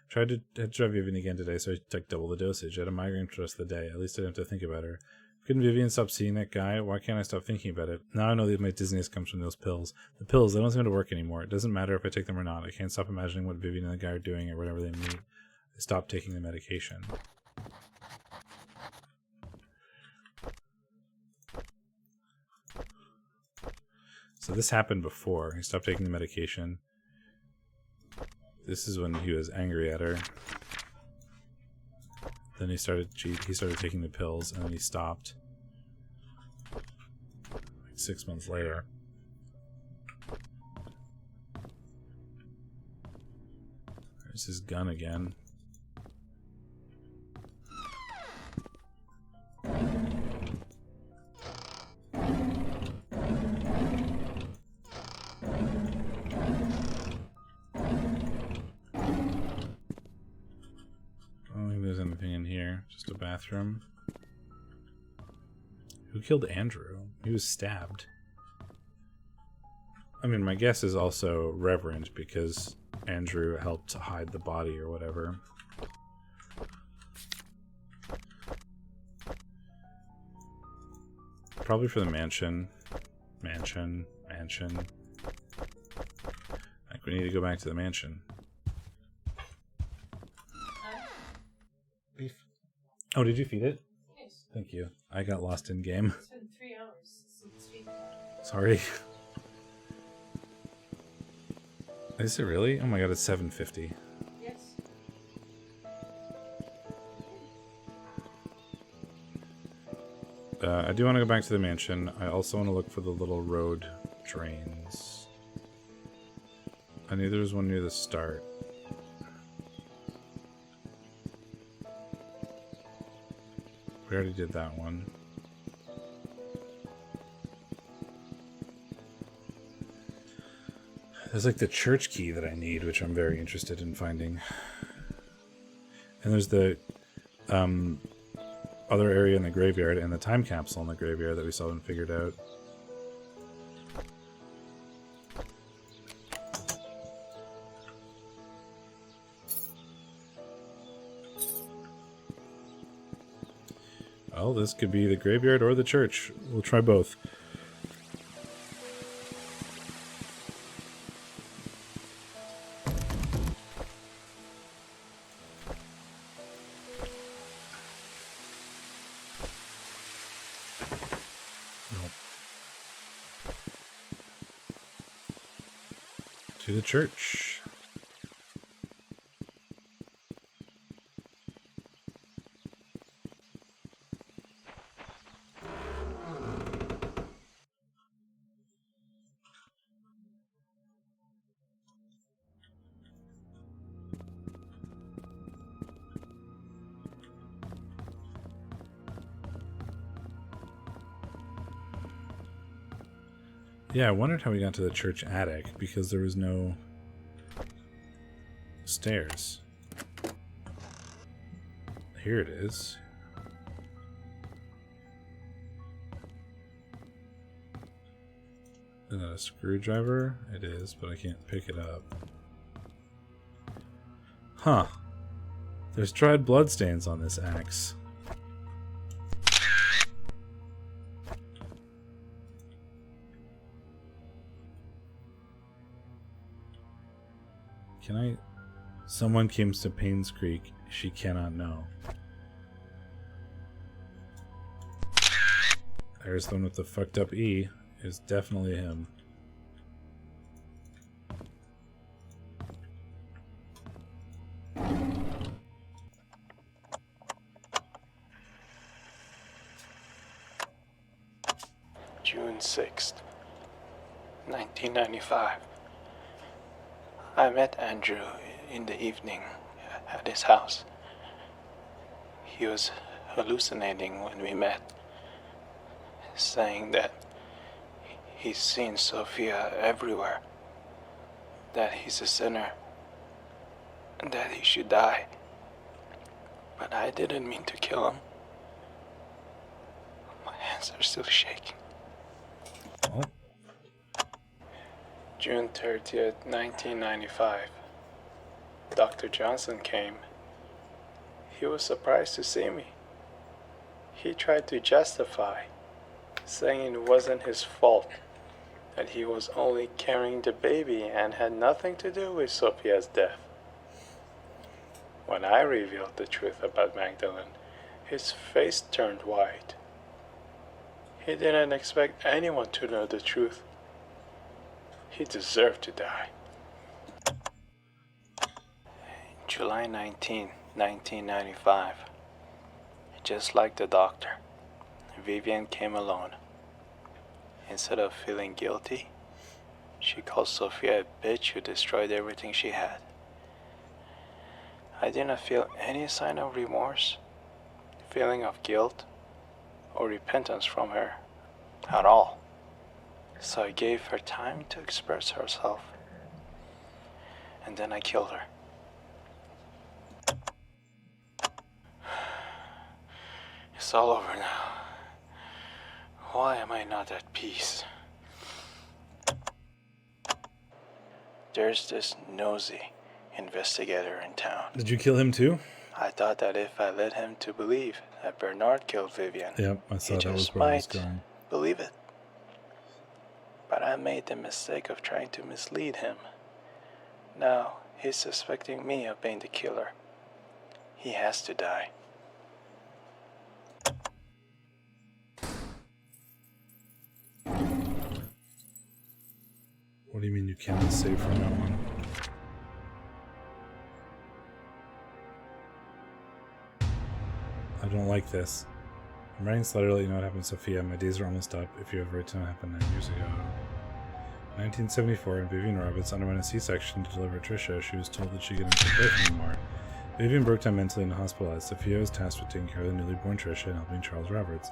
Tried to try Vivian again today, so I took double the dosage. I had a migraine for the rest of the day. At least I didn't have to think about her. Couldn't Vivian stop seeing that guy? Why can't I stop thinking about it? Now I know that my dizziness comes from those pills. The pills, they don't seem to work anymore. It doesn't matter if I take them or not. I can't stop imagining what Vivian and the guy are doing or whatever they meet. I stopped taking the medication. So this happened before. He stopped taking the medication. This is when he was angry at her. Then he started taking the pills, and then he stopped. Like 6 months later. There's his gun again. Just a bathroom. Who killed Andrew? He was stabbed. I mean, my guess is also Reverend, because Andrew helped hide the body or whatever. Probably for the mansion. Mansion. I think we need to go back to the mansion. Beef. Oh, did you feed it? Yes. Thank you. I got lost in game. It's been 3 hours since feeding. Sorry. Is it really? Oh my god, it's 7:50. Yes. I do want to go back to the mansion. I also want to look for the little road drains. I knew there was one near the start. We already did that one. There's like the church key that I need, which I'm very interested in finding. And there's the other area in the graveyard and the time capsule in the graveyard that we still haven't figured out. Well, this could be the graveyard or the church. We'll try both. Nope. To the church. Yeah, I wondered how we got to the church attic because there was no stairs. Here it is. Is that a screwdriver? It is, but I can't pick it up. Huh. There's dried bloodstains on this axe. Can I... Someone came to Painscreek. She cannot know. There's the one with the fucked up E. It's definitely him. June 6th, 1995. I met Andrew in the evening at his house. He was hallucinating when we met, saying that he's seen Sophia everywhere, that he's a sinner, and that he should die. But I didn't mean to kill him. My hands are still shaking. Oh. June 30th, 1995. Dr. Johnson came. He was surprised to see me. He tried to justify, saying it wasn't his fault, that he was only carrying the baby and had nothing to do with Sophia's death. When I revealed the truth about Magdalene, his face turned white. He didn't expect anyone to know the truth. He deserved to die. July 19, 1995. Just like the doctor, Vivian came alone. Instead of feeling guilty, she called Sophia a bitch who destroyed everything she had. I didn't feel any sign of remorse, feeling of guilt, or repentance from her at all. So I gave her time to express herself, and then I killed her. It's all over now. Why am I not at peace? There's this nosy investigator in town. Did you kill him too? I thought that if I led him to believe that Bernard killed Vivian, Yep, I saw he that was just where I was might going. believe it. But I made the mistake of trying to mislead him. Now he's suspecting me of being the killer. He has to die. What do you mean you can't save from no one? I don't like this. I'm writing this letter to let you know what happened to Sophia. My days are almost up. If you have right to know what happened 9 years ago. 1974, and Vivian Roberts underwent a C-section to deliver Tricia. She was told that she couldn't take birth anymore. Vivian broke down mentally and hospitalized. Sophia was tasked with taking care of the newly born Tricia and helping Charles Roberts.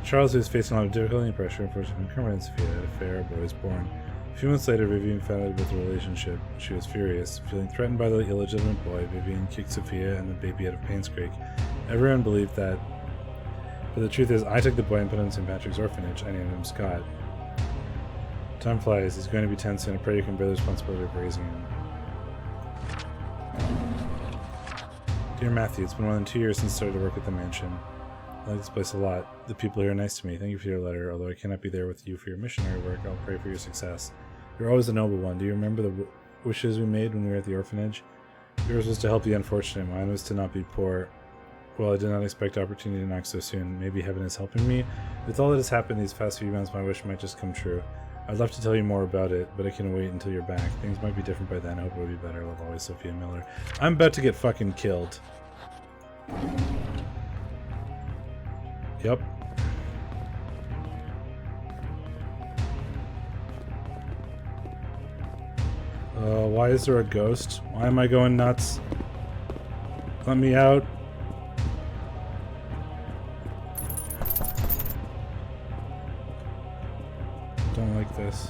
Charles, who was facing a lot of difficulty and pressure, unfortunately incriminated Sophia had a fair boy was born. A few months later, Vivian found out about the relationship. She was furious. Feeling threatened by the illegitimate boy, Vivian kicked Sophia and the baby out of Painscreek. Everyone believed that, but the truth is, I took the boy and put him in St. Patrick's orphanage. I named him Scott. Time flies. He's going to be 10 soon. I pray you can bear the responsibility of raising him. Dear Matthew, it's been more than 2 years since I started to work at the mansion. I like this place a lot. The people here are nice to me. Thank you for your letter. Although I cannot be there with you for your missionary work, I'll pray for your success. You're always a noble one. Do you remember the wishes we made when we were at the orphanage? Yours was to help the unfortunate. Mine was to not be poor. Well, I did not expect opportunity to knock so soon. Maybe heaven is helping me. With all that has happened these past few months, my wish might just come true. I'd love to tell you more about it, but I can wait until you're back. Things might be different by then. I hope it'll be better. Love always, Sophia Miller. I'm about to get fucking killed. Yep. Why is there a ghost? Why am I going nuts? Let me out. Don't like this.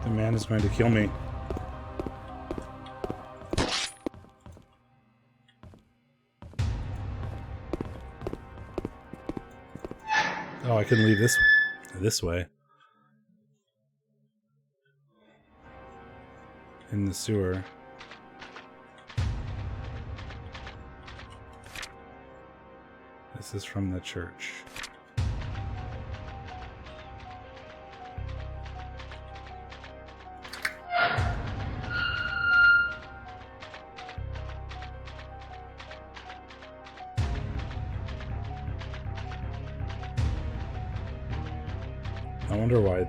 The man is going to kill me. Oh, I can leave this way. In the sewer. This is from the church. I wonder why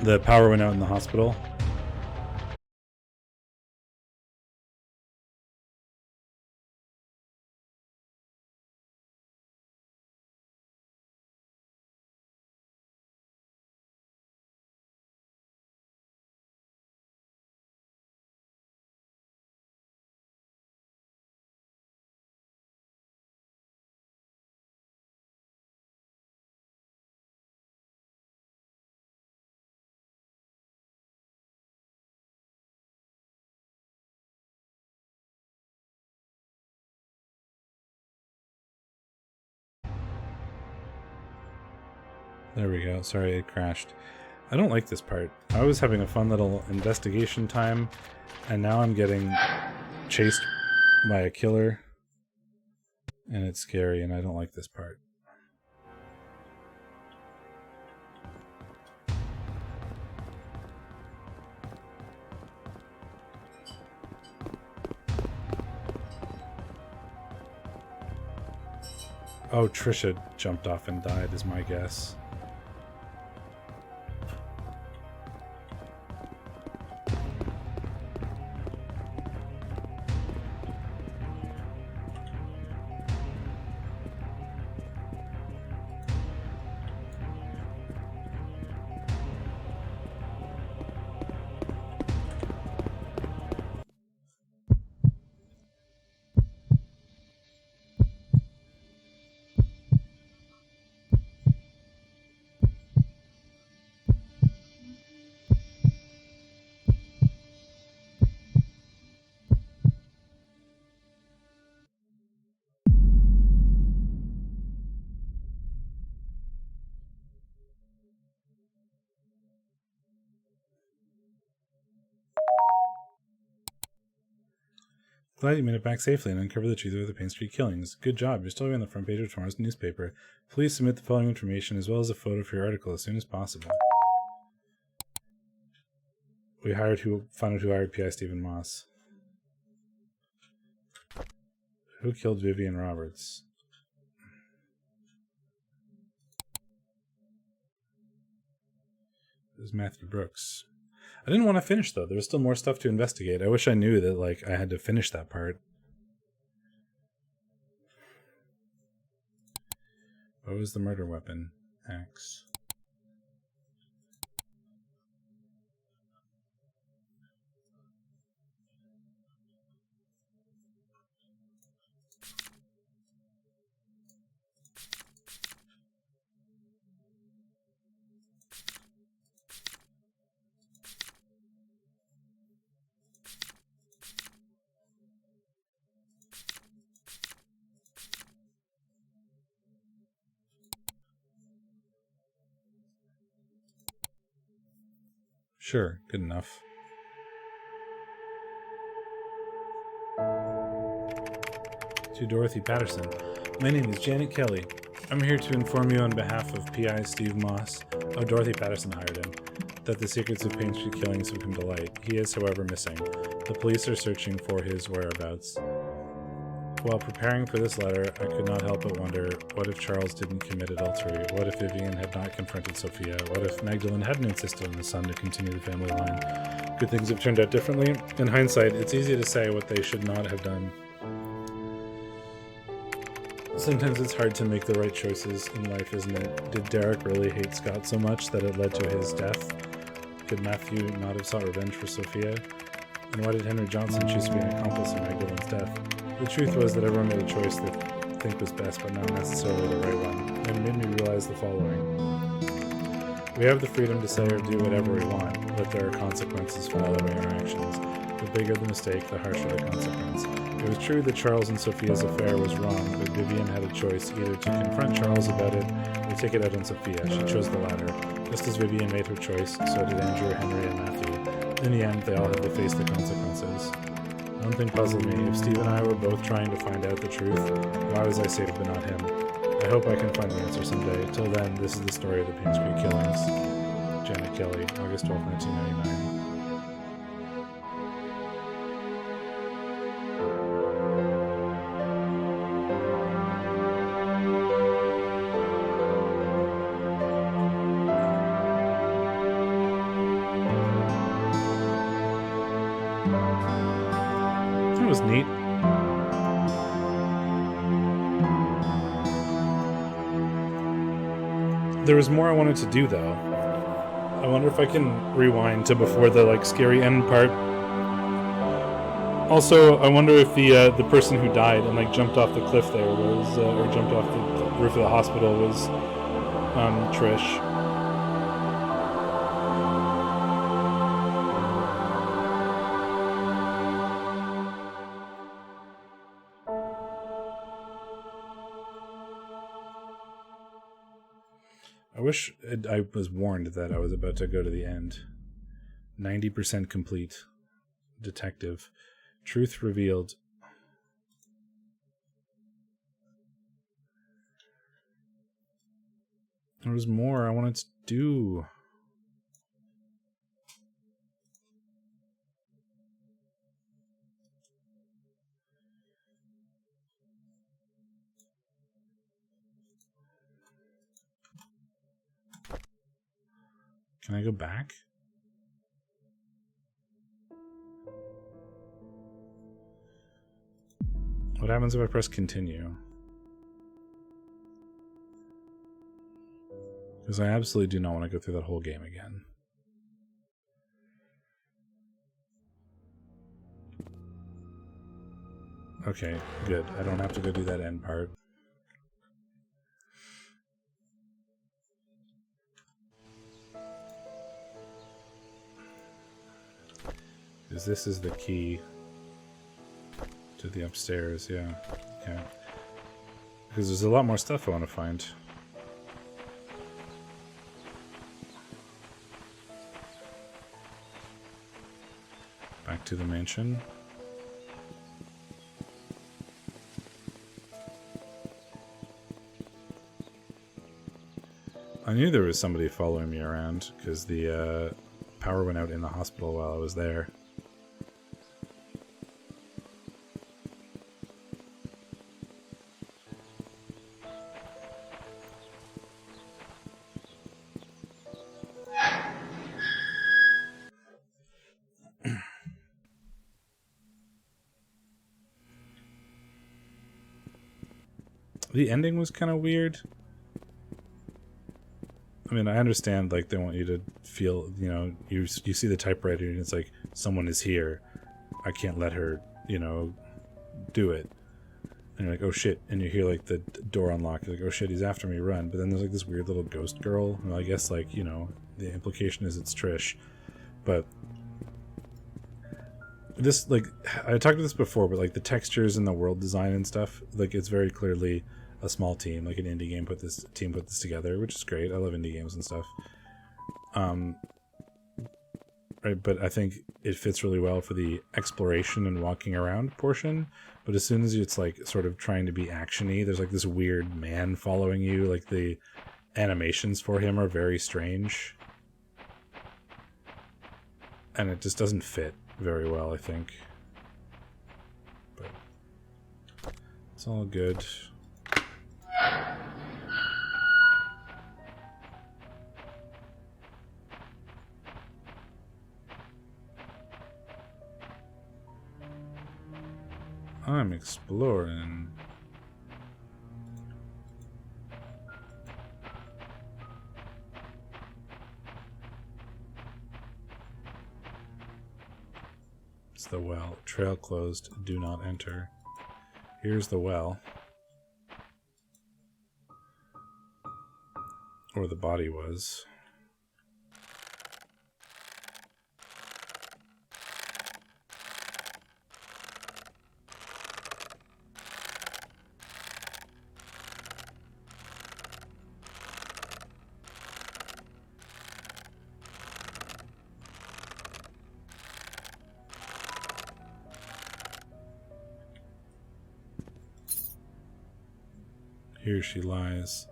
the power went out in the hospital. There we go. Sorry, it crashed. I don't like this part. I was having a fun little investigation time, and now I'm getting chased by a killer, and it's scary, and I don't like this part. Oh, Trisha jumped off and died is my guess. Glad you made it back safely and uncovered the truth of the Painscreek killings. Good job. You're still on the front page of tomorrow's newspaper. Please submit the following information as well as a photo for your article as soon as possible. We found out who hired P.I. Stephen Moss. Who killed Vivian Roberts? It was Matthew Brooks. I didn't want to finish, though. There was still more stuff to investigate. I wish I knew that, like, I had to finish that part. What was the murder weapon? Axe. Sure, good enough. To Dorothy Patterson. My name is Janet Kelly. I'm here to inform you on behalf of P.I. Steve Moss, Dorothy Patterson hired him, that the secrets of Painscreek killings have come to light. He is, however, missing. The police are searching for his whereabouts. While preparing for this letter, I could not help but wonder, what if Charles didn't commit adultery? What if Vivian had not confronted Sophia? What if Magdalene hadn't insisted on the son to continue the family line? Could things have turned out differently? In hindsight, it's easy to say what they should not have done. Sometimes it's hard to make the right choices in life, isn't it? Did Derek really hate Scott so much that it led to his death? Could Matthew not have sought revenge for Sophia? And why did Henry Johnson choose to be an accomplice in Magdalene's death? The truth was that everyone made a choice they think was best, but not necessarily the right one. And it made me realize the following. We have the freedom to say or do whatever we want, but there are consequences following our actions. The bigger the mistake, the harsher the consequence. It was true that Charles and Sophia's affair was wrong, but Vivian had a choice either to confront Charles about it or take it out on Sophia. She chose the latter. Just as Vivian made her choice, so did Andrew, Henry, and Matthew. In the end, they all had to face the consequences. One thing puzzled me. If Steve and I were both trying to find out the truth, why was I saved but not him? I hope I can find the answer someday. Till then, this is the story of the Painscreek killings. Janet Kelly, August 12, 1999. That was neat. There was more I wanted to do, though. I wonder if I can rewind to before the scary end part. Also, I wonder if the person who died and jumped off the cliff there was, or jumped off the roof of the hospital was Trish. I wish I was warned that I was about to go to the end. 90% complete. Detective. Truth revealed. There was more I wanted to do. Can I go back? What happens if I press continue? Because I absolutely do not want to go through that whole game again. Okay, good. I don't have to go do that end part. Because this is the key to the upstairs, yeah. Okay. Because there's a lot more stuff I want to find. Back to the mansion. I knew there was somebody following me around because the power went out in the hospital while I was there. The ending was kind of weird. I mean, I understand, they want you to feel, you see the typewriter and it's like, someone is here. I can't let her, do it. And you're like, oh shit. And you hear, the door unlock. You're like, oh shit, he's after me, run. But then there's, this weird little ghost girl. Well, I guess, the implication is it's Trish. But this, I talked about this before, but, the textures and the world design and stuff, it's very clearly a small team, an indie game put this together, which is great. I love indie games and stuff. Right, but I think it fits really well for the exploration and walking around portion. But as soon as it's sort of trying to be actiony, there's this weird man following you. The animations for him are very strange, and it just doesn't fit very well, I think. But it's all good. I'm exploring. It's the well. Trail closed. Do not enter. Here's the well. Or the body was. Here she lies.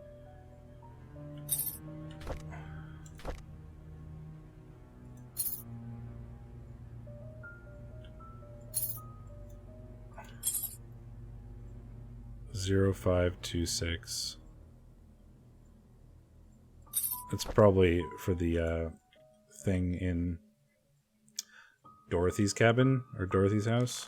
Zero 0526. It's probably for the thing in Dorothy's cabin or Dorothy's house.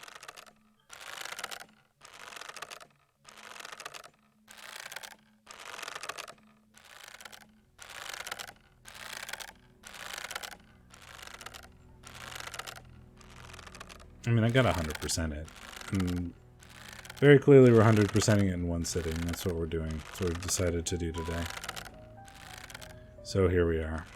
I mean, I got 100% it. And very clearly we're 100%ing it in one sitting. That's what we're doing. That's what we've decided to do today. So here we are.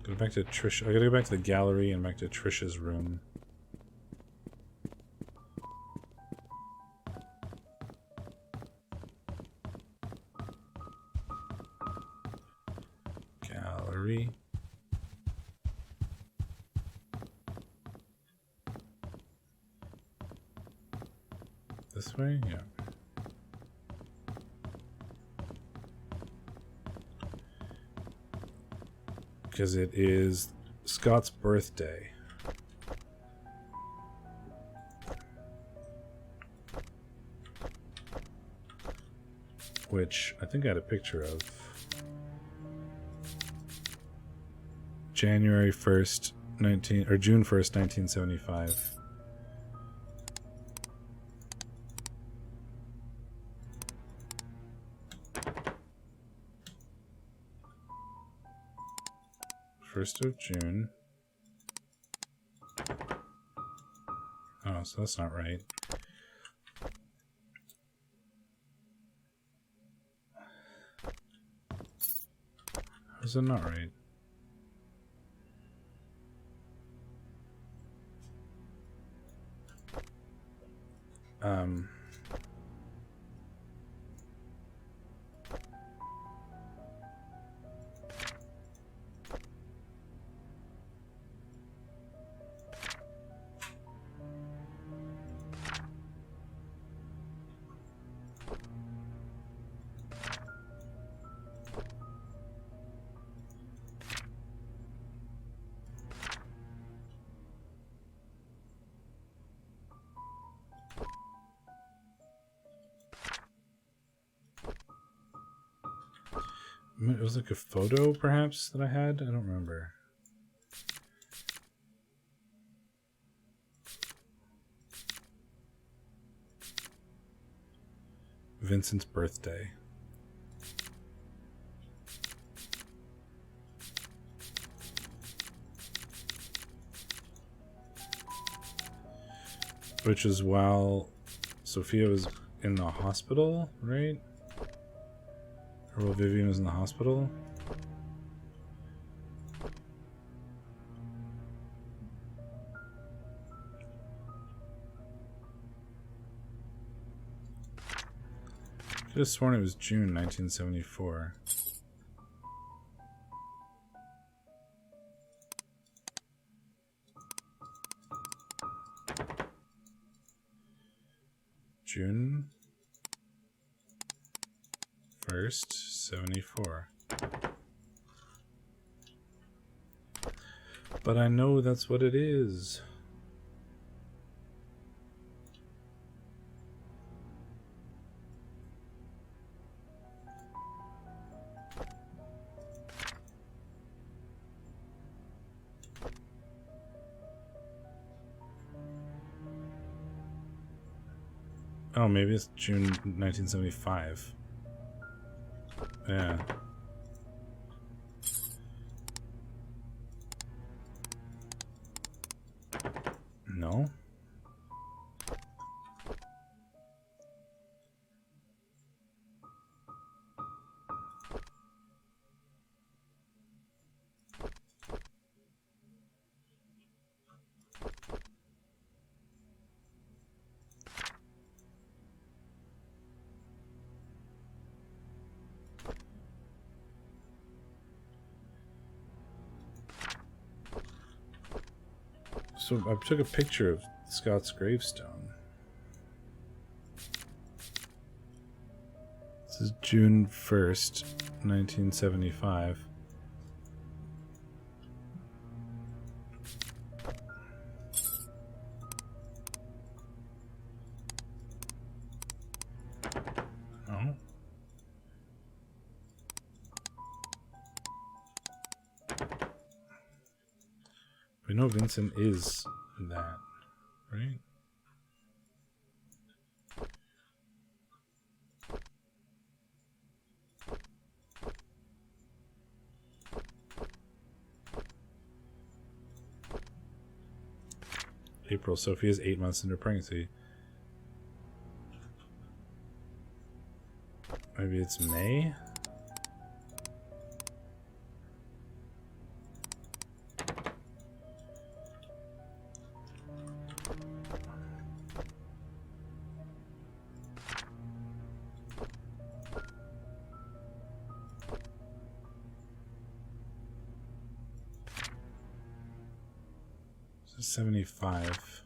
Go back to Trish. I gotta go back to the gallery and back to Trisha's room. Gallery. This way? Yeah. Because it is Scott's birthday. Which I think I had a picture of. January 1st, June 1st, 1975. First of June. Oh, so that's not right. How's it not right? It was like a photo, perhaps, that I had? I don't remember. Vincent's birthday. Which is while Sophia was in the hospital, right? Or while Vivian was in the hospital? I could have sworn it was June 1974. June 1st, 74. But I know that's what it is. Oh, maybe it's June 1975. Yeah. No? So I took a picture of Scott's gravestone. This is June 1st, 1975. Oh. We know Vincent is that, right? April. Sophie is 8 months into pregnancy. Maybe it's May? So 75.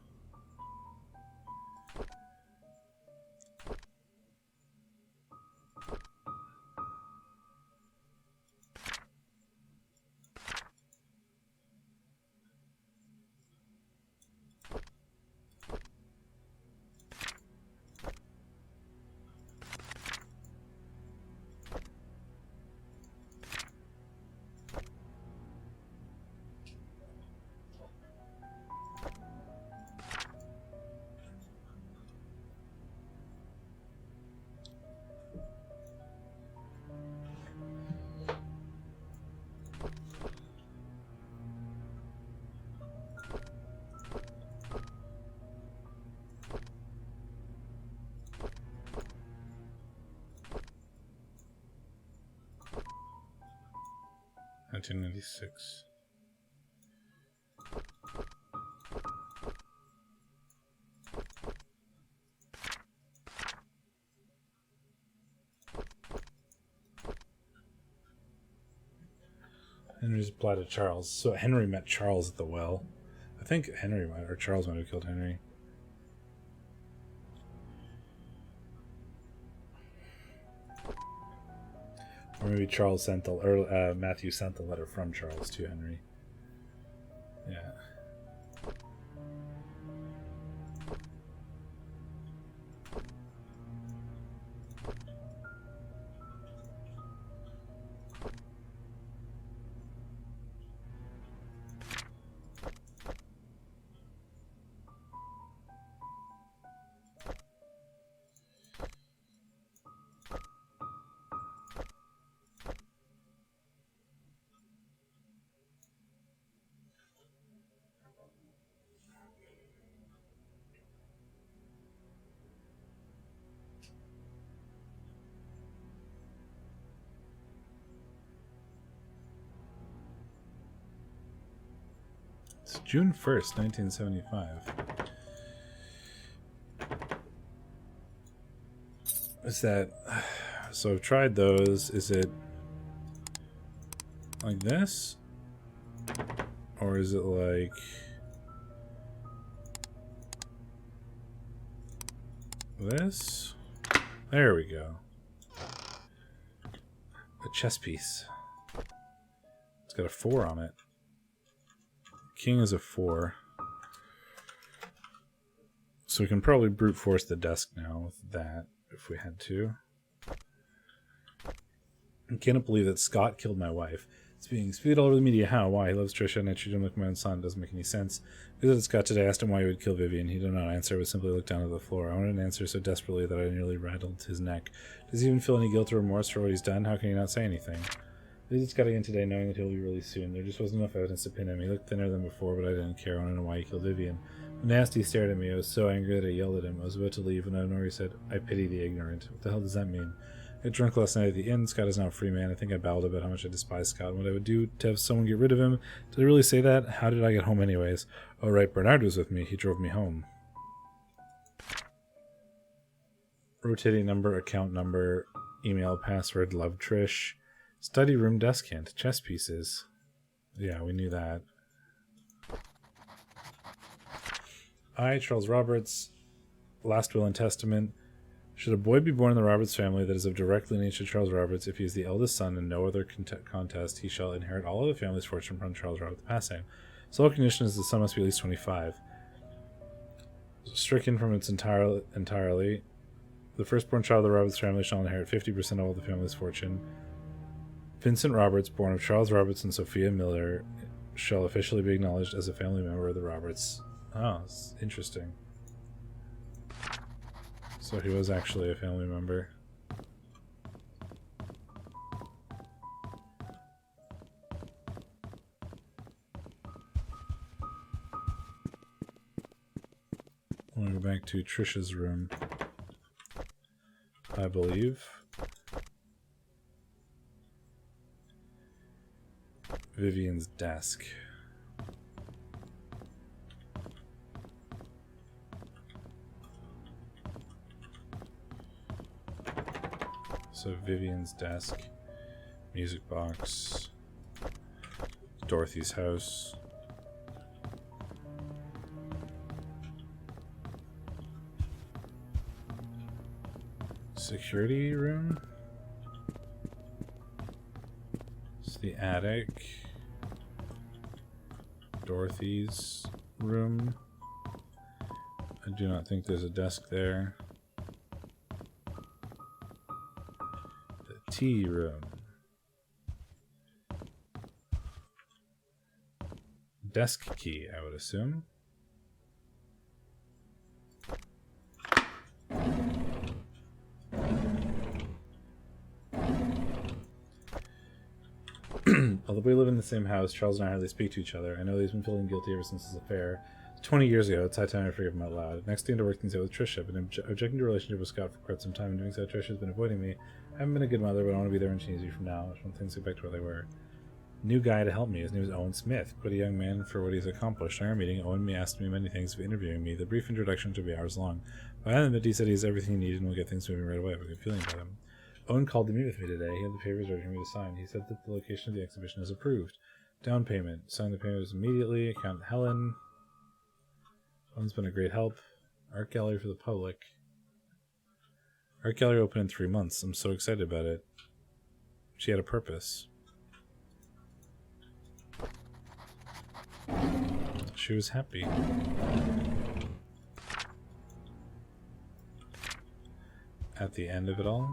$1996. Henry's reply to Charles. So Henry met Charles at the well. I think Henry might, or Charles might have killed Henry. Or maybe Charles sent the, or Matthew sent the letter from Charles to Henry. Yeah. It's June 1st, 1975. Is that... So I've tried those. Is it like this? Or is it like... this? There we go. A chess piece. It's got a 4 on it. King is a 4. So we can probably brute force the desk now with that, if we had to. I cannot believe that Scott killed my wife. It's being spewed all over the media. How? Why? He loves Trisha and I treat him like my own son. It doesn't make any sense. Visited Scott today. Asked him why he would kill Vivian. He did not answer, but simply looked down at the floor. I wanted an answer so desperately that I nearly rattled his neck. Does he even feel any guilt or remorse for what he's done? How can he not say anything? Visited Scott again today, knowing that he'll be released soon. There just wasn't enough evidence to pin him. He looked thinner than before, but I didn't care. I wanted to know why he killed Vivian. When Nasty stared at me, I was so angry that I yelled at him. I was about to leave, and I know he said, I pity the ignorant. What the hell does that mean? I got drunk last night at the inn. Scott is now a free man. I think I babbled about how much I despise Scott and what I would do to have someone get rid of him. Did I really say that? How did I get home anyways? Oh, right, Bernard was with me. He drove me home. Rotating number, account number, email, password, love Trish. Study room, desk hint, chess pieces. Yeah, we knew that. I, Charles Roberts, last will and testament. Should a boy be born in the Roberts family that is of direct lineage to Charles Roberts, if he is the eldest son and no other contest, he shall inherit all of the family's fortune from Charles Roberts passing. Sole condition is the son must be at least 25. Stricken from its entirely, the firstborn child of the Roberts family shall inherit 50% of all the family's fortune. Vincent Roberts, born of Charles Roberts and Sophia Miller, shall officially be acknowledged as a family member of the Roberts. Oh, it's interesting. So he was actually a family member. I want to go back to Trisha's room, I believe. Vivian's desk. So Vivian's desk, music box, Dorothy's house. Security room. It's the attic. Dorothy's room. I do not think there's a desk there. Tea room. Desk key, I would assume. Although we live in the same house, Charles and I hardly speak to each other. I know he's been feeling guilty ever since his affair. 20 years ago, it's high time I forgive him out loud. Next thing to work things out with Trisha. I've been objecting to a relationship with Scott for quite some time, and doing so, Trisha's been avoiding me. I haven't been a good mother, but I want to be there when she needs me from now. I just want things to get back to where they were. New guy to help me. His name is Owen Smith. Quite a young man for what he's accomplished. During our meeting, Owen asked me many things for interviewing me. The brief introduction took be hours long. By the end of it, he said he has everything he needed and will get things moving right away. I have a good feeling about him. Owen called to meet with me today. He had the papers ready for me to sign. He said that the location of the exhibition is approved. Down payment. Sign the papers immediately. Account Helen. Owen's been a great help. Art gallery for the public. Art gallery open in 3 months. I'm so excited about it. She had a purpose. She was happy. At the end of it all.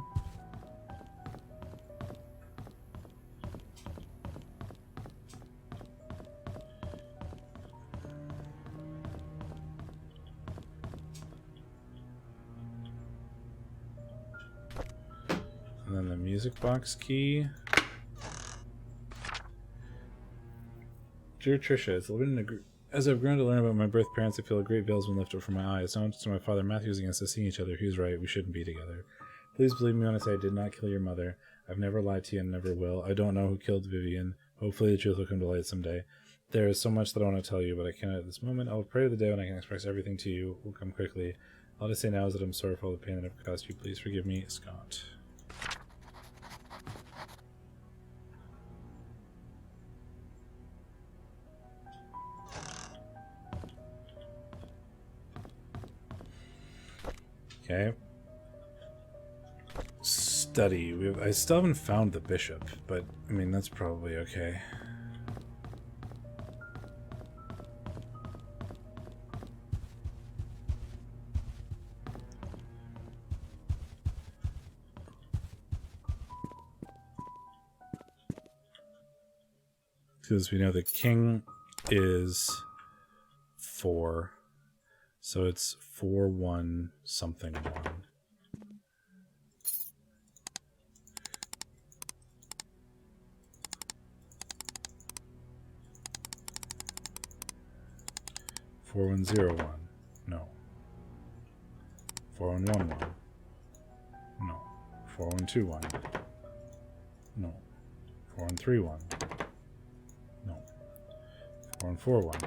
And then the music box key. Dear Trisha, as I've grown to learn about my birth parents, I feel a great veil has been lifted from my eyes. Not to my father Matthew's against us seeing each other. He was right. We shouldn't be together. Please believe me when I say I did not kill your mother. I've never lied to you and never will. I don't know who killed Vivian. Hopefully the truth will come to light someday. There is so much that I want to tell you, but I cannot at this moment. I will pray the day when I can express everything to you. It will come quickly. All I say now is that I'm sorry for all the pain that I've caused you. Please forgive me, Scott. Okay. Study. I still haven't found the bishop, but I mean that's probably okay. Because we know the king is 4. So it's 4, 1, something 1. Four one zero one. No. 4111. No. 4121. No. 4131. No. 4141.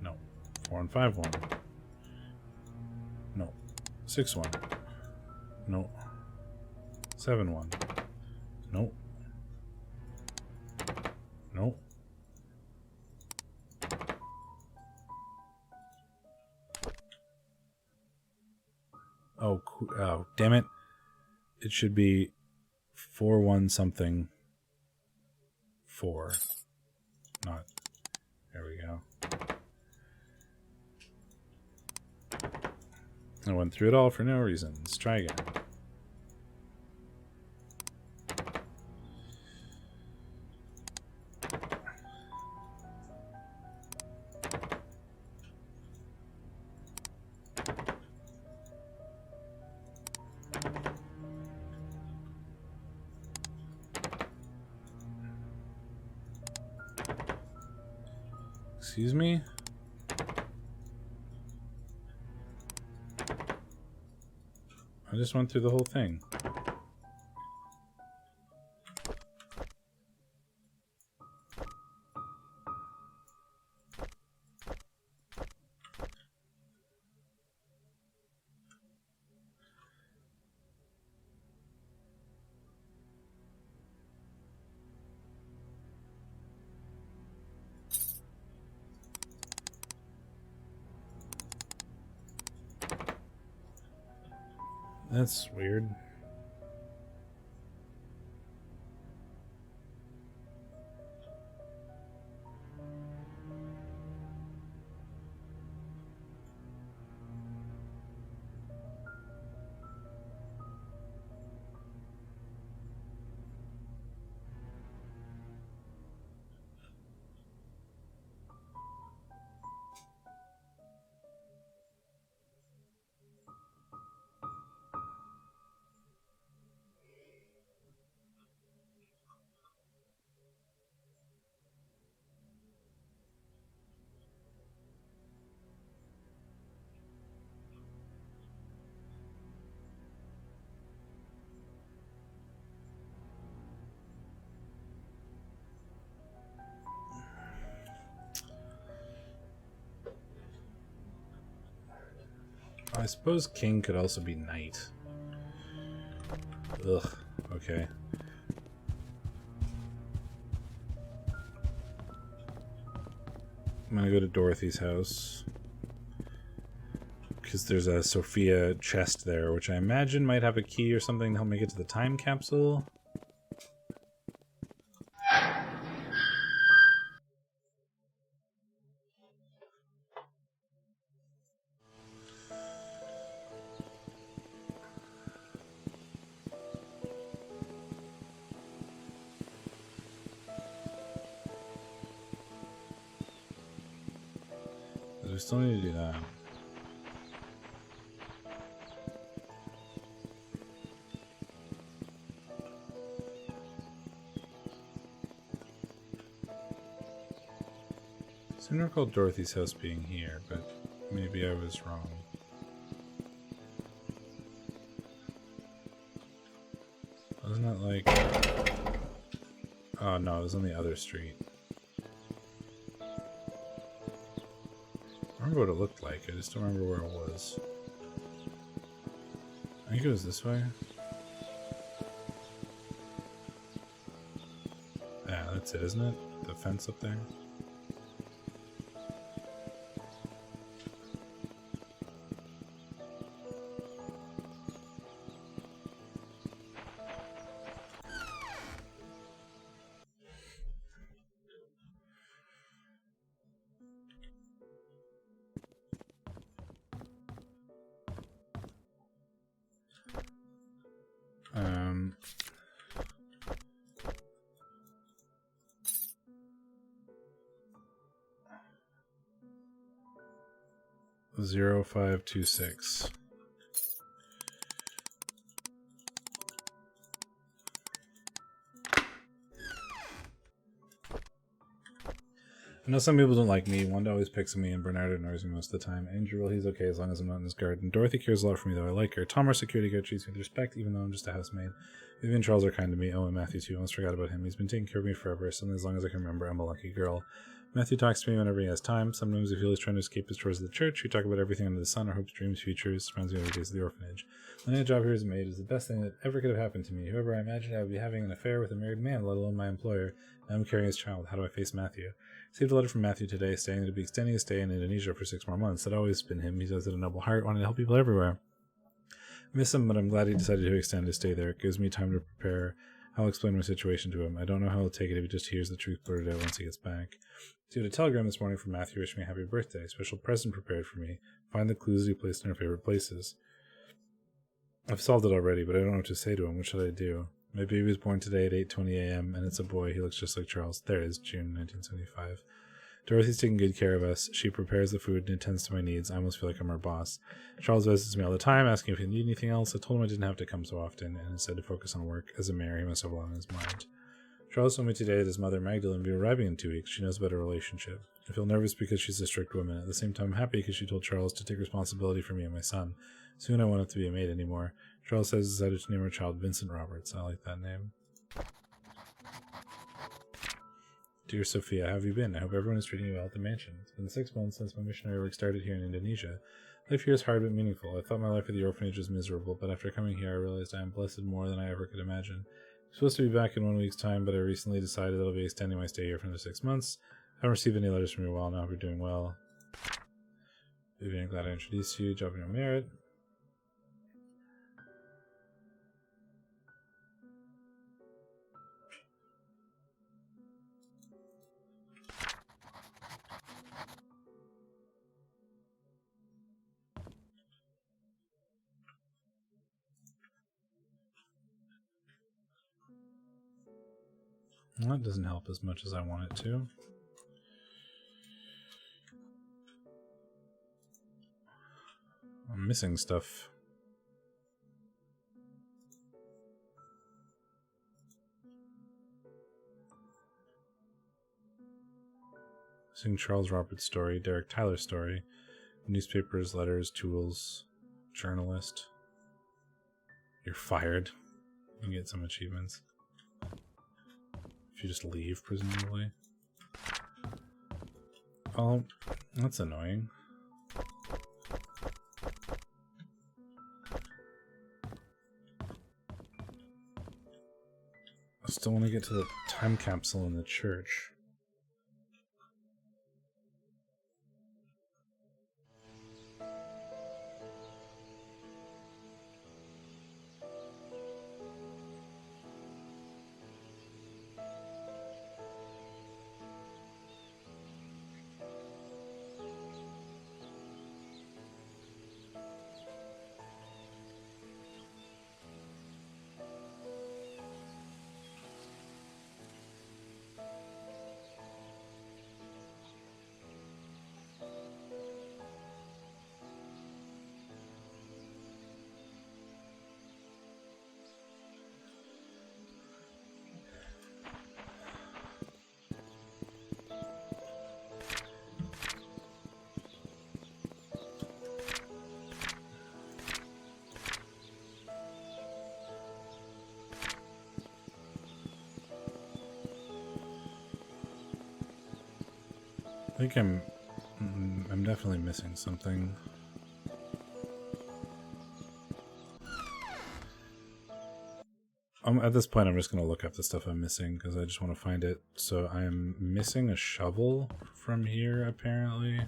No. 4151. No. 61. No. 71. No. No. Oh, damn it. It should be 4 1 something 4. Not. There we go. I went through it all for no reason. Let's try again. Excuse me? I just went through the whole thing. That's weird. I suppose king could also be knight. Ugh, okay. I'm gonna go to Dorothy's house. Because there's a Sophia chest there, which I imagine might have a key or something to help me get to the time capsule. We still need to do that. I seem to recall Dorothy's house being here, but maybe I was wrong. Wasn't that like... Oh no, it was on the other street. I remember what it looked like, I just don't remember where it was. I think it was this way. Yeah, that's it, isn't it? The fence up there. 0526. I know some people don't like me. Wanda always picks on me, and Bernard ignores me most of the time. Andrew, well, he's okay as long as I'm not in his garden. Dorothy cares a lot for me, though. I like her. Tom, our security guard, treats me with respect, even though I'm just a housemaid. Vivian and Charles are kind to me. Oh, and Matthew, too. I almost forgot about him. He's been taking care of me forever, so as long as I can remember, I'm a lucky girl. Matthew talks to me whenever he has time. Sometimes I feel he's trying to escape his chores at the church. We talk about everything under the sun, our hopes, dreams, futures. Surrounds me every day at the orphanage. Landing a job here as a maid is the best thing that ever could have happened to me. Whoever I imagined I would be having an affair with a married man, let alone my employer. Now I'm carrying his child. How do I face Matthew? Received a letter from Matthew today stating to be extending his stay in Indonesia for 6 more months. That always been him. He does it a noble heart, wanting to help people everywhere. I miss him, but I'm glad he decided to extend his stay there. It gives me time to prepare. I'll explain my situation to him. I don't know how he'll take it if he just hears the truth blurted out once he gets back. Received a telegram this morning from Matthew wishing me a happy birthday. Special present prepared for me. Find the clues he placed in our favorite places. I've solved it already, but I don't know what to say to him. What should I do? My baby was born today at 8:20 a.m., and it's a boy. He looks just like Charles. There it is, June 1975. Dorothy's taking good care of us. She prepares the food and attends to my needs. I almost feel like I'm her boss. Charles visits me all the time, asking if he needs anything else. I told him I didn't have to come so often, and instead to focus on work. As a mayor, he must have a lot on his mind. Charles told me today that his mother, Magdalene, will be arriving in 2 weeks. She knows about our relationship. I feel nervous because she's a strict woman. At the same time, I'm happy because she told Charles to take responsibility for me and my son. Soon I won't have to be a maid anymore. Charles has decided to name our child Vincent Roberts. I like that name. Dear Sophia, how have you been? I hope everyone is treating you well at the mansion. It's been 6 months since my missionary work started here in Indonesia. Life here is hard but meaningful. I thought my life at the orphanage was miserable, but after coming here I realized I am blessed more than I ever could imagine. I'm supposed to be back in 1 week's time, but I recently decided that I'll be extending my stay here for another 6 months. I haven't received any letters from you in a while now. I hope you're doing well. Vivian, glad I introduced you. Job in your merit. Well, that doesn't help as much as I want it to. I'm missing stuff. Missing Charles Roberts' story, Derek Tyler's story, newspapers, letters, tools, journalist. You're fired. You can get some achievements. If you just leave, presumably. Oh, that's annoying. I still want to get to the time capsule in the church. I think I'm definitely missing something. At this point, I'm just going to look up the stuff I'm missing because I just want to find it. So I am missing a shovel from here, apparently.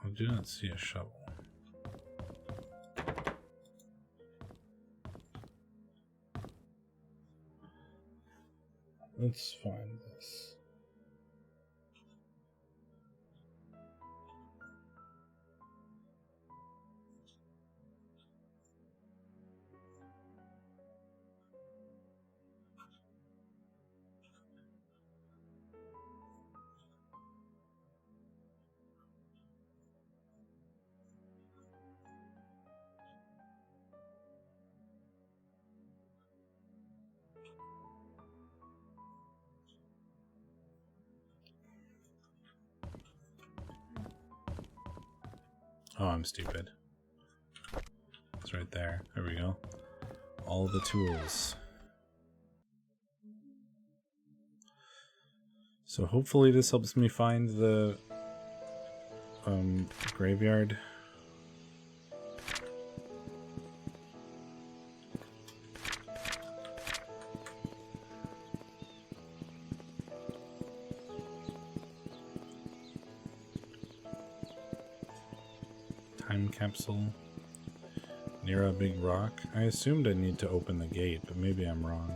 I do not see a shovel. Let's find this. Oh, I'm stupid. It's right there. There we go. All the tools. So hopefully this helps me find the graveyard. Time capsule. Near a big rock. I assumed I need to open the gate, but maybe I'm wrong.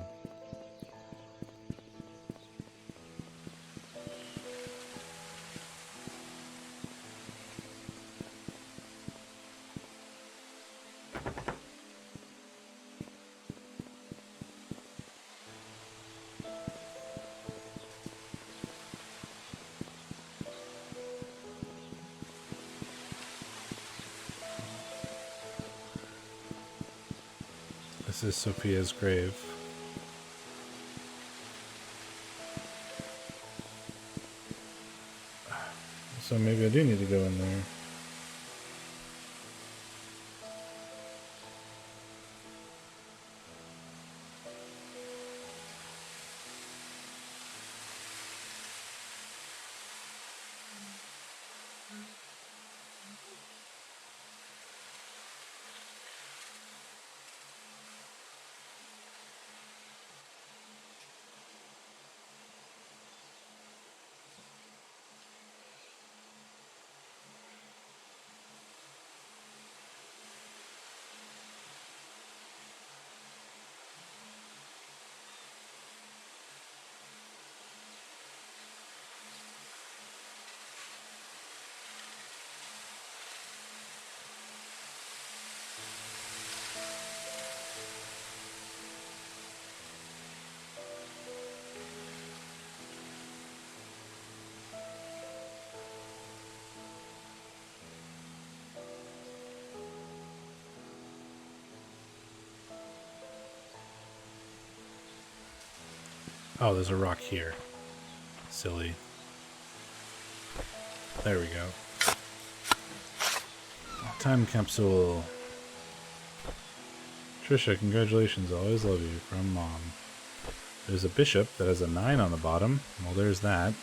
This is Sophia's grave. So maybe I do need to go in there. Oh, there's a rock here. Silly. There we go. Time capsule. Trisha, congratulations. I'll always love you. From Mom. There's a bishop that has a 9 on the bottom. Well, there's that.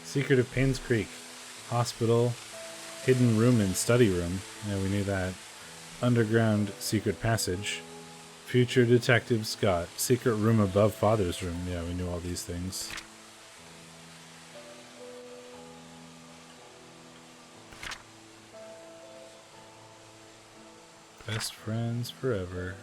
Secret of Painscreek. Hospital. Hidden room and study room. Yeah, we knew that. Underground secret passage. Future Detective Scott. Secret room above Father's room. Yeah, we knew all these things. Best friends forever.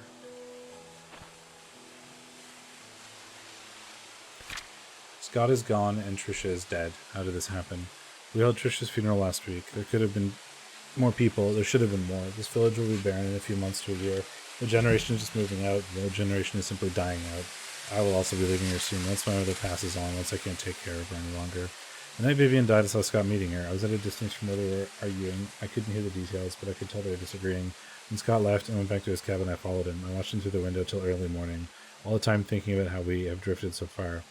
Scott is gone and Trisha is dead. How did this happen? We held Trisha's funeral last week. There could have been more people. There should have been more. This village will be barren in a few months to a year. The generation is just moving out. The old generation is simply dying out. I will also be leaving her soon. Once my mother passes on, once I can't take care of her any longer. The night Vivian died, I saw Scott meeting her. I was at a distance from where they were arguing. I couldn't hear the details, but I could tell they were disagreeing. When Scott left and went back to his cabin, I followed him. I watched him through the window till early morning, all the time thinking about how we have drifted so far.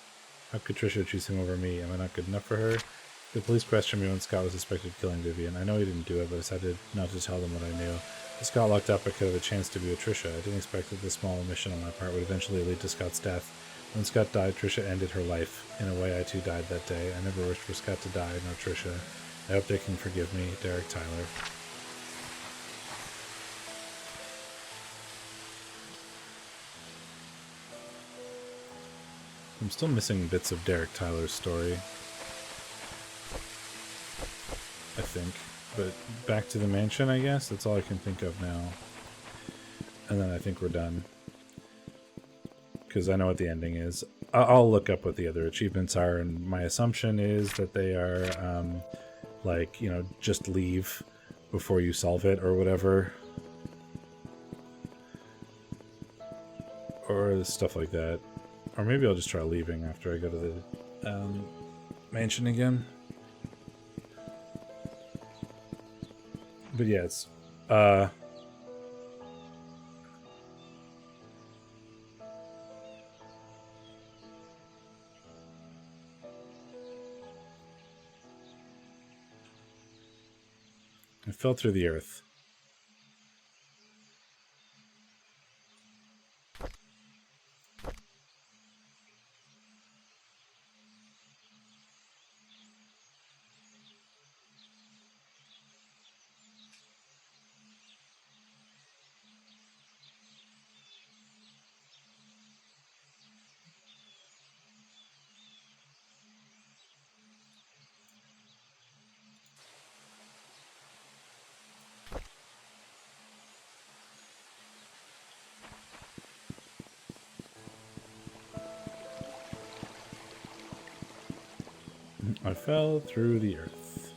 How could Trisha choose him over me? Am I not good enough for her? The police questioned me when Scott was suspected of killing Vivian. I know he didn't do it, but I decided not to tell them what I knew. With Scott locked up, I could have a chance to be with Trisha. I didn't expect that this small omission on my part would eventually lead to Scott's death. When Scott died, Trisha ended her life. In a way, I too died that day. I never wished for Scott to die, nor Trisha. I hope they can forgive me. Derek Tyler. I'm still missing bits of Derek Tyler's story. I think. But back to the mansion, I guess. That's all I can think of now. And then I think we're done. Because I know what the ending is. I'll look up what the other achievements are, and my assumption is that they are, like, you know, just leave before you solve it or whatever. Or stuff like that. Or maybe I'll just try leaving after I go to the mansion again. But yeah, it's I fell through the earth. I fell through the earth.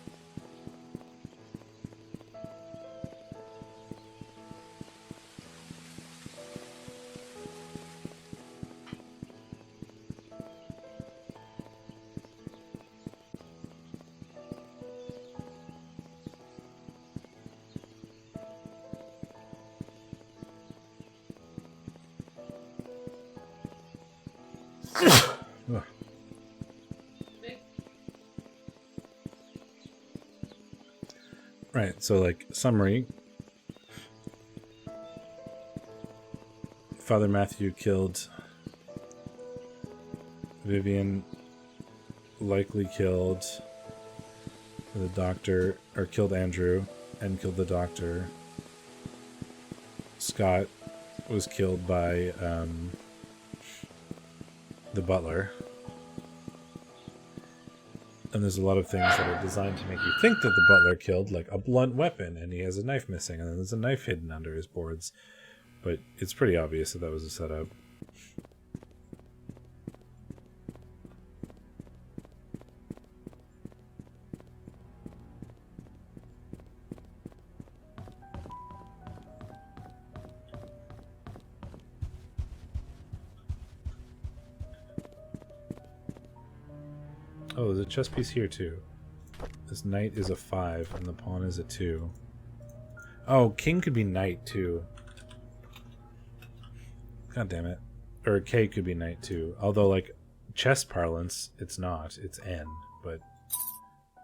Ugh. Right, so like summary. Father Matthew killed Vivian, likely killed the doctor, or killed Andrew and killed the doctor. Scott was killed by the butler. And there's a lot of things that are designed to make you think that the butler killed, like a blunt weapon, and he has a knife missing, and then there's a knife hidden under his boards. But it's pretty obvious that that was a setup. Oh, there's a chess piece here too. This knight is a 5 and the pawn is a 2. Oh, king could be knight too. God damn it. Or K could be knight too. Although, like, chess parlance, it's not. It's N. But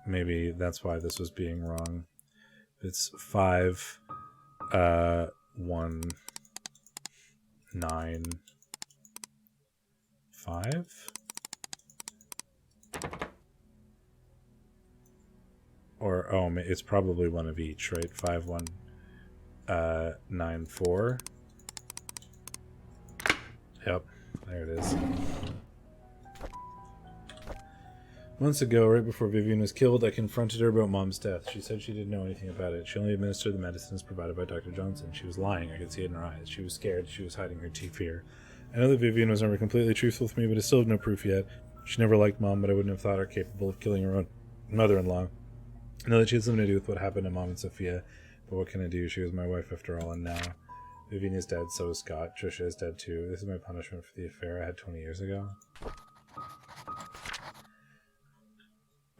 maybe that's why this was being wrong. It's 5, 1, 9, 5? Or, oh, it's probably one of each, right? 5, 1, 9, 4. Yep, there it is. Months ago, right before Vivian was killed, I confronted her about Mom's death. She said she didn't know anything about it. She only administered the medicines provided by Dr. Johnson. She was lying. I could see it in her eyes. She was scared. She was hiding her fear. I know that Vivian was never completely truthful with me, but I still have no proof yet. She never liked Mom, but I wouldn't have thought her capable of killing her own mother-in-law. I know that she had something to do with what happened to Mom and Sophia, but what can I do? She was my wife after all, and now Vivian is dead, so is Scott. Trisha is dead too. This is my punishment for the affair I had 20 years ago.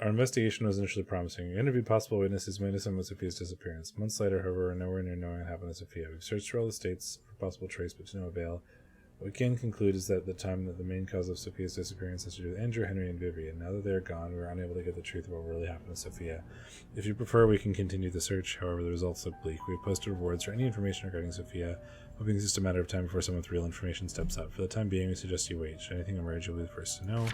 Our investigation was initially promising. We interviewed possible witnesses who made us on Sophia's disappearance. Months later, however, we're nowhere near knowing what happened to Sophia. We've searched through all the states for possible trace, but to no avail. What we can conclude is that at the time that the main cause of Sophia's disappearance has to do with Andrew, Henry, and Vivian. Now that they're gone, we're unable to get the truth of what really happened to Sophia. If you prefer, we can continue the search. However, the results look bleak. We have posted rewards for any information regarding Sophia, hoping it's just a matter of time before someone with real information steps up. For the time being, we suggest you wait. Should anything emerge, you'll be the first to know.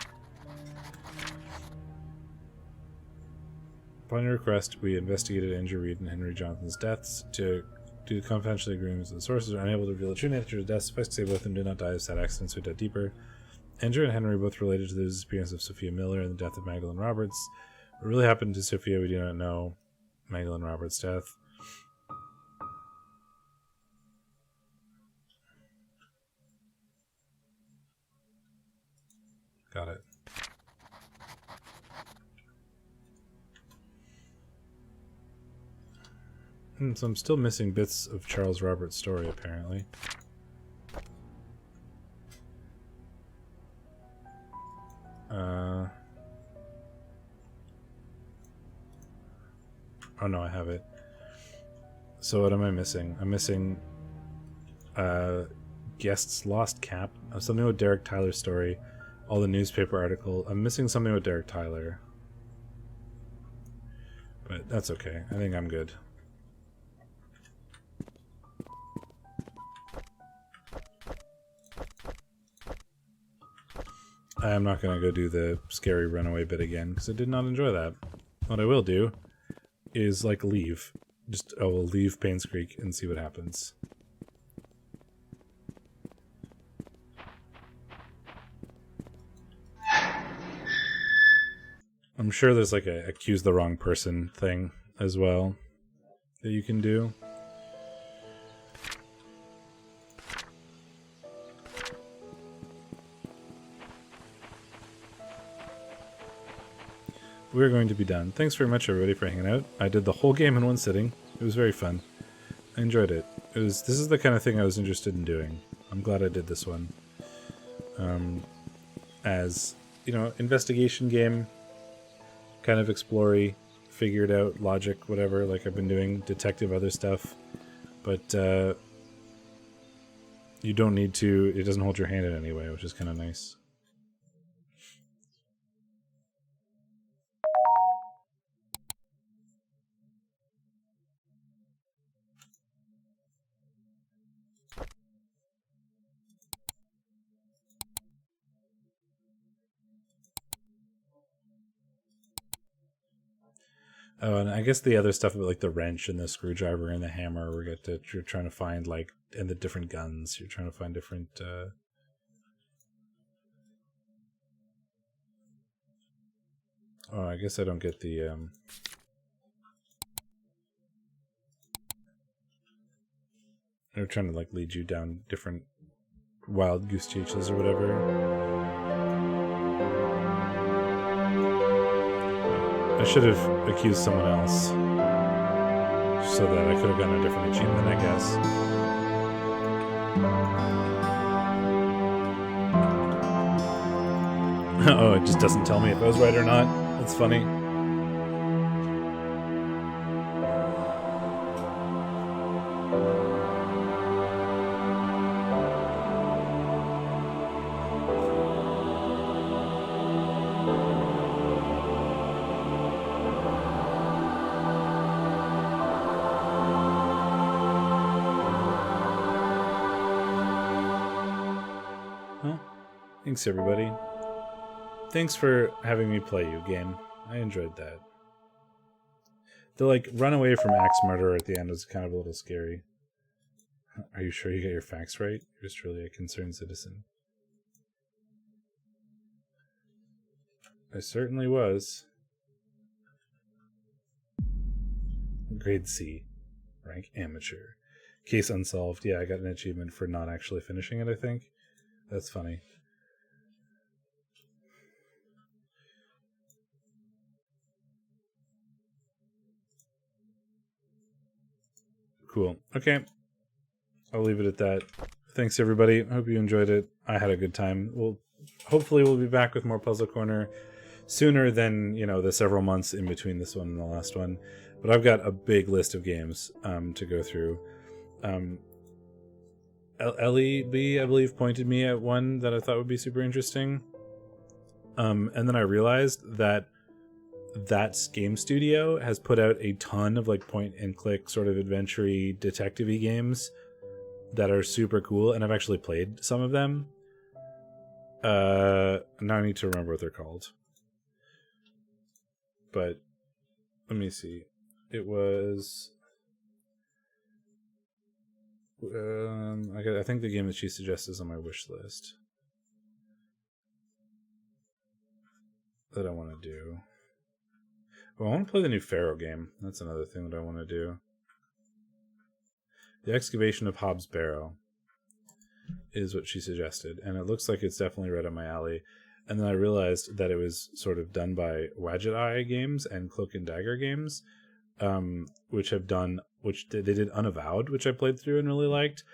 Upon your request, we investigated Andrew Reed and Henry Johnson's deaths. Due to confidential agreements, the sources are unable to reveal the true nature of the deaths. Suffice to say, both of them did not die of sad accidents, so dug deeper. Andrew and Henry both related to the disappearance of Sophia Miller and the death of Magdalene Roberts. What really happened to Sophia, we do not know. Megalyn Roberts' death. Got it. So I'm still missing bits of Charles Roberts' story, apparently. Oh no, I have it. So what am I missing? I'm missing Guest's lost cap, something with Derek Tyler's story, all the newspaper article. I'm missing something with Derek Tyler. But that's okay. I think I'm good. I'm not going to go do the scary runaway bit again, because I did not enjoy that. What I will do is, like, leave. I will leave Painscreek and see what happens. I'm sure there's, like, a accuse the wrong person thing as well that you can do. We're going to be done. Thanks very much, everybody, for hanging out. I did the whole game in one sitting. It was very fun. I enjoyed it. This is the kind of thing I was interested in doing. I'm glad I did this one. As, you know, investigation game, kind of explory, figured out logic, whatever, like I've been doing detective other stuff. But you don't need to, it doesn't hold your hand in any way, which is kind of nice. Oh, and I guess the other stuff about like the wrench and the screwdriver and the hammer, you're trying to find like, and the different guns, you're trying to find different. Oh, I guess I don't get the. They're trying to like lead you down different wild goose chases or whatever. I should have accused someone else so that I could have gotten a different achievement, I guess. Oh, it just doesn't tell me if I was right or not. That's funny. Thanks, everybody. Thanks for having me play you, game. I enjoyed that. The, like, run away from axe murderer at the end was kind of a little scary. Are you sure you got your facts right? Yours truly, a concerned citizen. I certainly was. Grade C. Rank amateur. Case unsolved. Yeah, I got an achievement for not actually finishing it, I think. That's funny. Cool. Okay. I'll leave it at that. Thanks, everybody. I hope you enjoyed it. I had a good time. Hopefully we'll be back with more Puzzle Corner sooner than, you know, the several months in between this one and the last one. But I've got a big list of games to go through. Ellie B, I believe, pointed me at one that I thought would be super interesting. And then I realized that game studio has put out a ton of like point and click sort of adventure-y, detective-y games that are super cool, and I've actually played some of them. Now I need to remember what they're called. But let me see. It was I think the game that she suggests is on my wish list that I want to do. Well, I want to play the new Pharaoh game. That's another thing that I want to do. The Excavation of Hobbs Barrow is what she suggested, and it looks like it's definitely right up my alley. And then I realized that it was sort of done by Wadget Eye Games and Cloak and Dagger Games, which they did Unavowed, which I played through and really liked.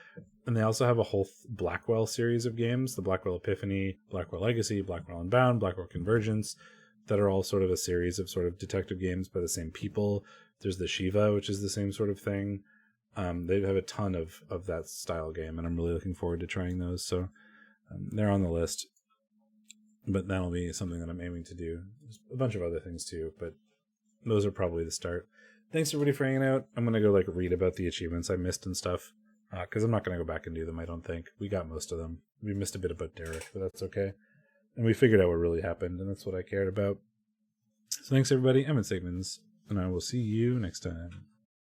And they also have a whole Blackwell series of games, the Blackwell Epiphany, Blackwell Legacy, Blackwell Unbound, Blackwell Convergence, that are all sort of a series of sort of detective games by the same people. There's the Shiva, which is the same sort of thing. They have a ton of that style game, and I'm really looking forward to trying those. So they're on the list. But that'll be something that I'm aiming to do. There's a bunch of other things too, but those are probably the start. Thanks everybody for hanging out. I'm going to go read about the achievements I missed and stuff. Because I'm not going to go back and do them, I don't think. We got most of them. We missed a bit about Derek, but that's okay. And we figured out what really happened, and that's what I cared about. So thanks everybody. I'm in Sigmund's, and I will see you next time.